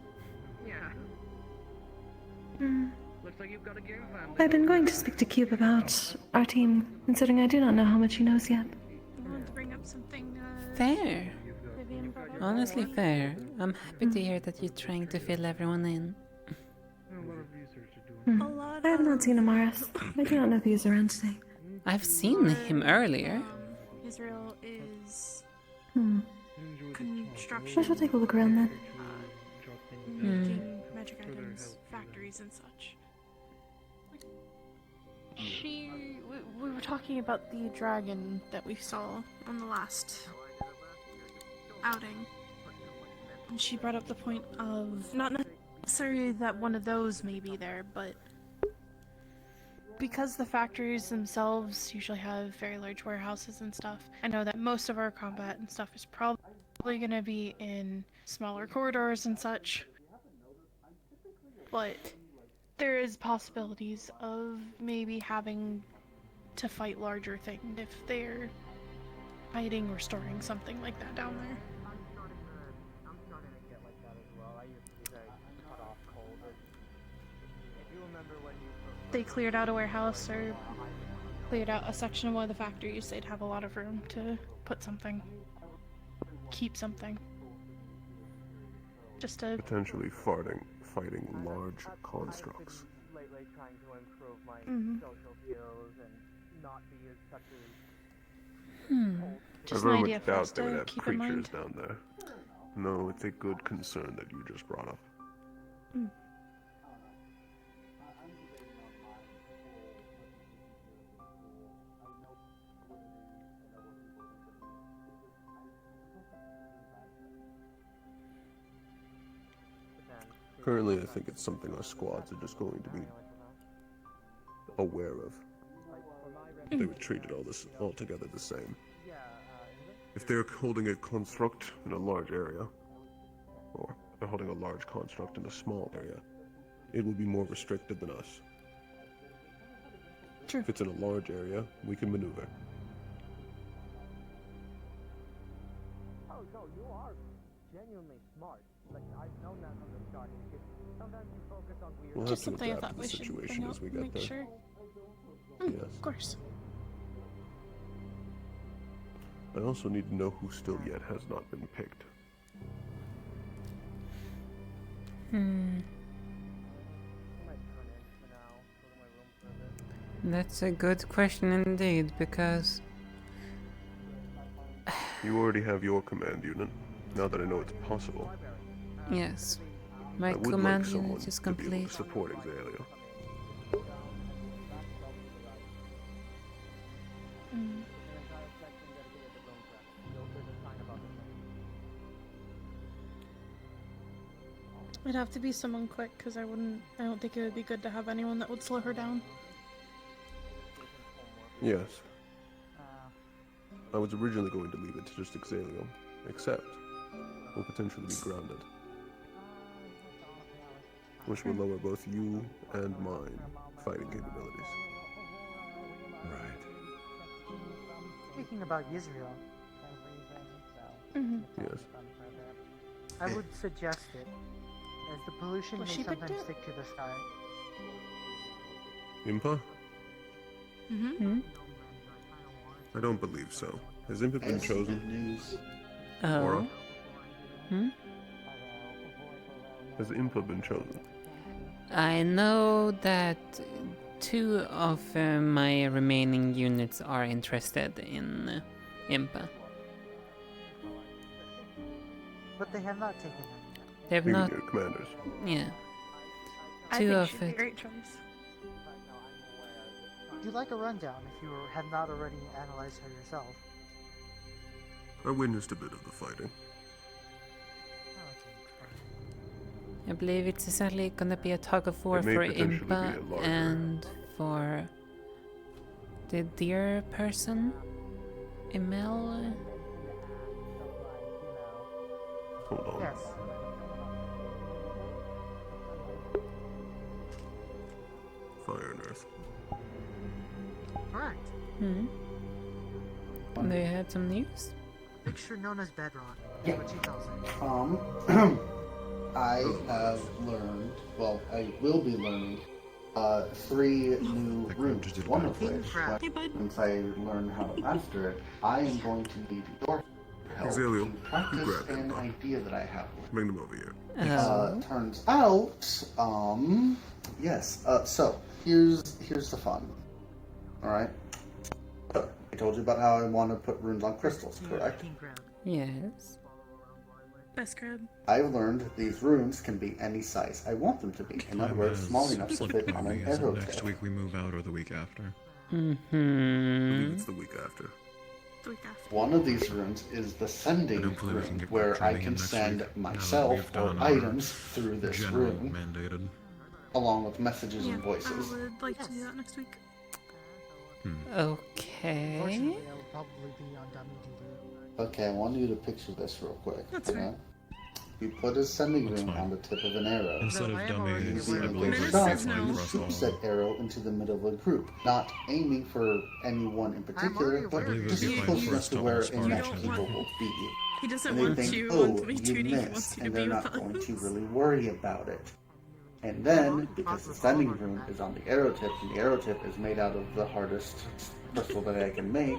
S6: Looks like you've got a game plan.
S12: I've been going to speak to Cube about our team, considering I do not know how much he knows yet.
S13: I wanted to bring up something.
S1: Fair.
S13: Vivian brought up.
S1: Honestly, fair. I'm happy to hear that you're trying to fill everyone in.
S12: I have not seen Amaris. I do not know if he is around today.
S1: I've seen him earlier.
S13: Israel is
S12: I
S13: construction.
S12: shall take a look around then.
S13: Making magic items, factories, and such. We were talking about the dragon that we saw on the last outing. And she brought up the point of not necessarily that one of those may be there, but because the factories themselves usually have very large warehouses and stuff, I know that most of our combat and stuff is probably going to be in smaller corridors and such. But there is possibilities of maybe having to fight larger things if they're hiding or storing something like that down there.
S4: I'm starting to get like that as well. I used to be very cut off cold. If you remember when you
S13: They cleared out a warehouse or cleared out a section of one of the factories, they'd have a lot of room to put something, keep something. Just to
S9: Potentially fighting large constructs.
S4: lately trying to improve my social skills and not be as such a
S13: just
S9: I
S13: an
S9: very
S13: idea
S9: much
S13: for us
S9: doubt they would
S13: to
S9: have
S13: keep in
S9: creatures
S13: mind.
S9: down there. No, it's a good concern that you just brought up. Currently, I think it's something our squads are just going to be aware of. They would treat it all together the same. If they're holding a construct in a large area, or they're holding a large construct in a small area, it will be more restricted than us.
S13: True.
S9: If it's in a large area, we can maneuver.
S4: Oh no, you are genuinely smart. Like I've known that from the start. Because sometimes you focus on weird.
S9: We'll have
S13: Just
S9: to
S13: something I
S9: adapt
S13: thought
S9: to
S13: we
S9: the
S13: should
S9: situation
S13: bring
S9: as
S13: up,
S9: we get
S13: make
S9: there.
S13: sure.
S9: Yes.
S13: Of course.
S9: I also need to know who still yet has not been picked.
S1: That's a good question indeed, because
S9: You already have your command unit. Now that I know it's possible,
S1: yes, my
S9: I would
S1: command
S9: like someone
S1: unit is
S9: to be able
S1: complete.
S9: to support Exalio.
S13: It'd have to be someone quick, because I don't think it would be good to have anyone that would slow her down.
S9: Yes. I was originally going to leave it to just Exalio, except we'll potentially be grounded. which will lower both you and mine fighting capabilities.
S7: Right.
S2: Speaking about Israel,
S9: Yes.
S2: I would suggest it, as the pollution
S13: Well,
S2: may
S13: she would
S2: sometimes
S13: do.
S2: stick to the sky.
S9: Impa?
S13: Mm-hmm.
S9: I don't believe so. Has Impa been chosen?
S10: News.
S9: Aura?
S1: Hmm?
S9: Has Impa been chosen?
S1: I know that 2 of my remaining units are interested in Impa.
S2: But they have not taken them yet.
S1: They have
S9: Meaning
S1: not.
S9: your commanders.
S1: Yeah.
S13: I
S1: 2
S13: think
S1: of
S13: she'd be a
S1: it.
S13: great choice.
S2: Would you like a rundown if you have not already analyzed her yourself?
S9: I witnessed a bit of the fighting.
S1: I believe it's essentially gonna be a tug of war
S9: It may
S1: for
S9: potentially be
S1: Impa
S9: a larger-
S1: and for the deer person, Emil.
S9: Hold on.
S2: Yes.
S9: Fire and Earth.
S2: Correct.
S1: Hmm. They had some news.
S2: Mixture known as bedrock. Yeah. What she tells me.
S10: I have learned, well, I will be learning, 3 new runes. One of which, once I learn how to master it, I am going to need your help
S9: Exilio,
S10: to
S9: you
S10: practice
S9: grab him,
S10: an
S9: bud.
S10: idea that I have.
S9: Bring them over here.
S10: Turns out, yes. So here's the fun. All right. So, I told you about how I want to put runes on crystals, correct?
S1: Yes.
S13: Best crab.
S10: I've learned that these runes can be any size I want them to be. In other words, small enough to fit on an
S7: Is it
S10: arrow
S7: next
S10: tip.
S7: week we move out or the week after?
S9: I believe
S1: Mm-hmm.
S9: it's the week after.
S10: One of these runes is the sending rune, where I can send myself or items through this rune,
S7: mandated.
S10: along with messages
S13: Yeah,
S10: and
S13: I
S10: voices.
S13: would like to do that next week.
S1: Okay.
S2: Unfortunately, I will probably be on dummy duty.
S10: Okay, I want you to picture this real quick.
S13: That's
S10: okay?
S13: right.
S10: You put a sending rune on the tip of an arrow.
S7: Instead of dummies, I
S10: Using
S7: believe
S10: a
S7: it's
S10: shot,
S7: baseline
S10: you
S7: for us
S10: shoot
S7: all.
S10: said arrow into the middle of a group, not aiming for anyone in particular, but
S7: believe it would
S10: just
S7: be fine
S10: close
S7: for
S10: enough
S7: us
S10: to
S7: to
S10: where
S7: all spark
S10: enough
S7: each
S10: people
S7: other.
S10: will beat you.
S13: He doesn't
S10: And they
S13: want
S10: think,
S13: you
S10: oh,
S13: on 3
S10: you
S13: 2D, he wants
S10: missed,
S13: you to
S10: and
S13: be
S10: they're
S13: with
S10: not going to
S13: us.
S10: really worry about it. And then, because the sending rune is on the arrow tip, and the arrow tip is made out of the hardest crystal that I can make,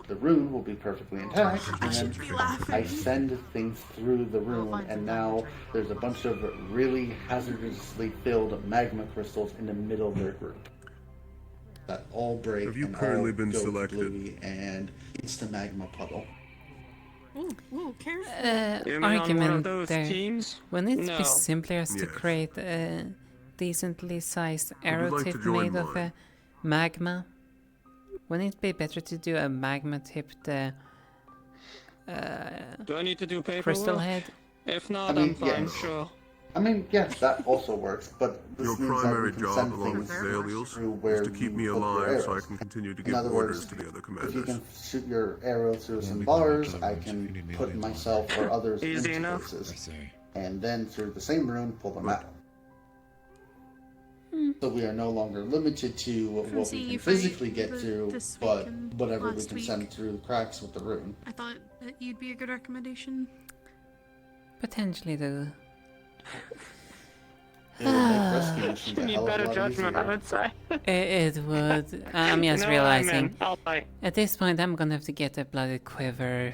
S10: the rune will be perfectly intact, and then I send things through the rune, and now there's a bunch of really hazardously filled magma crystals in the middle of their group that all break
S9: Have you
S10: and
S9: currently
S10: all
S9: been
S10: go
S9: selected?
S10: kablooey, and it's the magma puddle.
S13: Ooh, careful.
S22: You mean on one of
S1: Argument
S22: those
S1: there.
S22: teams?
S1: Wouldn't it
S22: No.
S1: be simpler as to
S9: Yes.
S1: create a decently sized
S9: you
S1: arrow
S9: like to
S1: tip
S9: join
S1: made of
S9: mine?
S1: magma? Wouldn't it be better to do a magma tipped
S22: Do I need to do paperwork?
S1: crystal head?
S22: If not,
S10: I mean,
S22: I'm fine,
S10: yes.
S22: sure.
S10: I mean, yes, that also works, but this
S9: Your
S10: means that
S9: primary
S10: we can
S9: job,
S10: send
S9: along
S10: things
S9: with Zaliel's,
S10: through
S9: is
S10: where
S9: to keep
S10: you
S9: me
S10: put your
S9: alive so I
S10: arrows.
S9: can continue to
S10: In
S9: give
S10: other
S9: orders
S10: words,
S9: to the other
S10: if you
S9: commanders.
S10: can shoot your arrow through some
S7: we can go
S10: bars,
S7: to the
S10: I
S7: rooms if you
S10: can
S7: need me
S10: put
S7: to do
S10: myself or others
S22: Easy
S10: into
S22: enough.
S10: places.
S7: I see.
S10: And then through the same rune, pull them out. So we are no longer limited to what we
S13: seeing
S10: can
S13: you fight
S10: physically get to,
S13: this week
S10: but
S13: and
S10: whatever we
S13: last
S10: can
S13: week.
S10: send through the cracks with the rune.
S13: I thought that you'd be a good recommendation.
S1: Potentially, though.
S10: It would make rescue missions
S22: You
S10: a
S22: need
S10: hell of a
S22: better
S10: lot
S22: judgment, I
S10: easier.
S22: would say.
S1: It would. I'm just
S22: You know what I
S1: realizing.
S22: mean? I'll fight.
S1: At this point, I'm gonna have to get a bloody quiver.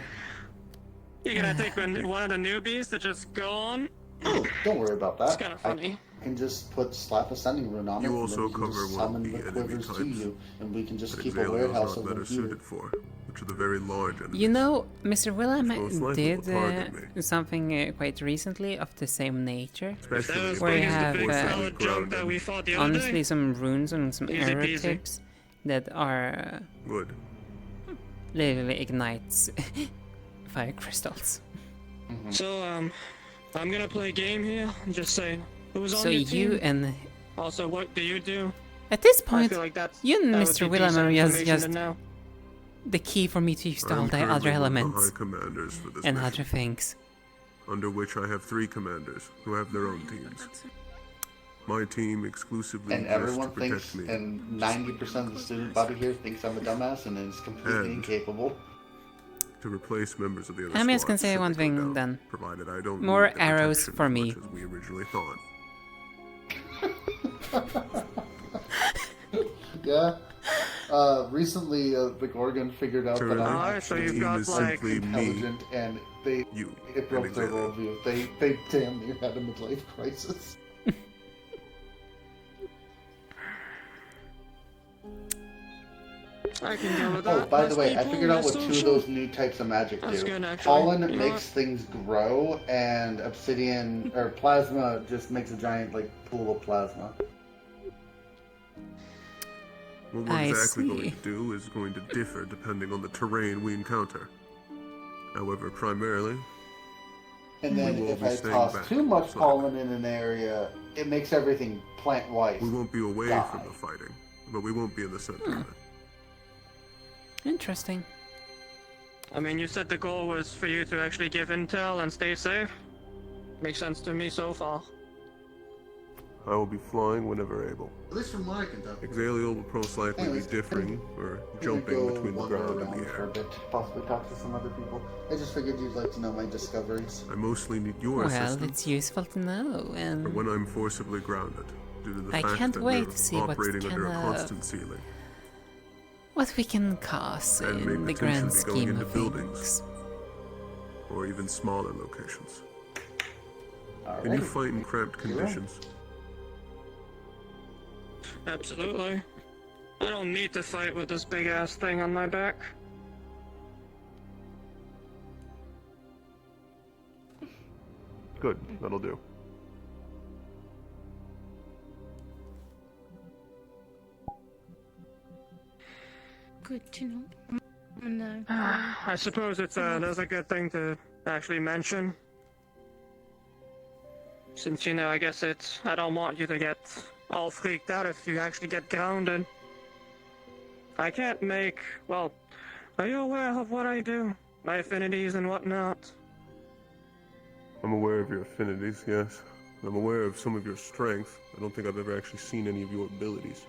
S22: You're gonna take one of the newbies to just go on?
S10: Oh, don't worry about that.
S22: It's kinda funny.
S10: I can just slap a sending rune on
S9: You
S10: it, and
S9: also
S10: then we can
S9: cover
S10: just
S9: one of
S10: summon
S9: the
S10: the
S9: enemy
S10: quivers to
S9: types
S10: you, and we can just
S9: that
S10: keep a
S9: Xaliel's
S10: warehouse
S9: not
S10: of them
S9: better
S10: here.
S9: suited for, which are the very large enemies.
S1: You know, Mr. Willem
S9: Most likely
S1: did
S9: will target me.
S1: something quite recently of the same nature.
S9: Especially if
S1: where you
S9: it's
S1: have
S9: the
S22: solid joke that we fought the other
S1: honestly
S22: day.
S1: some runes and some
S22: Easy
S1: arrow
S22: peasy.
S1: tips that are
S9: Good.
S1: literally ignites fire crystals.
S22: So, I'm gonna play a game here. Just saying. Who's on
S1: So
S22: your
S1: you
S22: team?
S1: and
S22: Also, what do you do?
S1: at this
S22: I
S1: point,
S22: feel like that's,
S1: you and
S22: that would
S1: Mr.
S22: be
S1: Willem
S22: decent
S1: are
S22: information
S1: just
S22: to know.
S1: the key for me to use
S9: I
S1: all
S9: am
S1: the
S9: currently
S1: other
S9: one of the
S1: elements
S9: high commanders for this
S1: and
S9: mission,
S1: other things.
S9: under which I have 3 commanders who have their own teams. My team exclusively
S10: And
S9: exists to
S10: everyone
S9: protect
S10: thinks,
S9: me.
S10: and 90% of the student body here thinks I'm a dumbass and is completely
S9: And
S10: incapable.
S9: to replace members of the other
S1: I'm just gonna
S9: squads
S1: say
S9: should
S1: one
S9: they go
S1: thing
S9: down,
S1: then.
S9: provided I don't
S1: More
S9: need the
S1: arrows
S9: protection
S1: for
S9: as
S1: me.
S9: much as we originally thought.
S10: Yeah. Recently, the Gorgon figured out that I'm
S9: Currently,
S10: actually
S9: the team is simply
S10: intelligent,
S9: me,
S10: and
S9: you,
S10: it broke
S9: and
S10: their
S9: Xavier.
S10: worldview. They damn near had a midlife crisis.
S22: I can go with
S10: Oh,
S22: that.
S10: by the
S22: Less
S10: way, I
S22: people,
S10: figured out
S22: less
S10: what two of
S22: social.
S10: those new types of magic
S22: That's
S10: do.
S22: good, actually.
S10: Pollen
S22: You know
S10: makes
S22: what?
S10: things grow, and obsidian or plasma just makes a giant pool of plasma.
S9: What we're
S1: I
S9: exactly going
S1: see.
S9: to do is going to differ depending on the terrain we encounter. However, primarily,
S10: And then
S9: we will
S10: if
S9: be
S10: I
S9: staying
S10: toss
S9: back
S10: too much
S9: slightly.
S10: pollen in an area, it makes everything plant-wise.
S9: We won't be away
S10: die.
S9: from the fighting, but we won't be in the center of it.
S1: Interesting.
S22: I mean, you said the goal was for you to actually give intel and stay safe. Makes sense to me so far.
S9: I will be flying whenever able.
S10: At least from what I can tell.
S9: Exaliel will most likely
S10: Anyways,
S9: be differing, or
S10: I'm gonna
S9: jumping
S10: go
S9: between the
S10: wander
S9: ground and
S10: around
S9: the
S10: for a
S9: air.
S10: bit, possibly talk to some other people. I just figured you'd like to know my discoveries.
S9: I mostly need your
S1: Well,
S9: assistance
S1: it's useful to know,
S9: for
S1: and
S9: when I'm forcibly grounded, due to the
S1: I
S9: fact
S1: can't
S9: that
S1: wait
S9: we're
S1: to see what's
S9: operating under a
S1: kinda-
S9: constant ceiling.
S1: what we can cause
S9: And may
S1: in the
S9: potentially
S1: grand
S9: be going
S1: scheme
S9: into
S1: of
S9: buildings.
S1: things.
S9: Or even smaller locations.
S10: Alright.
S9: Can you fight in cramped conditions?
S22: Absolutely. I don't need to fight with this big ass thing on my back.
S9: Good, that'll do.
S13: Good to know. And,
S22: I suppose it's that's a good thing to actually mention. Since, you know, I guess I don't want you to get all freaked out if you actually get grounded. I can't well, are you aware of what I do? My affinities and whatnot?
S9: I'm aware of your affinities, yes. I'm aware of some of your strength. I don't think I've ever actually seen any of your abilities.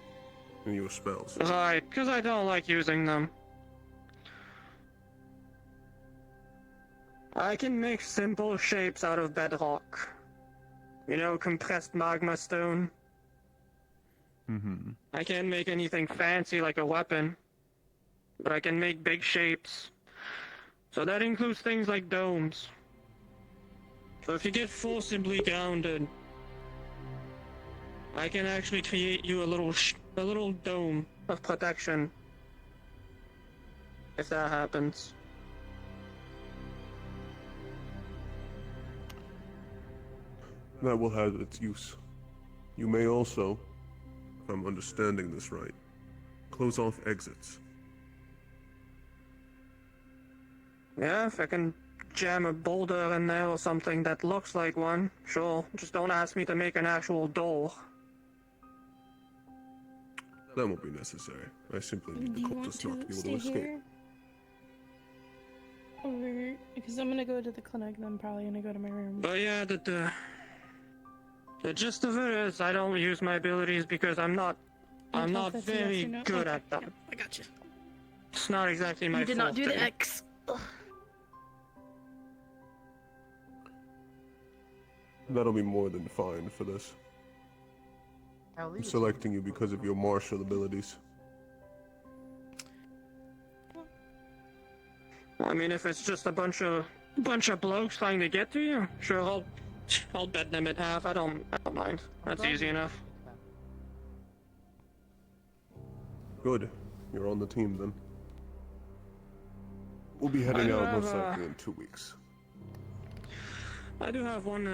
S9: Any of your spells.
S22: Right, because I don't like using them. I can make simple shapes out of bedrock. You know, compressed magma stone.
S9: Mm-hmm.
S22: I can't make anything fancy like a weapon, but I can make big shapes. So that includes things like domes. So if you get forcibly grounded, I can actually create you a little dome of protection. If that happens.
S9: That will have its use. You may also, if I'm understanding this right, close off exits.
S22: Yeah, if I can jam a boulder in there or something that looks like one, sure. Just don't ask me to make an actual door.
S9: That won't be necessary. I simply need the
S13: do you
S9: cultists
S13: want
S9: not to be
S13: to
S9: able to
S13: stay
S9: escape.
S13: here? Or, because I'm gonna go to the clinic, then I'm probably gonna go to my room.
S22: But yeah, the gist of it is I don't use my abilities because I'm not
S13: That's a yes
S22: very
S13: or no?
S22: good
S13: Okay,
S22: at them.
S13: yep, I got you.
S22: It's not exactly my
S13: You did not do the
S22: forte.
S13: X. Ugh.
S9: That'll be more than fine for this. I'm selecting you because of your martial abilities.
S22: I mean, if it's just a bunch of blokes trying to get to you, sure, I'll bet them in half. I don't mind. That's easy enough.
S9: Good. You're on the team then. We'll be heading
S22: I
S9: out
S22: have,
S9: most likely in 2 weeks.
S22: I do have one,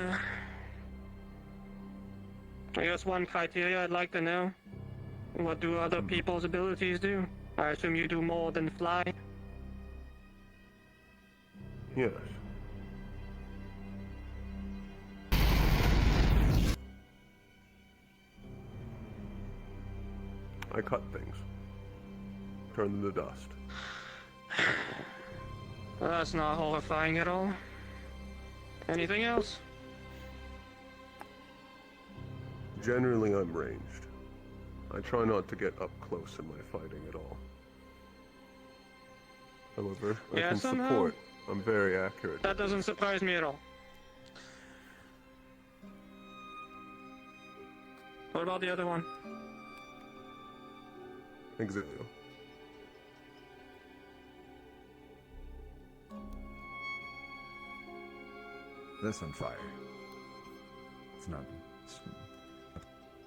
S22: I guess one criteria I'd like to know. What do other people's abilities do? I assume you do more than fly.
S9: Yes. I cut things. Turn them to dust.
S22: Well, that's not horrifying at all. Anything else?
S9: Generally, I'm ranged. I try not to get up close in my fighting at all. However, I
S22: Yeah,
S9: can
S22: somehow
S9: support. I'm very accurate.
S22: that doesn't surprise me at all. What about the other one?
S9: Exilio.
S7: This on fire. It's not. It's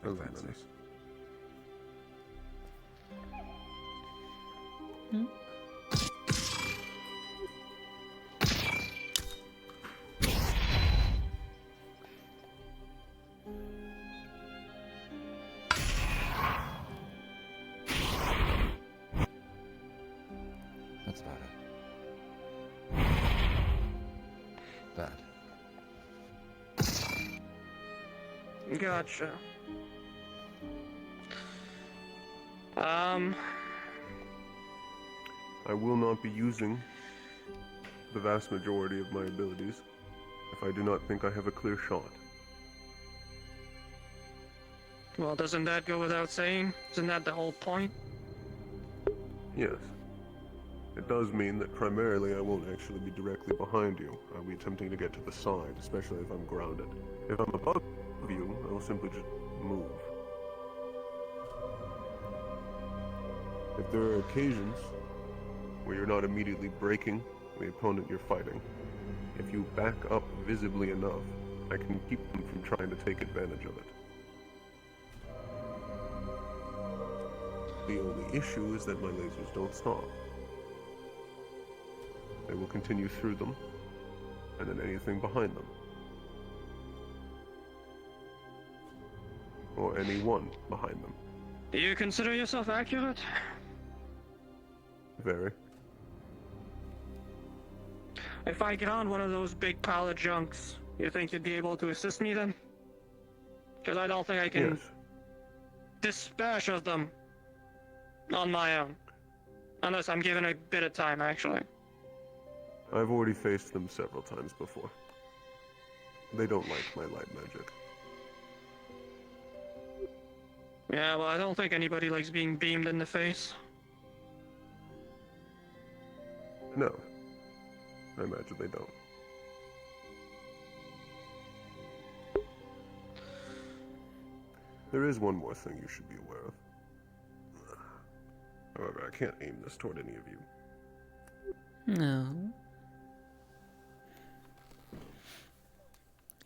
S7: not fancy. That's about it. That.
S22: Gotcha.
S9: I will not be using the vast majority of my abilities if I do not think I have a clear shot.
S22: Well, doesn't that go without saying? Isn't that the whole point?
S9: Yes. It does mean that primarily I won't actually be directly behind you. I'll be attempting to get to the side, especially if I'm grounded. If I'm above you, I will simply just move. If there are occasions where you're not immediately breaking the opponent you're fighting, if you back up visibly enough, I can keep them from trying to take advantage of it. The only issue is that my lasers don't stop. They will continue through them, and then anything behind them. Or anyone behind them.
S22: Do you consider yourself accurate?
S9: Very.
S22: If I ground one of those big pile of junks, you think you'd be able to assist me then? Because I don't think I can dispatch of them on my own. Unless I'm given a bit of time, actually.
S9: I've already faced them several times before. They don't like my light magic.
S22: Yeah, well, I don't think anybody likes being beamed in the face.
S9: No. I imagine they don't. There is one more thing you should be aware of. However, I can't aim this toward any of you.
S1: No.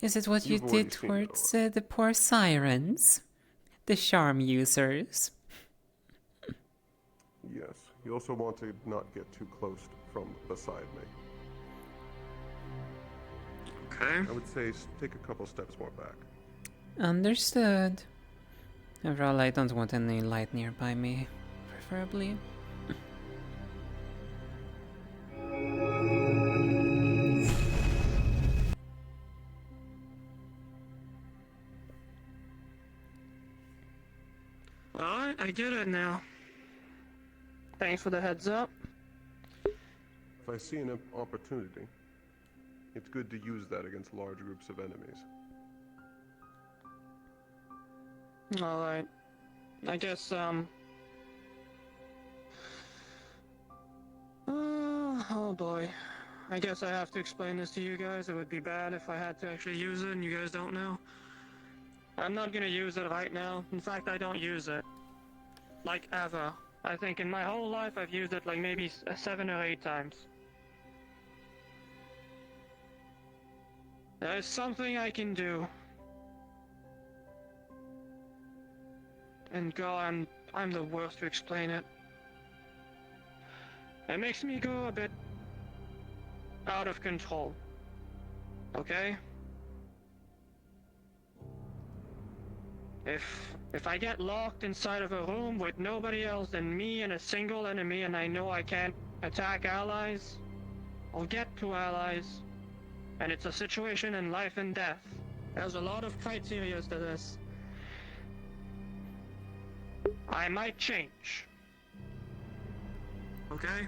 S1: Is it what you
S9: You've already
S1: did
S9: seen it
S1: towards the poor sirens? The charm users?
S9: Yes. You also want to not get too close from beside me.
S22: Okay.
S9: I would say take a couple steps more back.
S1: Understood. After all, I don't want any light nearby me, preferably.
S22: Alright, I get it now. Thanks for the heads up.
S9: If I see an opportunity, it's good to use that against large groups of enemies.
S22: Alright. I guess, oh boy. I guess I have to explain this to you guys. It would be bad if I had to actually use it and you guys don't know. I'm not gonna use it right now. In fact, I don't use it. Like, ever. I think in my whole life I've used it like maybe 7 or 8 times. There's something I can do. And God, I'm the worst to explain it. It makes me go a bit out of control. Okay? If I get locked inside of a room with nobody else than me and a single enemy and I know I can't attack allies or get to allies, and it's a situation in life and death, there's a lot of criteria to this. I might change. Okay?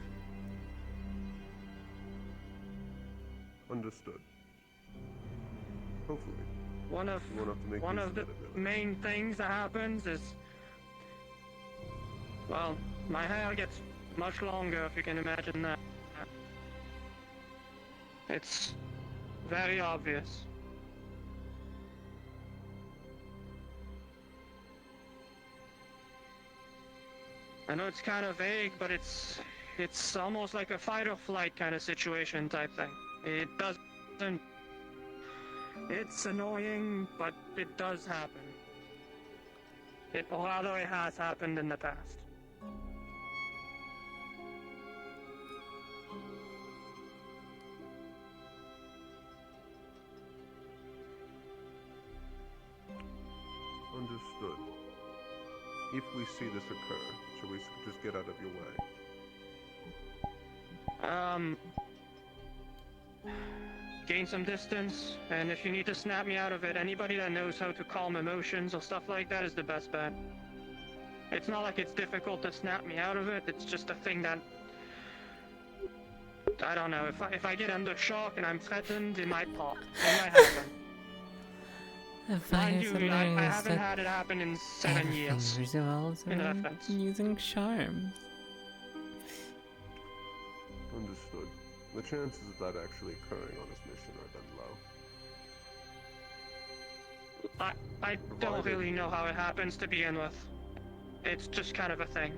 S9: Understood. Hopefully.
S22: one of the main things that happens is, well, my hair gets much longer, if you can imagine that. It's very obvious. I know it's kind of vague, but it's almost like a fight or flight kind of situation type thing. It doesn't... It's annoying, but it does happen. It has happened in the past.
S9: Understood. If we see this occur, shall we just get out of your way?
S22: Gain some distance, and if you need to snap me out of it, anybody that knows how to calm emotions or stuff like that is the best bet. It's not like it's difficult to snap me out of it, it's just a thing that... I don't know, if I get under shock and I'm threatened, it might pop. It might happen. Mind you, I haven't had it happen in 7 years.
S1: Resolves around using charms.
S9: Understood. The chances of that actually occurring on this mission are then low.
S22: I don't really know how it happens to begin with. It's just kind of a thing.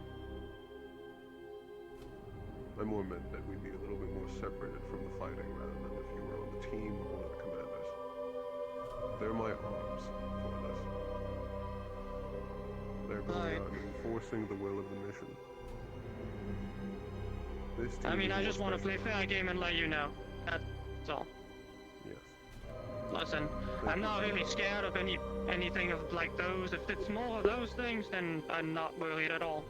S9: I more meant that we'd be a little bit more separated from the fighting rather than if you were on the team of one of the commanders. They're my arms for this. They're going out and enforcing the will of the mission.
S22: I mean, I just want to play fair game and let you know. That's all.
S9: Yes.
S22: Listen, I'm not really scared of anything of like those. If it's more of those things, then I'm not worried at all.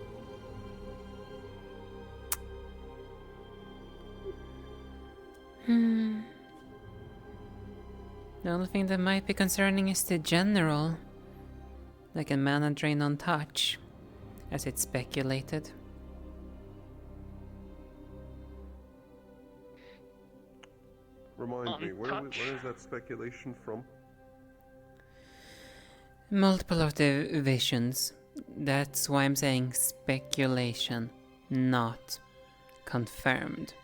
S1: The only thing that might be concerning is the general. Like a mana drain on touch, as it's speculated.
S9: Remind me, where is that speculation from?
S1: Multiple of the visions. That's why I'm saying speculation, not confirmed.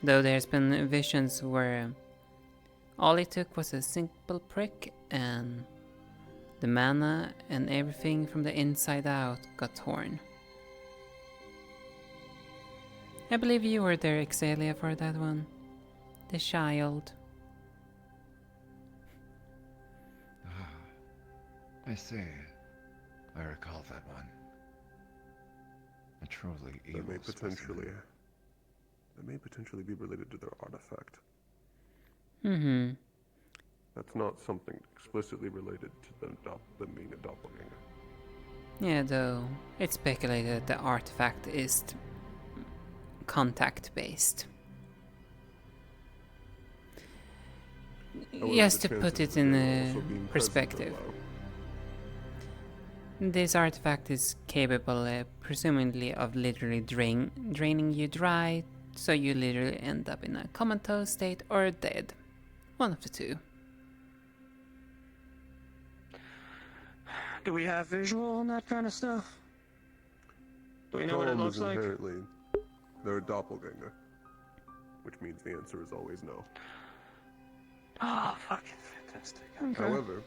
S1: Though there's been visions where all it took was a simple prick and the mana and everything from the inside out got torn. I believe you were there, Exalia, for that one. The child.
S7: I see. I recall that one. A truly evil
S9: That may potentially be related to their artifact.
S1: Mm-hmm.
S9: That's not something explicitly related to them being a doppelganger.
S1: Yeah, though it's speculated the artifact is contact-based. Just to put it in perspective. This artifact is capable, presumably, of literally draining you dry, so you literally end up in a comatose state or dead. One of the two.
S22: Do we have visual on that kind of stuff? Do we know what it looks like?
S9: Inherently, they're a doppelganger, which means the answer is always no.
S22: Oh, fucking fantastic. Okay.
S9: However,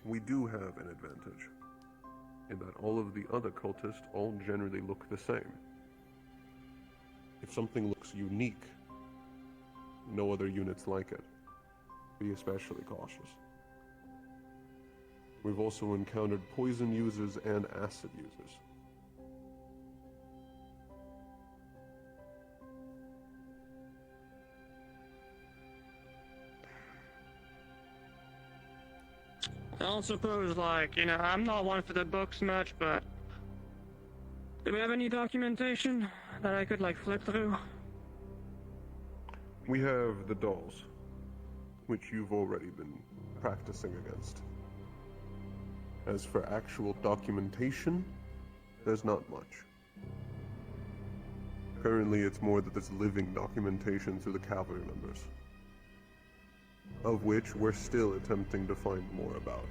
S9: we do have an advantage, in that all of the other cultists all generally look the same. If something looks unique, no other units like it. Be especially cautious. We've also encountered poison users and acid users.
S22: I don't suppose, like, you know, I'm not one for the books much, but do we have any documentation that I could, like, flip through?
S9: We have the dolls, which you've already been practicing against. As for actual documentation, there's not much. Currently, it's more that there's living documentation through the cavalry members, of which we're still attempting to find more about.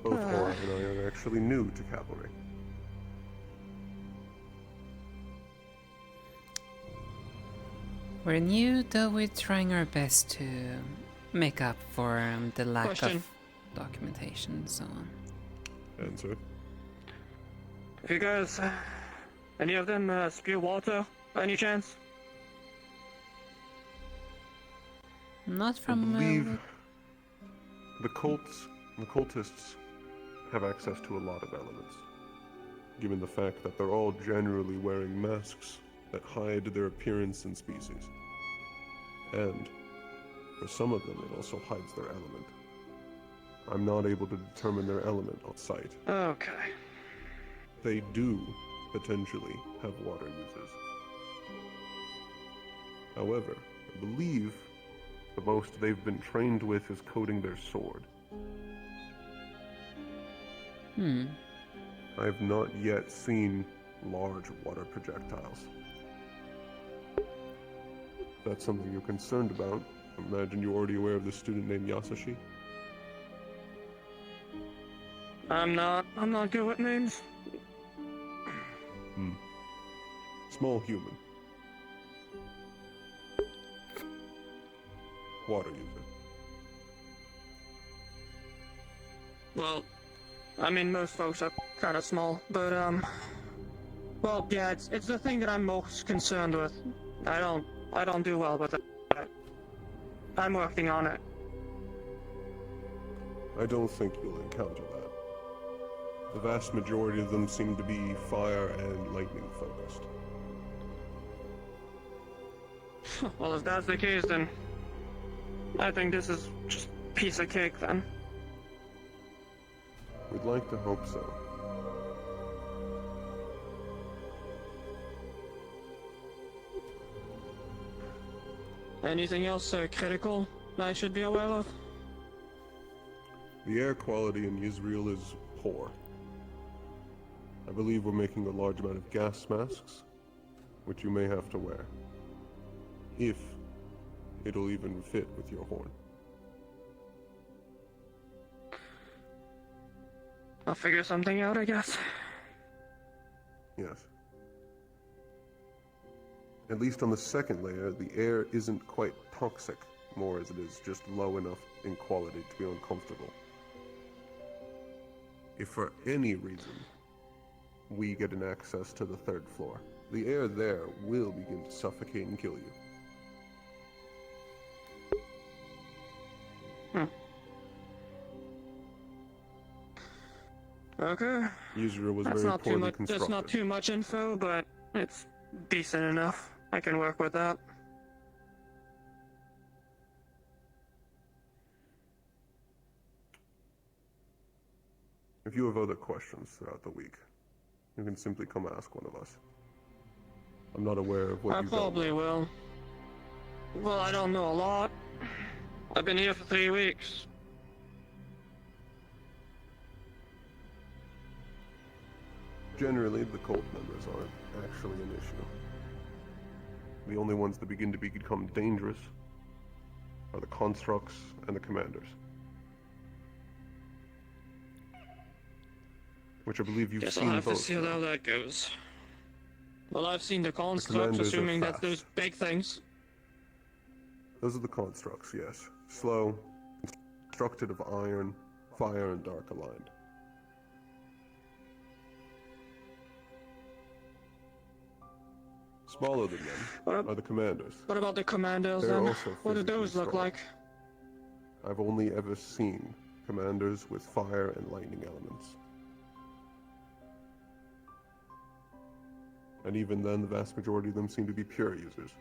S9: Both Hora and I are actually new to cavalry.
S1: We're new, though we're trying our best to make up for the lack
S22: Question.
S1: of documentation and so on.
S9: Answer.
S22: If you guys, any of them spew water by any chance?
S1: Not
S9: I
S1: from...
S9: believe the cultists have access to a lot of elements, given the fact that they're all generally wearing masks that hide their appearance and species. And for some of them, it also hides their element. I'm not able to determine their element on sight.
S22: Okay.
S9: They do potentially have water uses. However, I believe the most they've been trained with is coating their sword. I have not yet seen large water projectiles. If that's something you're concerned about, I imagine you're already aware of this student named Yasashi.
S22: I'm not good with names.
S9: Small human. Water user.
S22: Well, I mean, most folks are kind of small, but, well, yeah, it's the thing that I'm most concerned with. I don't do well with it. I'm working on it.
S9: I don't think you'll encounter that. The vast majority of them seem to be fire and lightning focused.
S22: Well, if that's the case, then I think this is just a piece of cake, then.
S9: We'd like to hope so.
S22: Anything else critical that I should be aware of?
S9: The air quality in Israel is poor. I believe we're making a large amount of gas masks, which you may have to wear. If it'll even fit with your horn.
S22: I'll figure something out, I guess.
S9: Yes. At least on the second layer, the air isn't quite toxic, more as it is just low enough in quality to be uncomfortable. If for any reason we get an access to the third floor, the air there will begin to suffocate and kill you.
S22: Okay.
S9: Israel was
S22: That's
S9: very
S22: not too
S9: poorly
S22: much.
S9: constructed.
S22: That's not too much info, but it's decent enough. I can work with that.
S9: If you have other questions throughout the week, you can simply come ask one of us. I'm not aware of what
S22: I
S9: you don't
S22: probably
S9: know.
S22: will. Well, I don't know a lot. I've been here for 3 weeks.
S9: Generally, the cult members aren't actually an issue. The only ones that begin to become dangerous are the constructs and the commanders. Which I believe you've
S22: Guess
S9: seen
S22: I'll have
S9: both.
S22: to see how that goes. Well, I've seen the constructs,
S9: commanders are
S22: assuming that
S9: fast.
S22: there's big things.
S9: Those are the constructs, yes. Slow, constructed of iron, fire, and dark aligned. Smaller than them are the commanders.
S22: What about the commandos
S9: They're
S22: then?
S9: also
S22: What do
S9: physically
S22: those look
S9: strong.
S22: like?
S9: I've only ever seen commanders with fire and lightning elements. And even then, the vast majority of them seem to be pure users.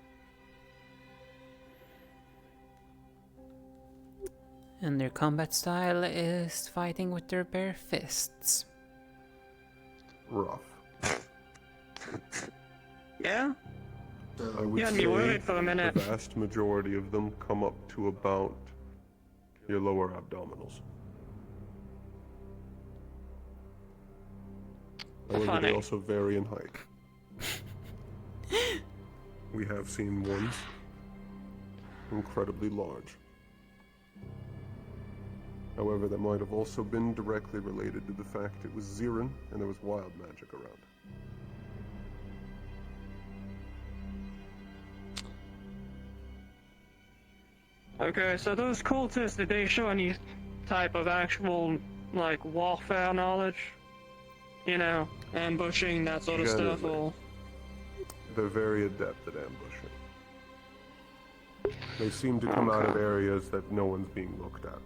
S1: And their combat style is fighting with their bare fists.
S9: Rough.
S22: Yeah?
S9: I would
S22: You had
S9: say
S22: me worried for a minute.
S9: the vast majority of them come up to about your lower abdominals. However,
S22: Funny.
S9: they also vary in height. We have seen ones incredibly large. However, that might have also been directly related to the fact it was Zirin and there was wild magic around.
S22: Okay, so those cultists, did they show any type of actual, like, warfare knowledge? You know, ambushing, that sort of stuff,
S9: Generally.
S22: or...
S9: They're very adept at ambushing. They seem to come out of
S22: Okay.
S9: areas that no one's being looked at.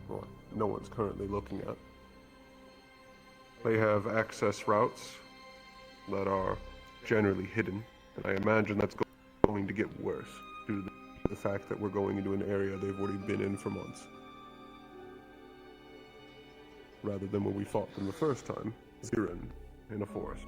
S9: Well, no one's currently looking at. They have access routes that are generally hidden, and I imagine that's going to get worse due to the fact that we're going into an area they've already been in for months. Rather than when we fought them the first time, Zirin, in a forest.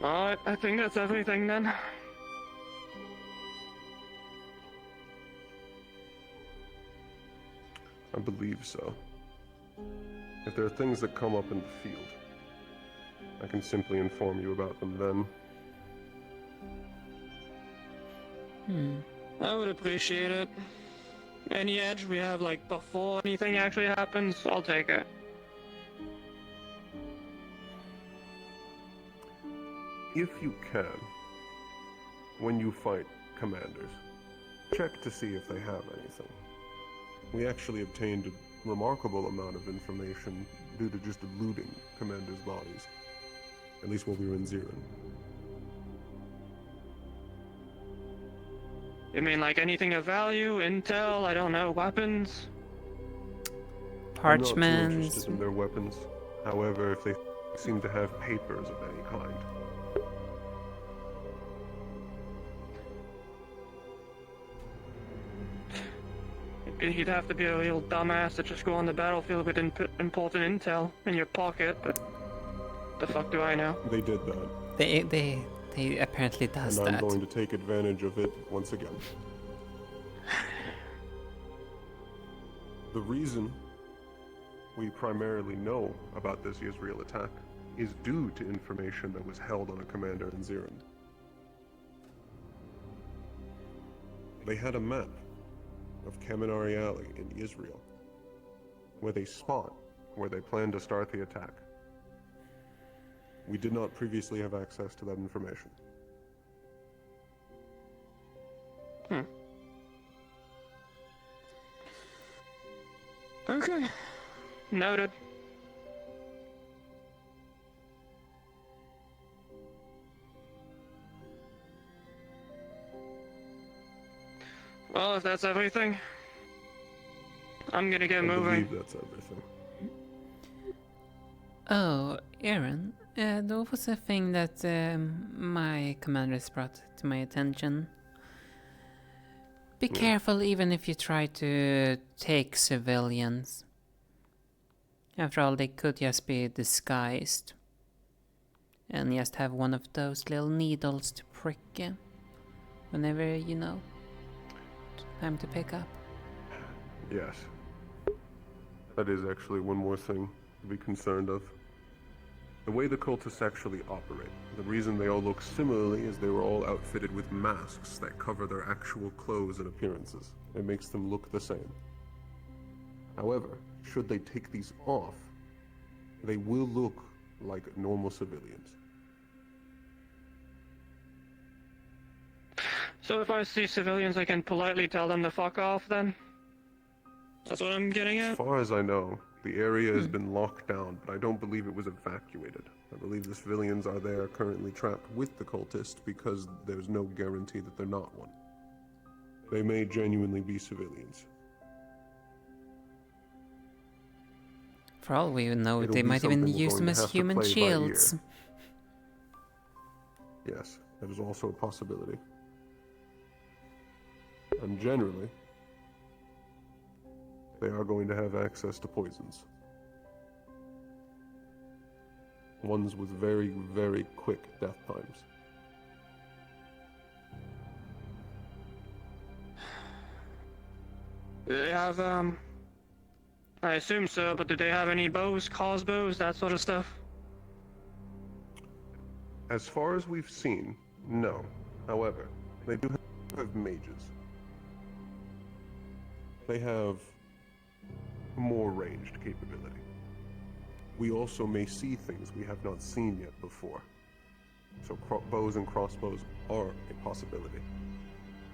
S22: Alright, I think that's everything then.
S9: I believe so. If there are things that come up in the field, I can simply inform you about them then.
S22: I would appreciate it. Any edge we have, like, before anything actually happens, I'll take it.
S9: If you can, when you fight commanders, check to see if they have anything. We actually obtained a remarkable amount of information due to just looting commanders' bodies. At least while we were in Zirin.
S22: You mean like anything of value, intel, I don't know, weapons?
S9: I'm not too
S1: Parchments.
S9: interested in their weapons. However, if they seem to have papers of any kind.
S22: You'd have to be a real dumbass to just go on the battlefield with important intel in your pocket, but the fuck do I know?
S9: They did that.
S1: They apparently does
S9: and I'm
S1: that.
S9: going to take advantage of it once again. The reason we primarily know about this Israel attack is due to information that was held on a commander in Zirin. They had a map of Kaminari Alley in Israel, where they spot where they plan to start the attack. We did not previously have access to that information.
S22: Okay. Noted. Well, if that's everything, I'm gonna get
S9: I
S22: moving.
S9: believe that's everything.
S1: Oh, Aaron, there was a thing that my commanders brought to my attention. Be careful even if you try to take civilians. After all, they could just be disguised. And just have one of those little needles to prick you. Whenever, you know, time to pick up.
S9: Yes. That is actually one more thing to be concerned of. The way the cultists actually operate. The reason they all look similarly is they were all outfitted with masks that cover their actual clothes and appearances. It makes them look the same. However, should they take these off, they will look like normal civilians.
S22: So if I see civilians, I can politely tell them to fuck off then? That's what I'm getting
S9: As
S22: at?
S9: far as I know, the area has been locked down, but I don't believe it was evacuated. I believe the civilians are there currently trapped with the cultists because there's no guarantee that they're not one. They may genuinely be civilians.
S1: For all we know,
S9: It'll
S1: they
S9: be
S1: might even
S9: something we're
S1: use
S9: going
S1: them
S9: to
S1: as
S9: have to
S1: human
S9: play by
S1: shields.
S9: ear. Yes, that is also a possibility. And generally, they are going to have access to poisons. Ones with very, very quick death times.
S22: Do they have, I assume so, but do they have any bows, crossbows, that sort of stuff?
S9: As far as we've seen, no. However, they do have mages. They have more ranged capability. We also may see things we have not seen yet before. So bows and crossbows are a possibility.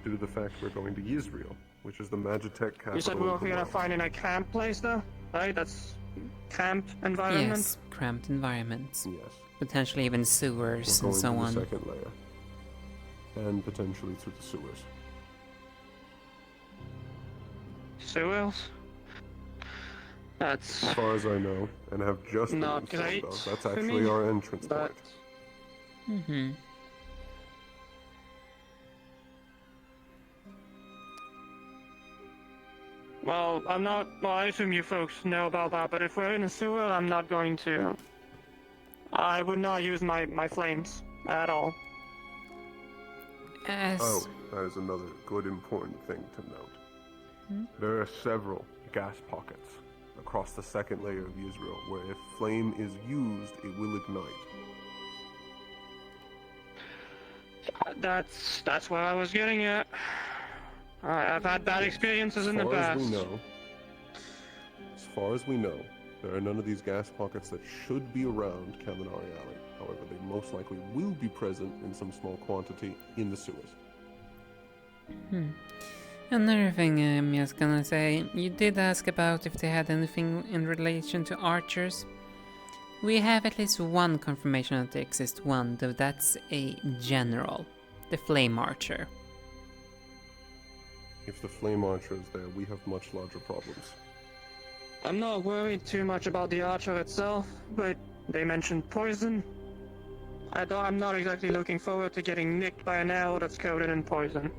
S9: Due to the fact we're going to Yisrael, which is the Magitech capital.
S22: You said we were
S9: of the
S22: gonna
S9: world.
S22: find in a camp place though, right? That's camped environment?
S1: Yes, cramped environments.
S9: Yes.
S1: Potentially even sewers
S9: We're
S1: and
S9: going
S1: so
S9: to
S1: on.
S9: the second layer. And potentially through the sewers.
S22: Sewers? That's...
S9: As far as I know, and have just been
S22: not
S9: informed
S22: great
S9: of, that's
S22: for
S9: actually
S22: me,
S9: our entrance
S22: but-
S9: point.
S1: Mm-hmm.
S22: Well, I'm not... Well, I assume you folks know about that, but if we're in a sewer, I'm not going to... I would not use my flames at all.
S9: Oh, that is another good important thing to note.
S1: Hmm?
S9: There are several gas pockets across the second layer of Israel where if flame is used, it will ignite.
S22: That's what I was getting at. I've had bad experiences in the past.
S9: As far as we know, there are none of these gas pockets that should be around Kaminari Alley. However, they most likely will be present in some small quantity in the sewers.
S1: Another thing I'm just gonna say, you did ask about if they had anything in relation to archers. We have at least one confirmation that there exists one, though that's a general, the Flame Archer.
S9: If the flame archer is there, we have much larger problems.
S22: I'm not worried too much about the archer itself, but they mentioned poison. I'm not exactly looking forward to getting nicked by an arrow that's coated in poison.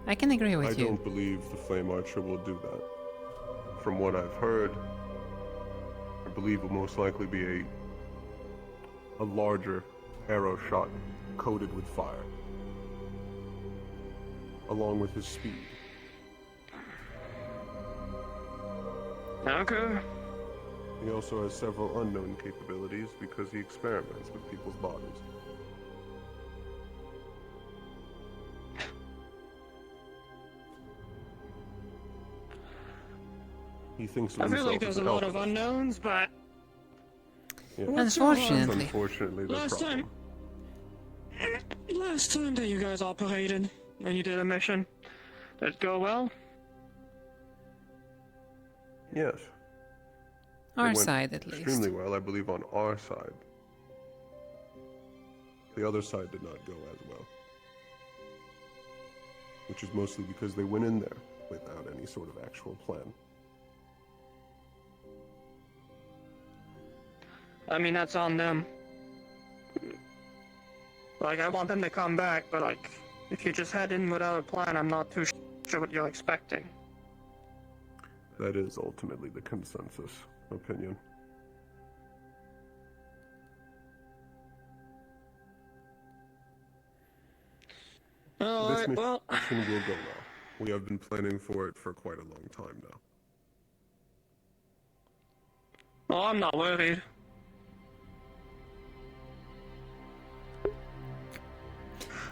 S1: I can agree with you.
S9: I don't believe the flame archer will do that. From what I've heard, I believe it will most likely be a larger arrow shot coated with fire, along with his speed.
S22: Okay.
S9: He also has several unknown capabilities because he experiments with people's bodies. He thinks of
S22: I feel
S9: himself
S22: like there's
S9: as
S22: a
S9: an
S22: lot of
S9: alchemist.
S22: unknowns, but...
S9: Yeah.
S22: What's your-
S9: Unfortunately, the
S22: Last
S9: problem.
S22: Last time that you guys operated and you did a mission, did it go well?
S9: Yes.
S1: Our
S9: It went
S1: side, at least.
S9: extremely well, I believe, on our side. The other side did not go as well. Which is mostly because they went in there without any sort of actual plan.
S22: I mean, that's on them. Like, I want them to come back, but like, if you just head in without a plan, I'm not too sure what you're expecting.
S9: That is ultimately the consensus opinion. This
S22: Alright, well...
S9: mission will go well. We have been planning for it for quite a long time now.
S22: Oh, I'm not worried.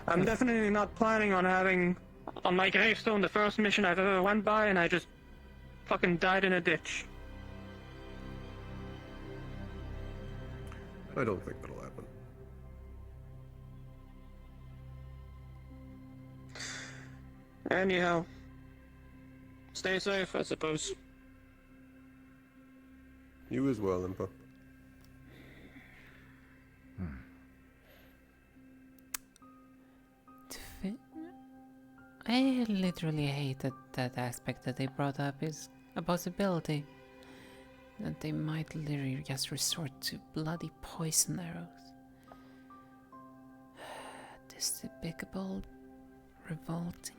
S22: I'm definitely not planning on having on my gravestone the first mission I've ever went by and I just fucking died in a ditch.
S9: I don't think that'll happen.
S22: Anyhow, stay safe, I suppose.
S9: You as well, Impa.
S1: I literally hate that aspect that they brought up is a possibility. That they might literally just resort to bloody poison arrows. Despicable, revolting.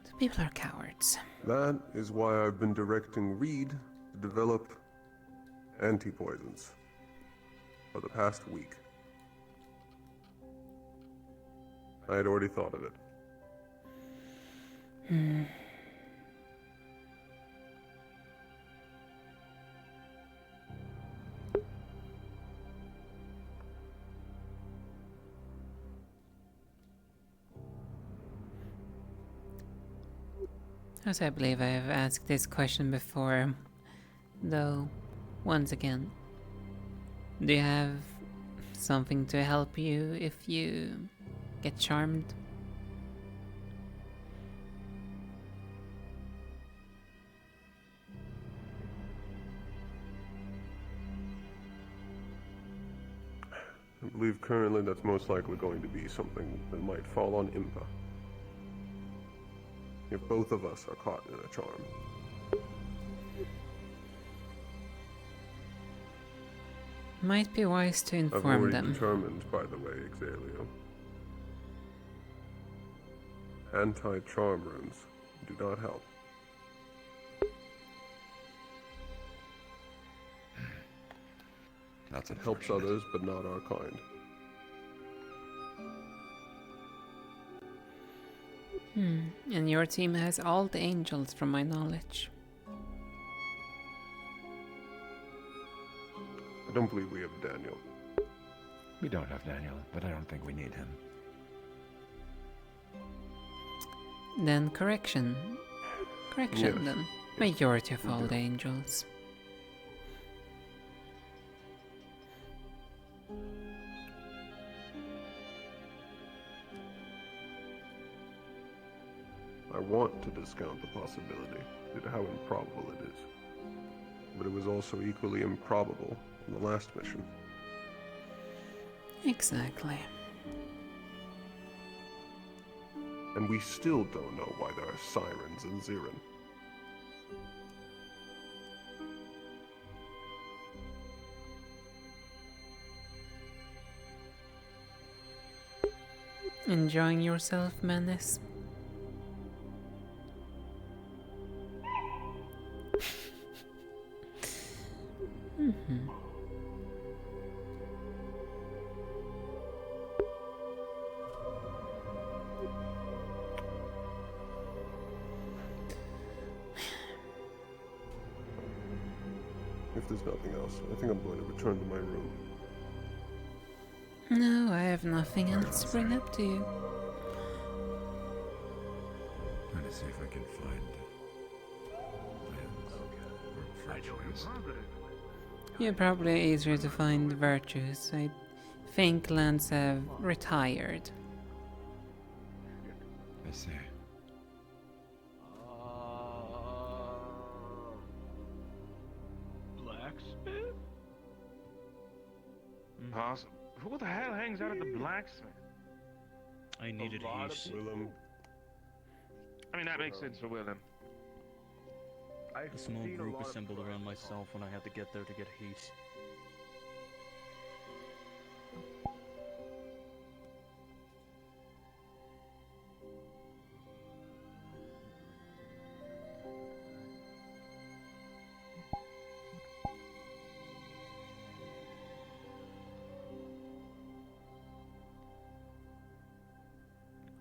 S1: The people are cowards.
S9: That is why I've been directing Reed to develop anti-poisons for the past week. I had already thought of it.
S1: Hmm. As I believe I have asked this question before, though, once again, do you have something to help you if you get charmed?
S9: I believe currently that's most likely going to be something that might fall on Impa. If both of us are caught in a charm.
S1: Might be wise to
S9: I've
S1: inform
S9: already
S1: them.
S9: determined, by the way, Xalio. Anti-charm runes do not help.
S7: That's
S9: it helps others, but not our kind.
S1: And your team has all the angels from my knowledge.
S9: I don't believe we have Daniel.
S16: We don't have Daniel, but I don't think we need him.
S1: Then correction. Correction
S9: Yes.
S1: then. Majority of all the angels.
S9: I want to discount the possibility due to how improbable it is. But it was also equally improbable in the last mission.
S1: Exactly.
S9: And we still don't know why there are sirens in Zirin.
S1: Enjoying yourself, Menace?
S9: If there's nothing else, I think I'm going to return to my room.
S1: No, I have nothing else to bring up to you.
S7: Trying to see if I can find plans or virtues.
S1: You're probably easier to find virtues. I think lands have retired.
S7: I see.
S8: Blacksmith? Impossible. Who the hell hangs out at the blacksmith?
S21: I needed haste.
S9: Willem.
S8: I mean, that makes sense for Willem.
S21: A small group assembled around myself when I had to get there to get haste.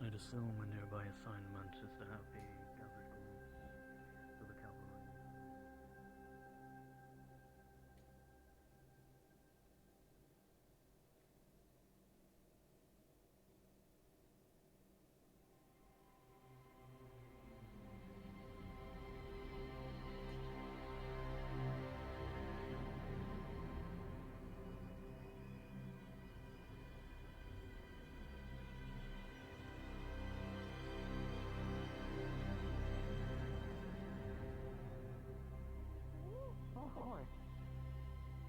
S21: I'd assume a nearby assignment is to have the gathered groups for the cavalry.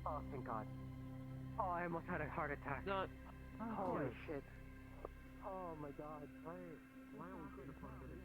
S4: Oh, thank God. Oh, I almost had a heart attack. Holy shit. Oh my God. Why are we going to find it?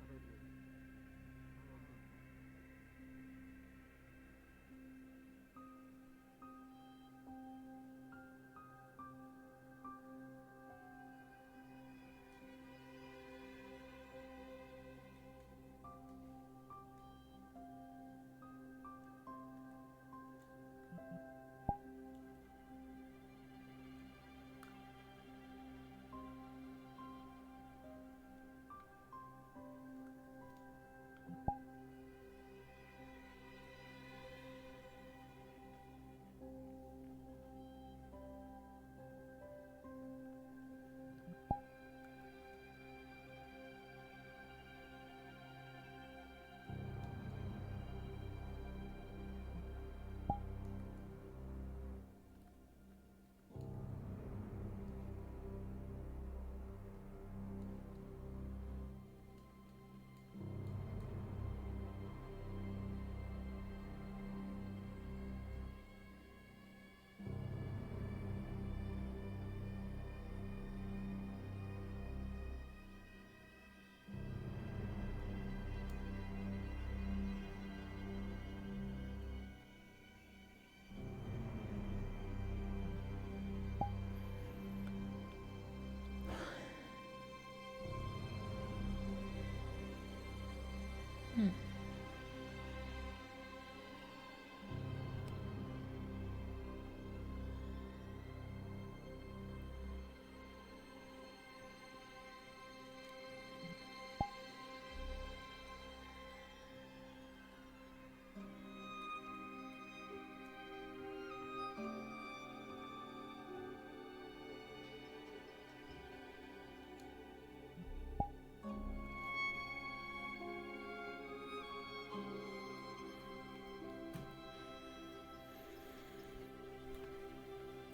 S1: Hmm.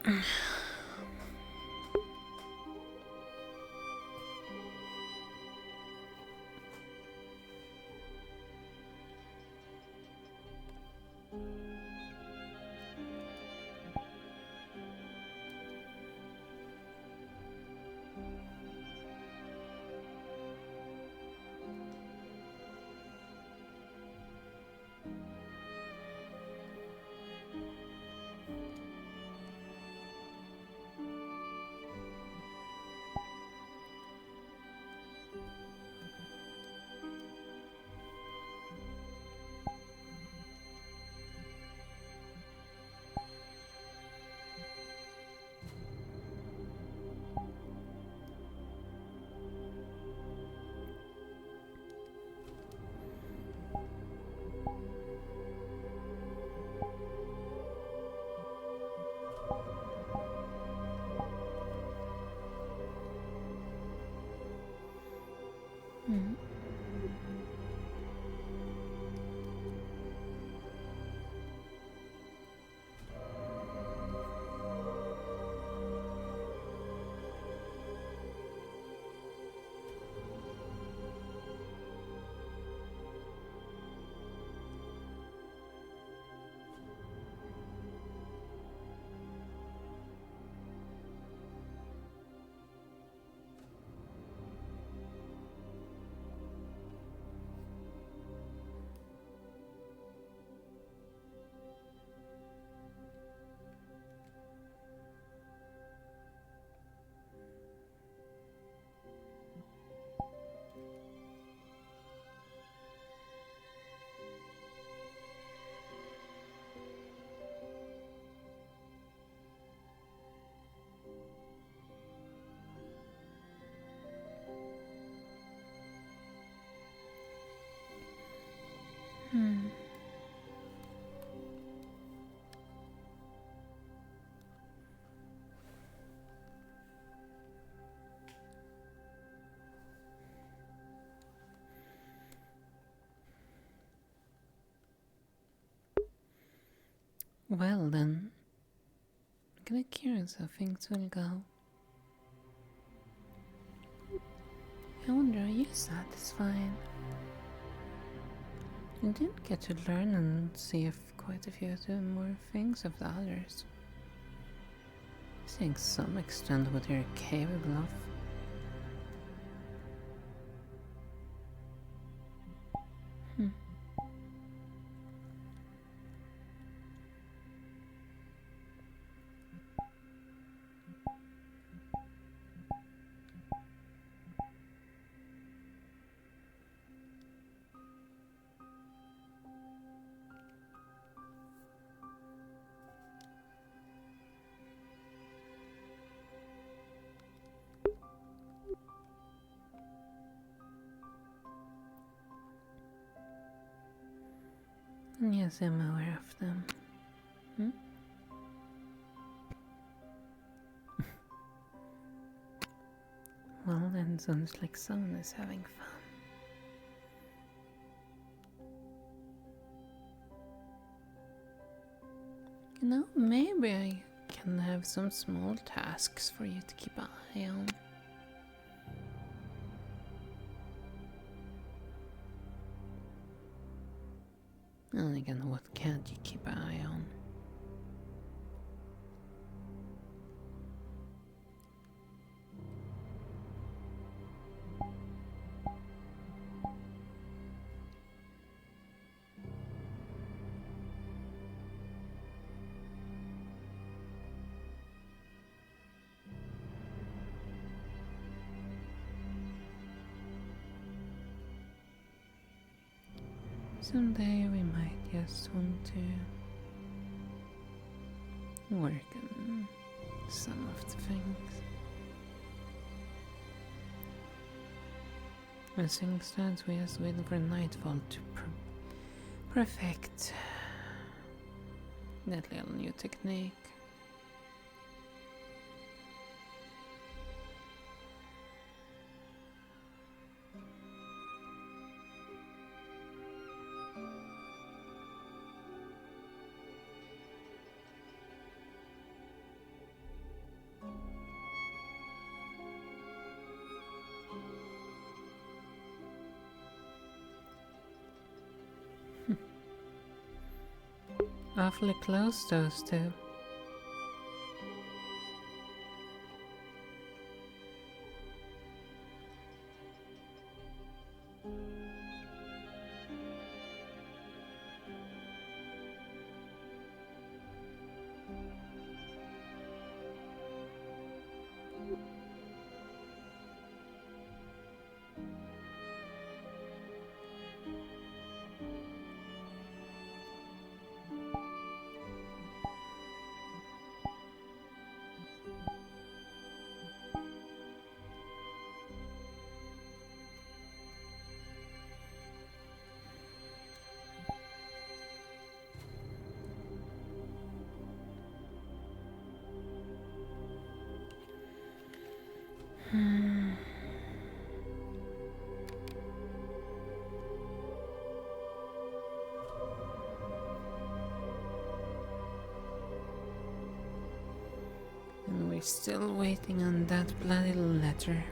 S1: Hmm. Hmm. Well then, I'm kinda curious how things will go. I wonder, are you satisfied? You did get to learn and see if quite a few more things of the others. Seeing some extent what you're capable of. Hmm. Yes, I'm aware of them. Hmm? Well, then sounds like someone is having fun. You know, maybe I can have some small tasks for you to keep an eye on. And again, what can't you keep an eye on? Someday we might just want to work on some of the things. As things stand, we just wait for nightfall to perfect that little new technique. Awfully close, those two. And we're still waiting on that bloody letter.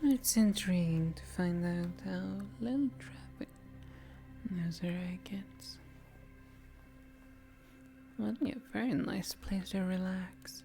S1: It's intriguing to find out how little traffic Nazareth gets. Well, a very nice place to relax.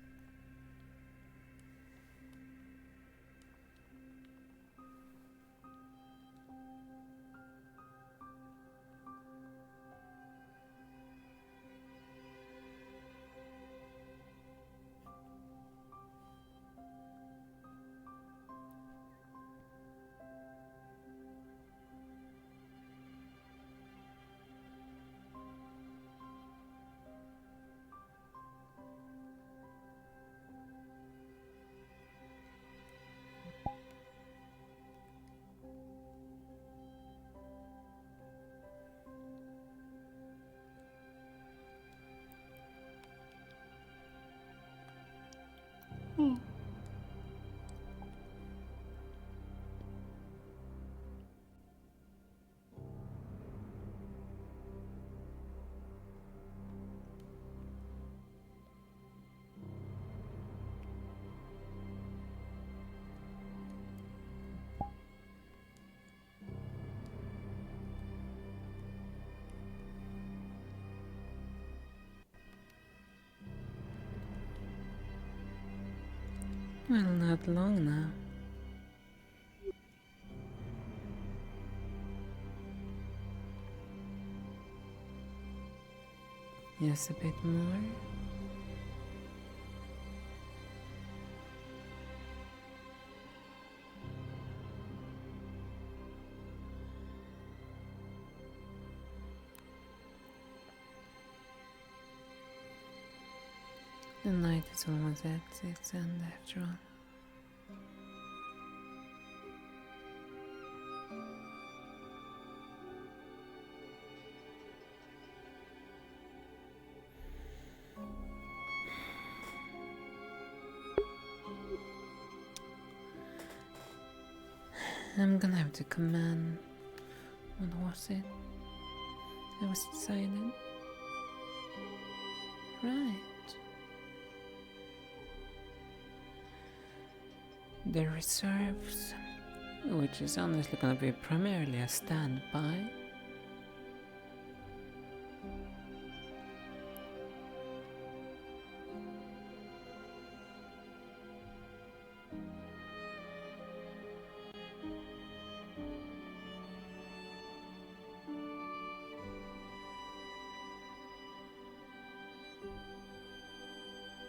S1: Well, not long now. Just a bit more. The night is almost at its end after all. I'm gonna have to command. What was it? I was decided. Right. The reserves, which is honestly gonna be primarily a standby.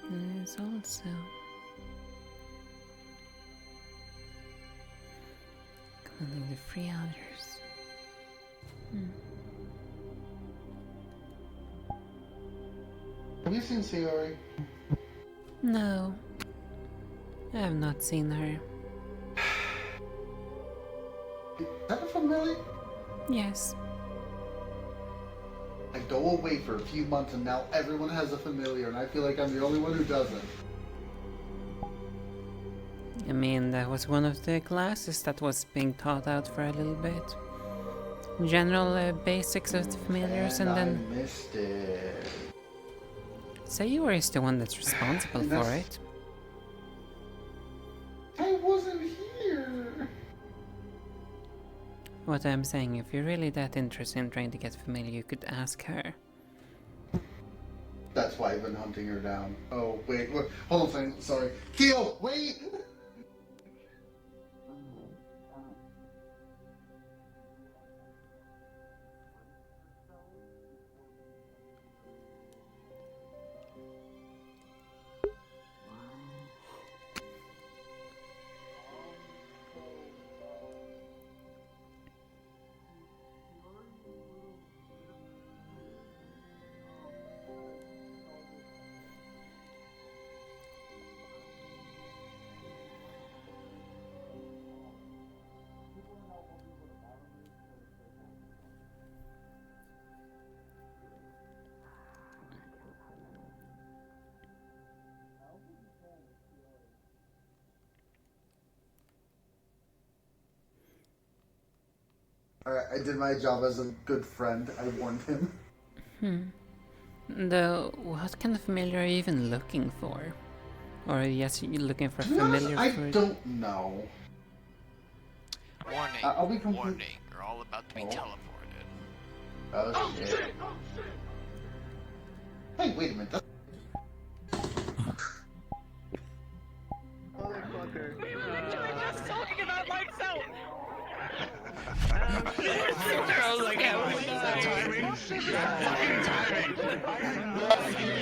S1: There is also commanding the free others.
S10: Have you seen Sayori?
S1: No, I have not seen her.
S10: Is that a familiar?
S1: Yes.
S10: I go away for a few months and now everyone has a familiar and I feel like I'm the only one who doesn't.
S1: I mean, that was one of the classes that was being taught out for a little bit. General basics of the familiars, and then
S10: I missed it.
S1: Sayori is the one that's responsible for it.
S10: I wasn't here.
S1: What I'm saying, if you're really that interested in trying to get familiar, you could ask her.
S10: That's why I've been hunting her down. Oh, wait, hold on a second, sorry. Keo, wait! Alright, I did my job as a good friend. I warned him.
S1: Though, what kind of familiar are you even looking for? Or yes, you're looking for a familiar
S10: I
S1: for...
S10: don't know.
S14: Warning,
S10: I'll be
S14: warning, you're all about to be teleported.
S10: Oh, shit. Hey, wait a minute.
S6: Motherfucker. We were literally just talking about lights out!
S14: I was like, timing. Fucking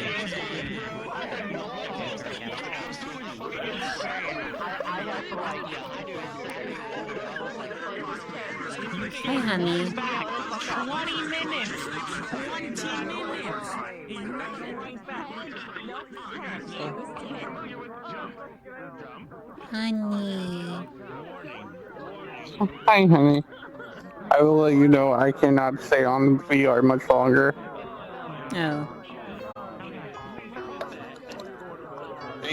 S1: Hi, honey.
S6: 20 minutes! 20 minutes!
S1: Honey.
S18: Hi, honey. I will let you know I cannot stay on VR much longer.
S1: Oh.